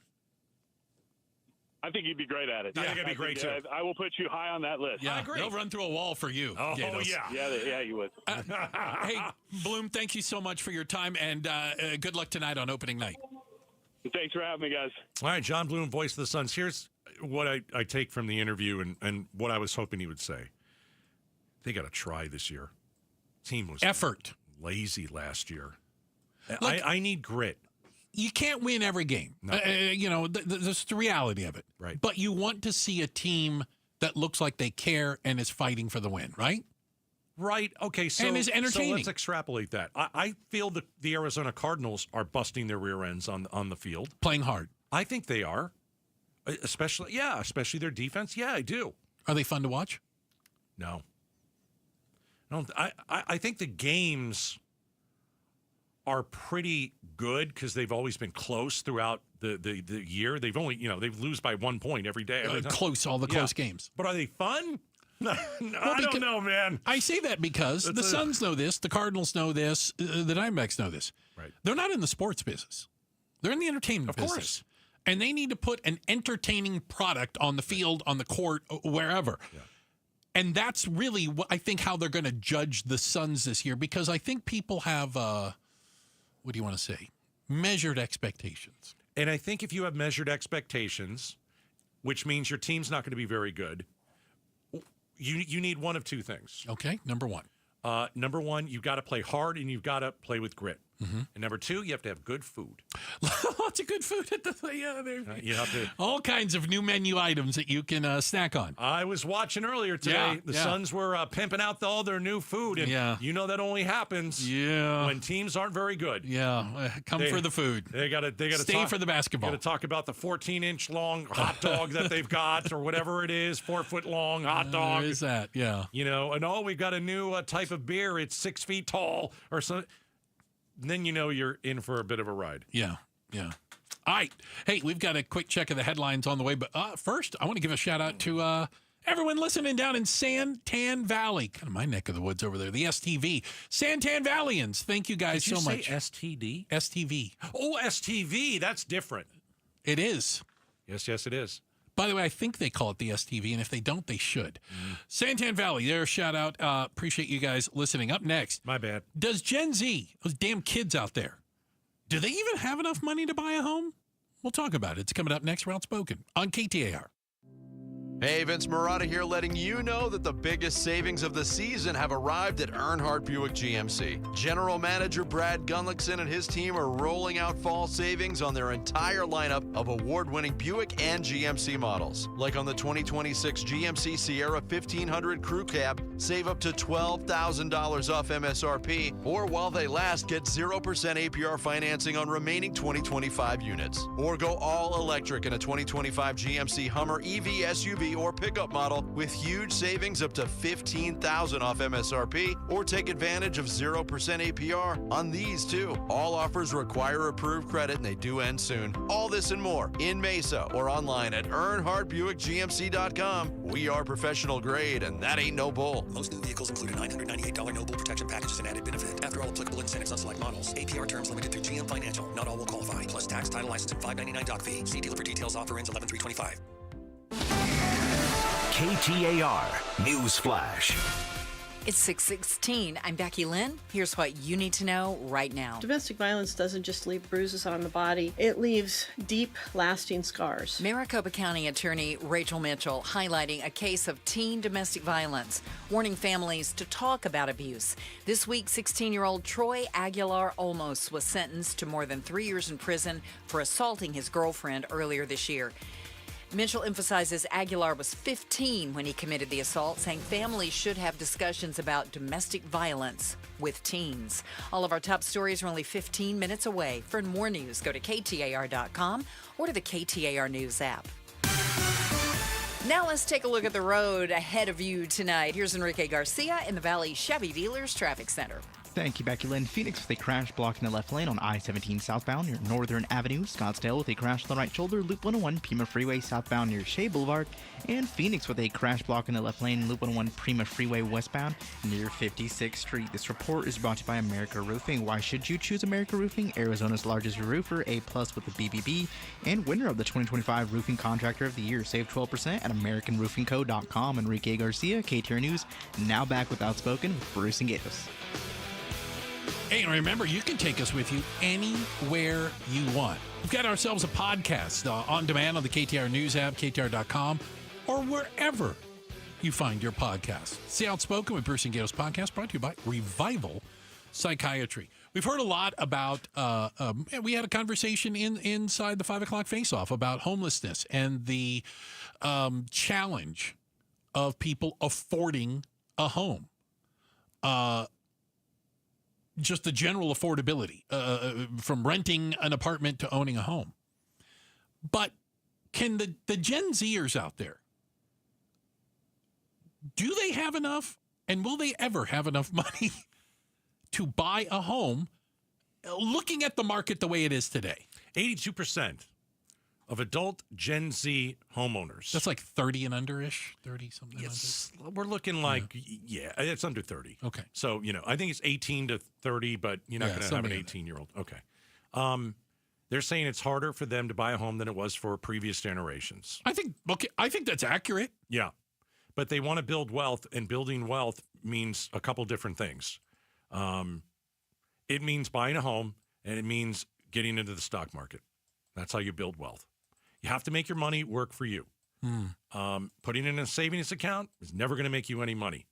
I think you'd be great at it.
I think I'd be great, too.
I will put you high on that list.
Yeah, I agree. They'll run through a wall for you.
Oh,
Gatos.
Yeah, you would.
Hey, Bloom, thank you so much for your time, and good luck tonight on opening night.
Thanks for having me, guys.
All right, John Bloom, voice of the Suns. Here's what I take from the interview and what I was hoping he would say. They got to try this year. Team was lazy last year. Look, I need grit.
You can't win every game. No. That's the reality of it.
Right.
But you want to see a team that looks like they care and is fighting for the win, right?
Right. Okay. So,
and is entertaining.
So let's extrapolate that. I feel that the Arizona Cardinals are busting their rear ends on the field.
Playing hard.
I think they are. Especially their defense. Yeah, I do.
Are they fun to watch?
No. I think the games are pretty good because they've always been close throughout the year. They've only, they lose by 1 point every day. Every time.
Close, all the close games.
But are they fun? No, I don't know, man.
I say that because the Suns know this, the Cardinals know this, the Diamondbacks know this.
Right.
They're not in the sports business. They're in the entertainment business.
Course.
And they need to put an entertaining product on the field, on the court, wherever. Yeah. And that's really, I think, how they're going to judge the Suns this year, because I think people have, what do you want to say, measured expectations.
And I think if you have measured expectations, which means your team's not going to be very good, you need one of two things.
Okay, number one.
Number one, you've got to play hard and you've got to play with grit.
Mm-hmm.
And number two, you have to have good food.
Lots of good food at the
you have to
all kinds of new menu items that you can snack on.
I was watching earlier today. The Suns were pimping out all their new food, and that only happens when teams aren't very good.
Yeah, come for the food.
They got to
stay for the basketball.
Got to talk about the 14-inch long hot dog that they've got, or whatever it is, 4-foot long hot dog.
There is that? Yeah.
And we've got a new type of beer. It's 6 feet tall, or something. Then you're in for a bit of a ride.
Yeah. All right. Hey, we've got a quick check of the headlines on the way. But first, I want to give a shout out to everyone listening down in Santan Valley, kind of my neck of the woods over there, the STV. Santan Valleyans, thank you guys
Did you
so much.
Say STD?
STV.
Oh, STV. That's different.
It is.
Yes, it is.
By the way, I think they call it the STV, and if they don't, they should. Santan Valley, their shout out. Appreciate you guys listening. Up next.
My bad.
Does Gen Z, those damn kids out there, do they even have enough money to buy a home? We'll talk about it. It's coming up next. We're Outspoken on KTAR.
Hey, Vince Marotta here, letting you know that the biggest savings of the season have arrived at Earnhardt Buick GMC. General Manager Brad Gunlickson and his team are rolling out fall savings on their entire lineup of award-winning Buick and GMC models. Like on the 2026 GMC Sierra 1500 Crew Cab, save up to $12,000 off MSRP, or while they last, get 0% APR financing on remaining 2025 units. Or go all electric in a 2025 GMC Hummer EV SUV or pickup model with huge savings up to $15,000 off MSRP, or take advantage of 0% APR on these too. All offers require approved credit and they do end soon. All this and more in Mesa or online at EarnhardtBuickGMC.com. We are professional grade, and that ain't no bull.
Most new vehicles include a $998 no bull protection package as an added benefit. After all applicable incentives on select models, APR terms limited through GM Financial. Not all will qualify. Plus tax, title, license, and $599 doc fee. See dealer for details. Offer ends 11/3/25.
KTAR News Flash.
It's 6:16. I'm Becky Lynn. Here's what you need to know right now.
Domestic violence doesn't just leave bruises on the body. It leaves deep, lasting scars.
Maricopa County Attorney Rachel Mitchell highlighting a case of teen domestic violence, warning families to talk about abuse. This week, 16-year-old Troy Aguilar Olmos was sentenced to more than 3 years in prison for assaulting his girlfriend earlier this year. Mitchell emphasizes Aguilar was 15 when he committed the assault, saying families should have discussions about domestic violence with teens. All of our top stories are only 15 minutes away. For more news, go to KTAR.com or to the KTAR News app. Now let's take a look at the road ahead of you tonight. Here's Enrique Garcia in the Valley Chevy Dealers Traffic Center.
Thank you, Becky Lynn. Phoenix with a crash blocking the left lane on I-17 southbound near Northern Avenue. Scottsdale with a crash on the right shoulder, Loop 101 Pima Freeway southbound near Shea Boulevard. And Phoenix with a crash blocking the left lane, Loop 101 Pima Freeway westbound near 56th Street. This report is brought to you by America Roofing. Why should you choose America Roofing? Arizona's largest roofer, A+ with the BBB, and winner of the 2025 Roofing Contractor of the Year. Save 12% at AmericanRoofingCo.com. Enrique Garcia, KTAR News. Now back with Outspoken with Bruce and Gatos.
Hey, and remember, you can take us with you anywhere you want. We've got ourselves a podcast on demand on the KTAR News app, KTAR.com, or wherever you find your podcast. It's the Outspoken with Bruce and Gatos podcast, brought to you by Revival Psychiatry. We've heard a lot about, we had a conversation inside the 5 o'clock face-off about homelessness and the challenge of people affording a home. Just the general affordability from renting an apartment to owning a home. But can the Gen Zers out there, do they have enough, and will they ever have enough money to buy a home looking at the market the way it is today.
82% of adult Gen Z homeowners.
That's like 30 and under-ish, 30 something.
Yes, we're looking like, yeah, it's under 30.
Okay.
So, I think it's 18 to 30, but you're not going to have an 18-year-old. Okay. They're saying it's harder for them to buy a home than it was for previous generations.
I think that's accurate.
Yeah. But they want to build wealth, and building wealth means a couple different things. It means buying a home, and it means getting into the stock market. That's how you build wealth. You have to make your money work for you. Putting it in a savings account is never going to make you any money.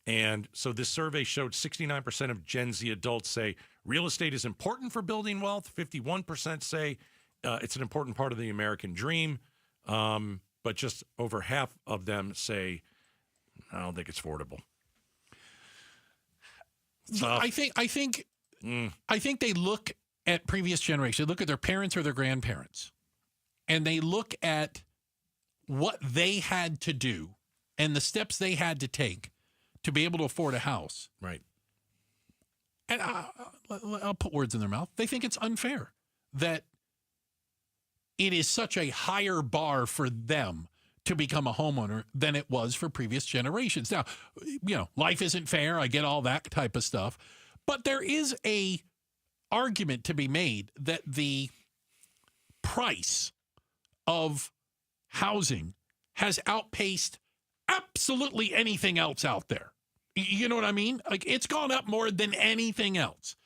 And so this survey showed 69% of Gen Z adults say real estate is important for building wealth. 51% say it's an important part of the American dream. But just over half of them say, I don't think it's affordable.
I think they look at previous generations. They look at their parents or their grandparents, and they look at what they had to do and the steps they had to take to be able to afford a house.
Right.
And I'll put words in their mouth. They think it's unfair that it is such a higher bar for them to become a homeowner than it was for previous generations. Now, life isn't fair. I get all that type of stuff. But there is a argument to be made that the price of housing has outpaced absolutely anything else out there. You know what I mean? Like, it's gone up more than anything else.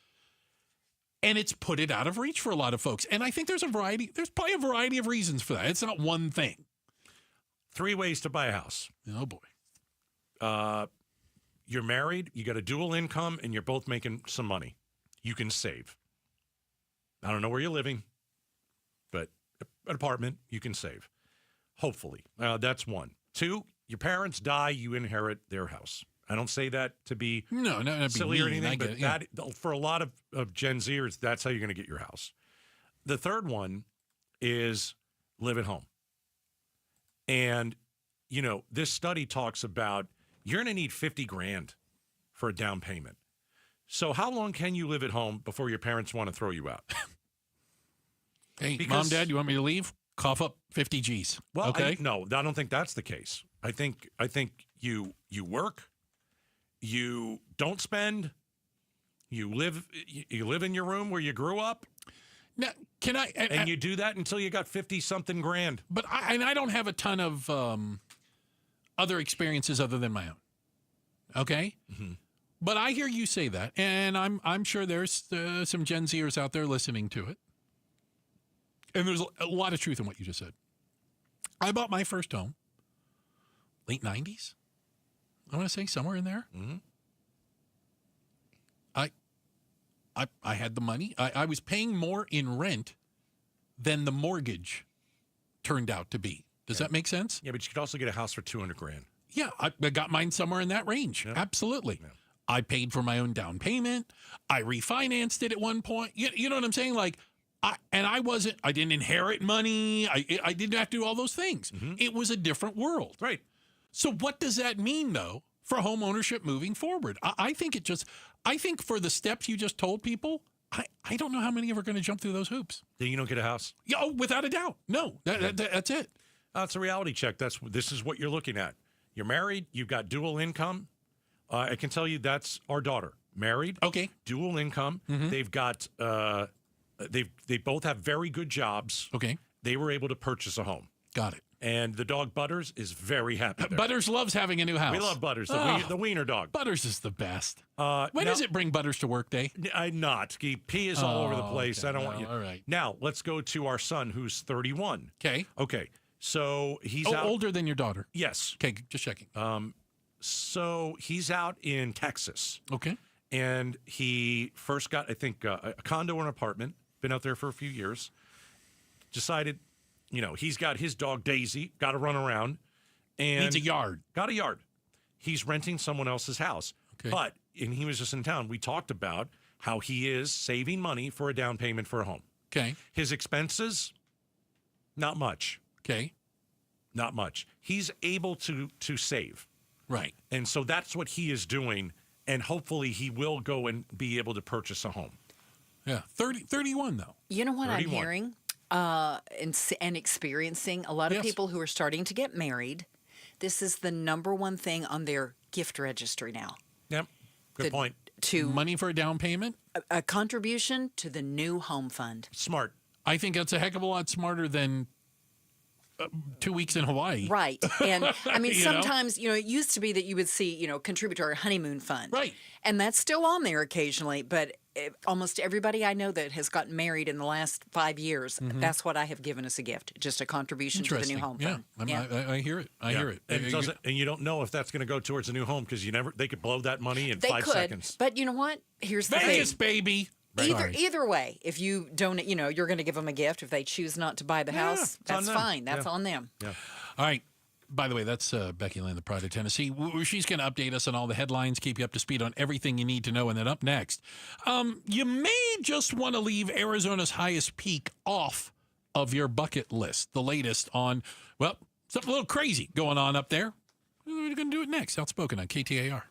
And it's put it out of reach for a lot of folks. And I think there's probably a variety of reasons for that. It's not one thing.
3 ways to buy a house.
Oh, boy.
You're married, you got a dual income, and you're both making some money. You can save. I don't know where you're living, but an apartment, you can save. Hopefully. That's one. 2, your parents die, you inherit their house. I don't say that to be silly or anything, but that, for a lot of Gen Zers, that's how you're going to get your house. The third one is live at home. And, this study talks about you're going to need $50,000 for a down payment. So how long can you live at home before your parents want to throw you out?
Hey, Mom, Dad, you want me to leave? Cough up 50 G's.
Well,
okay.
No, I don't think that's the case. I think you work, you don't spend, you live in your room where you grew up.
Now, can I?
And you do that until you got 50-something grand.
But I don't have a ton of other experiences other than my own. Okay.
Mm-hmm.
But I hear you say that, and I'm sure there's some Gen Zers out there listening to it. And there's a lot of truth in what you just said. I bought my first home, late 90s. I want to say somewhere in there.
Mm-hmm.
I had the money. I was paying more in rent than the mortgage turned out to be. Does that make sense?
Yeah, but you could also get a house for $200,000.
Yeah, I got mine somewhere in that range.
Yeah.
Absolutely.
Yeah.
I paid for my own down payment. I refinanced it at one point. You know what I'm saying? Like, I didn't inherit money. I didn't have to do all those things.
Mm-hmm.
It was a different world.
Right.
So what does that mean, though, for home ownership moving forward? I think for the steps you just told people, I don't know how many are going to jump through those hoops.
Then you don't get a house?
Yeah, without a doubt. No, that's it.
It's a reality check. This is what you're looking at. You're married. You've got dual income. I can tell you that's our daughter. Married.
Okay.
Dual income. Mm-hmm. They've got. They both have very good jobs.
Okay.
They were able to purchase a home.
Got it.
And the dog Butters is very happy there.
Butters loves having a new house.
We love Butters, the wiener dog.
Butters is the best. When does it bring Butters to work day?
Not. He pees all over the place.
Okay.
I don't want you.
All right.
Now, let's go to our son who's 31.
Okay.
Okay. So he's out.
Older than your daughter?
Yes.
Okay, just checking.
So he's out in Texas.
Okay.
And he first got, I think, a condo or an apartment. Been out there for a few years. Decided, he's got his dog Daisy, got to run around. And
needs a yard.
Got a yard. He's renting someone else's house.
Okay.
And he was just in town. We talked about how he is saving money for a down payment for a home.
Okay.
His expenses, not much.
Okay.
Not much. He's able to save.
Right.
And so that's what he is doing. And hopefully he will go and be able to purchase a home.
Yeah, 31 though.
You know what
31.
I'm hearing and experiencing? A lot of people who are starting to get married, this is the number one thing on their gift registry now.
Yep, good point.
Money for a down payment?
A contribution to the new home fund.
Smart.
I think that's a heck of a lot smarter than 2 weeks in Hawaii.
Right. And I mean,
You know?
sometimes, it used to be that you would see, contribute to our honeymoon fund.
Right.
And that's still on there occasionally. But almost everybody I know that has gotten married in the last 5 years, that's what I have given as a gift, just a contribution to the new home fund.
I hear it. I hear it.
And you don't know if that's going to go towards a new home because they could blow that money in
They
5
could,
seconds.
but you know what? Here's the
Vegas,
thing.
baby.
Either way, if you don't, you're going to give them a gift. If they choose not to buy the house, that's fine. That's on them.
Yeah.
All right. By the way, that's Becky Lynn, the Pride of Tennessee. She's going to update us on all the headlines, keep you up to speed on everything you need to know. And then up next, you may just want to leave Arizona's highest peak off of your bucket list. The latest on, something a little crazy going on up there. We're going to do it next. Outspoken on KTAR.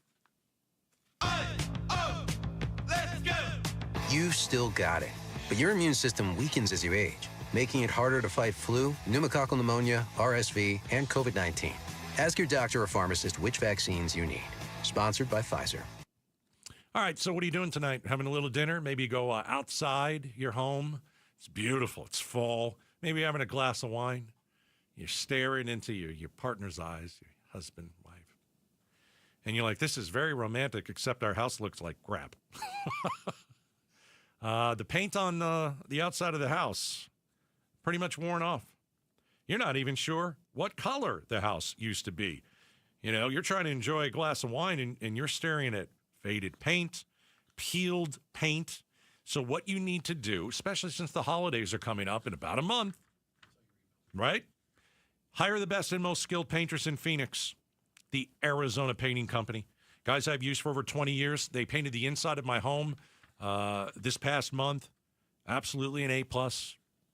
You still got it, but your immune system weakens as you age, making it harder to fight flu, pneumococcal pneumonia, RSV, and COVID-19. Ask your doctor or pharmacist which vaccines you need. Sponsored by Pfizer.
All right, so what are you doing tonight? Having a little dinner? Maybe go outside your home. It's beautiful. It's fall. Maybe having a glass of wine. You're staring into your partner's eyes, your husband, wife. And you're like, this is very romantic, except our house looks like crap. The paint on the outside of the house, pretty much worn off. You're not even sure what color the house used to be. You're trying to enjoy a glass of wine and you're staring at faded paint, peeled paint. So what you need to do, especially since the holidays are coming up in about a month, right? Hire the best and most skilled painters in Phoenix, the Arizona Painting Company. Guys I've used for over 20 years. They painted the inside of my home this past month. Absolutely an A+.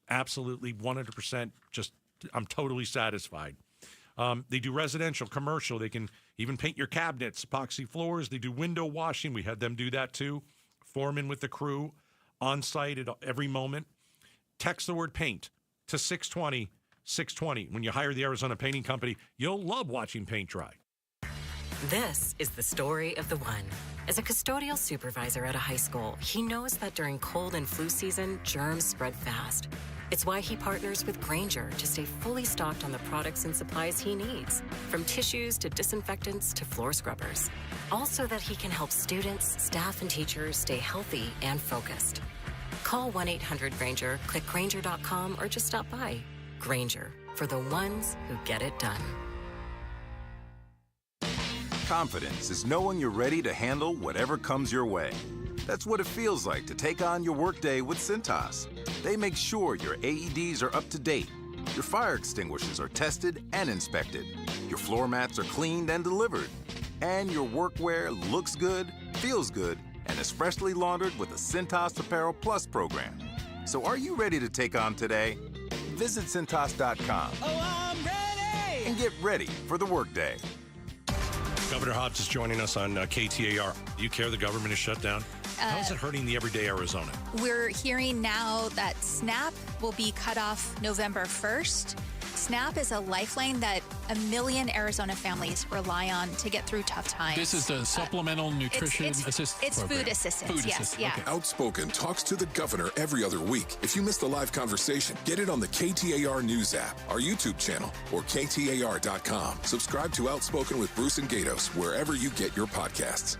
Absolutely 100%. I'm totally satisfied. They do residential, commercial. They can even paint your cabinets, epoxy floors. They do window washing. We had them do that too. Foreman with the crew on site at every moment. Text the word paint to 620-620. When you hire the Arizona Painting Company, you'll love watching paint dry.
This is the story of the one. As a custodial supervisor at a high school, he knows that during cold and flu season, germs spread fast. It's why he partners with Grainger to stay fully stocked on the products and supplies he needs, from tissues to disinfectants to floor scrubbers. Also that he can help students, staff, and teachers stay healthy and focused. Call 1-800-GRAINGER, click Grainger.com, or just stop by. Grainger, for the ones who get it done.
Confidence is knowing you're ready to handle whatever comes your way. That's what it feels like to take on your workday with Cintas. They make sure your AEDs are up to date, your fire extinguishers are tested and inspected, your floor mats are cleaned and delivered, and your workwear looks good, feels good, and is freshly laundered with the Cintas Apparel Plus program. So are you ready to take on today? Visit Cintas.com.
Oh, I'm ready!
And get ready for the workday.
Governor Hobbs is joining us on KTAR. Do you care the government is shut down? How is it hurting the everyday Arizona?
We're hearing now that SNAP will be cut off November 1st. SNAP is a lifeline that 1 million Arizona families rely on to get through tough times.
This is the supplemental nutrition assistance
It's
program.
food assistance,
Food
yes.
assistance,
Yeah.
okay.
Outspoken talks to the governor every other week. If you missed the live conversation, get it on the KTAR News app, our YouTube channel, or KTAR.com. Subscribe to Outspoken with Bruce and Gatos wherever you get your podcasts.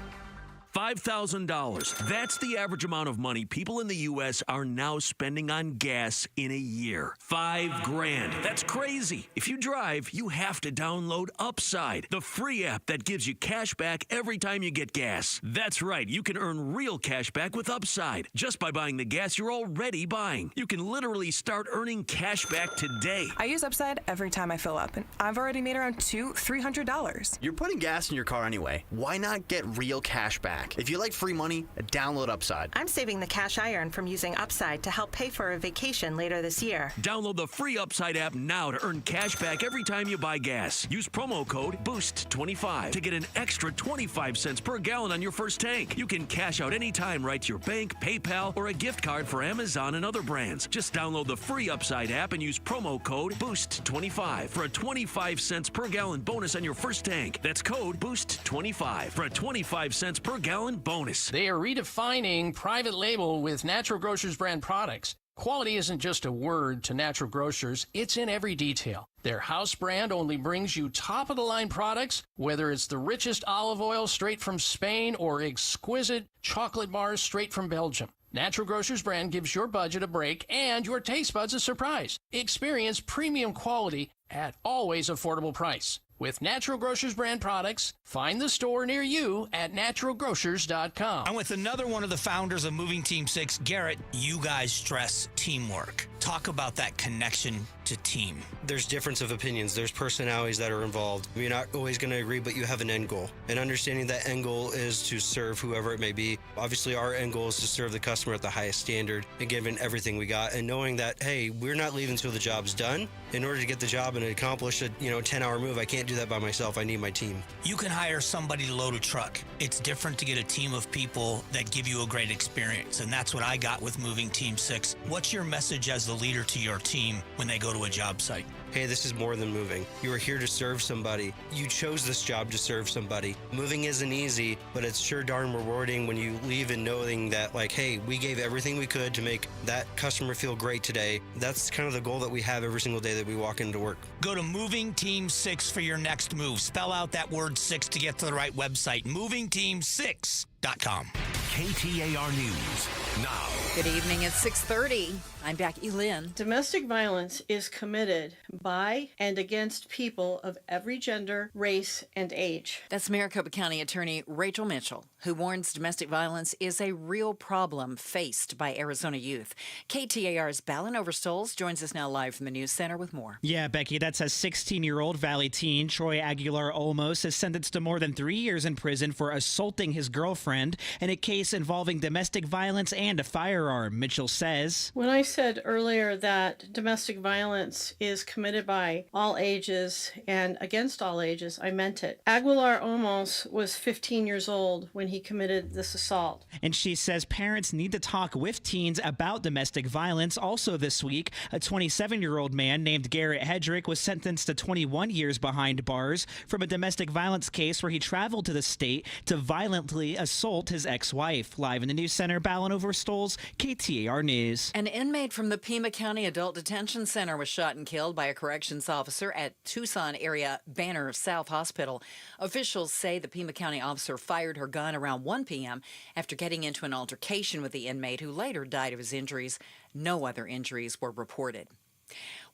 $5,000. That's the average amount of money people in the U.S. are now spending on gas in a year. $5,000. That's crazy. If you drive, you have to download Upside, the free app that gives you cash back every time you get gas. That's right. You can earn real cash back with Upside just by buying the gas you're already buying. You can literally start earning cash back today.
I use Upside every time I fill up, and I've already made around $300.
You're putting gas in your car anyway. Why not get real cash back?
back. If you like free money, download Upside.
I'm saving the cash I earn from using Upside to help pay for a vacation later this year.
Download the free Upside app now to earn cash back every time you buy gas. Use promo code BOOST25 to get an extra 25 cents per gallon on your first tank. You can cash out anytime right to your bank, PayPal, or a gift card for Amazon and other brands. Just download the free Upside app and use promo code BOOST25 for a 25 cents per gallon bonus on your first tank. That's code BOOST25 for a 25 cents per gallon bonus.
They are redefining private label with Natural Grocers brand products. Quality isn't just a word to Natural Grocers, it's in every detail. Their house brand only brings you top-of-the-line products, whether it's the richest olive oil straight from Spain or exquisite chocolate bars straight from Belgium. Natural Grocers brand gives your budget a break and your taste buds a surprise. Experience premium quality at always affordable price. With Natural Grocers brand products, find the store near you at naturalgrocers.com.
I'm with another one of the founders of Moving Team 6, Garrett. You guys stress teamwork. Talk about that connection to team.
There's difference of opinions. There's personalities that are involved. You're not always going to agree, but you have an end goal. And understanding that end goal is to serve whoever it may be. Obviously, our end goal is to serve the customer at the highest standard and giving everything we got. And knowing that, hey, we're not leaving until the job's done. In order to get the job and accomplish a 10-hour move, I can't do that by myself. I need my team.
You can hire somebody to load a truck. It's different to get a team of people that give you a great experience. And that's what I got with Moving Team 6. What's your message as the leader to your team when they go to a job site?
Hey, this is more than moving. You are here to serve somebody. You chose this job to serve somebody. Moving isn't easy, but it's sure darn rewarding when you leave and knowing that, hey, we gave everything we could to make that customer feel great today. That's kind of the goal that we have every single day that we walk into work.
Go to Moving Team 6 for your next move. Spell out that word 6 to get to the right website. MovingTeam6.com.
KTAR News now.
Good evening. It's 6:30. I'm back, Elin.
Domestic violence is committed by and against people of every gender, race, and age.
That's Maricopa County Attorney Rachel Mitchell, who warns domestic violence is a real problem faced by Arizona youth. KTAR's Balin Overstoles joins us now live from the News Center with more.
Yeah, Becky, that's a 16-year-old Valley teen, Troy Aguilar Olmos, is sentenced to more than 3 years in prison for assaulting his girlfriend in a case involving domestic violence and a firearm. Mitchell says,
When I said earlier that domestic violence is committed by all ages and against all ages, I meant it. Aguilar Olmos was 15 years old when he committed this assault.
And she says parents need to talk with teens about domestic violence. Also this week, a 27-year-old man named Garrett Hedrick was sentenced to 21 years behind bars from a domestic violence case where he traveled to the state to violently assault his ex-wife. Live in the News Center, Balin Overstoles, KTAR News.
An inmate from the Pima County Adult Detention Center was shot and killed by a corrections officer at Tucson area Banner South Hospital. Officials say the Pima County officer fired her gun around 1 p.m. after getting into an altercation with the inmate, who later died of his injuries. No other injuries were reported.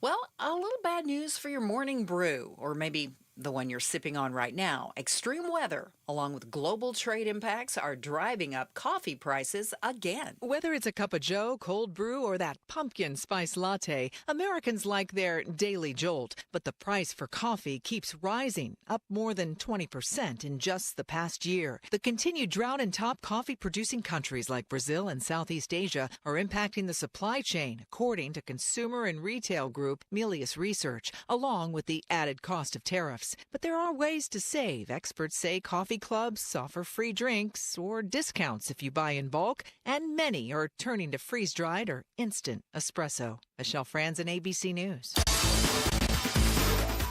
Well, a little bad news for your morning brew, or maybe the one you're sipping on right now. Extreme weather, along with global trade impacts, are driving up coffee prices again.
Whether it's a cup of joe, cold brew, or that pumpkin spice latte, Americans like their daily jolt. But the price for coffee keeps rising, up more than 20% in just the past year. The continued drought in top coffee-producing countries like Brazil and Southeast Asia are impacting the supply chain, according to consumer and retail group Melius Research, along with the added cost of tariffs. But there are ways to save. Experts say coffee clubs offer free drinks or discounts if you buy in bulk, and many are turning to freeze-dried or instant espresso. Michelle Franzen, ABC News.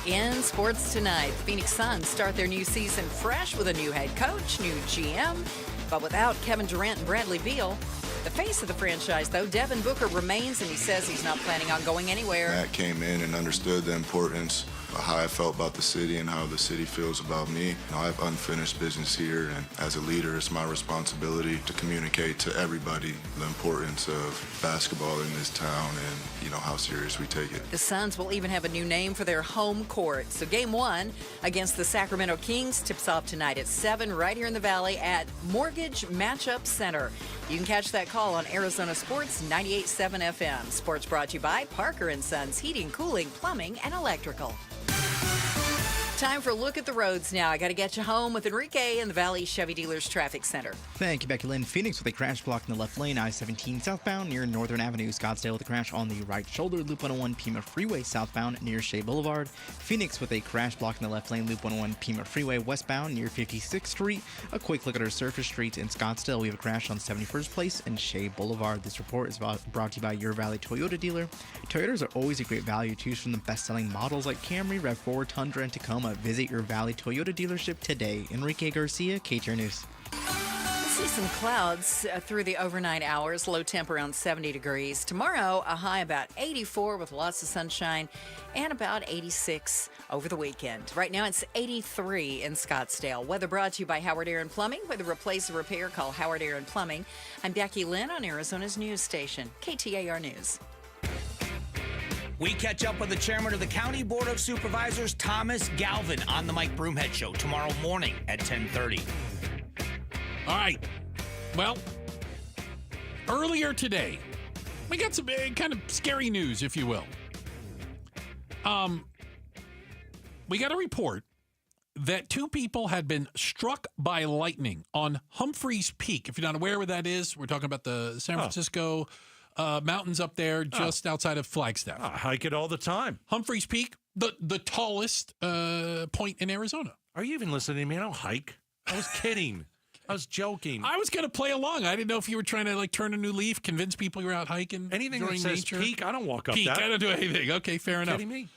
In sports tonight, the Phoenix Suns start their new season fresh with a new head coach, new GM, but without Kevin Durant and Bradley Beal. The face of the franchise, though, Devin Booker, remains, and he says he's not planning on going anywhere.
Matt came in and understood the importance of how I felt about the city and how the city feels about me. I have unfinished business here, and as a leader, it's my responsibility to communicate to everybody the importance of basketball in this town and, how serious we take it.
The Suns will even have a new name for their home court. So Game 1 against the Sacramento Kings tips off tonight at 7 right here in the Valley at Mortgage Matchup Center. You can catch that call on Arizona Sports 98.7 FM. Sports brought to you by Parker & Sons Heating, Cooling, Plumbing, and Electrical. Time for a look at the roads now. I got to get you home with Enrique in the Valley Chevy Dealers Traffic Center.
Thank you, Becky Lynn. Phoenix with a crash block in the left lane, I-17 southbound near Northern Avenue. Scottsdale with a crash on the right shoulder, Loop 101 Pima Freeway southbound near Shea Boulevard. Phoenix with a crash block in the left lane, Loop 101 Pima Freeway westbound near 56th Street. A quick look at our surface streets in Scottsdale. We have a crash on 71st Place and Shea Boulevard. This report is brought to you by Your Valley Toyota dealer. Toyotas are always a great value. Choose from the best-selling models like Camry, RAV4, Tundra, and Tacoma. Visit Your Valley Toyota dealership today. Enrique Garcia, KTAR News.
We'll see some clouds through the overnight hours. Low temp around 70 degrees. Tomorrow, a high about 84 with lots of sunshine and about 86 over the weekend. Right now, it's 83 in Scottsdale. Weather brought to you by Howard Aaron Plumbing. Whether replace or repair, call Howard Aaron Plumbing. I'm Becky Lynn on Arizona's news station, KTAR News.
We catch up with the chairman of the County Board of Supervisors, Thomas Galvin, on the Mike Broomhead Show tomorrow morning at 10:30.
All right. Well, earlier today, we got some kind of scary news, if you will. We got a report that 2 people had been struck by lightning on Humphreys Peak. If you're not aware where that is, we're talking about the San Francisco mountains up there just outside of Flagstaff.
I hike it all the time.
Humphreys Peak, the tallest point in Arizona.
Are you even listening to me? I don't hike. I was kidding. I was joking.
I was going to play along. I didn't know if you were trying to turn a new leaf, convince people you were out hiking.
Anything
during
that says
nature.
peak, I don't walk up
Peak,
that.
I don't do anything. Okay, fair enough.
Kidding me?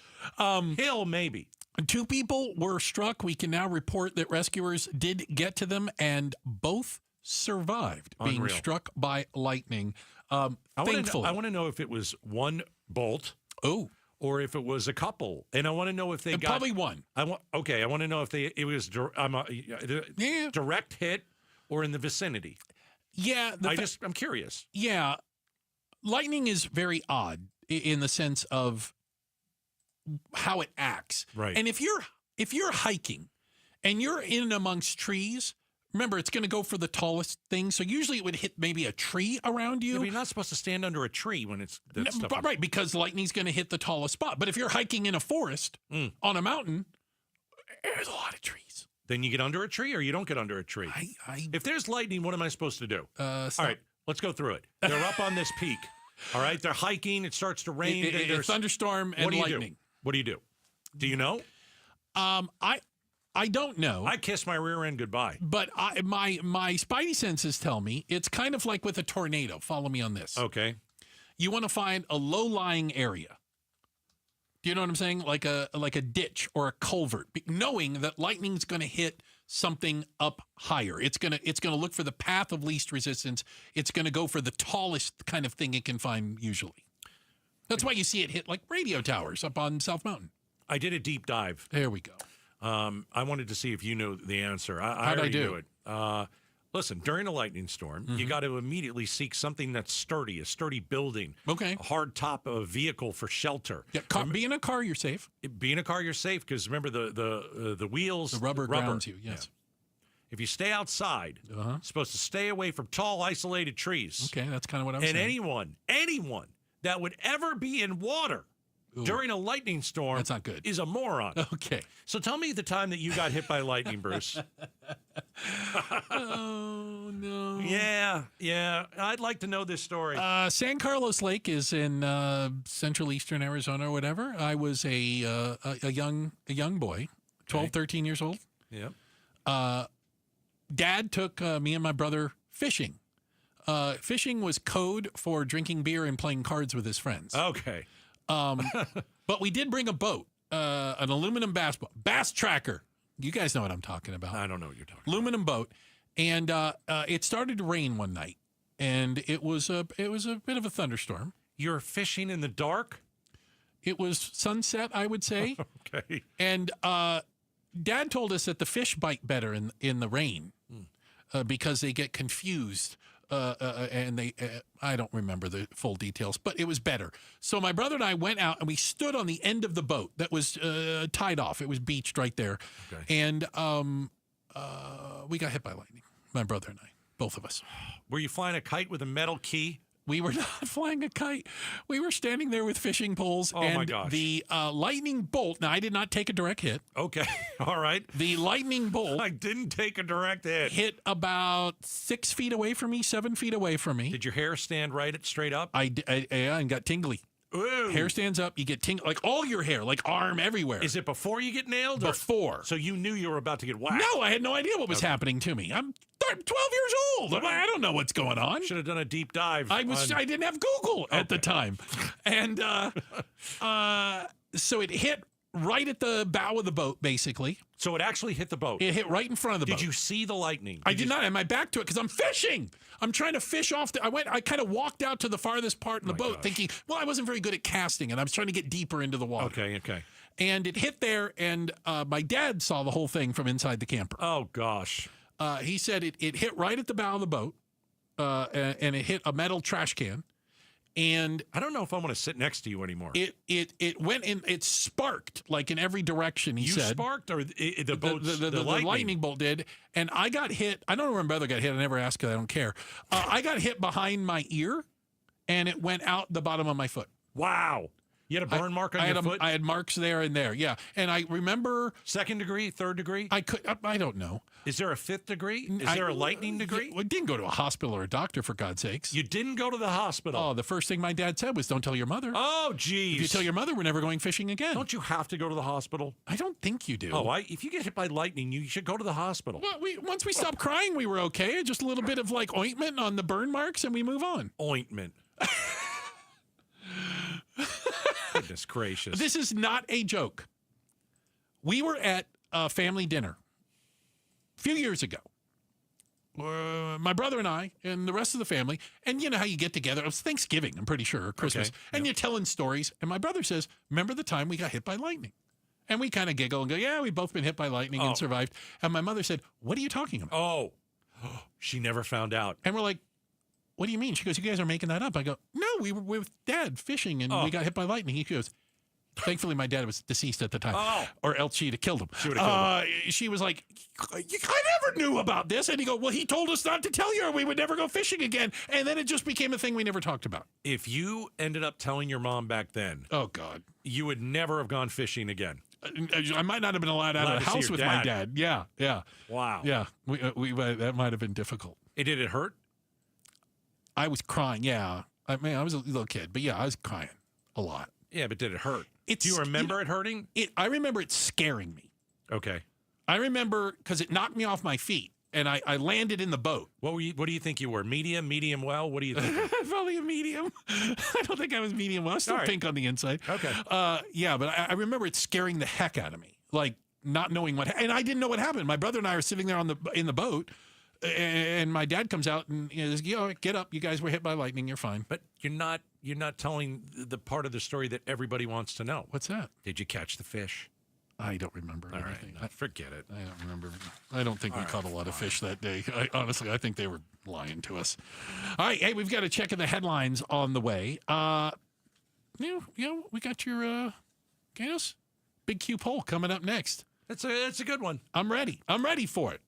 Hill, maybe.
2 people were struck. We can now report that rescuers did get to them, and both survived being
Unreal.
struck by lightning.
Thankfully. I want to know if it was one bolt.
Oh.
Or if it was a couple. And I want to know if they got...
Probably one.
I want to know if it was direct hit or in the vicinity.
Yeah.
I'm curious.
Yeah. Lightning is very odd in the sense of how it acts.
Right.
And if you're hiking and you're in amongst trees, remember, it's going to go for the tallest thing. So usually it would hit maybe a tree around you.
Yeah, but you're not supposed to stand under a tree when it's that stuff.
Right, because lightning's going to hit the tallest spot. But if you're hiking in a forest on a mountain, there's a lot of trees.
Then you get under a tree or you don't get under a tree. If there's lightning, what am I supposed to do? All right, let's go through it. They're up on this peak. All right, they're hiking. It starts to rain.
A thunderstorm and lightning.
What do you do? Do you know?
I don't know.
I kiss my rear end goodbye.
But my spidey senses tell me it's kind of like with a tornado. Follow me on this.
Okay.
You want to find a low-lying area. Do you know what I'm saying? Like a ditch or a culvert, knowing that lightning's going to hit something up higher. It's gonna look for the path of least resistance. It's going to go for the tallest kind of thing it can find usually. That's why you see it hit like radio towers up on South Mountain.
I did a deep dive.
There we go.
I wanted to see if you know the answer.
How'd I do?
It. Listen, during a lightning storm, you got to immediately seek something that's sturdy, a sturdy building.
Okay.
A hard top of a vehicle for shelter.
Yeah, be in a car, you're safe.
Be in a car, you're safe because remember the wheels.
The rubber grounds you, yes.
Yeah. If you stay outside, you're supposed to stay away from tall, isolated trees.
Okay, that's kind of what I'm saying.
And anyone that would ever be in water during a lightning storm
that's not good.
Is a moron.
Okay.
So tell me the time that you got hit by lightning, Bruce.
Oh, no.
Yeah. I'd like to know this story.
San Carlos Lake is in central eastern Arizona or whatever. I was a young boy, 12, 13 years old.
Yep.
Dad took me and my brother fishing. Fishing was code for drinking beer and playing cards with his friends.
Okay.
But we did bring a boat, an aluminum bass boat, Bass Tracker. You guys know what I'm talking about.
I don't know what you're talking
aluminum boat. And it started to rain one night, and it was a bit of a thunderstorm.
You're fishing in the dark?
It was sunset, I would say.
Okay.
And Dad told us that the fish bite better in the rain because they get confused. And they, I don't remember the full details, but it was better. So my brother and I went out and we stood on the end of the boat that was tied off. It was beached right there.
Okay.
And we got hit by lightning, my brother and I, both of us.
Were you flying a kite with a metal key
We were not flying a kite. We were standing there with fishing poles.
Oh,
and
my gosh.
The lightning bolt. Now, I did not take a direct hit.
Okay. All right.
The lightning bolt.
I didn't take a direct hit.
Hit about 6 feet away from me, 7 feet away from me.
Did your hair stand straight up?
And got tingly.
Ooh.
Hair stands up, you get like all your hair, like arm everywhere.
Is it before you get nailed?
Before.
So you knew you were about to get whacked?
No, I had no idea what was happening to me. I'm 12 years old. I don't know what's going on.
Should have done a deep dive.
I didn't have Google at the time. And so it hit right at the bow of the boat, basically.
So it actually hit the boat?
It hit right in front of the boat.
Did you see the lightning?
I did not. I had my back to it because I'm fishing. I'm trying to fish off. I kind of walked out to the farthest part in the boat thinking, well, I wasn't very good at casting, and I was trying to get deeper into the water.
Okay.
And it hit there, and my dad saw the whole thing from inside the camper.
Oh, gosh.
He said it hit right at the bow of the boat, and it hit a metal trash can. And
I don't know if I want to sit next to you anymore.
It went in. It sparked like in every direction. He said.
You sparked, or the
lightning bolt did, and I got hit. I don't know where my brother got hit. I never asked because I don't care. I got hit behind my ear, and it went out the bottom of my foot.
Wow. You had a burn mark on your foot?
I had marks there and there, yeah. And I remember...
2nd degree, 3rd degree?
I don't know.
Is there a 5th degree? Is there a lightning degree?
I didn't go to a hospital or a doctor, for God's sakes.
You didn't go to the hospital?
Oh, the first thing my dad said was, don't tell your mother.
Oh, geez.
If you tell your mother, we're never going fishing again.
Don't you have to go to the hospital?
I don't think you do.
Oh, if you get hit by lightning, you should go to the hospital.
Well, once we stopped crying, we were okay. Just a little bit of like ointment on the burn marks, and we move on.
Ointment. Goodness gracious.
This is not a joke. We were at a family dinner a few years ago. My brother and I and the rest of the family, and you know how you get together. It was Thanksgiving, I'm pretty sure, or Christmas.
Okay.
And you're telling stories. And my brother says, remember the time we got hit by lightning? And we kind of giggle and go, yeah, we've both been hit by lightning and survived. And my mother said, what are you talking about?
Oh, she never found out.
And we're like, what do you mean? She goes, you guys are making that up. I go, no, we were with Dad fishing and we got hit by lightning. He goes, thankfully my dad was deceased at the time, or else she'd have killed him.
She would have killed him.
She was like, I never knew about this. And he go, well, he told us not to tell you or we would never go fishing again. And then it just became a thing we never talked about.
If you ended up telling your mom back then,
oh God,
you would never have gone fishing again.
I might not have been allowed out of the house with my dad. Yeah.
Wow.
Yeah, we that might have been difficult.
Did it hurt?
I was crying, yeah. I mean, I was a little kid, but yeah, I was crying a lot.
Yeah, but did it hurt? Do you remember it hurting?
I remember it scaring me.
Okay.
I remember because it knocked me off my feet, and I landed in the boat.
What do you think you were? Medium well? What do you think?
Probably a medium. I don't think I was medium well. I was still pink on the inside.
Okay.
Yeah, but I remember it scaring the heck out of me, like not knowing what. And I didn't know what happened. My brother and I are sitting there in the boat. And my dad comes out and says, get up. You guys were hit by lightning. You're fine.
But you're not telling the part of the story that everybody wants to know.
What's that?
Did you catch the fish?
I don't remember anything.
Right. Forget it.
I don't remember. I don't think we caught a lot of fish that day. Honestly, I think they were lying to us. All right. Hey, we've got to check in the headlines on the way. We got your Big Q poll coming up next.
That's a good one.
I'm ready. I'm ready for it.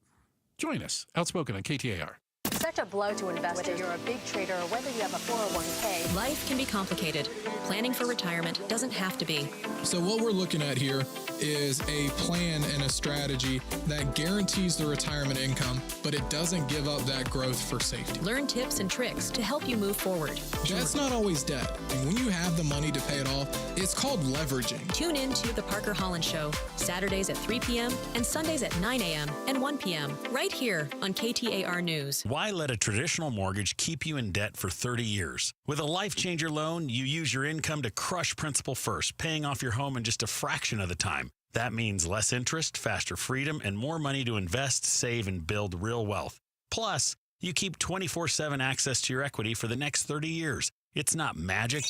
Join us. Outspoken on KTAR.
Such a blow to investors. Whether you're a big trader or whether you have a 401k.
Life can be complicated. Planning for retirement doesn't have to be.
So what we're looking at here is a plan and a strategy that guarantees the retirement income, but it doesn't give up that growth for safety.
Learn tips and tricks to help you move forward.
That's not always debt. And when you have the money to pay it off, it's called leveraging.
Tune in to The Parker Holland Show, Saturdays at 3 p.m. and Sundays at 9 a.m. and 1 p.m. right here on KTAR News.
Why let a traditional mortgage keep you in debt for 30 years? With a Life Changer loan, you use your income to crush principal first, paying off your home in just a fraction of the time. That means less interest, faster freedom, and more money to invest, save, and build real wealth. Plus, you keep 24/7 access to your equity for the next 30 years. It's not magic.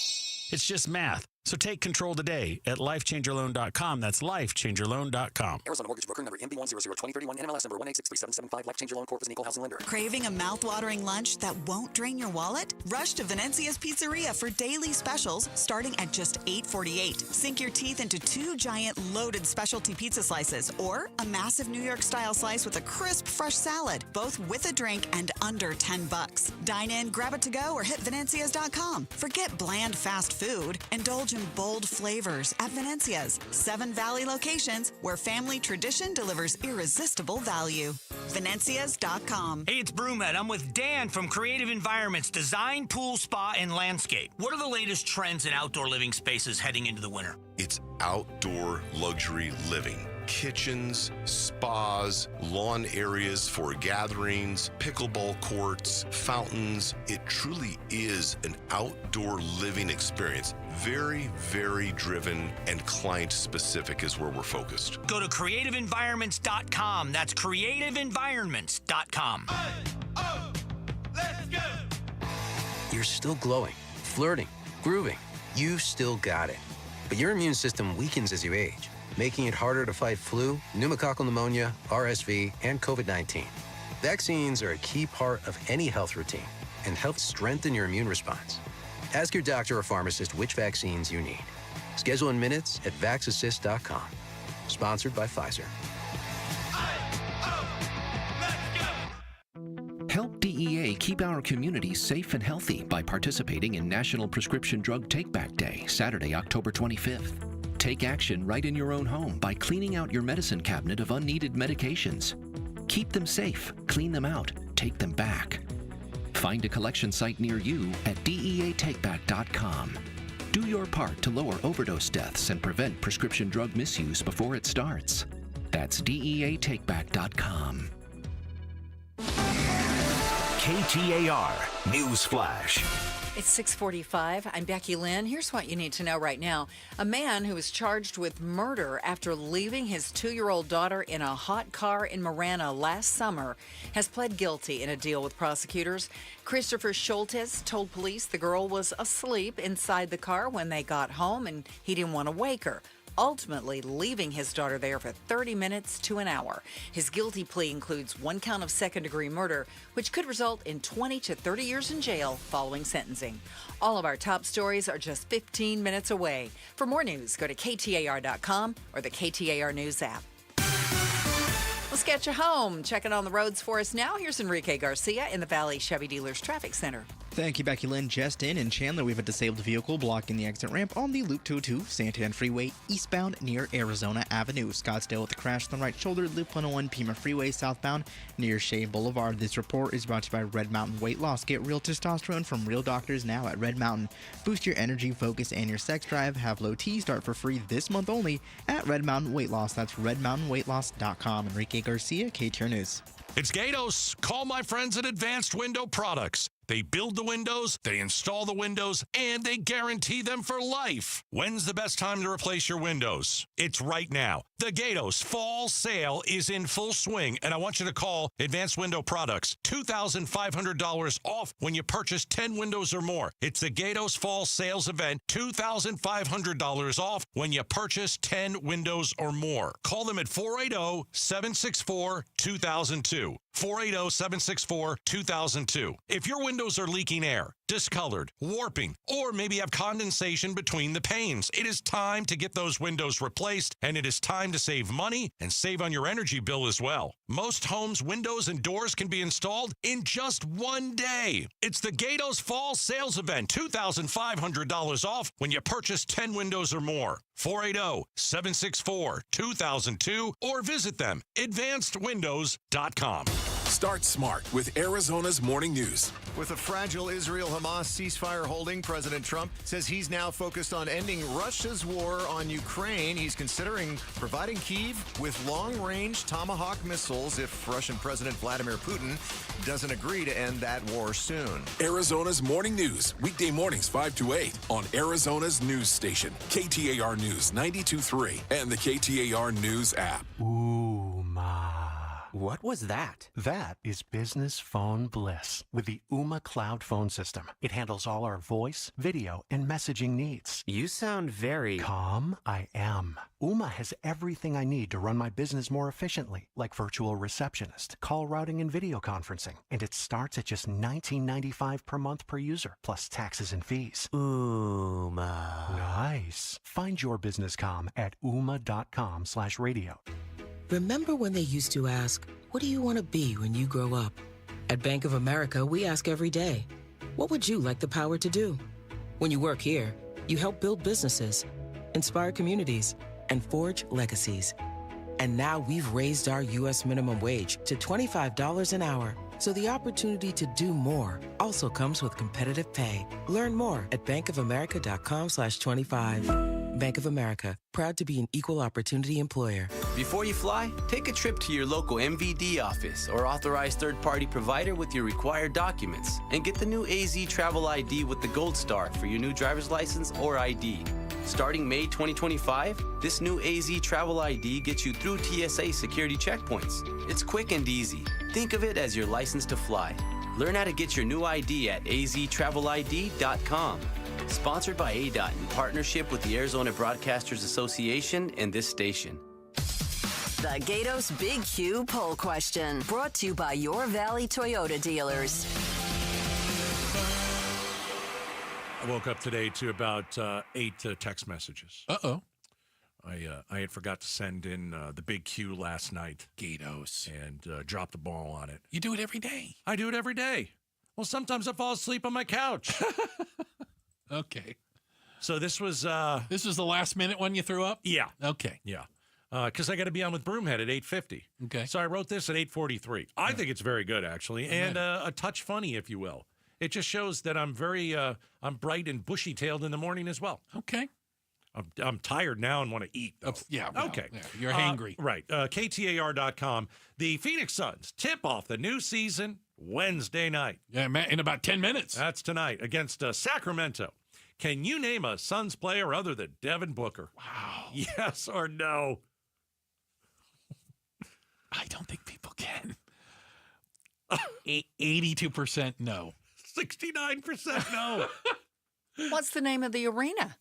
It's just math. So take control today at lifechangerloan.com. That's lifechangerloan.com.
Arizona Mortgage Broker number MB1002031, NMLS number 1863775. Life Changer Loan Corp is an equal housing lender.
Craving a mouth-watering lunch that won't drain your wallet? Rush to Venezia's Pizzeria for daily specials starting at just $8.48. Sink your teeth into 2 giant loaded specialty pizza slices or a massive New York-style slice with a crisp, fresh salad, both with a drink and under $10. Dine in, grab it to go, or hit Venezias.com. Forget bland fast food. Indulge in bold flavors at Venezia's. 7 Valley locations where family tradition delivers irresistible value. Venezias.com.
Hey, it's Broomhead. I'm with Dan from Creative Environments Design, Pool, Spa, and Landscape. What are the latest trends in outdoor living spaces heading into the winter?
It's outdoor luxury living. Kitchens, spas, lawn areas for gatherings, pickleball courts, fountains. It truly is an outdoor living experience. Very, very driven and client specific is where we're focused.
Go to creativeenvironments.com. That's creativeenvironments.com.
Let's go! You're still glowing, flirting, grooving. You still got it. But your immune system weakens as you age, making it harder to fight flu, pneumococcal pneumonia, RSV, and COVID-19. Vaccines are a key part of any health routine and help strengthen your immune response. Ask your doctor or pharmacist which vaccines you need. Schedule in minutes at vaxassist.com. Sponsored by Pfizer.
Help DEA keep our community safe and healthy by participating in National Prescription Drug Take-Back Day, Saturday, October 25th. Take action right in your own home by cleaning out your medicine cabinet of unneeded medications. Keep them safe, clean them out, take them back. Find a collection site near you at DEATakeback.com. Do your part to lower overdose deaths and prevent prescription drug misuse before it starts. That's DEATakeback.com.
KTAR News Flash.
It's 6:45. I'm Becky Lynn. Here's what you need to know right now. A man who was charged with murder after leaving his 2-year-old daughter in a hot car in Marana last summer has pled guilty in a deal with prosecutors. Christopher Schultes told police the girl was asleep inside the car when they got home and he didn't want to wake her, ultimately leaving his daughter there for 30 minutes to an hour. His guilty plea includes 1 count of second-degree murder, which could result in 20 to 30 years in jail following sentencing. All of our top stories are just 15 minutes away. For more news, go to KTAR.com or the KTAR News app. Let's get you home. Checking on the roads for us now. Here's Enrique Garcia in the Valley Chevy Dealers Traffic Center.
Thank you, Becky Lynn. Just in Chandler, we have a disabled vehicle blocking the exit ramp on the Loop 202 Santa Ana Freeway eastbound near Arizona Avenue. Scottsdale with a crash on the right shoulder, Loop 101 Pima Freeway southbound near Shea Boulevard. This report is brought to you by Red Mountain Weight Loss. Get real testosterone from real doctors now at Red Mountain. Boost your energy, focus, and your sex drive. Have low T start for free this month only at Red Mountain Weight Loss. That's redmountainweightloss.com. Enrique Garcia, KTAR News.
It's Gatos. Call my friends at Advanced Window Products. They build the windows, they install the windows, and they guarantee them for life. When's the best time to replace your windows? It's right now. The Gatos Fall Sale is in full swing, and I want you to call Advanced Window Products. $2,500 off when you purchase 10 windows or more. It's the Gatos Fall Sales Event. $2,500 off when you purchase 10 windows or more. Call them at 480-764-2002. 480-764-2002. If your windows are leaking air, discolored, warping, or maybe have condensation between the panes, it is time to get those windows replaced, and it is time to save money and save on your energy bill as well. Most homes' windows and doors can be installed in just one day. It's the Gatos Fall Sales Event. $2,500 off when you purchase 10 windows or more. 480-764-2002 or visit them, advancedwindows.com.
Start smart with Arizona's Morning News.
With a fragile Israel-Hamas ceasefire holding, President Trump says he's now focused on ending Russia's war on Ukraine. He's considering providing Kyiv with long-range Tomahawk missiles if Russian President Vladimir Putin doesn't agree to end that war soon.
Arizona's Morning News, weekday mornings 5 to 8 on Arizona's news station, KTAR News 92.3 and the KTAR News app.
Ooh, ma.
What was that?
That is business phone bliss with the Ooma Cloud Phone System. It handles all our voice, video, and messaging needs.
You sound very...
Calm? I am. Ooma has everything I need to run my business more efficiently, like virtual receptionist, call routing, and video conferencing. And it starts at just $19.95 per month per user, plus taxes and fees.
Ooma.
Nice. Find your business calm at ooma.com/radio.
Remember when they used to ask, what do you want to be when you grow up? At Bank of America, we ask every day, what would you like the power to do? When you work here, you help build businesses, inspire communities, and forge legacies. And now we've raised our U.S. minimum wage to $25 an hour. So the opportunity to do more also comes with competitive pay. Learn more at bankofamerica.com/25. Bank of America, proud to be an equal opportunity employer.
Before you fly, take a trip to your local MVD office or authorized third-party provider with your required documents and get the new AZ Travel ID with the Gold Star for your new driver's license or ID. Starting May 2025, this new AZ Travel ID gets you through TSA security checkpoints. It's quick and easy. Think of it as your license to fly. Learn how to get your new ID at aztravelid.com. Sponsored by ADOT in partnership with the Arizona Broadcasters Association and this station.
The Gatos Big Q poll question, brought to you by your Valley Toyota dealers.
I woke up today to about 8 text messages.
Uh-oh.
I had forgot to send in the Big Q last night.
Gatos.
And dropped the ball on it.
You do it every day.
I do it every day. Well, sometimes I fall asleep on my couch.
Okay.
So this was...
this was the last minute one you threw up?
Yeah.
Okay.
Yeah. Because I got to be on with Broomhead at 8:50.
Okay.
So I wrote this at 8:43. I think it's very good, actually, and a touch funny, if you will. It just shows that I'm very, I'm bright and bushy-tailed in the morning as well.
Okay.
I'm tired now and want to eat, though.
Yeah. Well,
okay.
Yeah, you're hangry.
Right. KTAR.com. The Phoenix Suns tip off the new season Wednesday night.
Yeah, in about 10 minutes.
That's tonight against Sacramento. Can you name a Suns player other than Devin Booker?
Wow.
Yes or no?
I don't think people can. 82% no.
69% no.
What's the name of the arena?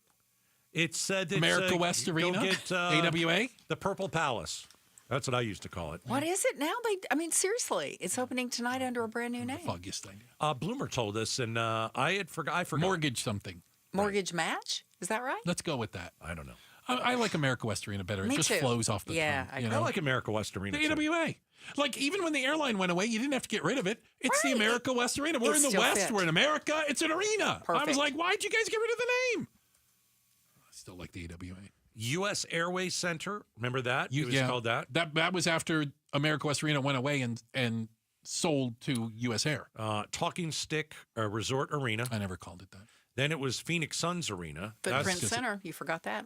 It's said
America West Arena,
get,
AWA,
the Purple Palace. That's what I used to call it.
What is it now? I mean, seriously, it's opening tonight under a brand new name.
Foggiest thing.
Bloomer told us, and I forgot.
Mortgage something.
Mortgage Match? Is that right?
Let's go with that.
I don't know.
I like America West Arena better.
Me
it just
too.
flows off the
Yeah,
tongue.
I like America West Arena.
The AWA. Like, even when the airline went away, you didn't have to get rid of it. It's the America West Arena. We're in the West.
Fit.
We're in America. It's an arena.
Perfect.
I was like, why'd you guys get rid of the name? I still like the AWA.
U.S. Airways Center. Remember that? It was called that?
That was after America West Arena went away and sold to U.S. Air.
Talking Stick Resort Arena.
I never called it that.
Then it was Phoenix Suns Arena.
Footprint Center. You forgot that.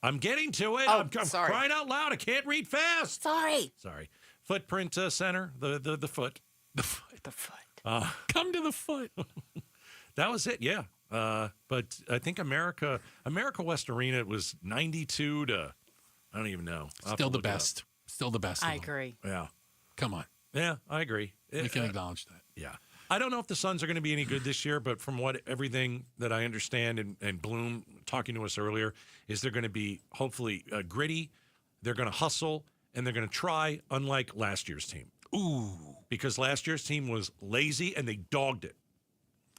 I'm getting to it.
Oh,
I'm
sorry.
crying out loud. I can't read fast.
Sorry.
Footprint Center. The foot.
The foot.
Come to the foot.
That was it. Yeah. But I think America West Arena, it was 92 to, I don't even know.
Still the best. Still the best.
I agree.
Yeah.
Come on.
Yeah, I agree.
We can acknowledge that.
Yeah. I don't know if the Suns are going to be any good this year, but from everything that I understand and Bloom talking to us earlier, is they're going to be hopefully gritty, they're going to hustle, and they're going to try, unlike last year's team.
Ooh.
Because last year's team was lazy and they dogged it.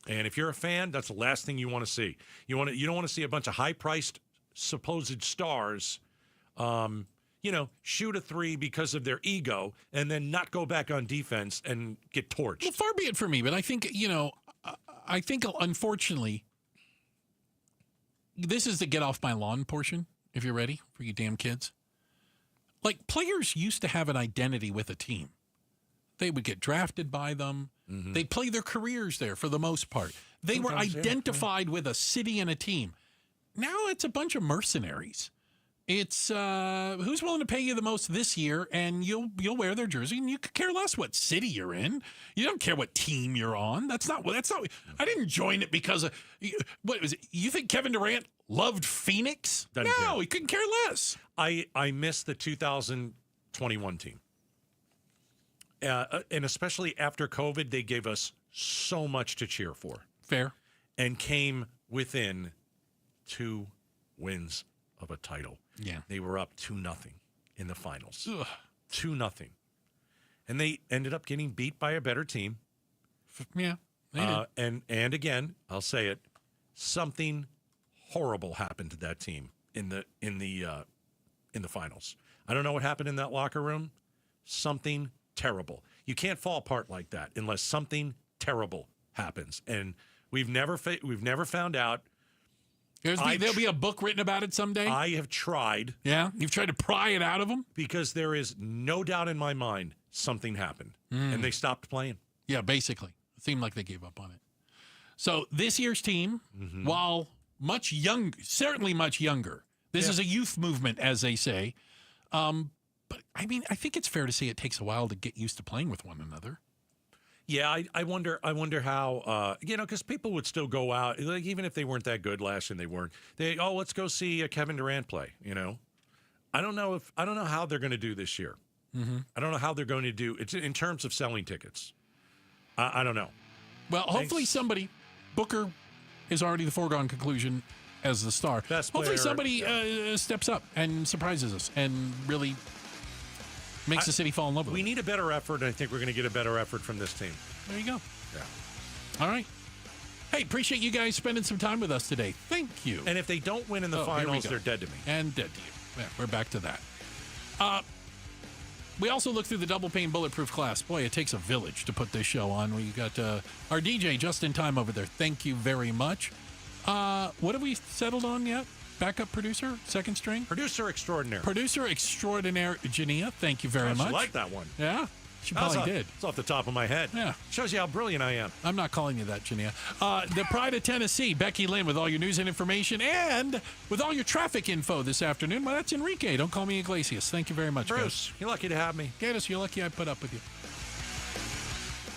And if you're a fan, that's the last thing you want to see. You don't want to see a bunch of high-priced supposed stars, shoot a three because of their ego and then not go back on defense and get torched.
Well, far be it for me, but I think, unfortunately, this is the get off my lawn portion, if you're ready, for you damn kids. Like, players used to have an identity with a team. They would get drafted by them. Mm-hmm. They'd play their careers there for the most part. They were identified with a city and a team. Now it's a bunch of mercenaries. It's who's willing to pay you the most this year, and you'll wear their jersey, and you could care less what city you're in. You don't care what team you're on. That's not. I didn't join it because of what was it? You think Kevin Durant loved Phoenix? No, he couldn't care less.
I missed the 2021 team. And especially after COVID, they gave us so much to cheer for.
Fair.
And came within 2 wins of a title.
Yeah.
They were up 2-0 in the finals. 2-0. And they ended up getting beat by a better team.
Yeah. They did.
And again, I'll say it, something horrible happened to that team in the finals. I don't know what happened in that locker room. Something terrible. You can't fall apart like that unless something terrible happens. And we've never found out.
There'll be a book written about it someday.
I have tried.
Yeah? You've tried to pry it out of them?
Because there is no doubt in my mind something happened. And they stopped playing.
Yeah, basically. It seemed like they gave up on it. So this year's team, while certainly much younger, this is a youth movement, as they say. But, I mean, I think it's fair to say it takes a while to get used to playing with one another.
Yeah, I wonder how, because people would still go out, like even if they weren't that good last year, and they weren't. Let's go see Kevin Durant play, I don't know how they're going to do this year. I don't know how they're going to do it in terms of selling tickets. I don't know.
Well, hopefully somebody, Booker is already the foregone conclusion as the star. Hopefully somebody steps up and surprises us and really makes the city fall in love with it.
We need a better effort, and I think we're going to get a better effort from this team.
There you go.
Yeah.
All right. Hey, appreciate you guys spending some time with us today. Thank you.
And if they don't win in the finals, they're dead to me.
And dead to you. Yeah, we're back to that. We also looked through the double pane bulletproof class. Boy, it takes a village to put this show on. We got our DJ just in time over there. Thank you very much. What have we settled on yet? Backup producer, second string?
Producer extraordinaire.
Producer extraordinaire, Jania. Thank you very much.
I like that one.
Yeah? She probably did.
It's off the top of my head.
Yeah.
Shows you how brilliant I am.
I'm not calling you that, Jania. The Pride of Tennessee, Becky Lynn, with all your news and information and with all your traffic info this afternoon. Well, that's Enrique. Don't call me Iglesias. Thank you very much,
Bruce, you're lucky to have me.
Gatos, you're lucky I put up with you.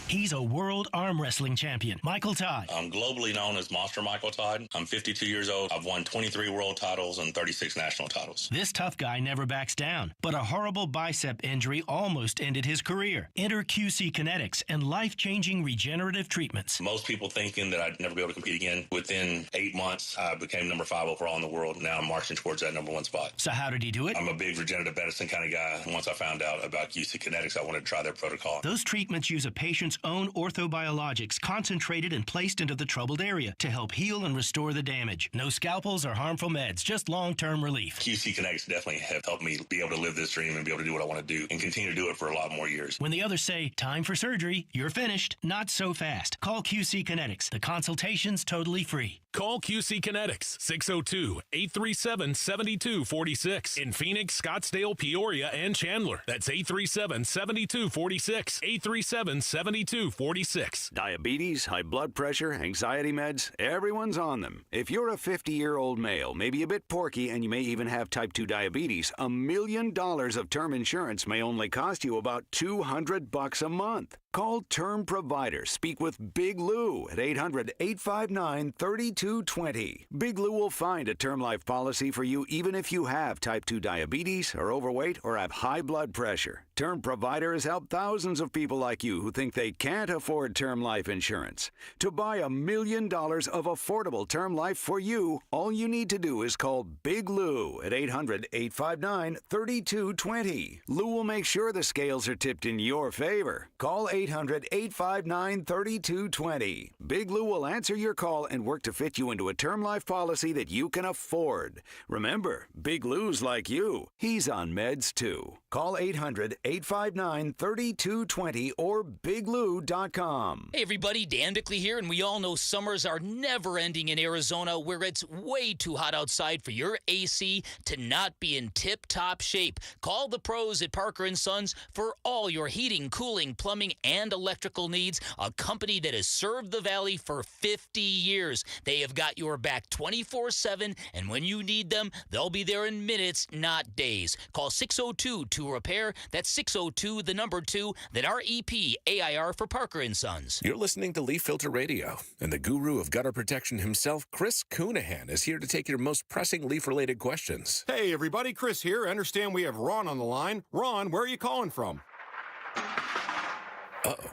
He's a world arm wrestling champion, Michael Todd.
I'm globally known as Monster Michael Todd. I'm 52 years old. I've won 23 world titles and 36 national titles.
This tough guy never backs down, but a horrible bicep injury almost ended his career. Enter QC Kinetics and life-changing regenerative treatments.
Most people thinking that I'd never be able to compete again. Within 8 months, I became number 5 overall in the world. Now I'm marching towards that number 1 spot.
So how did he do it?
I'm a big regenerative medicine kind of guy. Once I found out about QC Kinetics, I wanted to try their protocol.
Those treatments use a patient's own orthobiologics concentrated and placed into the troubled area to help heal and restore the damage. No scalpels or harmful meds, just long-term relief.
QC Kinetics definitely have helped me be able to live this dream and be able to do what I want to do and continue to do it for a lot more years.
When the others say, time for surgery, you're finished. Not so fast. Call QC Kinetics. The consultation's totally free.
Call QC Kinetics, 602-837-7246. In Phoenix, Scottsdale, Peoria, and Chandler. That's 837-7246. 837-7246.
Diabetes, high blood pressure, anxiety meds, everyone's on them. If you're a 50-year-old male, maybe a bit porky, and you may even have type 2 diabetes, $1 million of term insurance may only cost you about $200 a month. Call Term Provider. Speak with Big Lou at 800-859-3220. Big Lou will find a term life policy for you even if you have type 2 diabetes, are overweight, or have high blood pressure. Term Provider has helped thousands of people like you who think they can't afford term life insurance. To buy $1 million of affordable term life for you, all you need to do is call Big Lou at 800-859-3220. Lou will make sure the scales are tipped in your favor. Call 800-859-3220. Big Lou will answer your call and work to fit you into a term life policy that you can afford. Remember, Big Lou's like you. He's on meds too. Call 800-859-3220 or biglou.com.
Hey everybody, Dan Bickley here, and we all know summers are never ending in Arizona, where it's way too hot outside for your AC to not be in tip-top shape. Call the pros at Parker & Sons for all your heating, cooling, plumbing, and electrical needs, a company that has served the Valley for 50 years. They have got your back 24/7, and when you need them, they'll be there in minutes, not days. Call 602-2-REPAIR. That's 602, the number 2, then REP AIR for Parker & Sons.
You're listening to Leaf Filter Radio, and the guru of gutter protection himself, Chris Coonahan, is here to take your most pressing leaf-related questions.
Hey, everybody, Chris here. I understand we have Ron on the line. Ron, where are you calling from?
Uh-oh.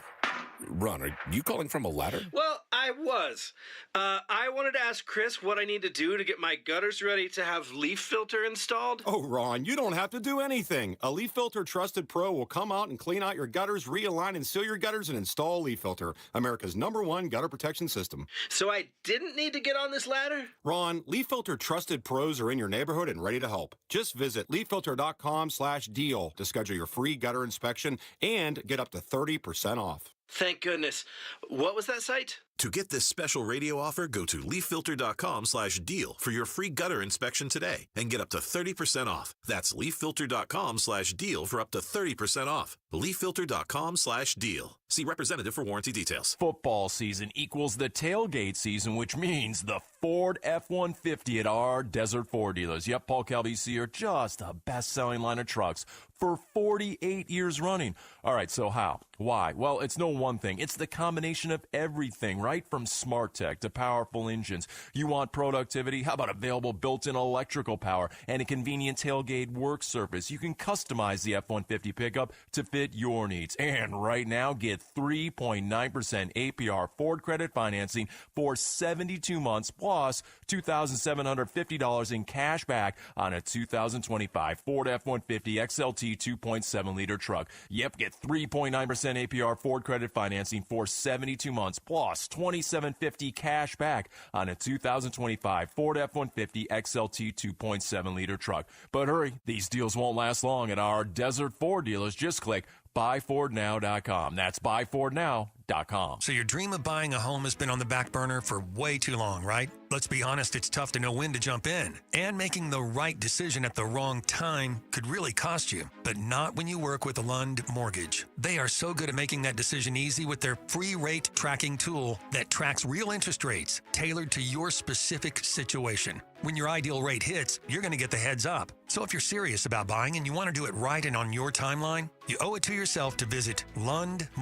Ron, are you calling from a ladder?
Well, I was. I wanted to ask Chris what I need to do to get my gutters ready to have leaf filter installed.
Oh, Ron, you don't have to do anything. A Leaf Filter Trusted Pro will come out and clean out your gutters, realign and seal your gutters, and install Leaf Filter, America's #1 gutter protection system.
So I didn't need to get on this ladder?
Ron, Leaf Filter Trusted Pros are in your neighborhood and ready to help. Just visit leaffilter.com/deal to schedule your free gutter inspection and get up to 30% off.
Thank goodness. What was that site?
To get this special radio offer, go to leaffilter.com/deal for your free gutter inspection today and get up to 30% off. That's leaffilter.com/deal for up to 30% off. leaffilter.com/deal. See representative for warranty details.
Football season equals the tailgate season, which means the Ford F-150 at our Desert Ford dealers. Yep, Paul Calvisi here, just the best-selling line of trucks for 48 years running. All right, so how? Why? Well, it's no one thing. It's the combination of everything, right? From smart tech to powerful engines. You want productivity? How about available built-in electrical power and a convenient tailgate work surface? You can customize the F-150 pickup to fit your needs. And right now, get 3.9% APR Ford credit financing for 72 months plus $2,750 in cash back on a 2025 Ford F-150 XLT 2.7-liter truck. Yep, get 3.9% APR Ford credit financing for 72 months plus $2,750 cash back on a 2025 Ford F-150 XLT 2.7-liter truck. But hurry, these deals won't last long at our Desert Ford dealers. Just click buyfordnow.com. That's buyfordnow.com.
So your dream of buying a home has been on the back burner for way too long, right? Let's be honest, it's tough to know when to jump in. And making the right decision at the wrong time could really cost you. But not when you work with Lund Mortgage. They are so good at making that decision easy with their free rate tracking tool that tracks real interest rates tailored to your specific situation. When your ideal rate hits, you're going to get the heads up. So if you're serious about buying and you want to do it right and on your timeline, you owe it to yourself to visit Lund